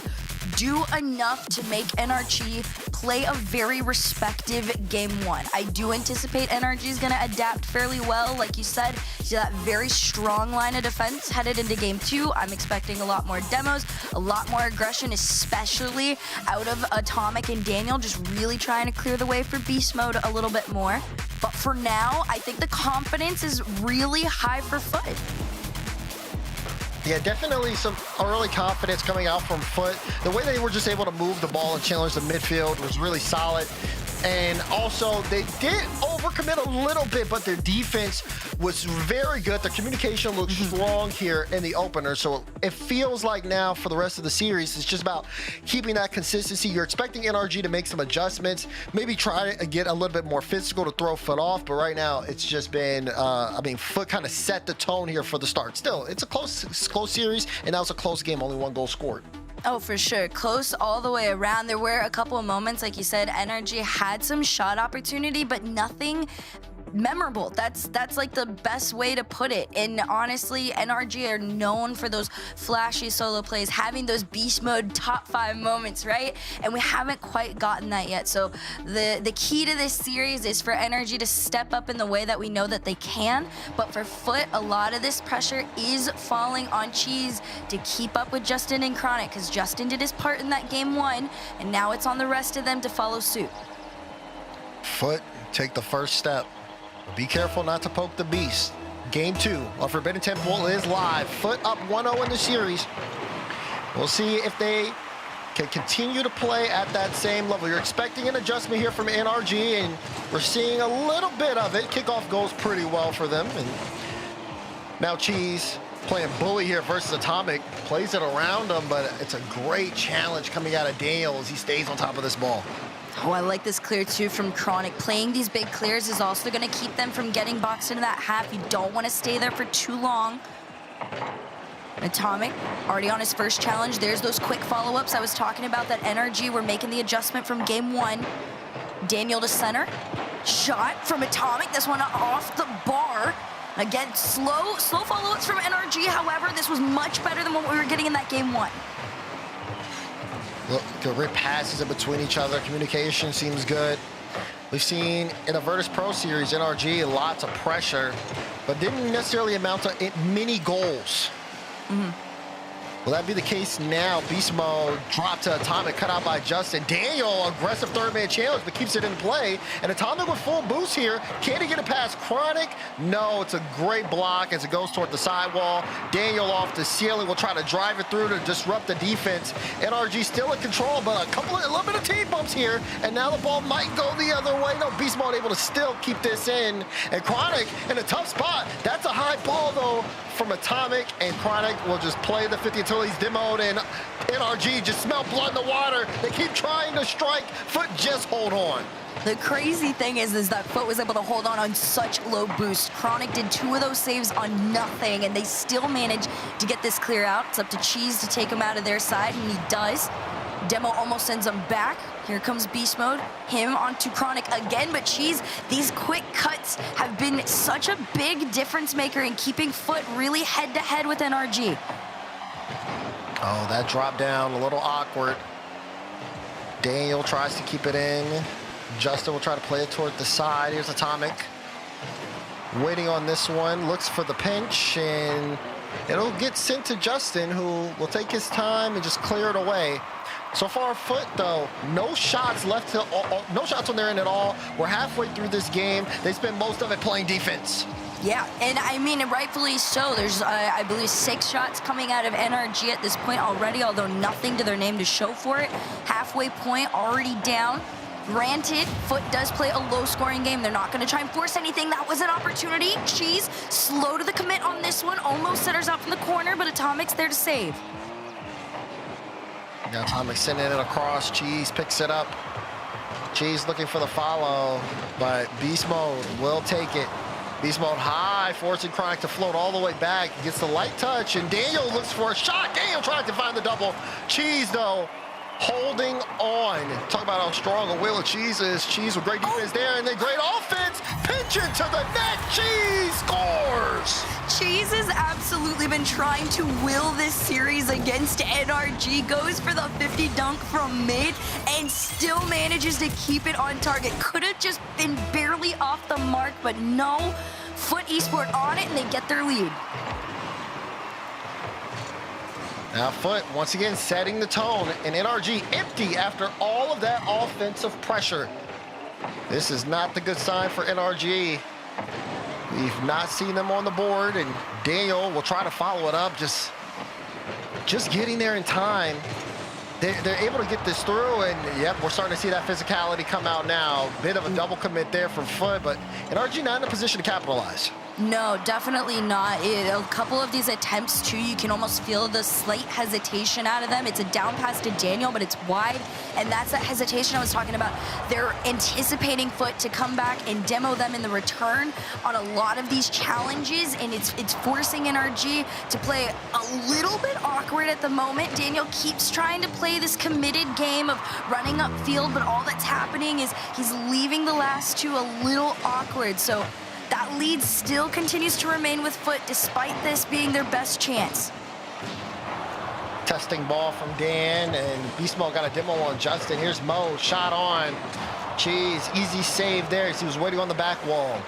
do enough to make NRG play a very respective game one. I do anticipate NRG is going to adapt fairly well, like you said, to that very strong line of defense headed into game two. I'm expecting a lot more demos, a lot more aggression, especially out of Atomic and Daniel, just really trying to clear the way for Beast Mode a little bit more. But for now, I think the confidence is really high for Foot. Yeah, definitely some early confidence coming out from Foot. The way they were just able to move the ball and challenge the midfield was really solid. And also, they did overcommit a little bit, but their defense was very good. Their communication looked strong here in the opener. So it feels like now for the rest of the series, it's just about keeping that consistency. You're expecting NRG to make some adjustments, maybe try to get a little bit more physical to throw Foot off. But right now, it's just been, Foot kind of set the tone here for the start. Still, it's a close series, and now it's a close game, only one goal scored. Oh, for sure. Close all the way around. There were a couple of moments, like you said, NRG had some shot opportunity, but nothing memorable. That's like the best way to put it. And honestly, NRG are known for those flashy solo plays, having those beast mode top 5 moments, right? And we haven't quite gotten that yet. So the key to this series is for NRG to step up in the way that we know that they can. But for Foot, a lot of this pressure is falling on Cheese to keep up with Justin and Chronic, because Justin did his part in that game 1, and now it's on the rest of them to follow suit. Foot, take the first step. Be careful not to poke the beast. Game 2 of Forbidden Temple is live. Foot up 1-0 in the series. We'll see if they can continue to play at that same level. You're expecting an adjustment here from NRG, and we're seeing a little bit of it. Kickoff goes pretty well for them. And now Cheese playing bully here versus Atomic. Plays it around him, but it's a great challenge coming out of Daniel as he stays on top of this ball. Oh, I like this clear too from Chronic. Playing these big clears is also going to keep them from getting boxed into that half. You don't want to stay there for too long. Atomic already on his first challenge. There's those quick follow-ups I was talking about that NRG were making the adjustment from game 1. Daniel to center. Shot from Atomic. This one off the bar. Again, slow follow-ups from NRG. However, this was much better than what we were getting in that game 1. Look, great passes in between each other. Communication seems good. We've seen in a Vertice Pro series, NRG, lots of pressure, but didn't necessarily amount to many goals. Will that be the case now? Beast mode dropped to Atomic, cut out by Justin. Daniel, aggressive third-man challenge, but keeps it in play. And Atomic with full boost here. Can he get it past Chronic? No, it's a great block as it goes toward the sidewall. Daniel off the ceiling will try to drive it through to disrupt the defense. NRG still in control, but a little bit of team bumps here. And now the ball might go the other way. No, Beast mode able to still keep this in. And Chronic in a tough spot. That's a high ball, though, from Atomic, and Chronic will just play the 50 until he's demoed, and NRG just smell blood in the water. They keep trying to strike. Foot just hold on. The crazy thing is that Foot was able to hold on such low boost. Chronic did 2 of those saves on nothing, and they still managed to get this clear out. It's up to Cheese to take him out of their side, and he does. Demo almost sends him back. Here comes Beast Mode. Him onto Chronic again, but Cheese, these quick cuts have been such a big difference maker in keeping Foot really head-to-head with NRG. Oh, that drop down, a little awkward. Daniel tries to keep it in. Justin will try to play it toward the side. Here's Atomic. Waiting on this one, looks for the pinch, and it'll get sent to Justin, who will take his time and just clear it away. So far, Foot, though, no shots left, no shots on their end at all. We're halfway through this game. They spend most of it playing defense. Yeah, and I mean, rightfully so. There's, I believe, 6 shots coming out of NRG at this point already, although nothing to their name to show for it. Halfway point already down. Granted, Foot does play a low-scoring game. They're not going to try and force anything. That was an opportunity. Cheese, slow to the commit on this one. Almost centers out from the corner, but Atomic's there to save. Now Atomic sending it across. Cheese picks it up. Cheese looking for the follow, but Beast Mode will take it. Beast Mode high, forcing Chronic to float all the way back. Gets the light touch, and Daniel looks for a shot. Daniel trying to find the double. Cheese, though, holding on. Talk about how strong a will of Cheese is. Cheese with great defense there, and then great offense. Pinch into the net. Cheese scores. Cheese has absolutely been trying to will this series against NRG. Goes for the 50 dunk from mid and still manages to keep it on target. Could have just been barely off the mark, but no. Foot Esport on it, and they get their lead. Now Foot, once again, setting the tone, and NRG empty after all of that offensive pressure. This is not the good sign for NRG. We've not seen them on the board, and Daniel will try to follow it up, just getting there in time. They're able to get this through, and yep, we're starting to see that physicality come out now. Bit of a double commit there from Foot, but NRG not in a position to capitalize. No, definitely not. A couple of these attempts, too, you can almost feel the slight hesitation out of them. It's a down pass to Daniel, but it's wide, and that's that hesitation I was talking about. They're anticipating Foot to come back and demo them in the return on a lot of these challenges, and it's forcing NRG to play a little bit awkward at the moment. Daniel keeps trying to play this committed game of running upfield, but all that's happening is he's leaving the last 2 a little awkward. So that lead still continues to remain with Foot, despite this being their best chance. Testing ball from Dan, and Beast Mode got a demo on Justin. Here's Mo, shot on. Cheese, easy save there as he was waiting on the back wall.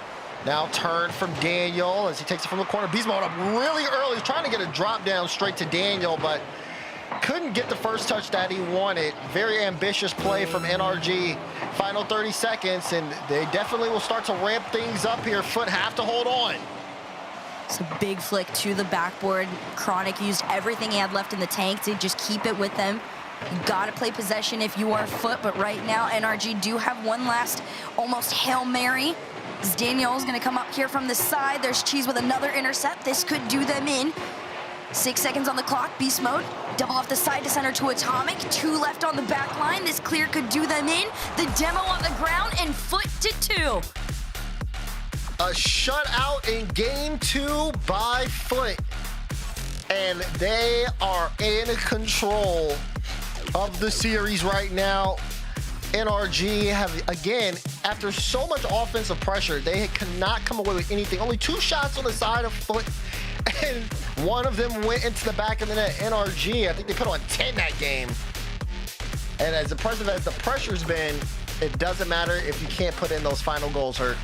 Now turn from Daniel as he takes it from the corner. Beast Mode up really early, trying to get a drop down straight to Daniel, but couldn't get the first touch that he wanted. Very ambitious play from NRG. Final 30 seconds, and they definitely will start to ramp things up here. Foot have to hold on. It's a big flick to the backboard. Chronic used everything he had left in the tank to just keep it with them. You gotta play possession if you are Foot, but right now NRG do have one last almost Hail Mary. As Daniel's gonna come up here from the side. There's Cheese with another intercept. This could do them in. 6 seconds on the clock, beast mode. Double off the side to center to Atomic. 2 left on the back line. This clear could do them in. The demo on the ground and foot to 2. A shutout in game 2 by Foot. And they are in control of the series right now. NRG have, again, after so much offensive pressure, they cannot come away with anything. Only 2 shots on the side of Foot, and one of them went into the back of the net. NRG, I think they put on 10 that game. And as impressive as the pressure's been, it doesn't matter if you can't put in those final goals, Hurt.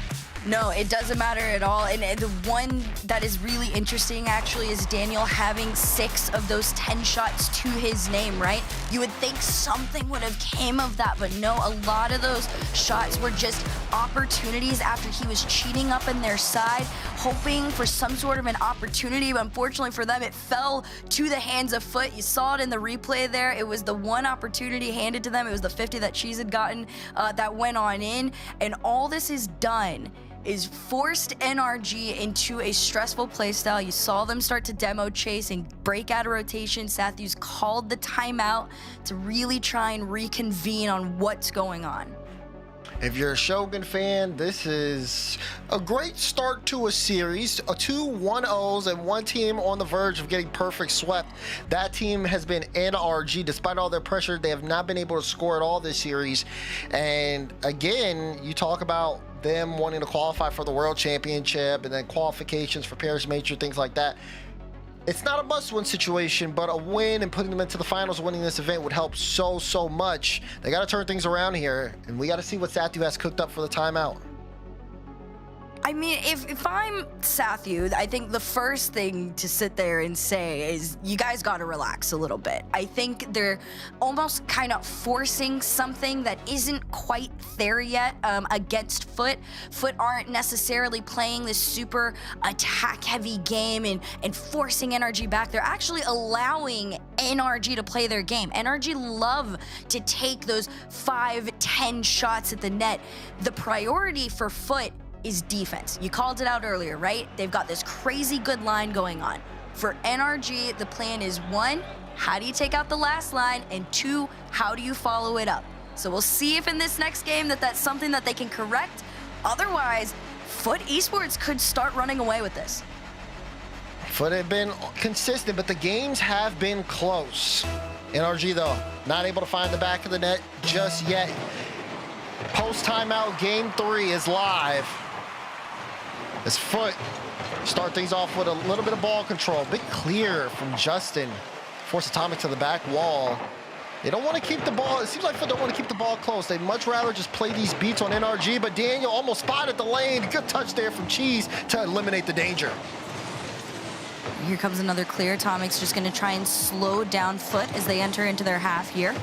No, it doesn't matter at all. And the one that is really interesting, actually, is Daniel having 6 of those 10 shots to his name, right? You would think something would have came of that, but no, a lot of those shots were just opportunities after he was cheating up in their side, hoping for some sort of an opportunity. But unfortunately for them, it fell to the hands of Foot. You saw it in the replay there. It was the one opportunity handed to them. It was the 50 that Cheese had gotten that went on in. And all this is done is forced NRG into a stressful playstyle. You saw them start to demo chase and break out of rotation. Sathius called the timeout to really try and reconvene on what's going on. If you're a Shogun fan, this is a great start to a series. 2 1-0s and one team on the verge of getting perfect swept. That team has been NRG. Despite all their pressure, they have not been able to score at all this series. And again, you talk about them wanting to qualify for the World Championship and then qualifications for Paris Major, things like that. It's not a must-win situation, but a win and putting them into the finals, winning this event would help so much. They got to turn things around here, and we got to see what Sathu has cooked up for the timeout. I mean, if I'm Sathu, I think the first thing to sit there and say is you guys got to relax a little bit. I think they're almost kind of forcing something that isn't quite there yet against Foot. Foot aren't necessarily playing this super attack-heavy game and forcing NRG back. They're actually allowing NRG to play their game. NRG love to take those 5-10 shots at the net. The priority for Foot is defense. You called it out earlier, right? They've got this crazy good line going on. For NRG, the plan is 1, how do you take out the last line? And 2, how do you follow it up? So we'll see if in this next game that's something that they can correct. Otherwise, Foot Esports could start running away with this. Foot have been consistent, but the games have been close. NRG, though, not able to find the back of the net just yet. Post-timeout, game 3 is live. As Foot start things off with a little bit of ball control. Big clear from Justin. Force Atomic to the back wall. They don't want to keep the ball. It seems like Foot don't want to keep the ball close. They'd much rather just play these beats on NRG, but Daniel almost spotted the lane. Good touch there from Cheese to eliminate the danger. Here comes another clear. Atomic's just going to try and slow down Foot as they enter into their half here.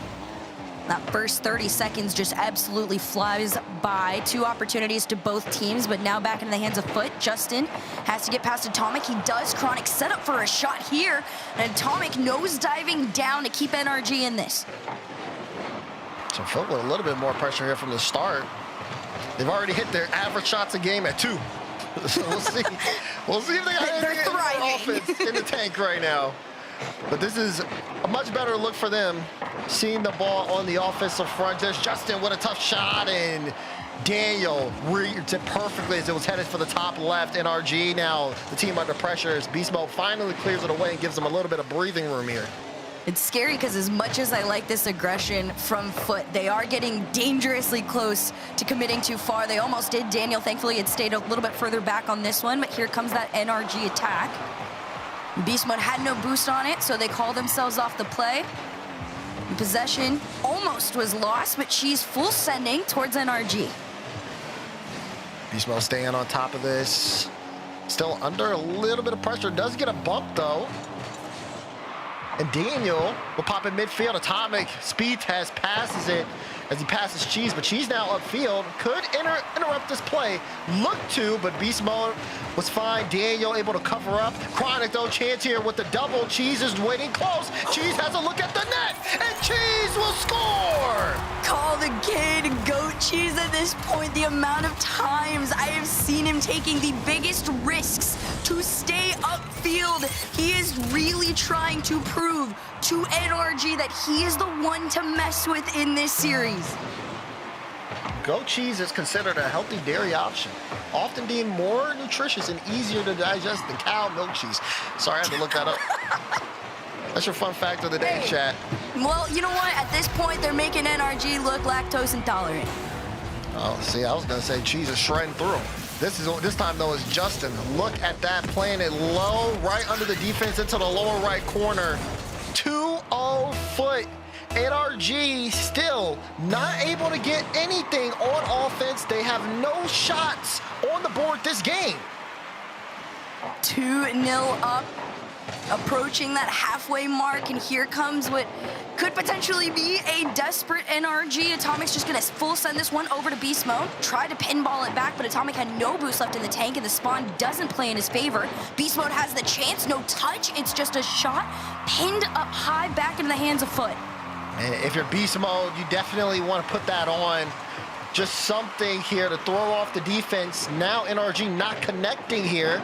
That first 30 seconds just absolutely flies by. 2 opportunities to both teams, but now back into the hands of Foot. Justin has to get past Atomic. He does. Chronic set up for a shot here. And Atomic nose diving down to keep NRG in this. So Foot with a little bit more pressure here from the start. They've already hit their average shots a game at 2. So we'll see. We'll see if they got anything offense in the tank right now. But this is a much better look for them, seeing the ball on the offensive front. There's Justin with a tough shot, and Daniel reads it perfectly as it was headed for the top left. NRG now, the team under pressure, as Beast Mode finally clears it away and gives them a little bit of breathing room here. It's scary because as much as I like this aggression from Foot, they are getting dangerously close to committing too far. They almost did. Daniel, thankfully, had stayed a little bit further back on this one, but here comes that NRG attack. Beast Mode had no boost on it, so they call themselves off the play. Possession almost was lost, but she's full sending towards NRG. Beast Mode staying on top of this. Still under a little bit of pressure. Does get a bump, though. And Daniel will pop in midfield. Atomic speed test passes it as he passes Cheese, but Cheese now upfield. Could interrupt this play. Look to, but Beast Mode was fine. Daniel able to cover up. Chronic, though, chance here with the double. Cheese is waiting close. Cheese has a look at the net, and Cheese will score! Call the kid Goat Cheese at this point. The amount of times I have seen him taking the biggest risks to to stay upfield. He is really trying to prove to NRG that he is the one to mess with in this series. Goat cheese is considered a healthy dairy option, often deemed more nutritious and easier to digest than cow milk cheese. Sorry, I had to look that up. That's your fun fact of the day, chat. Well, you know what? At this point, they're making NRG look lactose intolerant. Oh, see, I was gonna say cheese is shredding through him. This time though is Justin. Look at that, playing it low, right under the defense into the lower right corner. 2-0 foot. NRG still not able to get anything on offense. They have no shots on the board this game. 2-0 up, approaching that halfway mark, and here comes what could potentially be a desperate NRG. Atomic's just gonna full send this one over to Beast Mode, try to pinball it back, but Atomic had no boost left in the tank, and the spawn doesn't play in his favor. Beast Mode has the chance, no touch, it's just a shot, pinned up high back into the hands of Foot. And if you're Beast Mode, you definitely want to put that on. Just something here to throw off the defense. Now NRG not connecting here,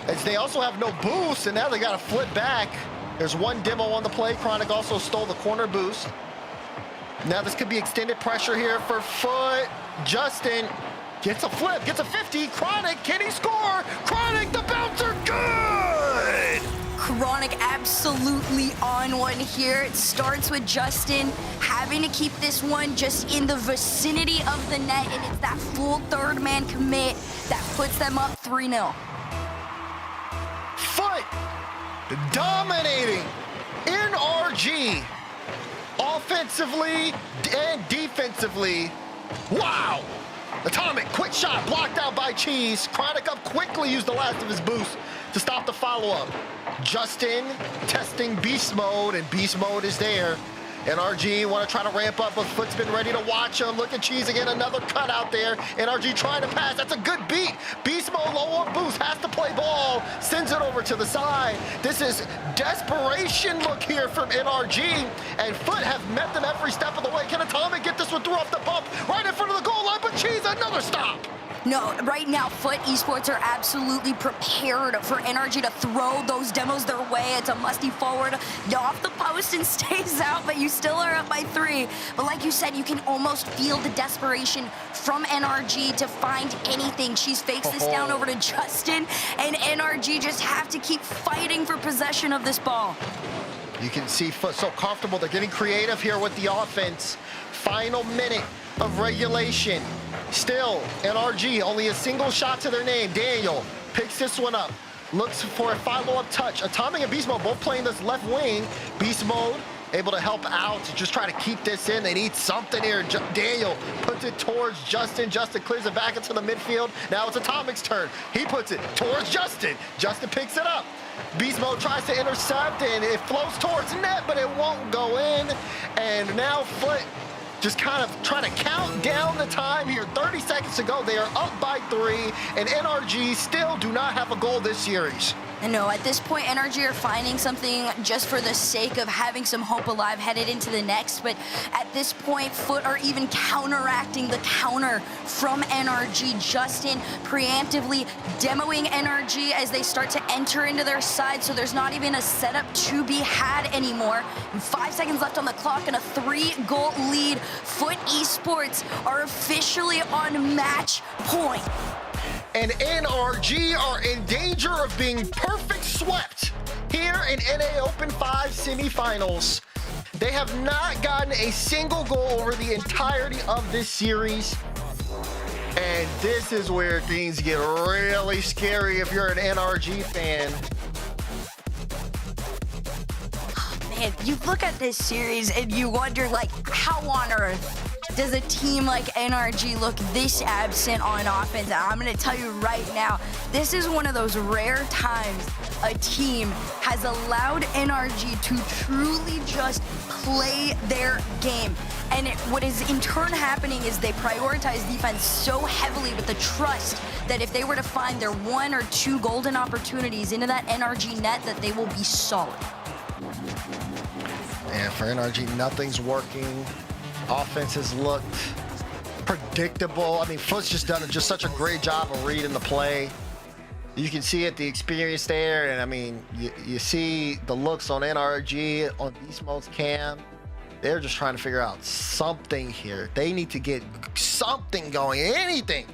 as they also have no boost, and now they got to flip back. There's one demo on the play. Chronic also stole the corner boost. Now this could be extended pressure here for Foot. Justin gets a flip, gets a 50. Chronic, can he score? Chronic, the bouncer, good! Chronic absolutely on one here. It starts with Justin having to keep this one just in the vicinity of the net, and it's that full third man commit that puts them up 3-0. Foot dominating NRG offensively and defensively. Wow! Atomic, quick shot, blocked out by Cheese. Chronic up quickly, used the last of his boost to stop the follow-up. Justin testing Beast Mode, and Beast Mode is there. NRG want to try to ramp up, but Foot's been ready to watch him. Look at Cheese again, another cut out there. NRG trying to pass, that's a good beat. Beast Mode, low on boost, has to play ball, sends it over to the side. This is desperation look here from NRG, and Foot have met them every step of the way. Can Atomic get this one through off the bump, right in front of the goal line, but Cheese, another stop. No, right now, Foot Esports are absolutely prepared for NRG to throw those demos their way. It's a musty forward off the post and stays out, but you still are up by 3. But like you said, you can almost feel the desperation from NRG to find anything. She's fakes this down over to Justin, and NRG just have to keep fighting for possession of this ball. You can see Foot so comfortable. They're getting creative here with the offense. Final minute of regulation. Still, NRG, only a single shot to their name. Daniel picks this one up, looks for a follow-up touch. Atomic and Beast Mode both playing this left wing. Beast Mode able to help out, to just try to keep this in. They need something here. Daniel puts it towards Justin. Justin clears it back into the midfield. Now it's Atomic's turn. He puts it towards Justin. Justin picks it up. Beast Mode tries to intercept, and it flows towards net, but it won't go in. And now Foot just kind of trying to count down the time here. 30 seconds to go. They are up by 3, and NRG still do not have a goal this series. And no, at this point, NRG are finding something just for the sake of having some hope alive headed into the next. But at this point, Foot are even counteracting the counter from NRG. Justin preemptively demoing NRG as they start to enter into their side, so there's not even a setup to be had anymore. And 5 seconds left on the clock and a 3-goal lead. Foot Esports are officially on match point. And NRG are in danger of being perfect swept here in NA Open 5 semifinals. They have not gotten a single goal over the entirety of this series. And this is where things get really scary if you're an NRG fan. Man, you look at this series and you wonder, like, how on earth does a team like NRG look this absent on offense? And I'm going to tell you right now, this is one of those rare times a team has allowed NRG to truly just play their game. And what is in turn happening is they prioritize defense so heavily with the trust that if they were to find their 1 or 2 golden opportunities into that NRG net, that they will be solid. And for NRG, nothing's working. Offense has looked predictable. I mean, Foot's just done just such a great job of reading the play. You can see it, the experience there, and I mean, you see the looks on NRG, on Beast Mode's cam. They're just trying to figure out something here. They need to get something going, anything.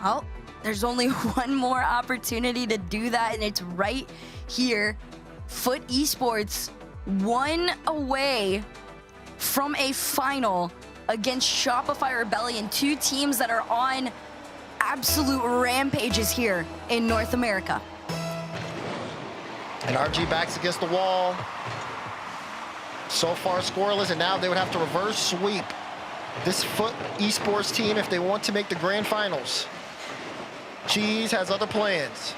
Well, there's only one more opportunity to do that, and it's right here. Foot Esports, 1 away from a final against Shopify Rebellion, 2 teams that are on absolute rampages here in North America. And RG backs against the wall. So far scoreless, and now they would have to reverse sweep this Foot Esports team if they want to make the grand finals. Cheese has other plans.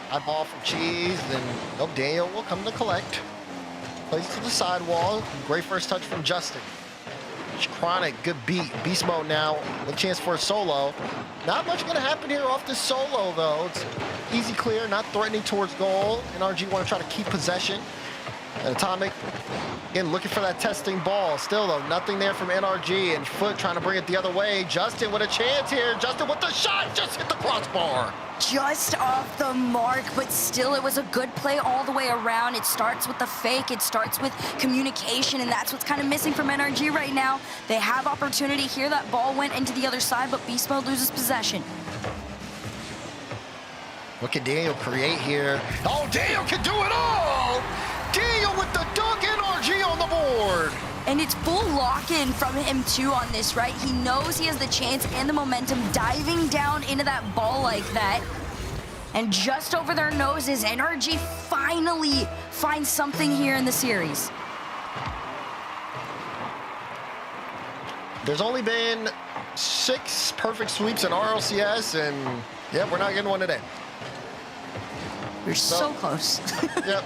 High ball from Cheese, then nope, Daniel will come to collect. Plays to the sidewall. Great first touch from Justin. Chronic, good beat. Beast Mode now, a chance for a solo. Not much gonna happen here off this solo though. It's easy clear, not threatening towards goal. NRG want to try to keep possession. And Atomic, again, looking for that testing ball. Still though, nothing there from NRG, and Foot trying to bring it the other way. Justin with a chance here. Justin with the shot, just hit the crossbar. Just off the mark, but still it was a good play all the way around. It starts with the fake, it starts with communication, and that's what's kind of missing from NRG right now. They have opportunity here. That ball went into the other side, but Beast Mode loses possession. What can Daniel create here? Oh, Daniel can do it all! Daniel with the dunk, NRG on the board! And it's full lock-in from him too on this, right? He knows he has the chance and the momentum diving down into that ball like that. And just over their noses, NRG finally finds something here in the series. There's only been 6 perfect sweeps in Rlcs, and yeah, we're not getting one today. You're so close. Yep.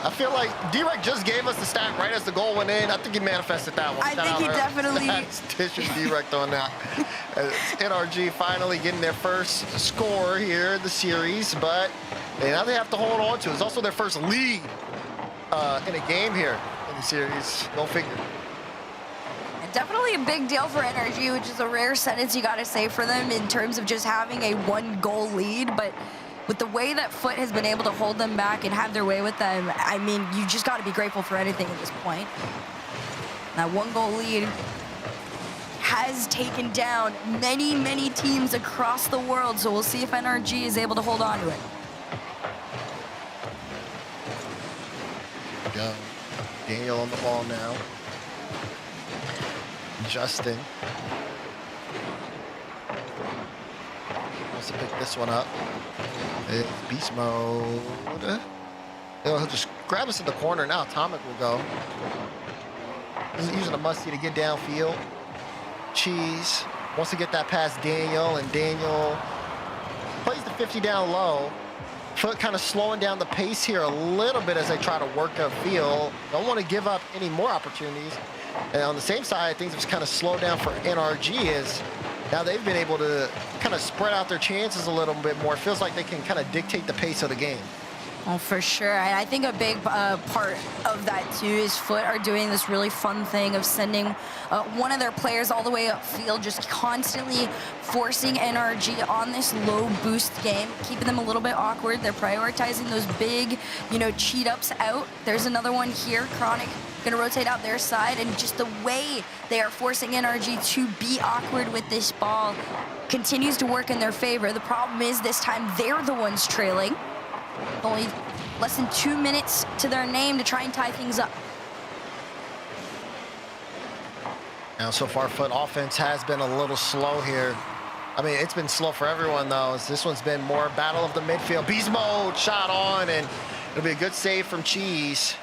I feel like D-Rec just gave us the stat right as the goal went in. I think he manifested that one. I think he definitely... That's Tish's D-Rec on that. NRG finally getting their first score here in the series, but now they have to hold on to it. It's also their first lead in a game here in the series. Go figure. Definitely a big deal for NRG, which is a rare sentence you gotta say for them in terms of just having a 1-goal lead, but with the way that Foot has been able to hold them back and have their way with them, I mean, you just got to be grateful for anything at this point. That 1-goal lead has taken down many, many teams across the world, so we'll see if NRG is able to hold on to it. Go. Daniel on the ball now. Justin wants to pick this one up. It's Beast Mode. He'll just grab us in the corner now. Atomic will go. He's using a musty to get downfield. Cheese wants to get that past Daniel, and Daniel plays the 50 down low. Foot kind of slowing down the pace here a little bit as they try to work upfield. Don't want to give up any more opportunities. And on the same side, things have kind of slowed down for NRG as now they've been able to kind of spread out their chances a little bit more. It feels like they can kind of dictate the pace of the game. Oh, for sure. And I think a big part of that, too, is Foot are doing this really fun thing of sending one of their players all the way upfield, just constantly forcing NRG on this low boost game, keeping them a little bit awkward. They're prioritizing those big, cheat ups out. There's another one here. Chronic going to rotate out their side, and just the way they are forcing NRG to be awkward with this ball continues to work in their favor. The problem is this time they're the ones trailing. Only less than 2 minutes to their name to try and tie things up. Now, so far, Foot offense has been a little slow here. I mean, it's been slow for everyone, though. This one's been more battle of the midfield. Beast Mode shot on, and it'll be a good save from Cheese.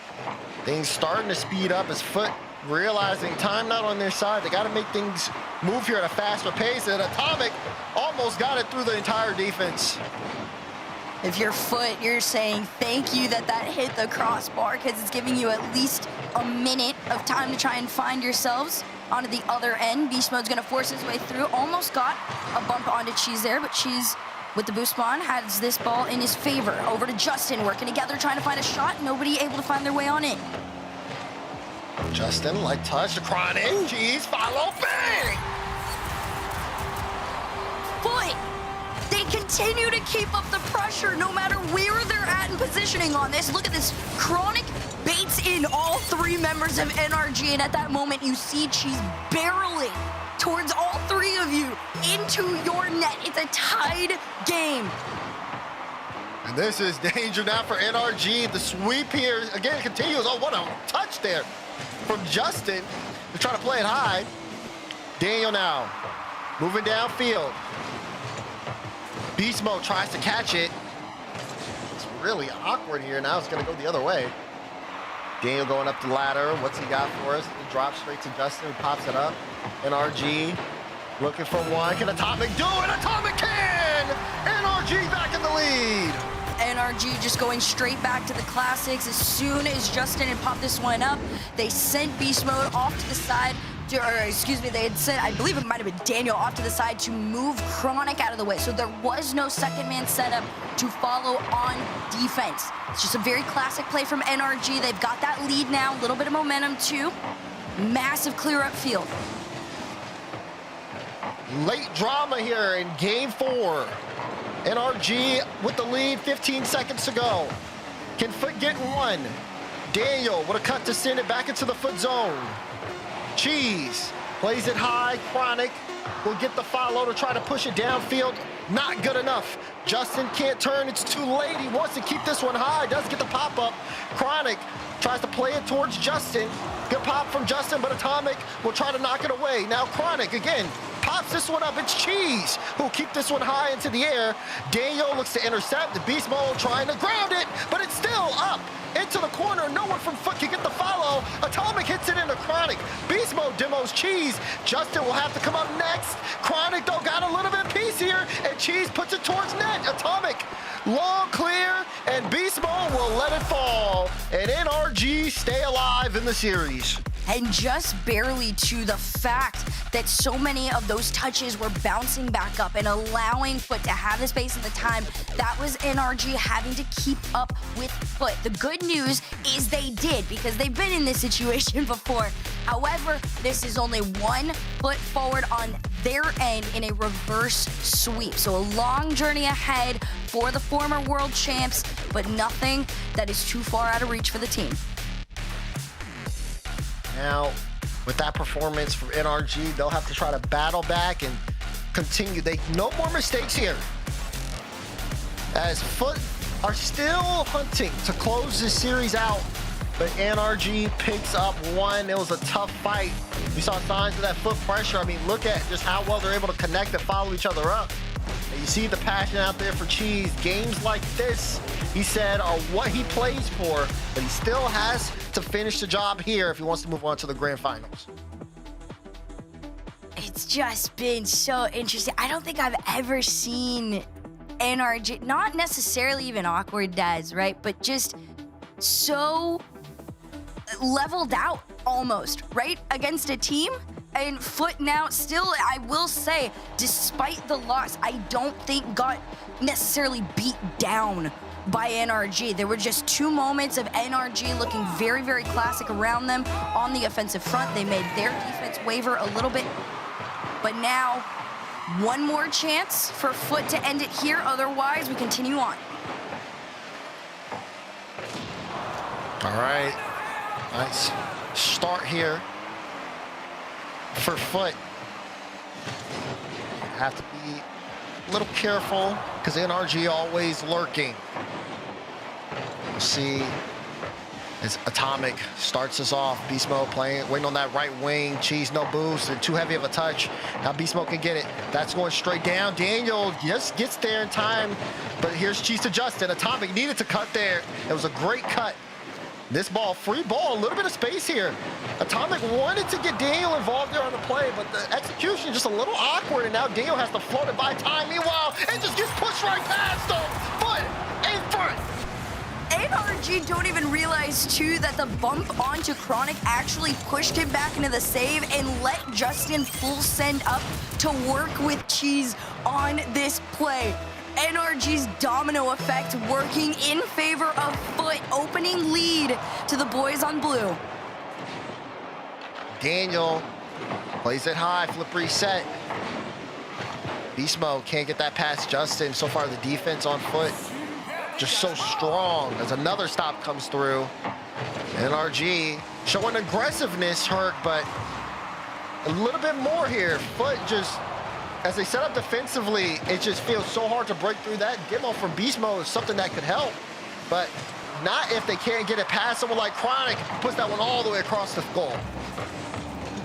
Things starting to speed up as Foot realizing time not on their side. They got to make things move here at a faster pace, and Atomic almost got it through the entire defense. If you're Foot, you're saying thank you that hit the crossbar, because it's giving you at least a minute of time to try and find yourselves onto the other end. Beast Mode's going to force his way through. Almost got a bump onto Cheese there, but Cheese, with the boost spawn, has this ball in his favor. Over to Justin, working together, trying to find a shot. Nobody able to find their way on in. Justin, light touch, the Chronic. Cheese, follow, bang! Foot, they continue to keep up the pressure no matter where they're at in positioning on this. Look at this. Chronic baits in all 3 members of NRG, and at that moment you see Cheese barreling towards all 3 of you into your net. It's a tied game. And this is danger now for NRG. The sweep here again continues. Oh, what a touch there from Justin. They're trying to play it high. Daniel now moving downfield. Beast Mode tries to catch it. It's really awkward here. Now it's going to go the other way. Daniel going up the ladder. What's he got for us? He drops straight to Justin, who pops it up. NRG looking for one. Can Atomic do it? Atomic can! NRG back in the lead. NRG just going straight back to the classics. As soon as Justin had popped this one up, they sent Beast Mode off to the side. They had sent, I believe it might have been Daniel, off to the side to move Chronic out of the way. So there was no second man setup to follow on defense. It's just a very classic play from NRG. They've got that lead now, a little bit of momentum too. Massive clear up field. Late drama here in game 4. NRG with the lead, 15 seconds to go. Can Foot get one? Daniel with a cut to send it back into the Foot zone. Cheese plays it high. Chronic will get the follow to try to push it downfield. Not good enough. Justin can't turn. It's too late. He wants to keep this one high. Does get the pop-up. Chronic tries to play it towards Justin. Good pop from Justin, but Atomic will try to knock it away. Now Chronic again pops this one up. It's Cheese who'll keep this one high into the air. Daniel looks to intercept. The Beast Mode trying to ground it, but it's still up into the corner. No one from Foot can get the follow. Atomic hits it into Chronic. Beast Mode demos Cheese. Justin will have to come up next. Chronic though got a little bit of piece here, and Cheese puts it towards net. Atomic long clear, and Beast Mode will let it fall. And NRG stay alive in the series. And just barely, to the fact that so many of those touches were bouncing back up and allowing Foot to have the space and the time. That was NRG having to keep up with Foot. The good news is they did, because they've been in this situation before. However, this is only 1 foot forward on their end in a reverse sweep. So a long journey ahead for the former world champs, but nothing that is too far out of reach for the team. Now, with that performance from NRG, they'll have to try to battle back and continue. No more mistakes here, as Foot are still hunting to close this series out. But NRG picks up one. It was a tough fight. We saw signs of that Foot pressure. I mean, look at just how well they're able to connect and follow each other up. And you see the passion out there for Cheese. Games like this, he said, are what he plays for, but he still has to finish the job here if he wants to move on to the grand finals. It's just been so interesting. I don't think I've ever seen NRG, not necessarily even awkward, Daz, right? But just so leveled out almost, right? Against a team. And Foot now still, I will say, despite the loss, I don't think got necessarily beat down by NRG. There were just 2 moments of NRG looking very, very classic around them on the offensive front. They made their defense waver a little bit. But now, 1 more chance for Foot to end it here. Otherwise, we continue on. All right. Nice start here for Foot. Have to be a little careful because NRG always lurking. We'll see as Atomic starts us off. Beast Mode waiting on that right wing. Cheese, no boost, and too heavy of a touch. Now Beast Mode can get it. That's going straight down. Daniel just gets there in time, but here's Cheese to Justin. Atomic needed to cut there. It was a great cut. This ball, free ball, a little bit of space here. Atomic wanted to get Daniel involved there on the play, but the execution just a little awkward, and now Daniel has to float it by time. Meanwhile, it just gets pushed right past him. Foot in front. NRG don't even realize, too, that the bump onto Chronic actually pushed him back into the save and let Justin full send up to work with Cheese on this play. NRG's domino effect working in favor of Foot, opening lead to the boys on blue. Daniel plays it high, flip reset. Beast Mode can't get that past Justin. So far, the defense on foot just so strong as another stop comes through. NRG showing aggressiveness, Herc, but a little bit more here. Foot just, as they set up defensively, it just feels so hard to break through that. Demo from Beast Mode is something that could help, but not if they can't get it past someone like Chronic, puts that one all the way across the goal.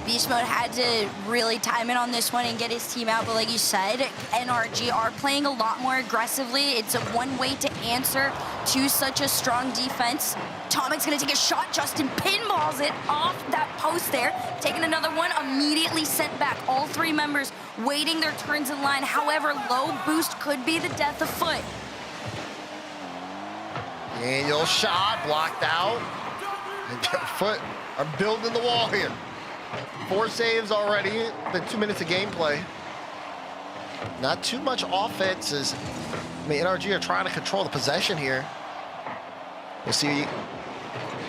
Beast Mode had to really time in on this one and get his team out, but like you said, NRG are playing a lot more aggressively. It's a one way to answer to such a strong defense. Tomic's gonna take a shot. Justin pinballs it off that post there. Taking another one, immediately sent back. All three members waiting their turns in line. However, low boost could be the death of Foot. Daniel shot, blocked out. And Foot are building the wall here. 4 saves already, been 2 minutes of gameplay. Not too much offense as, NRG are trying to control the possession here. We'll see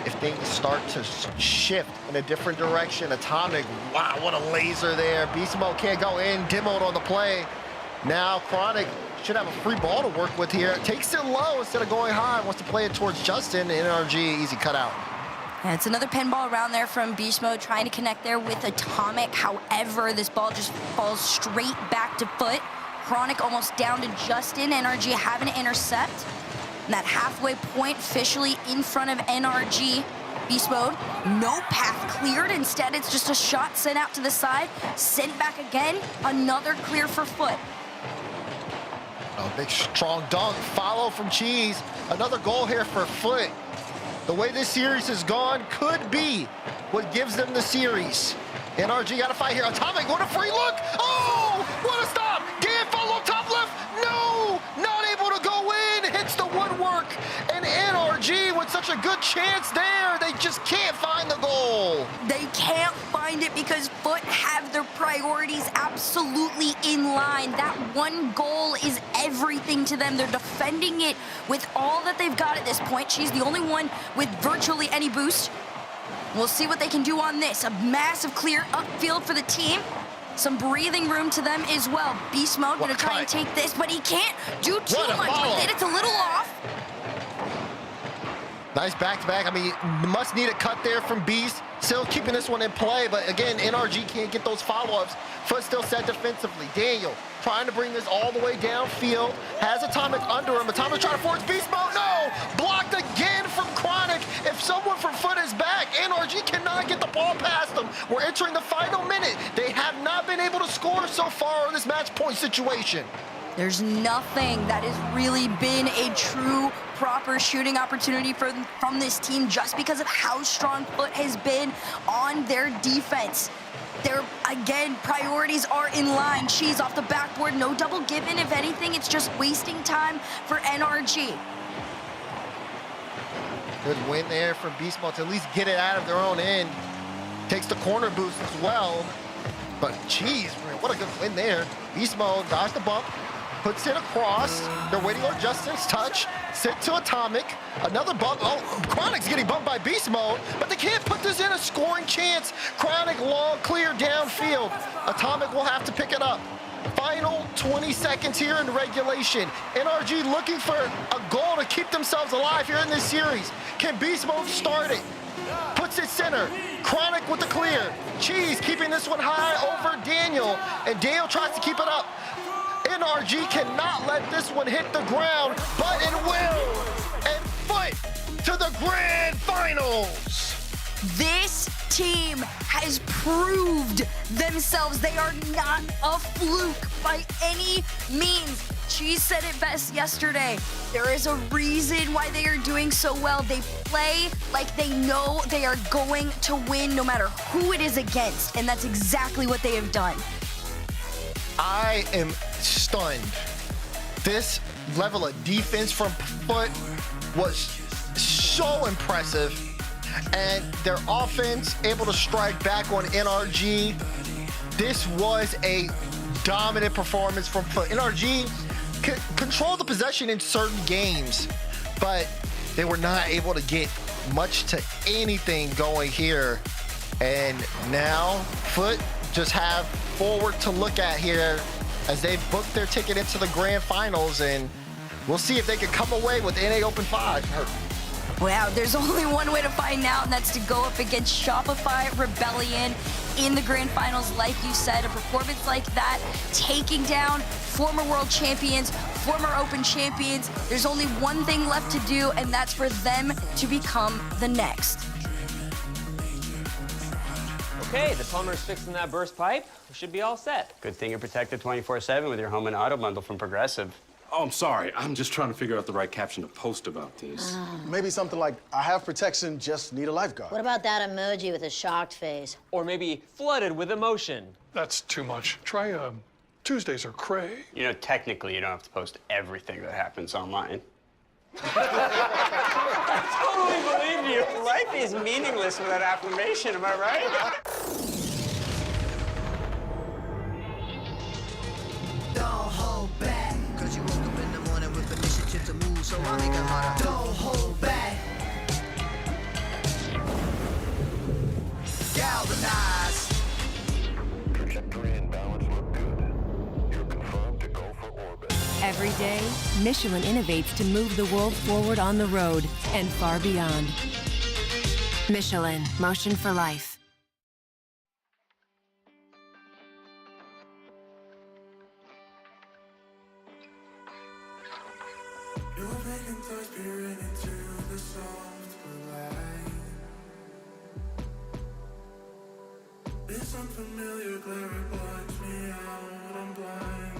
if things start to shift in a different direction. Atomic, wow, what a laser there. Beast Mode can't go in, demoed on the play. Now Chronic should have a free ball to work with here. Takes it low instead of going high, wants to play it towards Justin. NRG, easy cutout. Yeah, it's another pinball around there from Beast Mode, trying to connect there with Atomic. However, this ball just falls straight back to Foot. Chronic almost down to Justin. NRG having to intercept. And that halfway point officially in front of NRG. Beast Mode, no path cleared. Instead, it's just a shot sent out to the side. Sent back again. Another clear for Foot. Oh, big strong dunk. Follow from Cheese. Another goal here for Foot. The way this series has gone could be what gives them the series. NRG got to fight here. Atomic, what a free look. Oh, what a stop. Dan follow top left. No, not able to go in. Hits the woodwork. And NRG with such a good chance there, they just can't find the goal. They can't find it because Foot have their priorities absolutely in line. That one goal is everything to them. They're defending it with all that they've got at this point. She's the only one with virtually any boost. We'll see what they can do on this. A massive clear upfield for the team. Some breathing room to them as well. Beast Mode gonna try and take this, but he can't do too much with it. It's a little off. Nice back-to-back. Must need a cut there from Beast. Still keeping this one in play, but again, NRG can't get those follow-ups. Foot still set defensively. Daniel trying to bring this all the way downfield. Has Atomic under him. Atomic trying to force Beast Mode. No! Blocked again from Chronic. If someone from Foot is back, NRG cannot get the ball past them. We're entering the final minute. They have not been able to score so far in this match point situation. There's nothing that has really been a true proper shooting opportunity from this team just because of how strong Foot has been on their defense. Their, again, priorities are in line. Cheese off the backboard, no double given. If anything, it's just wasting time for NRG. Good win there from Beast Mode to at least get it out of their own end. Takes the corner boost as well. But geez, man, what a good win there. Beast Mode dodged the bump. Puts it across. They're waiting on Justin's touch. Sit to Atomic. Another bump. Oh, Chronic's getting bumped by Beast Mode, but they can't put this in a scoring chance. Chronic long clear downfield. Atomic will have to pick it up. Final 20 seconds here in regulation. NRG looking for a goal to keep themselves alive here in this series. Can Beast Mode start it? Puts it center. Chronic with the clear. Cheese keeping this one high over Daniel, and Daniel tries to keep it up. NRG cannot let this one hit the ground, but it will. And Foot to the grand finals. This team has proved themselves. They are not a fluke by any means. Cheese said it best yesterday. There is a reason why they are doing so well. They play like they know they are going to win no matter who it is against, and that's exactly what they have done. I am stunned. This level of defense from Foot was so impressive, and their offense able to strike back on NRG. This was a dominant performance from Foot. NRG controlled the possession in certain games, but they were not able to get much to anything going here. And now Foot just have forward to look at here as they've booked their ticket into the grand finals, and we'll see if they can come away with NA Open 5. Wow, there's only one way to find out, and that's to go up against Shopify Rebellion in the grand finals. Like you said, a performance like that, taking down former world champions, former open champions. There's only one thing left to do, and that's for them to become the next. Okay, the plumber's fixing that burst pipe. We should be all set. Good thing you're protected 24/7 with your home and auto bundle from Progressive. Oh, I'm sorry. I'm just trying to figure out the right caption to post about this. Maybe something like, I have protection, just need a lifeguard. What about that emoji with a shocked face? Or maybe flooded with emotion. That's too much. Try Tuesdays are cray. You know, technically, you don't have to post everything that happens online. I totally believe you. Life is meaningless without affirmation, am I right? Don't hold back, cause you woke up in the morning with initiative to move, so I make a motto. Don't hold back. Galvanize. Trajectory and balance look good. You're confirmed to go for orbit. Every day, Michelin innovates to move the world forward on the road and far beyond. Michelin, motion for life. You're making the spirit into the soft light. This unfamiliar glare blinds me out, I'm blinded.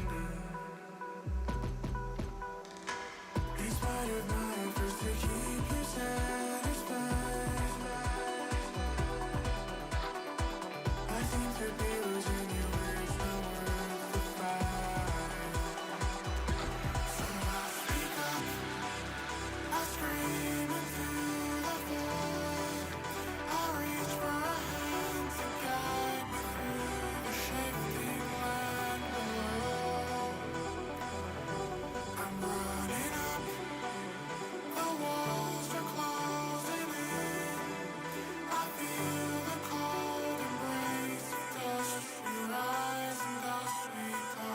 Inspired my efforts to keep you satisfied. I seem to be losing you, it's not worth the fight. So I speak up, I scream into the void. I reach for a hand to guide me through the shifting land below. I'm running up, the walls are closing in. I feel the cold embrace of dust. We rise and dust we go.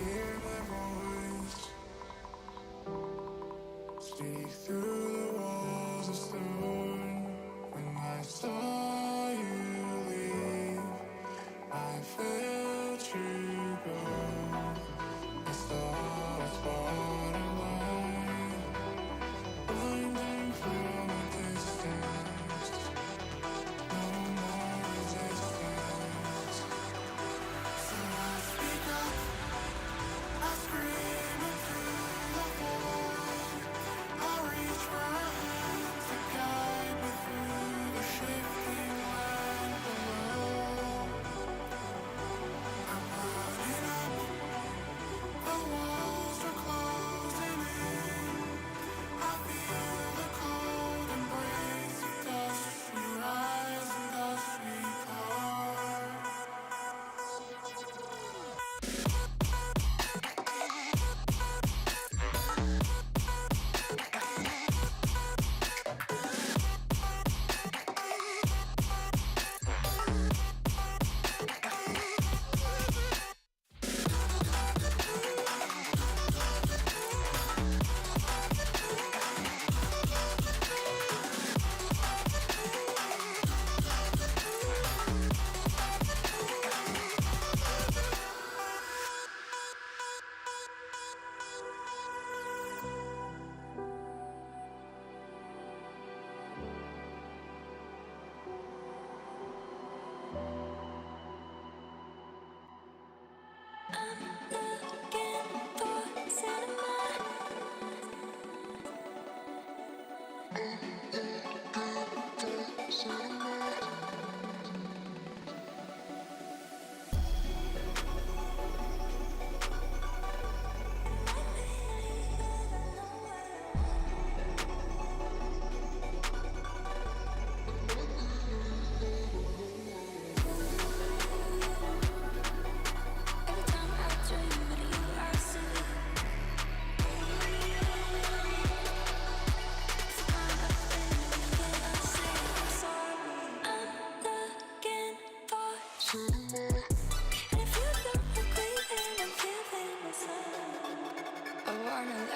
Hear my voice speak through the walls of stone. When I saw you leave, I felt you go. It's the hardest borderline, blinding from a distance. No more resistance. So I speak up. I scream into the void. I reach for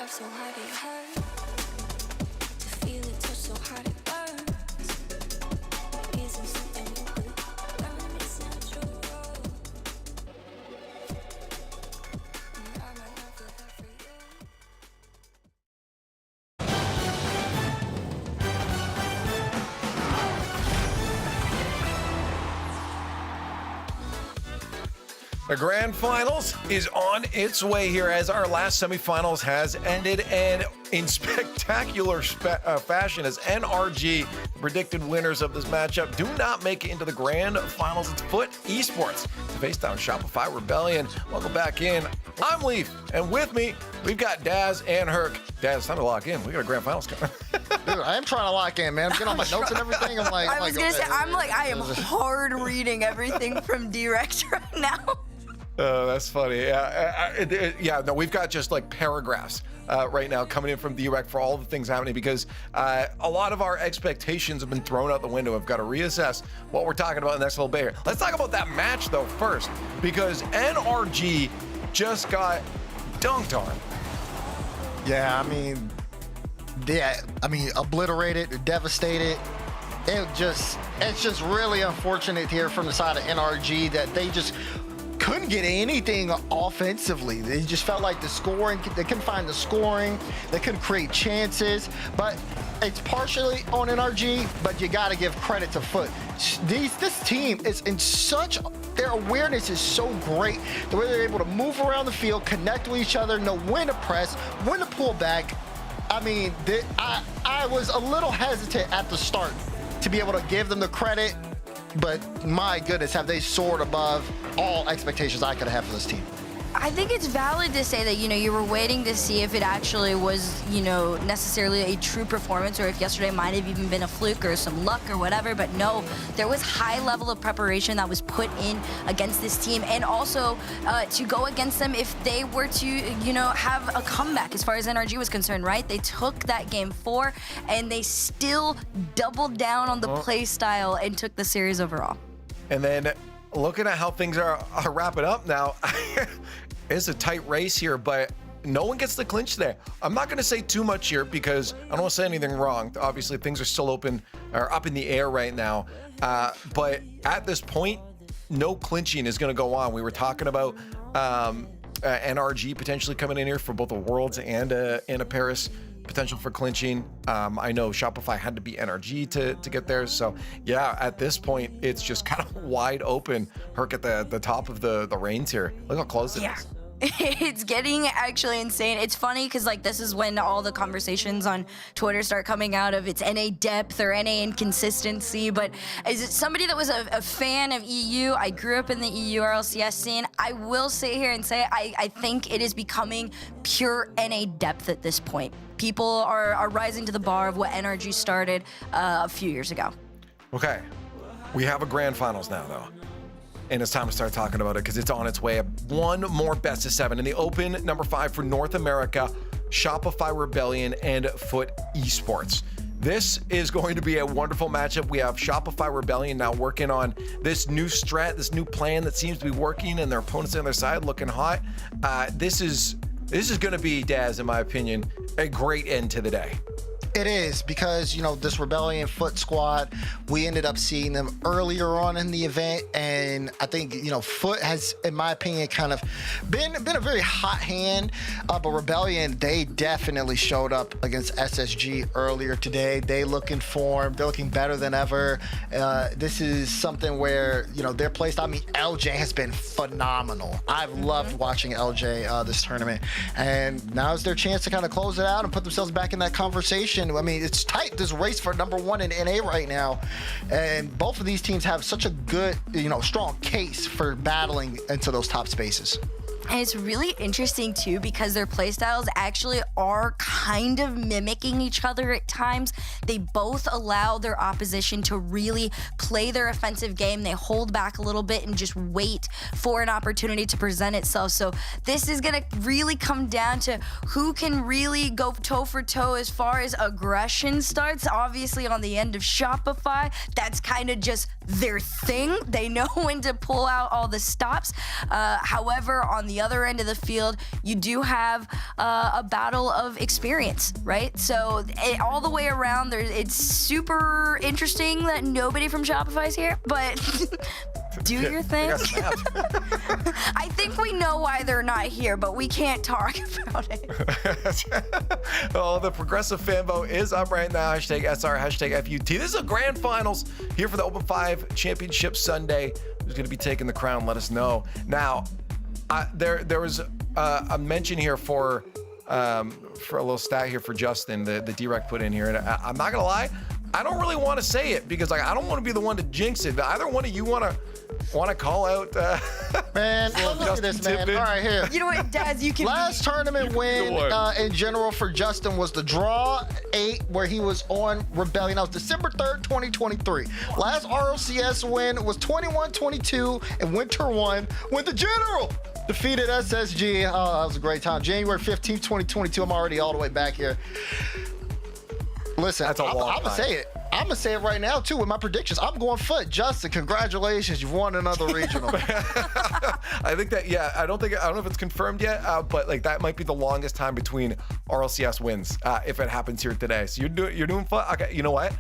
So hard it hurts to feel it touch so hard it burns. Isn't something you could learn, it's natural. And I might not feel that for you. The grand finals is on its way here as our last semifinals has ended, and in spectacular fashion as NRG, predicted winners of this matchup, do not make it into the grand finals. It's Foot Esports to face down Shopify Rebellion. Welcome back in. I'm Leaf, and with me, we've got Daz and Herc. Daz, it's time to lock in. We got a grand finals coming. Dude, I am trying to lock in, man. I'm getting all my notes and everything. I'm like, I am hard reading everything from Direct right now. Oh, that's funny. Yeah, no, we've got just like paragraphs right now coming in from direct for all the things happening because a lot of our expectations have been thrown out the window. I've got to reassess what we're talking about in the next little bit here. Let's talk about that match though first, because NRG just got dunked on. Yeah, I mean, obliterated, devastated. It's just really unfortunate here from the side of NRG that they just couldn't get anything offensively. They just felt like they couldn't find the scoring. They couldn't create chances, but it's partially on NRG, but you got to give credit to Foot. This team is their awareness is so great. The way they're able to move around the field, connect with each other, know when to press, when to pull back. I mean, I was a little hesitant at the start to be able to give them the credit, but my goodness, have they soared above all expectations I could have for this team. I think it's valid to say that, you were waiting to see if it actually was, necessarily a true performance, or if yesterday might have even been a fluke or some luck or whatever. But no, there was high level of preparation that was put in against this team, and also to go against them if they were to, have a comeback as far as NRG was concerned, right? They took that game 4 and they still doubled down on the play style and took the series overall. And then looking at how things are wrapping up now, it's a tight race here, but no one gets the clinch there. I'm not going to say too much here because I don't want to say anything wrong. Obviously, things are still open or up in the air right now. But at this point, no clinching is going to go on. We were talking about NRG potentially coming in here for both a Worlds and a Paris potential for clinching. I know Shopify had to be NRG to get there. So yeah, at this point, it's just kind of wide open. Herc at the top of the reins here. Look how close it is. It's getting actually insane. It's funny because this is when all the conversations on Twitter start coming out of it's NA depth or NA inconsistency. But as somebody that was a fan of EU, I grew up in the EU Rlcs scene. I will sit here and say I think it is becoming pure NA depth at this point. People are rising to the bar of what NRG started a few years ago. Okay, we have a grand finals now though. And it's time to start talking about it because it's on its way. One more best of 7 in the open, number 5 for North America, Shopify Rebellion and Foot Esports. This is going to be a wonderful matchup. We have Shopify Rebellion now working on this new strat, this new plan that seems to be working, and their opponents on their side looking hot. This is going to be, Daz, in my opinion, a great end to the day. It is because, this Rebellion Foot squad, we ended up seeing them earlier on in the event. And I think, Foot has, in my opinion, kind of been a very hot hand. But Rebellion, they definitely showed up against SSG earlier today. They look in form. They're looking better than ever. This is something where, their playstyle, LJ has been phenomenal. I've loved watching LJ this tournament. And now's their chance to kind of close it out and put themselves back in that conversation competition. I mean, it's tight, this race for number one in NA right now. And both of these teams have such a good, strong case for battling into those top spaces. And it's really interesting too because their playstyles actually are kind of mimicking each other at times. They both allow their opposition to really play their offensive game. They hold back a little bit and just wait for an opportunity to present itself. So this is gonna really come down to who can really go toe for toe as far as aggression starts. Obviously on the end of Shopify, that's kind of just their thing. They know when to pull out all the stops. However, on the other end of the field, you do have a battle of experience, right? So all the way around, it's super interesting that nobody from Shopify is here, but do your thing. I think we know why they're not here, but we can't talk about it. Oh, the progressive fan vote is up right now. Hashtag SR, hashtag FUT. This is a grand finals here for the Open 5 Championship Sunday. Who's going to be taking the crown? Let us know. Now, there was a mention here for a little stat here for Justin, the D-Rec put in here. And I'm not going to lie, I don't really want to say it because I don't want to be the one to jinx it. Either one of you want to call out man, look at this, man. All right, here. You know what, Daz, you can. Last tournament win in general for Justin was the Draw 8, where he was on Rebellion. That was December 3rd, 2023. Last Rlcs win was 21-22 in Winter 1 when the General defeated SSG. Oh, that was a great time. January 15th, 2022. I'm already all the way back here. Listen, I'm gonna say it. I'm gonna say it right now too with my predictions. I'm going Foot. Justin, congratulations, you've won another regional. I think that I don't know if it's confirmed yet, but like that might be the longest time between RLCS wins if it happens here today. So you're doing Foot. Okay, you know what?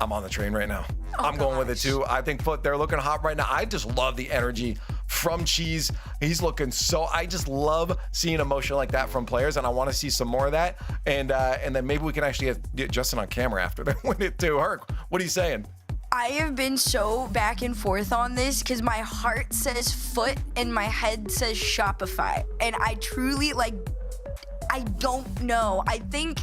I'm on the train right now. I'm going with it too. I think Foot, they're looking hot right now. I just love the energy from Cheese. He's looking I just love seeing emotion like that from players, and I want to see some more of that. And then maybe we can actually get Justin on camera after they win it too. Herc, what are you saying? I have been so back and forth on this because my heart says Foot and my head says Shopify. And I truly, I don't know. I think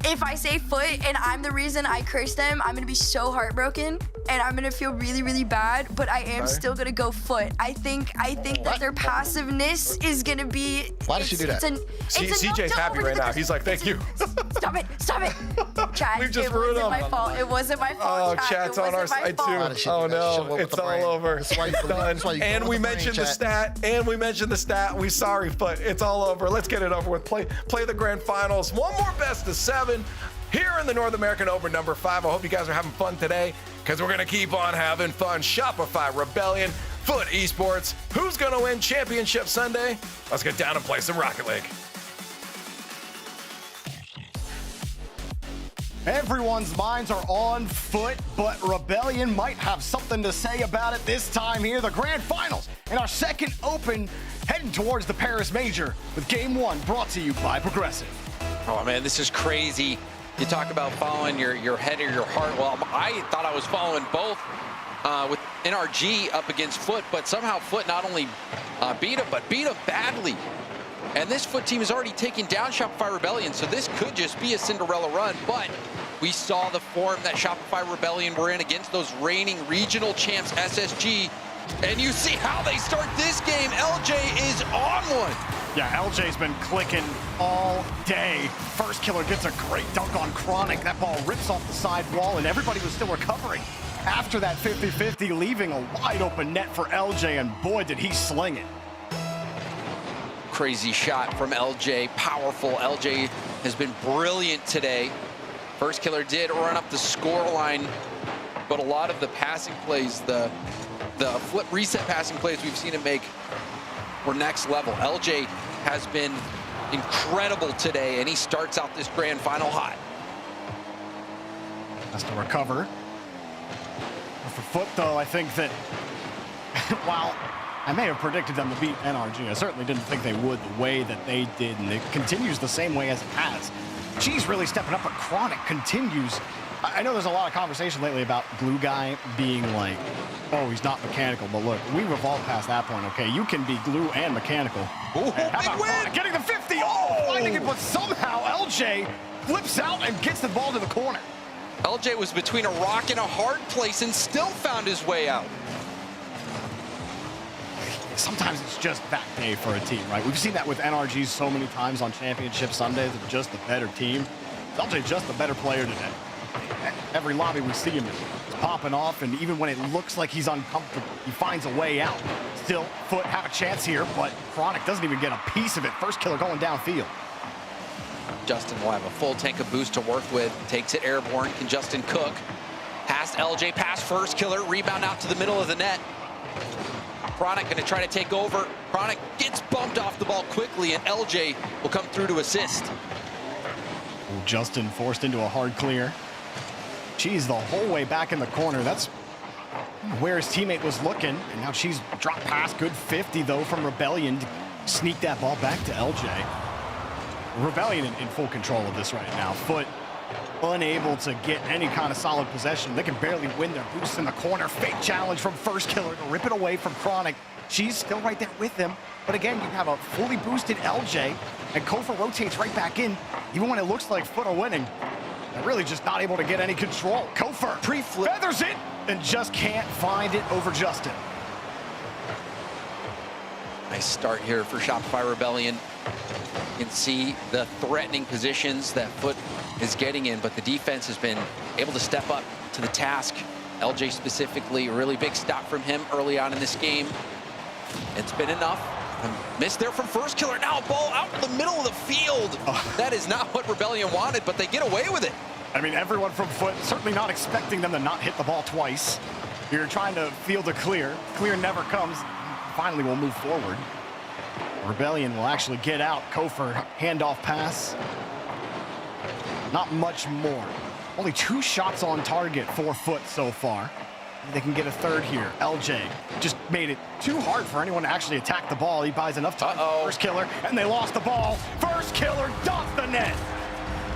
if I say Foot and I'm the reason I curse them, I'm gonna be so heartbroken and I'm gonna feel really, really bad, but I am still gonna go Foot. I think that their passiveness is gonna be. Why did she do that? CJ's happy right now. He's like, thank you. Stop it. Chat, it wasn't my fault. It wasn't my fault. Oh, chat's on our side too. Oh no, it's all over. It's done. And we mentioned the stat. We sorry, Foot. It's all over. Let's get it over with. Play the grand finals. One more best of 7 here in the North American Open number 5. I hope you guys are having fun today because we're going to keep on having fun. Shopify Rebellion, Foot Esports. Who's going to win Championship Sunday? Let's get down and play some Rocket League. Everyone's minds are on Foot, but Rebellion might have something to say about it this time here. The grand finals in our second Open, heading towards the Paris Major with Game 1 brought to you by Progressive. Oh man, this is crazy. You talk about following your head or your heart. Well, I thought I was following both with NRG up against Foot, but somehow Foot not only beat him, but beat him badly. And this Foot team has already taken down Shopify Rebellion, so this could just be a Cinderella run, but we saw the form that Shopify Rebellion were in against those reigning regional champs, SSG, and you see how they start this game. LJ is on one. Yeah, LJ's been clicking all day. First killer gets a great dunk on Chronic. That ball rips off the side wall, and everybody was still recovering after that 50-50, leaving a wide open net for LJ, and boy, did he sling it. Crazy shot from LJ, powerful. LJ has been brilliant today. First killer did run up the score line, but a lot of the passing plays, the flip reset passing plays we've seen him make were next level. LJ has been incredible today, and he starts out this grand final hot. Has to recover. For Foot, though, I think that while I may have predicted them to beat NRG, I certainly didn't think they would the way that they did, and it continues the same way as it has. Cheese really stepping up, but Chronic continues. I know there's a lot of conversation lately about Glue Guy being like, oh, he's not mechanical, but look, we've evolved past that point, okay? You can be glue and mechanical. Ooh, and how about Chronic getting the 50? Oh, finding it, but somehow LJ flips out and gets the ball to the corner. LJ was between a rock and a hard place and still found his way out. Sometimes it's just that day for a team, right? We've seen that with NRGs so many times on Championship Sundays. They're just the better team. LJ just the better player today. Every lobby we see him in, he's popping off, and even when it looks like he's uncomfortable, he finds a way out. Still, Foot have a chance here, but Chronic doesn't even get a piece of it. First killer going downfield. Justin will have a full tank of boost to work with. Takes it airborne. Can Justin cook? Past LJ, past first killer. Rebound out to the middle of the net. Chronic going to try to take over. Chronic gets bumped off the ball quickly, and LJ will come through to assist. Justin forced into a hard clear. Cheese the whole way back in the corner. That's where his teammate was looking. And now Cheese dropped past. Good 50, though, from Rebellion to sneak that ball back to LJ. Rebellion in full control of this right now. Foot unable to get any kind of solid possession. They can barely win their boost in the corner. Fake challenge from first killer to rip it away from Chronic. She's still right there with him. But again, you have a fully boosted LJ, and Kofheer rotates right back in. Even when it looks like Foot are winning, they're really just not able to get any control. Kofheer pre-flip, feathers it, and just can't find it over Justin. Nice start here for Shopify Rebellion. You can see the threatening positions that Foot is getting in, but the defense has been able to step up to the task. LJ specifically, a really big stop from him early on in this game. It's been enough. Missed there from first killer. Now a ball out in the middle of the field. That is not what Rebellion wanted, but they get away with it. I mean, everyone from Foot certainly not expecting them to not hit the ball twice. You're trying to field a clear. Clear never comes. Finally, we'll move forward. Rebellion will actually get out. Kofheer handoff pass. Not much more. Only 2 shots on target for Foot so far. They can get a third here. LJ just made it too hard for anyone to actually attack the ball. He buys enough time for first killer, and they lost the ball. First killer dots the net.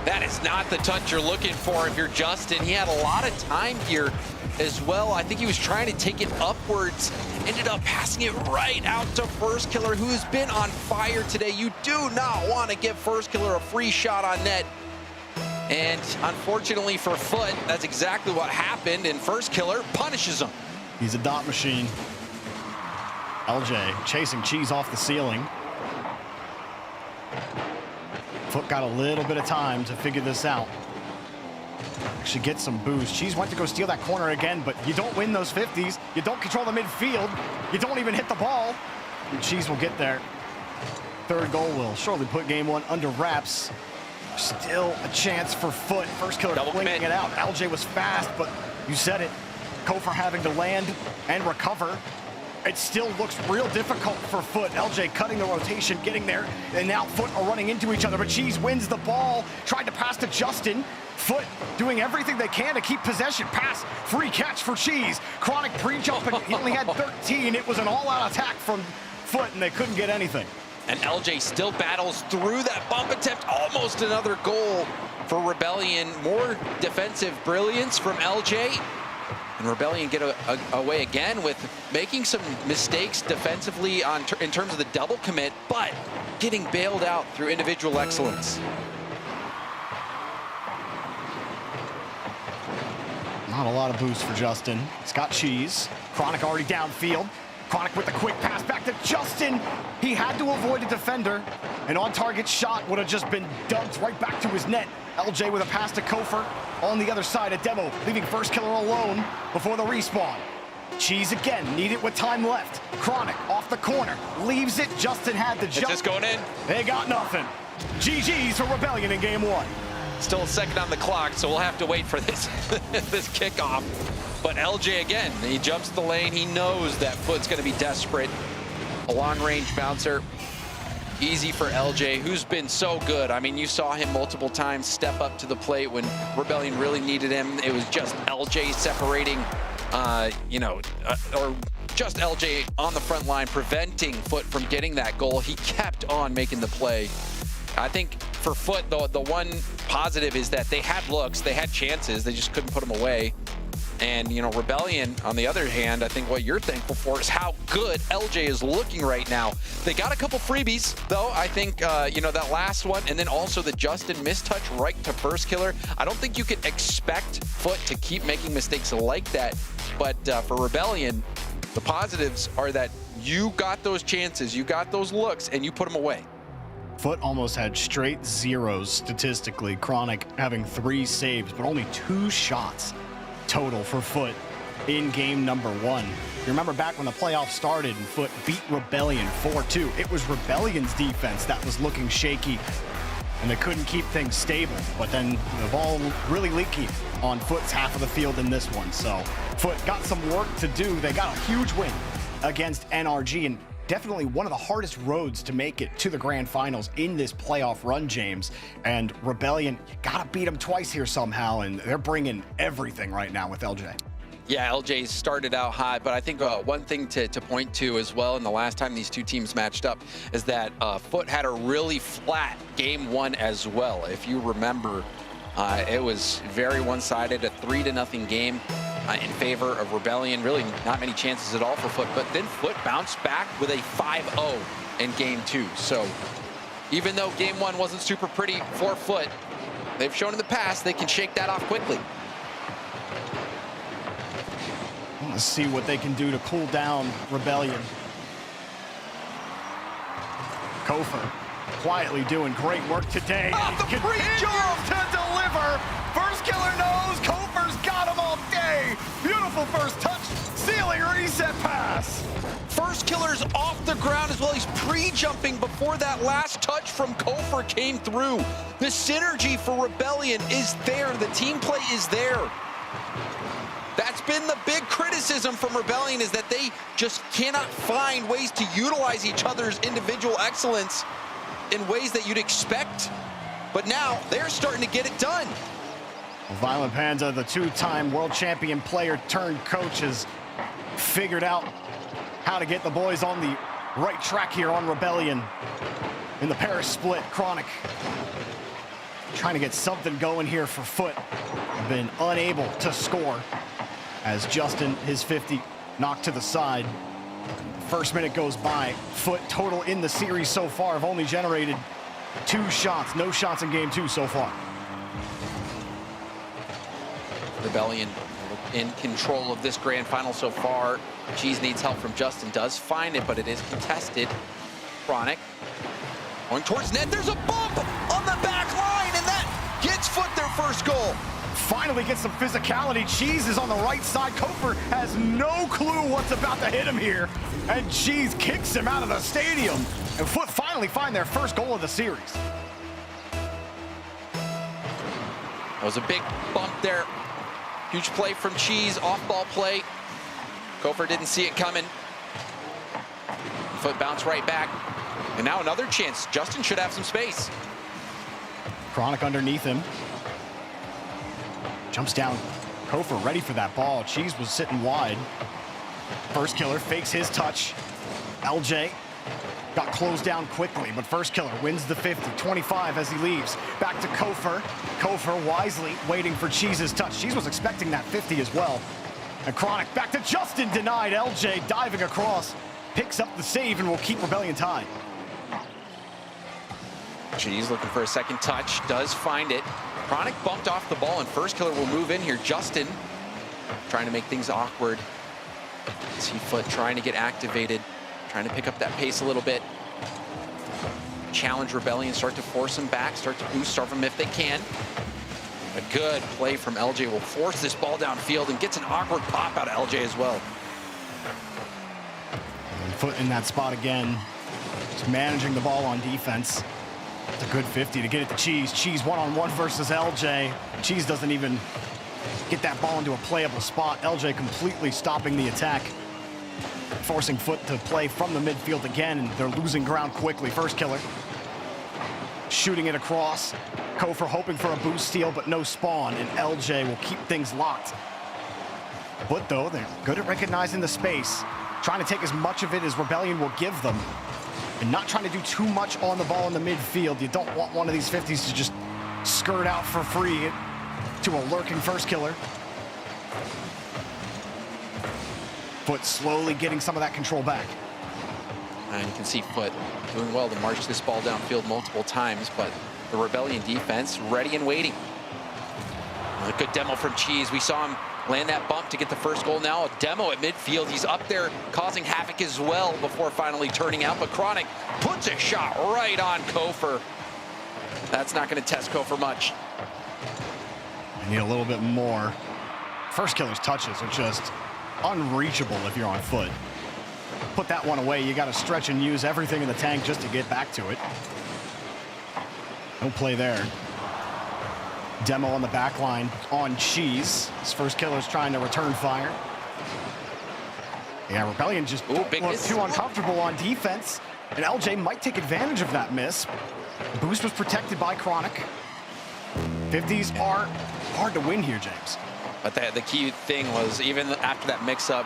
That is not the touch you're looking for if you're Justin. He had a lot of time here as well. I think he was trying to take it upwards. Ended up passing it right out to first killer, who's been on fire today. You do not want to give first killer a free shot on net. And unfortunately for Foot, that's exactly what happened, and first killer punishes him. He's a dot machine. LJ chasing Cheese off the ceiling. Foot got a little bit of time to figure this out. Actually get some boost. Cheese went to go steal that corner again, but you don't win those 50s. You don't control the midfield. You don't even hit the ball. And Cheese will get there. Third goal will surely put game one under wraps. Still a chance for Foot. First killer flinging it out. LJ was fast, but you said it. Kofheer having to land and recover. It still looks real difficult for Foot. LJ cutting the rotation, getting there, and now Foot are running into each other, but Cheese wins the ball. Tried to pass to Justin. Foot doing everything they can to keep possession. Pass, free catch for Cheese. Chronic pre-jump, and he only had 13. It was an all-out attack from Foot, and they couldn't get anything. And LJ still battles through that bump attempt. Almost another goal for Rebellion. More defensive brilliance from LJ. And Rebellion get away again with making some mistakes defensively in terms of the double commit, but getting bailed out through individual excellence. Not a lot of boost for Justin. He's got Cheese. Chronic already downfield. Chronic with the quick pass back to Justin. He had to avoid a defender. An on-target shot would have just been dumped right back to his net. LJ with a pass to Kofheer on the other side. A demo, leaving first killer alone before the respawn. Cheese again, need it with time left. Chronic off the corner, leaves it. Justin had the jump. It's just going in. They got nothing. GG's for Rebellion in game one. Still a second on the clock, so we'll have to wait for this this kickoff. But LJ again, he jumps the lane. He knows that Foot's going to be desperate. A long-range bouncer. Easy for LJ, who's been so good. I mean, you saw him multiple times step up to the plate when Rebellion really needed him. It was just LJ separating, or just LJ on the front line, preventing Foot from getting that goal. He kept on making the play. I think for Foot, the one positive is that they had looks, they had chances, they just couldn't put them away. And, you know, Rebellion, on the other hand, I think what you're thankful for is how good LJ is looking right now. They got a couple freebies, though. I think, you know, that last one, and then also the Justin mistouch right to first killer. I don't think you can expect Foot to keep making mistakes like that. But for Rebellion, the positives are that you got those chances, you got those looks, and you put them away. Foot almost had straight zeros statistically. Chronic having 3 saves, but only 2 shots total for Foot in game number 1. You remember back when the playoffs started and Foot beat Rebellion 4-2. It was Rebellion's defense that was looking shaky, and they couldn't keep things stable. But then the ball really leaky on Foot's half of the field in this one. So Foot got some work to do. They got a huge win against NRG, and definitely one of the hardest roads to make it to the grand finals in this playoff run, James. And Rebellion, you gotta beat them twice here somehow, and they're bringing everything right now with LJ. Yeah, LJ started out hot, but I think one thing to point to as well, in the last time these two teams matched up, is that Foot had a really flat game 1 as well. If you remember, it was very one-sided, a 3-0 game in favor of Rebellion. Really not many chances at all for Foot, but then Foot bounced back with a 5-0 in game 2. So even though game 1 wasn't super pretty for Foot, they've shown in the past they can shake that off quickly. Let's see what they can do to cool down Rebellion. Kofheer quietly doing great work today. The free jump to deliver. First killer knows Kofheer's got him all day. Beautiful first touch, ceiling reset pass. First killer's off the ground as well. He's pre-jumping before that last touch from Kofheer came through. The synergy for Rebellion is there. The team play is there. That's been the big criticism from Rebellion, is that they just cannot find ways to utilize each other's individual excellence in ways that you'd expect. But now they're starting to get it done. Violent Panda, the 2-time world champion player turned coach, has figured out how to get the boys on the right track here on Rebellion. In the Paris split, Chronic trying to get something going here for Foot. Been unable to score as Justin, his 50, knocked to the side. First minute goes by. Foot total in the series so far have only generated 2 shots. No shots in game 2 so far. Rebellion in control of this grand final so far. Cheese needs help from Justin, does find it, but it is contested. Chronic going towards net. There's a bump on the back line, and that gets Foot their first goal. Finally gets some physicality. Cheese is on the right side. Kofheer has no clue what's about to hit him here, and Cheese kicks him out of the stadium. And Foot finally find their first goal of the series. That was a big bump there. Huge play from Cheese, off-ball play. Kofheer didn't see it coming. Foot bounced right back. And now another chance. Justin should have some space. Chronic underneath him. Jumps down. Kofheer ready for that ball. Cheese was sitting wide. First killer fakes his touch. LJ got closed down quickly, but first killer wins the 50. 25 as he leaves. Back to Kofheer. Kofheer wisely waiting for Cheese's touch. Cheese was expecting that 50 as well. And Chronic back to Justin, denied. LJ diving across, picks up the save and will keep Rebellion tied. Cheese looking for a second touch, does find it. Chronic bumped off the ball, and first killer will move in here. Justin trying to make things awkward. See Foot trying to get activated, trying to pick up that pace a little bit. Challenge Rebellion, start to force them back, start to boost starve them if they can. A good play from LJ will force this ball downfield and gets an awkward pop out of LJ as well. And Foot in that spot again, just managing the ball on defense. It's a good 50 to get it to Cheese. Cheese one-on-one versus LJ. Cheese doesn't even get that ball into a playable spot. LJ completely stopping the attack, forcing Foot to play from the midfield again, and they're losing ground quickly. First killer shooting it across. Kofheer hoping for a boost steal, but no spawn, and LJ will keep things locked. But though, they're good at recognizing the space, trying to take as much of it as Rebellion will give them, and not trying to do too much on the ball in the midfield. You don't want one of these 50s to just skirt out for free to a lurking first killer. Foot slowly getting some of that control back. And you can see Foot doing well to march this ball downfield multiple times, but the Rebellion defense ready and waiting. A good demo from Cheese. We saw him land that bump to get the first goal. Now a demo at midfield. He's up there causing havoc as well before finally turning out. But Chronic puts a shot right on Kofheer. That's not going to test Kofheer much. I need a little bit more. First killer's touches are just unreachable if you're on Foot. Put that one away. You got to stretch and use everything in the tank just to get back to it. No play there. Demo on the back line on Cheese. His first killer's trying to return fire. Yeah, Rebellion just looked too uncomfortable on defense, and LJ might take advantage of that miss. Boost was protected by Chronic. 50s are hard to win here, James. But the key thing was, even after that mix-up,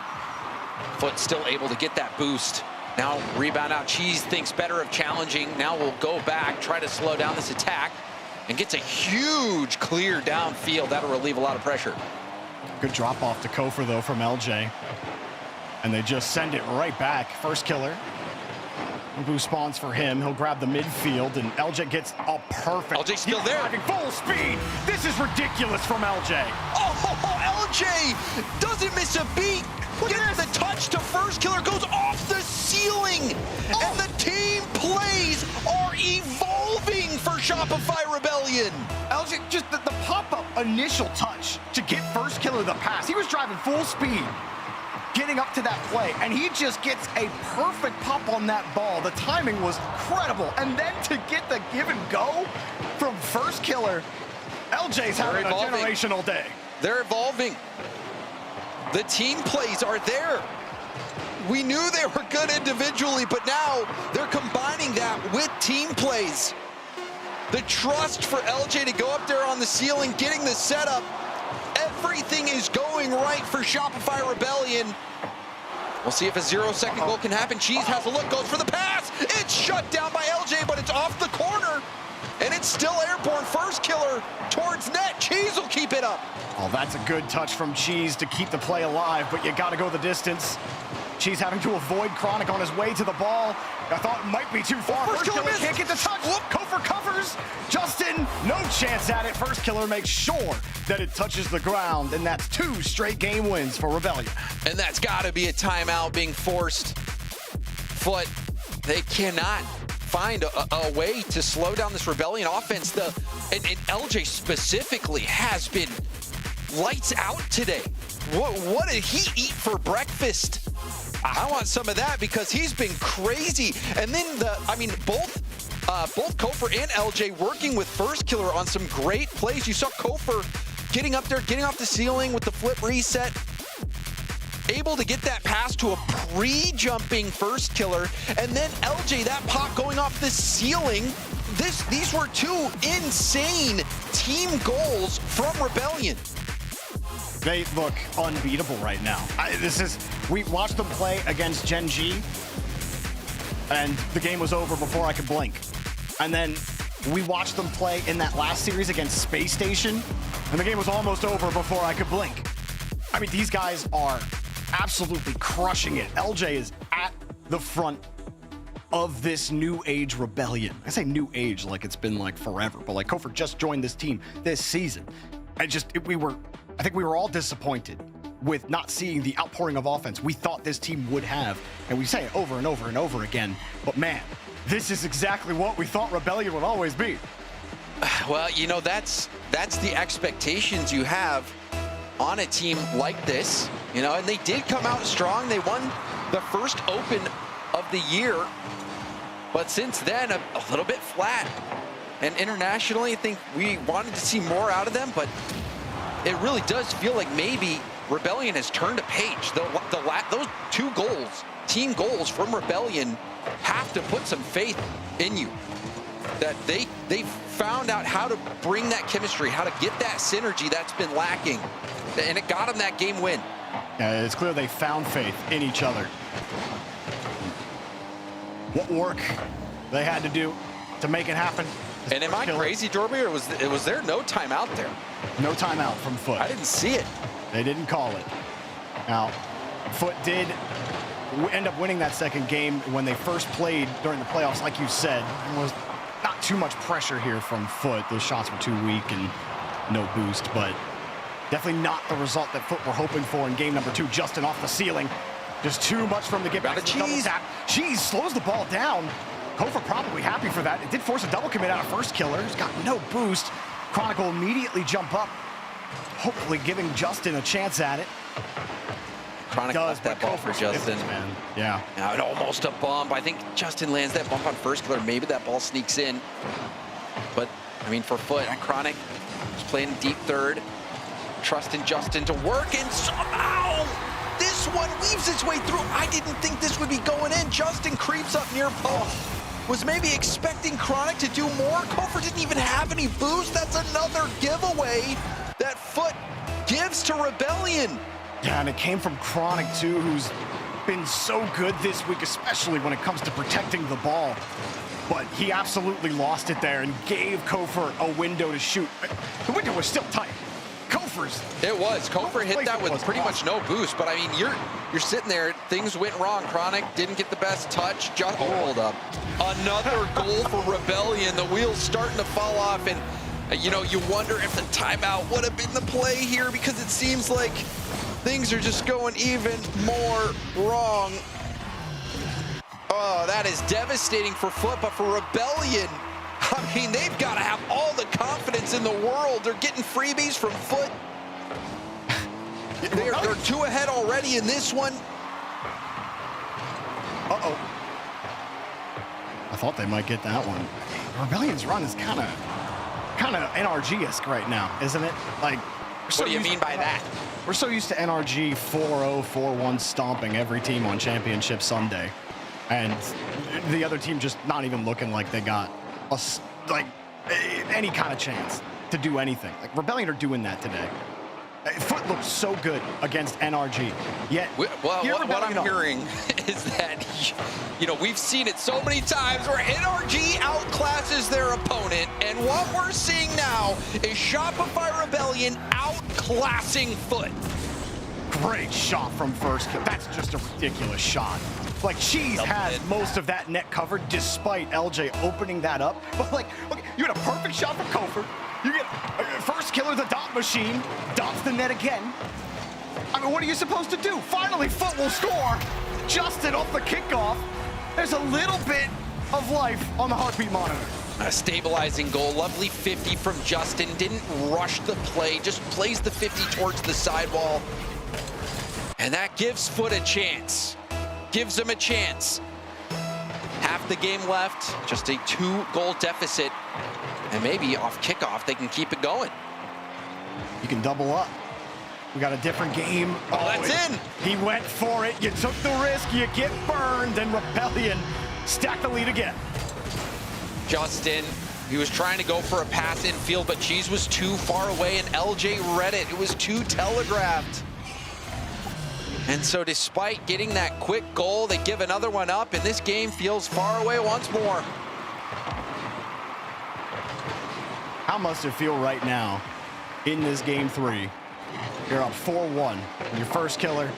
Foot still able to get that boost. Now rebound out. Cheese thinks better of challenging. Now we'll go back, try to slow down this attack, and gets a huge clear downfield. That'll relieve a lot of pressure. Good drop off to Kofheer, though, from LJ. And they just send it right back. First killer. Boost spawns for him. He'll grab the midfield, and LJ gets a perfect. LJ's still there. Driving full speed. This is ridiculous from LJ. Oh, LJ doesn't miss a beat. Getting the touch to first killer, goes off the ceiling. And the team plays are evolving for Shopify Rebellion. LJ, just the pop-up initial touch to get first killer the pass. He was driving full speed, getting up to that play, and he just gets a perfect pop on that ball. The timing was incredible. And then to get the give and go from first killer, LJ's having a generational day. They're evolving. The team plays are there. We knew they were good individually, but now they're combining that with team plays. The trust for LJ to go up there on the ceiling, getting the setup. Everything is going right for Shopify Rebellion. We'll see if a 0-second goal can happen. Cheese has a look, goes for the pass. It's shut down by LJ, but it's off the corner. And it's still airborne. First killer towards net. Cheese will keep it up. Oh, that's a good touch from Cheese to keep the play alive, but you got to go the distance. Cheese having to avoid Chronic on his way to the ball. I thought it might be too far. First killer can't get the touch. Kofheer covers. Justin, no chance at it. First killer makes sure that it touches the ground, and that's 2 straight game wins for Rebellion. And that's got to be a timeout being forced. Foot, they cannot find a way to slow down this Rebellion offense. And LJ specifically has been lights out today. What did he eat for breakfast? I want some of that because he's been crazy. And then both Kofheer and LJ working with first killer on some great plays. You saw Kofheer getting up there, getting off the ceiling with the flip reset, able to get that pass to a pre-jumping first killer, and then LJ, that pop going off the ceiling. These were 2 insane team goals from Rebellion. They look unbeatable right now. We watched them play against Gen G, and the game was over before I could blink. And then we watched them play in that last series against Space Station, and the game was almost over before I could blink. I mean, these guys are absolutely crushing it. LJ is at the front of this new age Rebellion. I say new age like it's been like forever, but like Kofheer just joined this team this season. I think we were all disappointed with not seeing the outpouring of offense we thought this team would have. And we say it over and over and over again, but man, this is exactly what we thought Rebellion would always be. Well, that's the expectations you have on a team like this, and they did come out strong. They won the first Open of the year, but since then, a little bit flat. And internationally, I think we wanted to see more out of them, but it really does feel like maybe Rebellion has turned a page. Those 2 goals, team goals from Rebellion, have to put some faith in you. That they found out how to bring that chemistry, how to get that synergy that's been lacking. And it got them that game win. Yeah, it's clear they found faith in each other. What work they had to do to make it happen. And am I crazy, Jorby, or was there no timeout there? No timeout from Foot. I didn't see it. They didn't call it. Now, Foot did end up winning that second game when they first played during the playoffs, like you said. There was not too much pressure here from Foot. Those shots were too weak and no boost, but definitely not the result that Foot were hoping for in game number 2. Justin off the ceiling. Just too much from the get back. Cheese slows the ball down. Kofheer probably happy for that. It did force a double commit out of first killer. He's got no boost. Chronicle immediately jump up, hopefully giving Justin a chance at it. Chronicle left that ball for Justin. Man. Yeah. Now it almost a bump. I think Justin lands that bump on first killer. Maybe that ball sneaks in. But, I mean, for Foot, Chronic is playing deep third. Trusting Justin to work, and somehow this one weaves its way through. I didn't think this would be going in. Justin creeps up near post. Was maybe expecting Chronic to do more. Kofheer didn't even have any boost. That's another giveaway that Foot gives to Rebellion. Yeah, and it came from Chronic, too, who's been so good this week, especially when it comes to protecting the ball. But he absolutely lost it there and gave Kofheer a window to shoot. The window was still tight. Kofheer's. It was. Kofheer hit that with pretty much no boost, but I mean, you're sitting there, things went wrong. Chronic didn't get the best touch. Hold up. Another goal for Rebellion. The wheel's starting to fall off, and you know, you wonder if the timeout would have been the play here, because it seems like things are just going even more wrong. Oh, that is devastating for Foot, but for Rebellion, I mean, they've got to have all the confidence in the world. They're getting freebies from Foot. They're 2 ahead already in this one. Uh-oh. I thought they might get that one. Rebellion's run is kind of NRG-esque right now, isn't it? Like, what do you mean by that? We're so used to NRG 4-0, 4-1 stomping every team on Championship Sunday, and the other team just not even looking like they got any kind of chance to do anything. Like, Rebellion are doing that today. Foot looks so good against NRG, yet well, what I'm hearing is that, you know, we've seen it so many times where NRG outclasses their opponent, and what we're seeing now is Shopify Rebellion outclassing Foot. Great shot from first kill. That's just a ridiculous shot. Like, Cheese has most of that net covered despite LJ opening that up. But, like, look, you had a perfect shot from Kofheer. You get first killer, the dot machine, dots the net again. I mean, what are you supposed to do? Finally, Foot will score. Justin off the kickoff. There's a little bit of life on the heartbeat monitor. A stabilizing goal, lovely 50 from Justin. Didn't rush the play, just plays the 50 towards the sidewall. And that gives Foot a chance. Gives him a chance. Half the game left, just a 2-goal deficit. And maybe off kickoff, they can keep it going. You can double up. We got a different game. Oh, that's in. He went for it. You took the risk. You get burned. And Rebellion stack the lead again. Justin, he was trying to go for a pass infield, but Cheese was too far away, and LJ read it. It was too telegraphed. And so despite getting that quick goal, they give another one up, and this game feels far away once more. How must it feel right now in this game 3? You're up 4-1. Your first killer.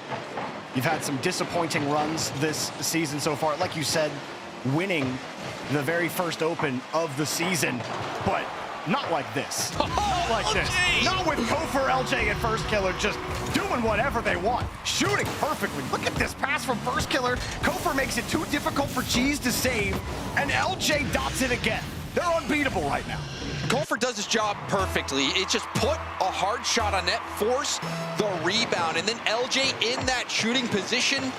You've had some disappointing runs this season so far. Like you said, winning the very first open of the season, but not like this. Not like this. Not with Kofheer, LJ, and first killer just doing whatever they want. Shooting perfectly. Look at this pass from first killer. Kofheer makes it too difficult for Cheese to save, and LJ dots it again. They're unbeatable right now. Kofheer does his job perfectly. It just put a hard shot on net, force the rebound, and then LJ in that shooting position.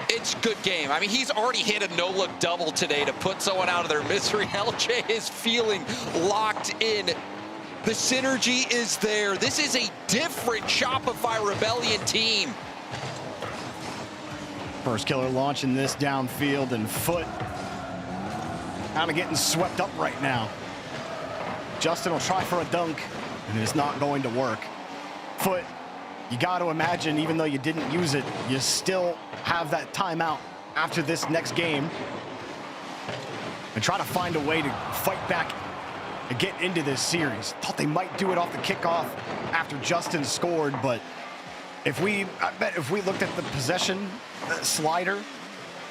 It's good game. I mean, he's already hit a no-look double today to put someone out of their misery. LJ is feeling locked in. The synergy is there. This is a different Shopify Rebellion team. First killer launching this downfield, and Foot kind of getting swept up right now. Justin will try for a dunk, and it's not going to work. Foot, you got to imagine, even though you didn't use it, you still have that timeout after this next game. And try to find a way to fight back and get into this series. Thought they might do it off the kickoff after Justin scored, but I bet if we looked at the possession slider,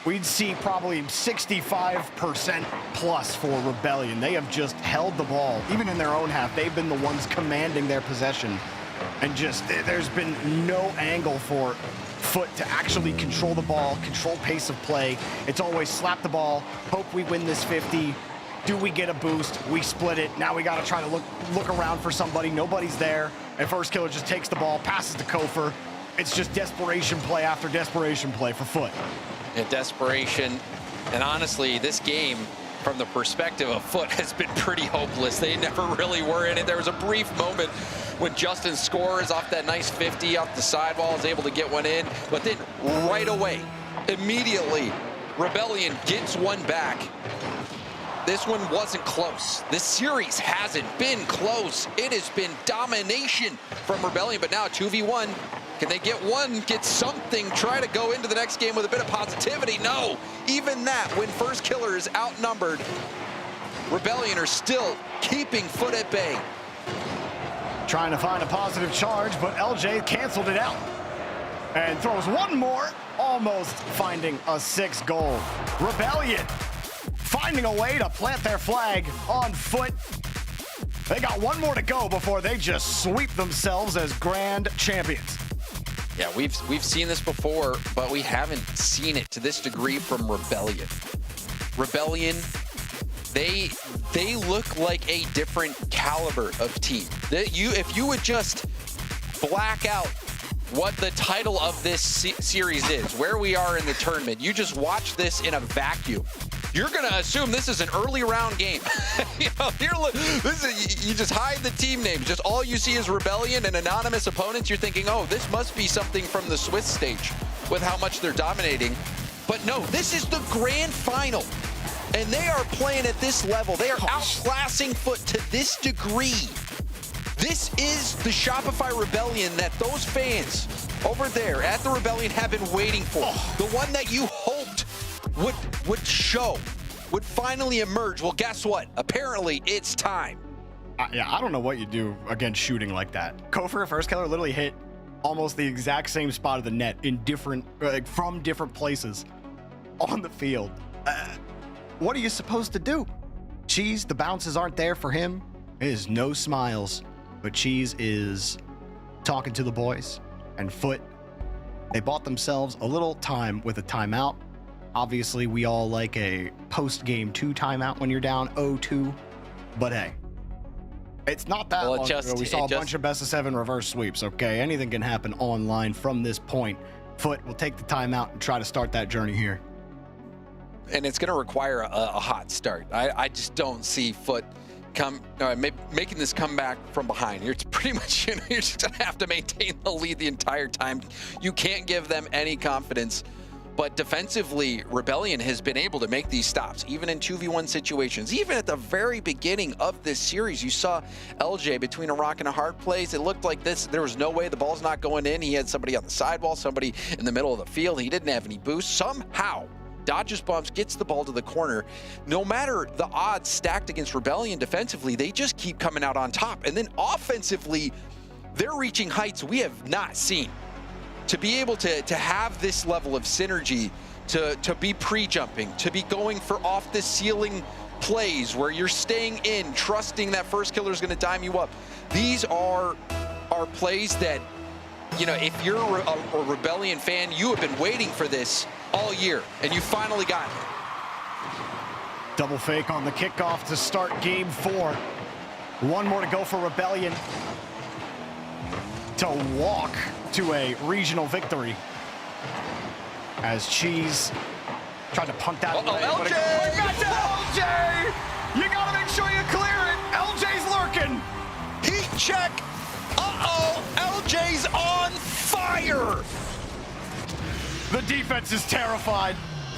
we'd see probably 65% plus for Rebellion. They have just held the ball. Even in their own half, they've been the ones commanding their possession. And just, there's been no angle for Foot to actually control the ball, control pace of play. It's always slap the ball, hope we win this 50. Do we get a boost? We split it. Now we got to try to look around for somebody. Nobody's there. And First Killer just takes the ball, passes to Kofheer. It's just desperation play after desperation play for Foot. Yeah, desperation. And honestly, this game, from the perspective of Foot, has been pretty hopeless. They never really were in it. There was a brief moment when Justin scores off that nice 50 off the sidewall, is able to get one in. But then right away, immediately, Rebellion gets one back. This one wasn't close. This series hasn't been close. It has been domination from Rebellion, but now 2v1. Can they get one, get something, try to go into the next game with a bit of positivity? No, even that, when First Killer is outnumbered, Rebellion are still keeping Foot at bay. Trying to find a positive charge, but LJ canceled it out. And throws one more, almost finding a 6th goal. Rebellion finding a way to plant their flag on Foot. They got one more to go before they just sweep themselves as grand champions. Yeah, we've seen this before, but we haven't seen it to this degree from Rebellion. Rebellion, they look like a different caliber of team. If you would just black out what the title of this series is, where we are in the tournament, you just watch this in a vacuum. You're going to assume this is an early round game. You just hide the team names. Just all you see is Rebellion and anonymous opponents. You're thinking, oh, this must be something from the Swiss stage with how much they're dominating. But no, this is the grand final. And they are playing at this level. They are outclassing Foot to this degree. This is the Shopify Rebellion that those fans over there at the Rebellion have been waiting for. The one that you hoped would finally emerge. Well, guess what? Apparently, it's time. Yeah, I don't know what you do against shooting like that. Kofheer, First Killer literally hit almost the exact same spot of the net in from different places on the field. What are you supposed to do? Cheese, the bounces aren't there for him. It is no smiles. But Cheese is talking to the boys, and Foot, they bought themselves a little time with a timeout. Obviously, we all like a post-game 2 timeout when you're down 0-2. But hey, it's not that long ago. We saw a bunch of best-of-7 reverse sweeps, okay? Anything can happen online from this point. Foot will take the timeout and try to start that journey here. And it's going to require a hot start. I just don't see Foot making this comeback from behind. You're pretty much, you're just going to have to maintain the lead the entire time. You can't give them any confidence. But defensively, Rebellion has been able to make these stops, even in 2v1 situations. Even at the very beginning of this series, you saw LJ between a rock and a hard place. It looked like there was no way the ball's not going in. He had somebody on the sidewall, somebody in the middle of the field. He didn't have any boost. Somehow, dodges bumps, gets the ball to the corner. No matter the odds stacked against Rebellion defensively, they just keep coming out on top. And then offensively, they're reaching heights we have not seen. To be able to have this level of synergy, to be pre-jumping, to be going for off-the-ceiling plays where you're staying in, trusting that First Killer is going to dime you up. These are plays that, you know, if you're a Rebellion fan, you have been waiting for this all year, and you finally got it. Double fake on the kickoff to start game 4. One more to go for Rebellion to walk to a regional victory as Cheese tried to punt that away. LJ! Back to LJ! You gotta make sure you clear it. LJ's lurking. Heat check. Uh-oh, LJ's on fire. The defense is terrified,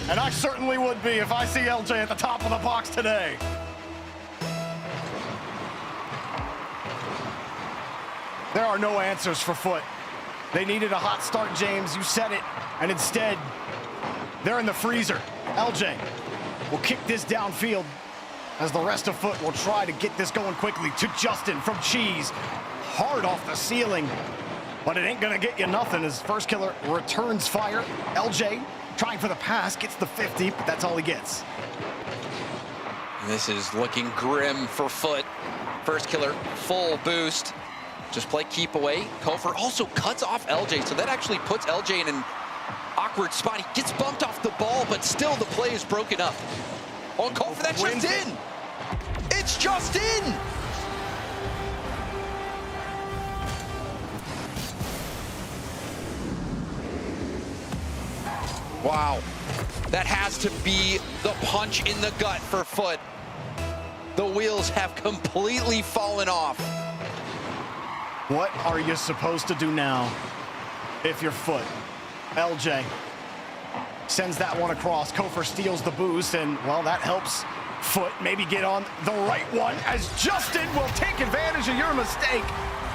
and I certainly would be if I see LJ at the top of the box today. There are no answers for Foot. They needed a hot start, James. You said it. And instead, they're in the freezer. LJ will kick this downfield as the rest of Foot will try to get this going quickly to Justin from Cheese. Hard off the ceiling. But it ain't gonna get you nothing as First Killer returns fire. LJ trying for the pass, gets the 50, but that's all he gets. This is looking grim for Foot. First Killer, full boost. Just play keep away. Kofheer also cuts off LJ, so that actually puts LJ in an awkward spot. He gets bumped off the ball, but still the play is broken up. Oh, Kofheer, that's just in. It's just in. Wow, that has to be the punch in the gut for Foot. The wheels have completely fallen off. What are you supposed to do now if you're Foot? LJ sends that one across. Kofheer steals the boost, and, well, that helps Foot maybe get on the right one as Justin will take advantage of your mistake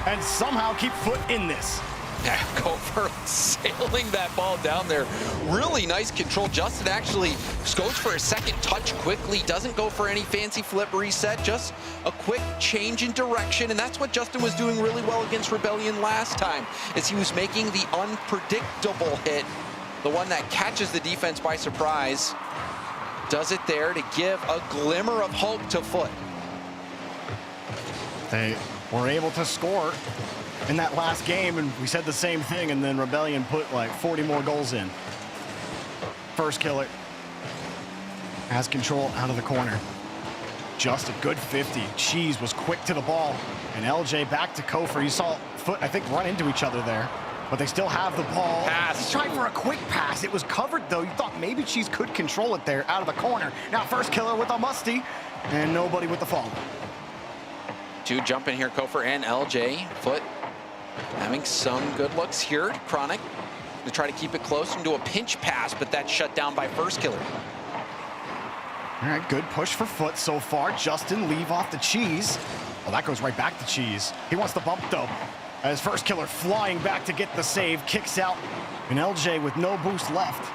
and somehow keep Foot in this. Yeah, Kofheer sailing that ball down there. Really nice control. Justin actually goes for a second touch quickly, doesn't go for any fancy flip reset, just a quick change in direction, and that's what Justin was doing really well against Rebellion last time, is he was making the unpredictable hit, the one that catches the defense by surprise. Does it there to give a glimmer of hope to Foot. They were able to score in that last game, and we said the same thing, and then Rebellion put like 40 more goals in. First Killer has control out of the corner. Just a good 50. Cheese was quick to the ball, and LJ back to Kofheer. You saw Foot, I think, run into each other there, but they still have the ball. Pass. He's trying for a quick pass. It was covered, though. You thought maybe Cheese could control it there out of the corner. Now First Killer with a musty, and nobody with the follow. Two jump in here, Kofheer and LJ. Foot having some good looks here. Chronic to try to keep it close into a pinch pass, but that's shut down by First Killer. All right, good push for Foot so far. Justin leave off the Cheese. Well, that goes right back to Cheese. He wants the bump, though, as First Killer flying back to get the save, kicks out, and LJ with no boost left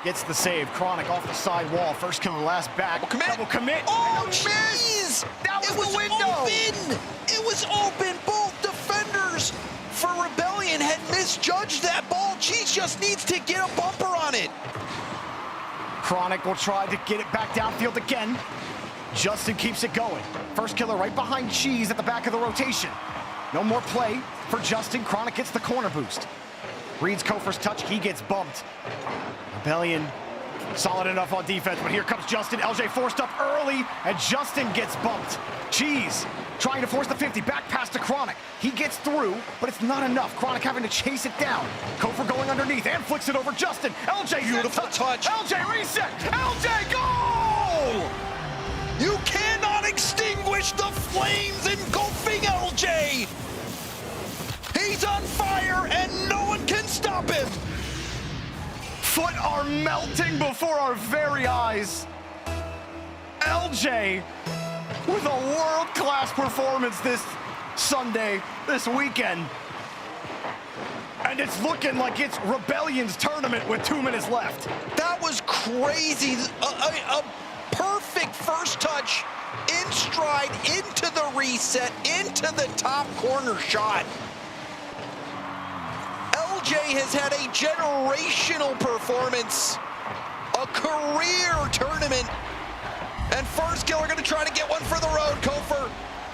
gets the save. Chronic off the side wall. First Killer last back. Double commit. Oh, Cheese! That was the window. Open. It was open. Both defenders for Rebellion had misjudged that ball. Cheese just needs to get a bumper on it. Chronic will try to get it back downfield again. Justin keeps it going. First Killer right behind Cheese at the back of the rotation. No more play for Justin. Chronic gets the corner boost. Reads Kofheer's touch. He gets bumped. Rebellion solid enough on defense, but here comes Justin. LJ forced up early, and Justin gets bumped. Cheese trying to force the 50. Back pass to Chronic. He gets through, but it's not enough. Chronic having to chase it down. Kofheer going underneath and flicks it over Justin. LJ, beautiful touch. LJ reset. LJ goal! You cannot extinguish the flames engulfing LJ. He's on fire and no one can stop him. Foot are melting before our very eyes. LJ with a world-class performance this Sunday, this weekend. And it's looking like it's Rebellion's tournament with 2 minutes left. That was crazy. A perfect first touch in stride, into the reset, into the top corner shot. LJ has had a generational performance, a career tournament, and First Killer going to try to get one for the road. Kofheer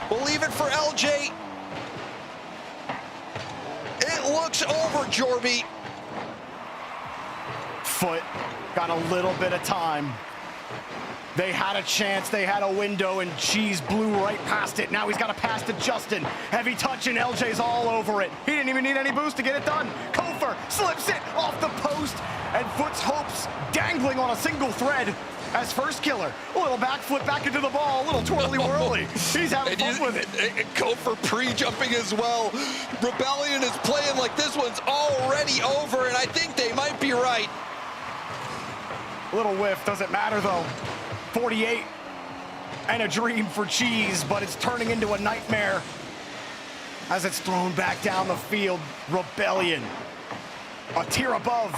will leave it for LJ. It looks over, Jorby. Foot got a little bit of time. They had a chance, they had a window, and Cheese blew right past it. Now he's got to pass to Justin. Heavy touch, and LJ's all over it. He didn't even need any boost to get it done. Kofheer slips it off the post, and Foot's hopes dangling on a single thread as First Killer. A little backflip back into the ball, a little twirly-whirly. He's having fun with it. Kofheer pre-jumping as well. Rebellion is playing like this one's already over, and I think they might be right. A little whiff, doesn't matter though. 48 and a dream for Cheese, but it's turning into a nightmare as it's thrown back down the field. Rebellion, a tier above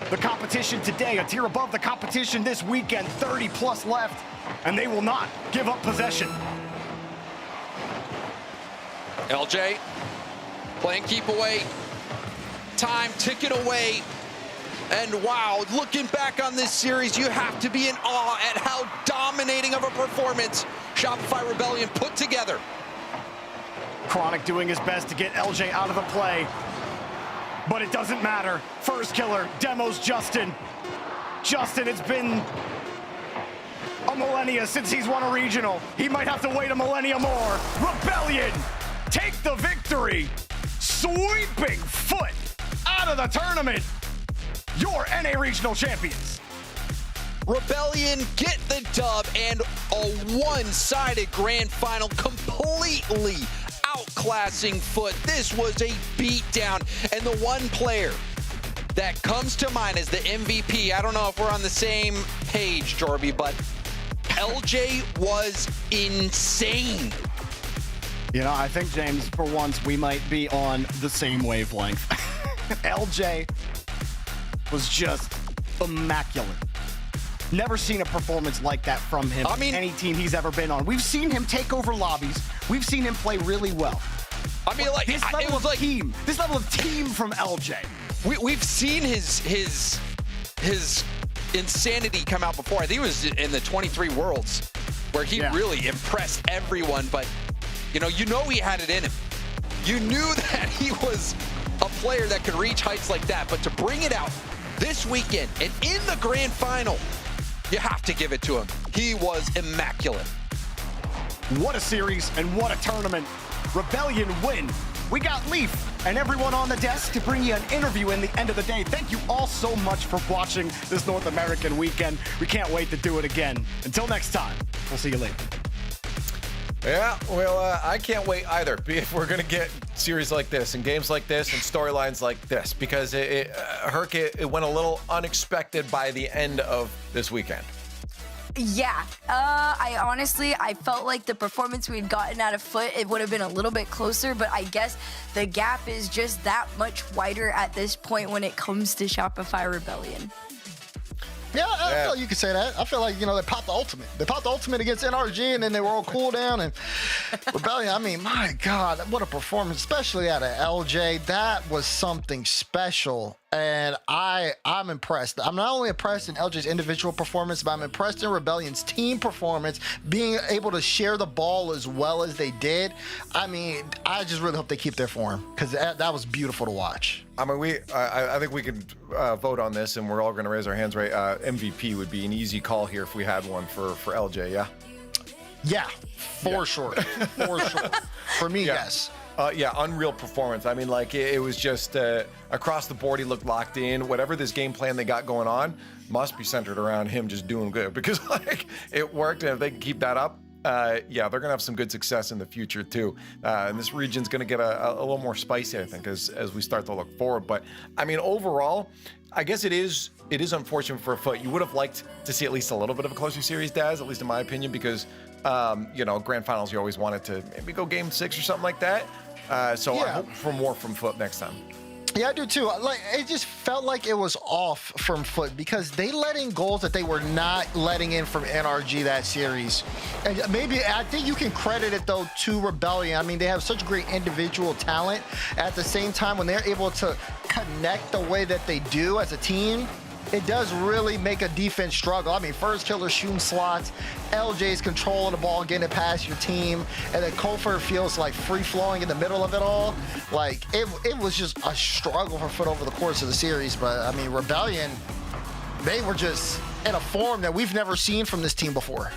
the competition today, a tier above the competition this weekend. 30 plus left, and they will not give up possession. LJ Playing keep away. Time ticking away. And wow, looking back on this series, you have to be in awe at how dominating of a performance Shopify Rebellion put together. Chronic doing his best to get LJ out of the play, but it doesn't matter. First killer, demos Justin. Justin, it's been a millennia since he's won a regional. He might have to wait a millennia more. Rebellion, take the victory. Sweeping foot out of the tournament. Your NA regional champions. Rebellion get the dub and a one-sided grand final, completely outclassing Foot. This was a beatdown, and the one player that comes to mind as the MVP, I don't know if we're on the same page, Jorby, but LJ was insane. You know, I think, James, for once, we might be on the same wavelength. LJ was just immaculate. Never seen a performance like that from him. Any team he's ever been on. We've seen him take over lobbies. We've seen him play really well. I mean, like, this level of team. This level of team from LJ. We've seen his insanity come out before. I think it was in the 23 Worlds where he really impressed everyone. But you know he had it in him. You knew that he was a player that could reach heights like that. But to bring it out this weekend and in the grand final, you have to give it to him. He was immaculate. What a series and what a tournament. Rebellion win. We got Leaf and everyone on the desk to bring you an interview in the end of the day. Thank you all so much for watching this North American weekend. We can't wait to do it again. Until next time, we'll see you later. Yeah, well, I can't wait either if we're going to get series like this and games like this and storylines like this, because Herc, it went a little unexpected by the end of this weekend. Yeah, I felt like the performance we had gotten out of Foot, it would have been a little bit closer, but I guess the gap is just that much wider at this point when it comes to Shopify Rebellion. Yeah, I feel like you could say that. I feel like, they popped the ultimate. They popped the ultimate against NRG, and then they were all cool down. And Rebellion, I mean, my God, what a performance, especially out of LJ. That was something special. And I'm impressed. I'm not only impressed in LJ's individual performance, but I'm impressed in Rebellion's team performance, being able to share the ball as well as they did. I mean, I just really hope they keep their form, because that was beautiful to watch. I mean, I think we can vote on this, and we're all going to raise our hands, right? MVP would be an easy call here if we had one for LJ, yeah? Yeah, for sure. For sure. For me, yes. Unreal performance. I mean, like, it was just across the board, he looked locked in. Whatever this game plan they got going on must be centered around him just doing good, because, like, it worked, and if they can keep that up, they're going to have some good success in the future, too. And this region's going to get a little more spicy, I think, as we start to look forward. But, I mean, overall, I guess it is unfortunate for Foot. You would have liked to see at least a little bit of a closer series, Daz, at least in my opinion, because, grand finals, you always wanted to maybe go game 6 or something like that. I hope for more from Foot next time. Yeah, I do too. Like, it just felt like it was off from Foot, because they let in goals that they were not letting in from NRG that series. And maybe, I think you can credit it, though, to Rebellion. I mean, they have such great individual talent. At the same time, when they're able to connect the way that they do as a team, it does really make a defense struggle. I mean, first killer shooting slots, LJ's controlling the ball, getting it past your team, and then Kofheer feels like free-flowing in the middle of it all. Like, it was just a struggle for Foot over the course of the series. But, I mean, Rebellion, they were just in a form that we've never seen from this team before.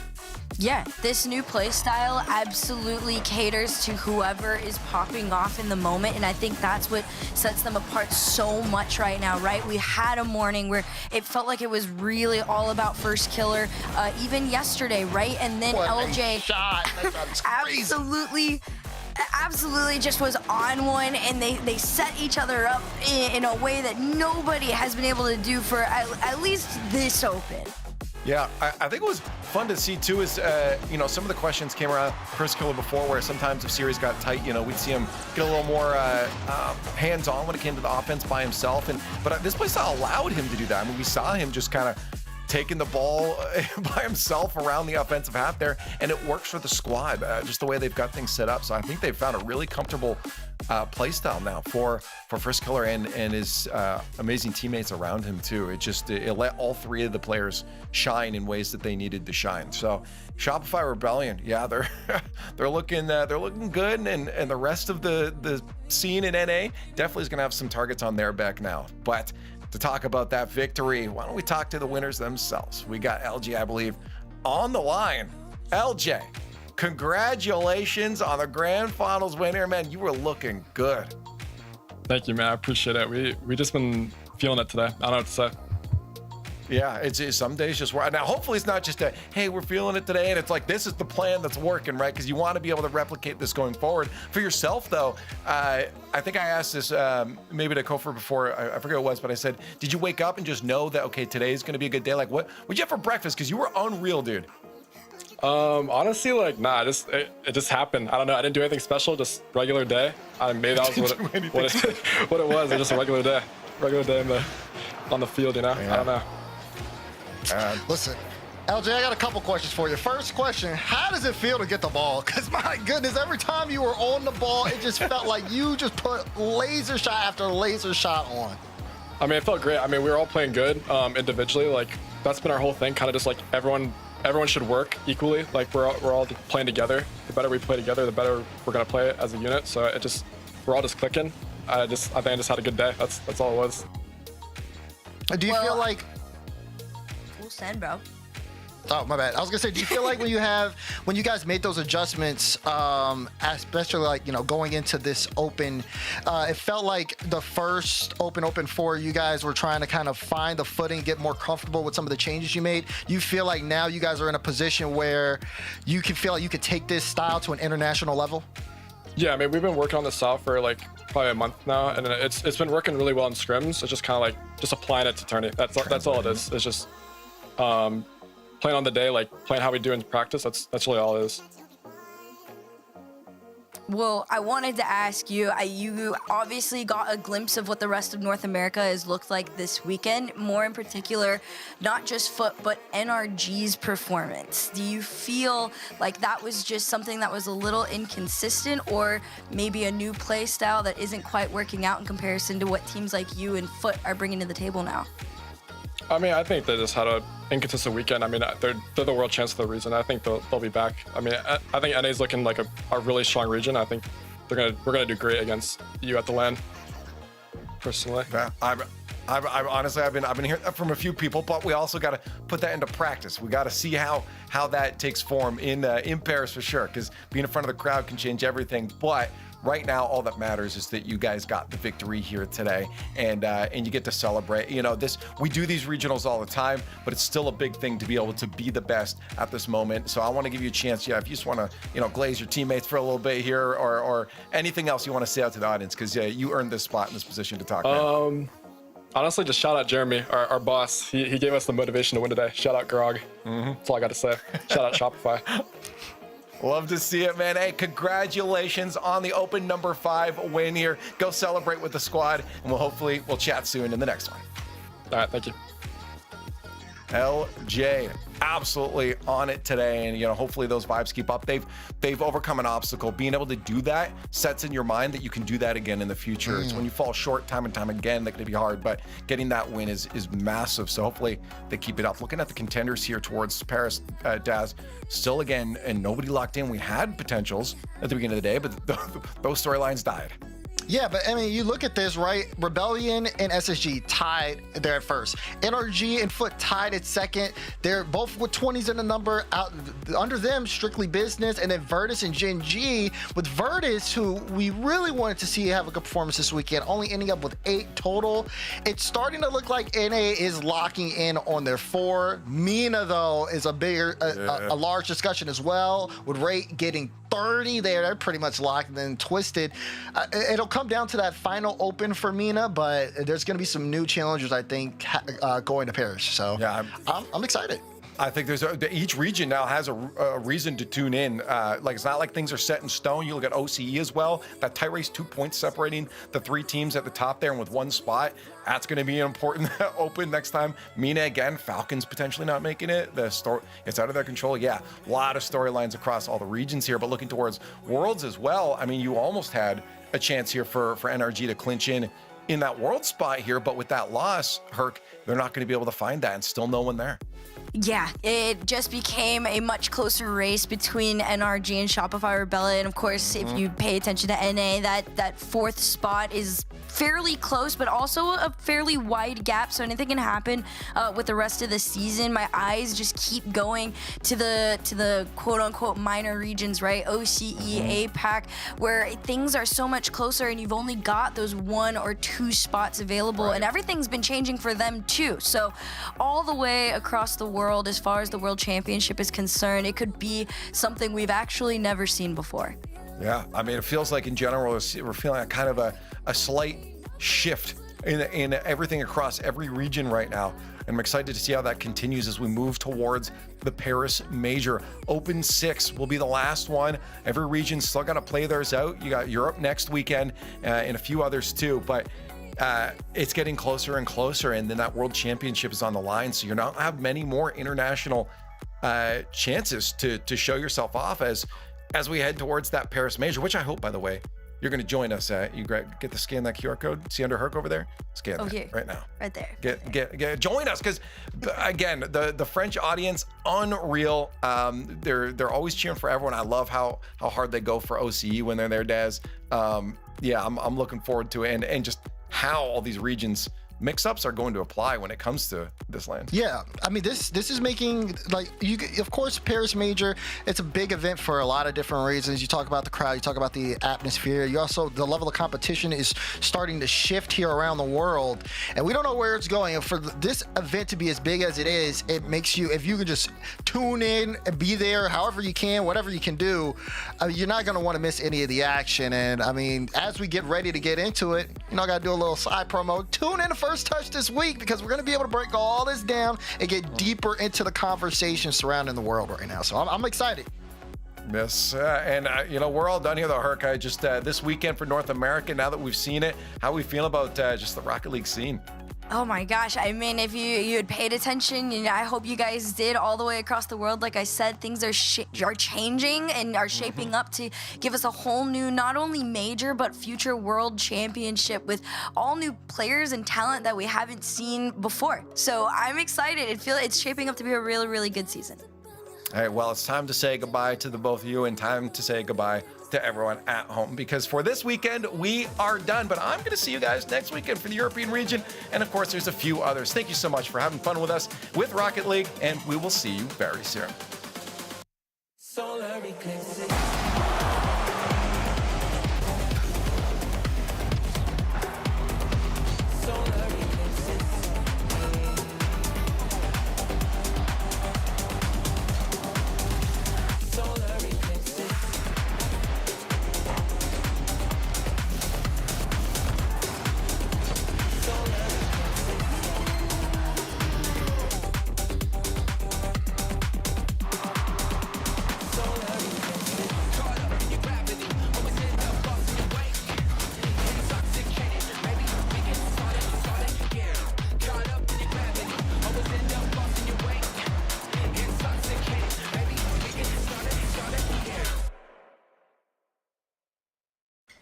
Yeah, this new play style absolutely caters to whoever is popping off in the moment, and I think that's what sets them apart so much right now, right? We had a morning where it felt like it was really all about first killer, even yesterday, right? And then LJ absolutely just was on one, and they set each other up in a way that nobody has been able to do for at least this open. Yeah, I think it was fun to see, too, is, some of the questions came around first killer before, where sometimes if series got tight, we'd see him get a little more hands-on when it came to the offense by himself. But this playstyle allowed him to do that. I mean, we saw him just kind of taking the ball by himself around the offensive half there, and it works for the squad, just the way they've got things set up. So I think they've found a really comfortable play style now for First Color and his amazing teammates around him too. It let all three of the players shine in ways that they needed to shine. So Shopify Rebellion, yeah, they're looking good, and the rest of the scene in NA definitely is gonna have some targets on their back now. But to talk about that victory, why don't we talk to the winners themselves? We got LG, I believe, on the line. LJ, congratulations on the grand finals win here, man. You were looking good. Thank you, man. I appreciate it. We just been feeling it today. I don't know what to say. Yeah, it's some days just work. Now, hopefully it's not just a, hey, we're feeling it today, and it's like, this is the plan that's working, right? Because you want to be able to replicate this going forward. For yourself, though, I think I asked this maybe to Kofheer before, I forget what it was, but I said, did you wake up and just know that, okay, today's going to be a good day? Like, what'd you have for breakfast? Because you were unreal, dude. Honestly, like, nah, it just happened. I don't know. I didn't do anything special, just regular day. Maybe that was what it was. It was just a regular day on the field, you know? Yeah. I don't know. Listen, LJ, I got a couple questions for you. First question, how does it feel to get the ball? Because my goodness, every time you were on the ball, it just felt like you just put laser shot after laser shot on. I mean, it felt great. I mean, we were all playing good individually. Like, that's been our whole thing, kind of just like everyone should work equally. Like, we're all playing together. The better we play together, the better we're gonna play as a unit. So we're all just clicking. I think I just had a good day. That's all it was. Do you feel like... Full send, bro. Oh, my bad. I was gonna say, do you feel like when you guys made those adjustments, especially like, you know, going into this open, it felt like the first open 4, you guys were trying to kind of find the footing, get more comfortable with some of the changes you made. You feel like now you guys are in a position where you can feel like you could take this style to an international level? Yeah, I mean, we've been working on this style for like probably a month now, and it's been working really well in scrims. It's just kind of like just applying it to tourney. That's all it is. It's just playing on the day, like playing how we do in practice. That's really all it is. Well, I wanted to ask you, you obviously got a glimpse of what the rest of North America has looked like this weekend, more in particular, not just Foot, but NRG's performance. Do you feel like that was just something that was a little inconsistent, or maybe a new play style that isn't quite working out in comparison to what teams like you and Foot are bringing to the table now? I mean, I think they just had an inconsistent weekend. I mean, they're the world champs for a reason. I think they'll be back. I mean, I think NA's looking like a really strong region. I think we're gonna do great against you at the LAN. Personally, yeah, I've honestly I've been hearing that from a few people, but we also got to put that into practice. We got to see how that takes form in Paris for sure. Because being in front of the crowd can change everything, but right now, all that matters is that you guys got the victory here today, and you get to celebrate. You know, we do these regionals all the time, but it's still a big thing to be able to be the best at this moment. So I want to give you a chance, if you just want to, you know, glaze your teammates for a little bit here, or anything else you want to say out to the audience, because you earned this spot in this position to talk. Honestly, just shout out Jeremy, our boss. He gave us the motivation to win today. Shout out Grog. That's all I got to say. Shout out Shopify. Love to see it, man. Hey, congratulations on the open number 5 win here. Go celebrate with the squad, and we'll chat soon in the next one. All right, thank you. LJ, absolutely on it today, and hopefully those vibes keep up. They've overcome an obstacle. Being able to do that sets in your mind that you can do that again in the future. It's when you fall short time and time again that can be hard, but getting that win is massive. So hopefully they keep it up. Looking at the contenders here towards Paris, Daz, still again, and nobody locked in. We had potentials at the beginning of the day, but those storylines died. Yeah, but I mean, you look at this, right? Rebellion and SSG tied there at first. NRG and Foot tied at second. They're both with 20s in the number. Out under them, strictly business. And then Vertice and Gen G, with Vertice, who we really wanted to see have a good performance this weekend, only ending up with 8 total. It's starting to look like NA is locking in on their 4. Mina, though, is a large discussion as well, with Rate getting 30 there. They're pretty much locked. And then Twisted, it'll come down to that final open for Mina, but there's going to be some new challengers, I think, going to Paris. So yeah, I'm excited. I think each region now has a reason to tune in. Like it's not like things are set in stone. You look at OCE as well. That tie race, 2 points separating the 3 teams at the top there, and with 1 spot, that's going to be an important open next time. Mina again, Falcons potentially not making it. It's out of their control. Yeah, a lot of storylines across all the regions here, but looking towards Worlds as well. I mean, you almost had a chance here for NRG to clinch in that World spot here, but with that loss, Herc, they're not going to be able to find that, and still no one there. Yeah, it just became a much closer race between NRG and Shopify Rebellion. Of course, if you pay attention to NA, that 4th spot is fairly close, but also a fairly wide gap, so anything can happen with the rest of the season. My eyes just keep going to the quote-unquote minor regions, right? OCE, APAC, where things are so much closer, and you've only got those 1 or 2 spots available, and everything's been changing for them too. So all the way across the world, as far as the World Championship is concerned, it could be something we've actually never seen before. Yeah, I mean, it feels like in general we're feeling kind of a slight shift in everything across every region right now. And I'm excited to see how that continues as we move towards the Paris Major. Open 6 will be the last one. Every region's still got to play theirs out. You got Europe next weekend and a few others too, but it's getting closer and closer, and then that World Championship is on the line, so you're not have many more international chances to show yourself off as we head towards that Paris Major, which I hope, by the way, you're going to join us at. You get to scan that QR code. See under Herc over there? Scan that here. Right now. Right there. Get join us, because again, the French audience, unreal. They're always cheering for everyone. I love how hard they go for OCE when they're there, Daz. Yeah, I'm looking forward to it, and just how all these regions mix-ups are going to apply when it comes to this land. Yeah, I mean, this is making, like, of course, Paris Major, it's a big event for a lot of different reasons. You talk about the crowd, you talk about the atmosphere, you also, the level of competition is starting to shift here around the world, and we don't know where it's going. And for this event to be as big as it is, it makes you, if you can just tune in and be there however you can, whatever you can do, you're not going to want to miss any of the action. And I mean, as we get ready to get into it, I got to do a little side promo. Tune in to First Touch this week, because we're going to be able to break all this down and get deeper into the conversation surrounding the world right now. So I'm excited. Yes, and we're all done here though, Herc. I just this weekend for North America, now that we've seen it, how we feel about just the Rocket League scene? Oh my gosh, I mean, if you had paid attention, I hope you guys did, all the way across the world. Like I said, things are changing and are shaping up to give us a whole new, not only major, but future world championship with all new players and talent that we haven't seen before. So I'm excited. It's shaping up to be a really, really good season. All right, well, it's time to say goodbye to the both of you, and time to say goodbye to everyone at home, because for this weekend, we are done. But I'm going to see you guys next weekend for the European region. And of course, there's a few others. Thank you so much for having fun with us with Rocket League, and we will see you very soon. Solar eclipses.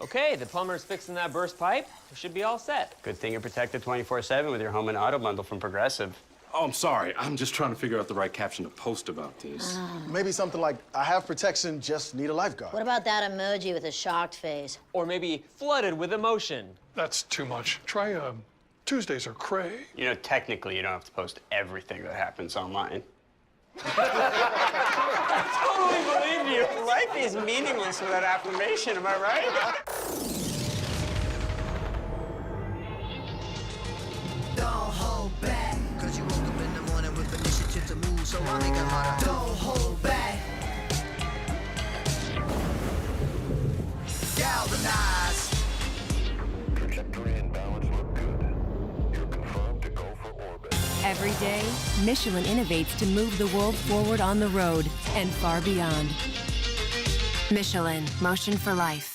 Okay, the plumber's fixing that burst pipe. We should be all set. Good thing you're protected 24/7 with your home and auto bundle from Progressive. Oh, I'm sorry. I'm just trying to figure out the right caption to post about this. Maybe something like, I have protection, just need a lifeguard. What about that emoji with a shocked face? Or maybe flooded with emotion. That's too much. Try Tuesdays are cray. Technically, you don't have to post everything that happens online. I totally believe you. Life is meaningless without affirmation, am I right? Don't hold back, cause you woke up in the morning with initiative to move, so I make a lot of don't hold back. Galvanize. Trajectory and balance look good. You're confirmed to go for orbit. Every day, Michelin innovates to move the world forward on the road and far beyond. Michelin, motion for life.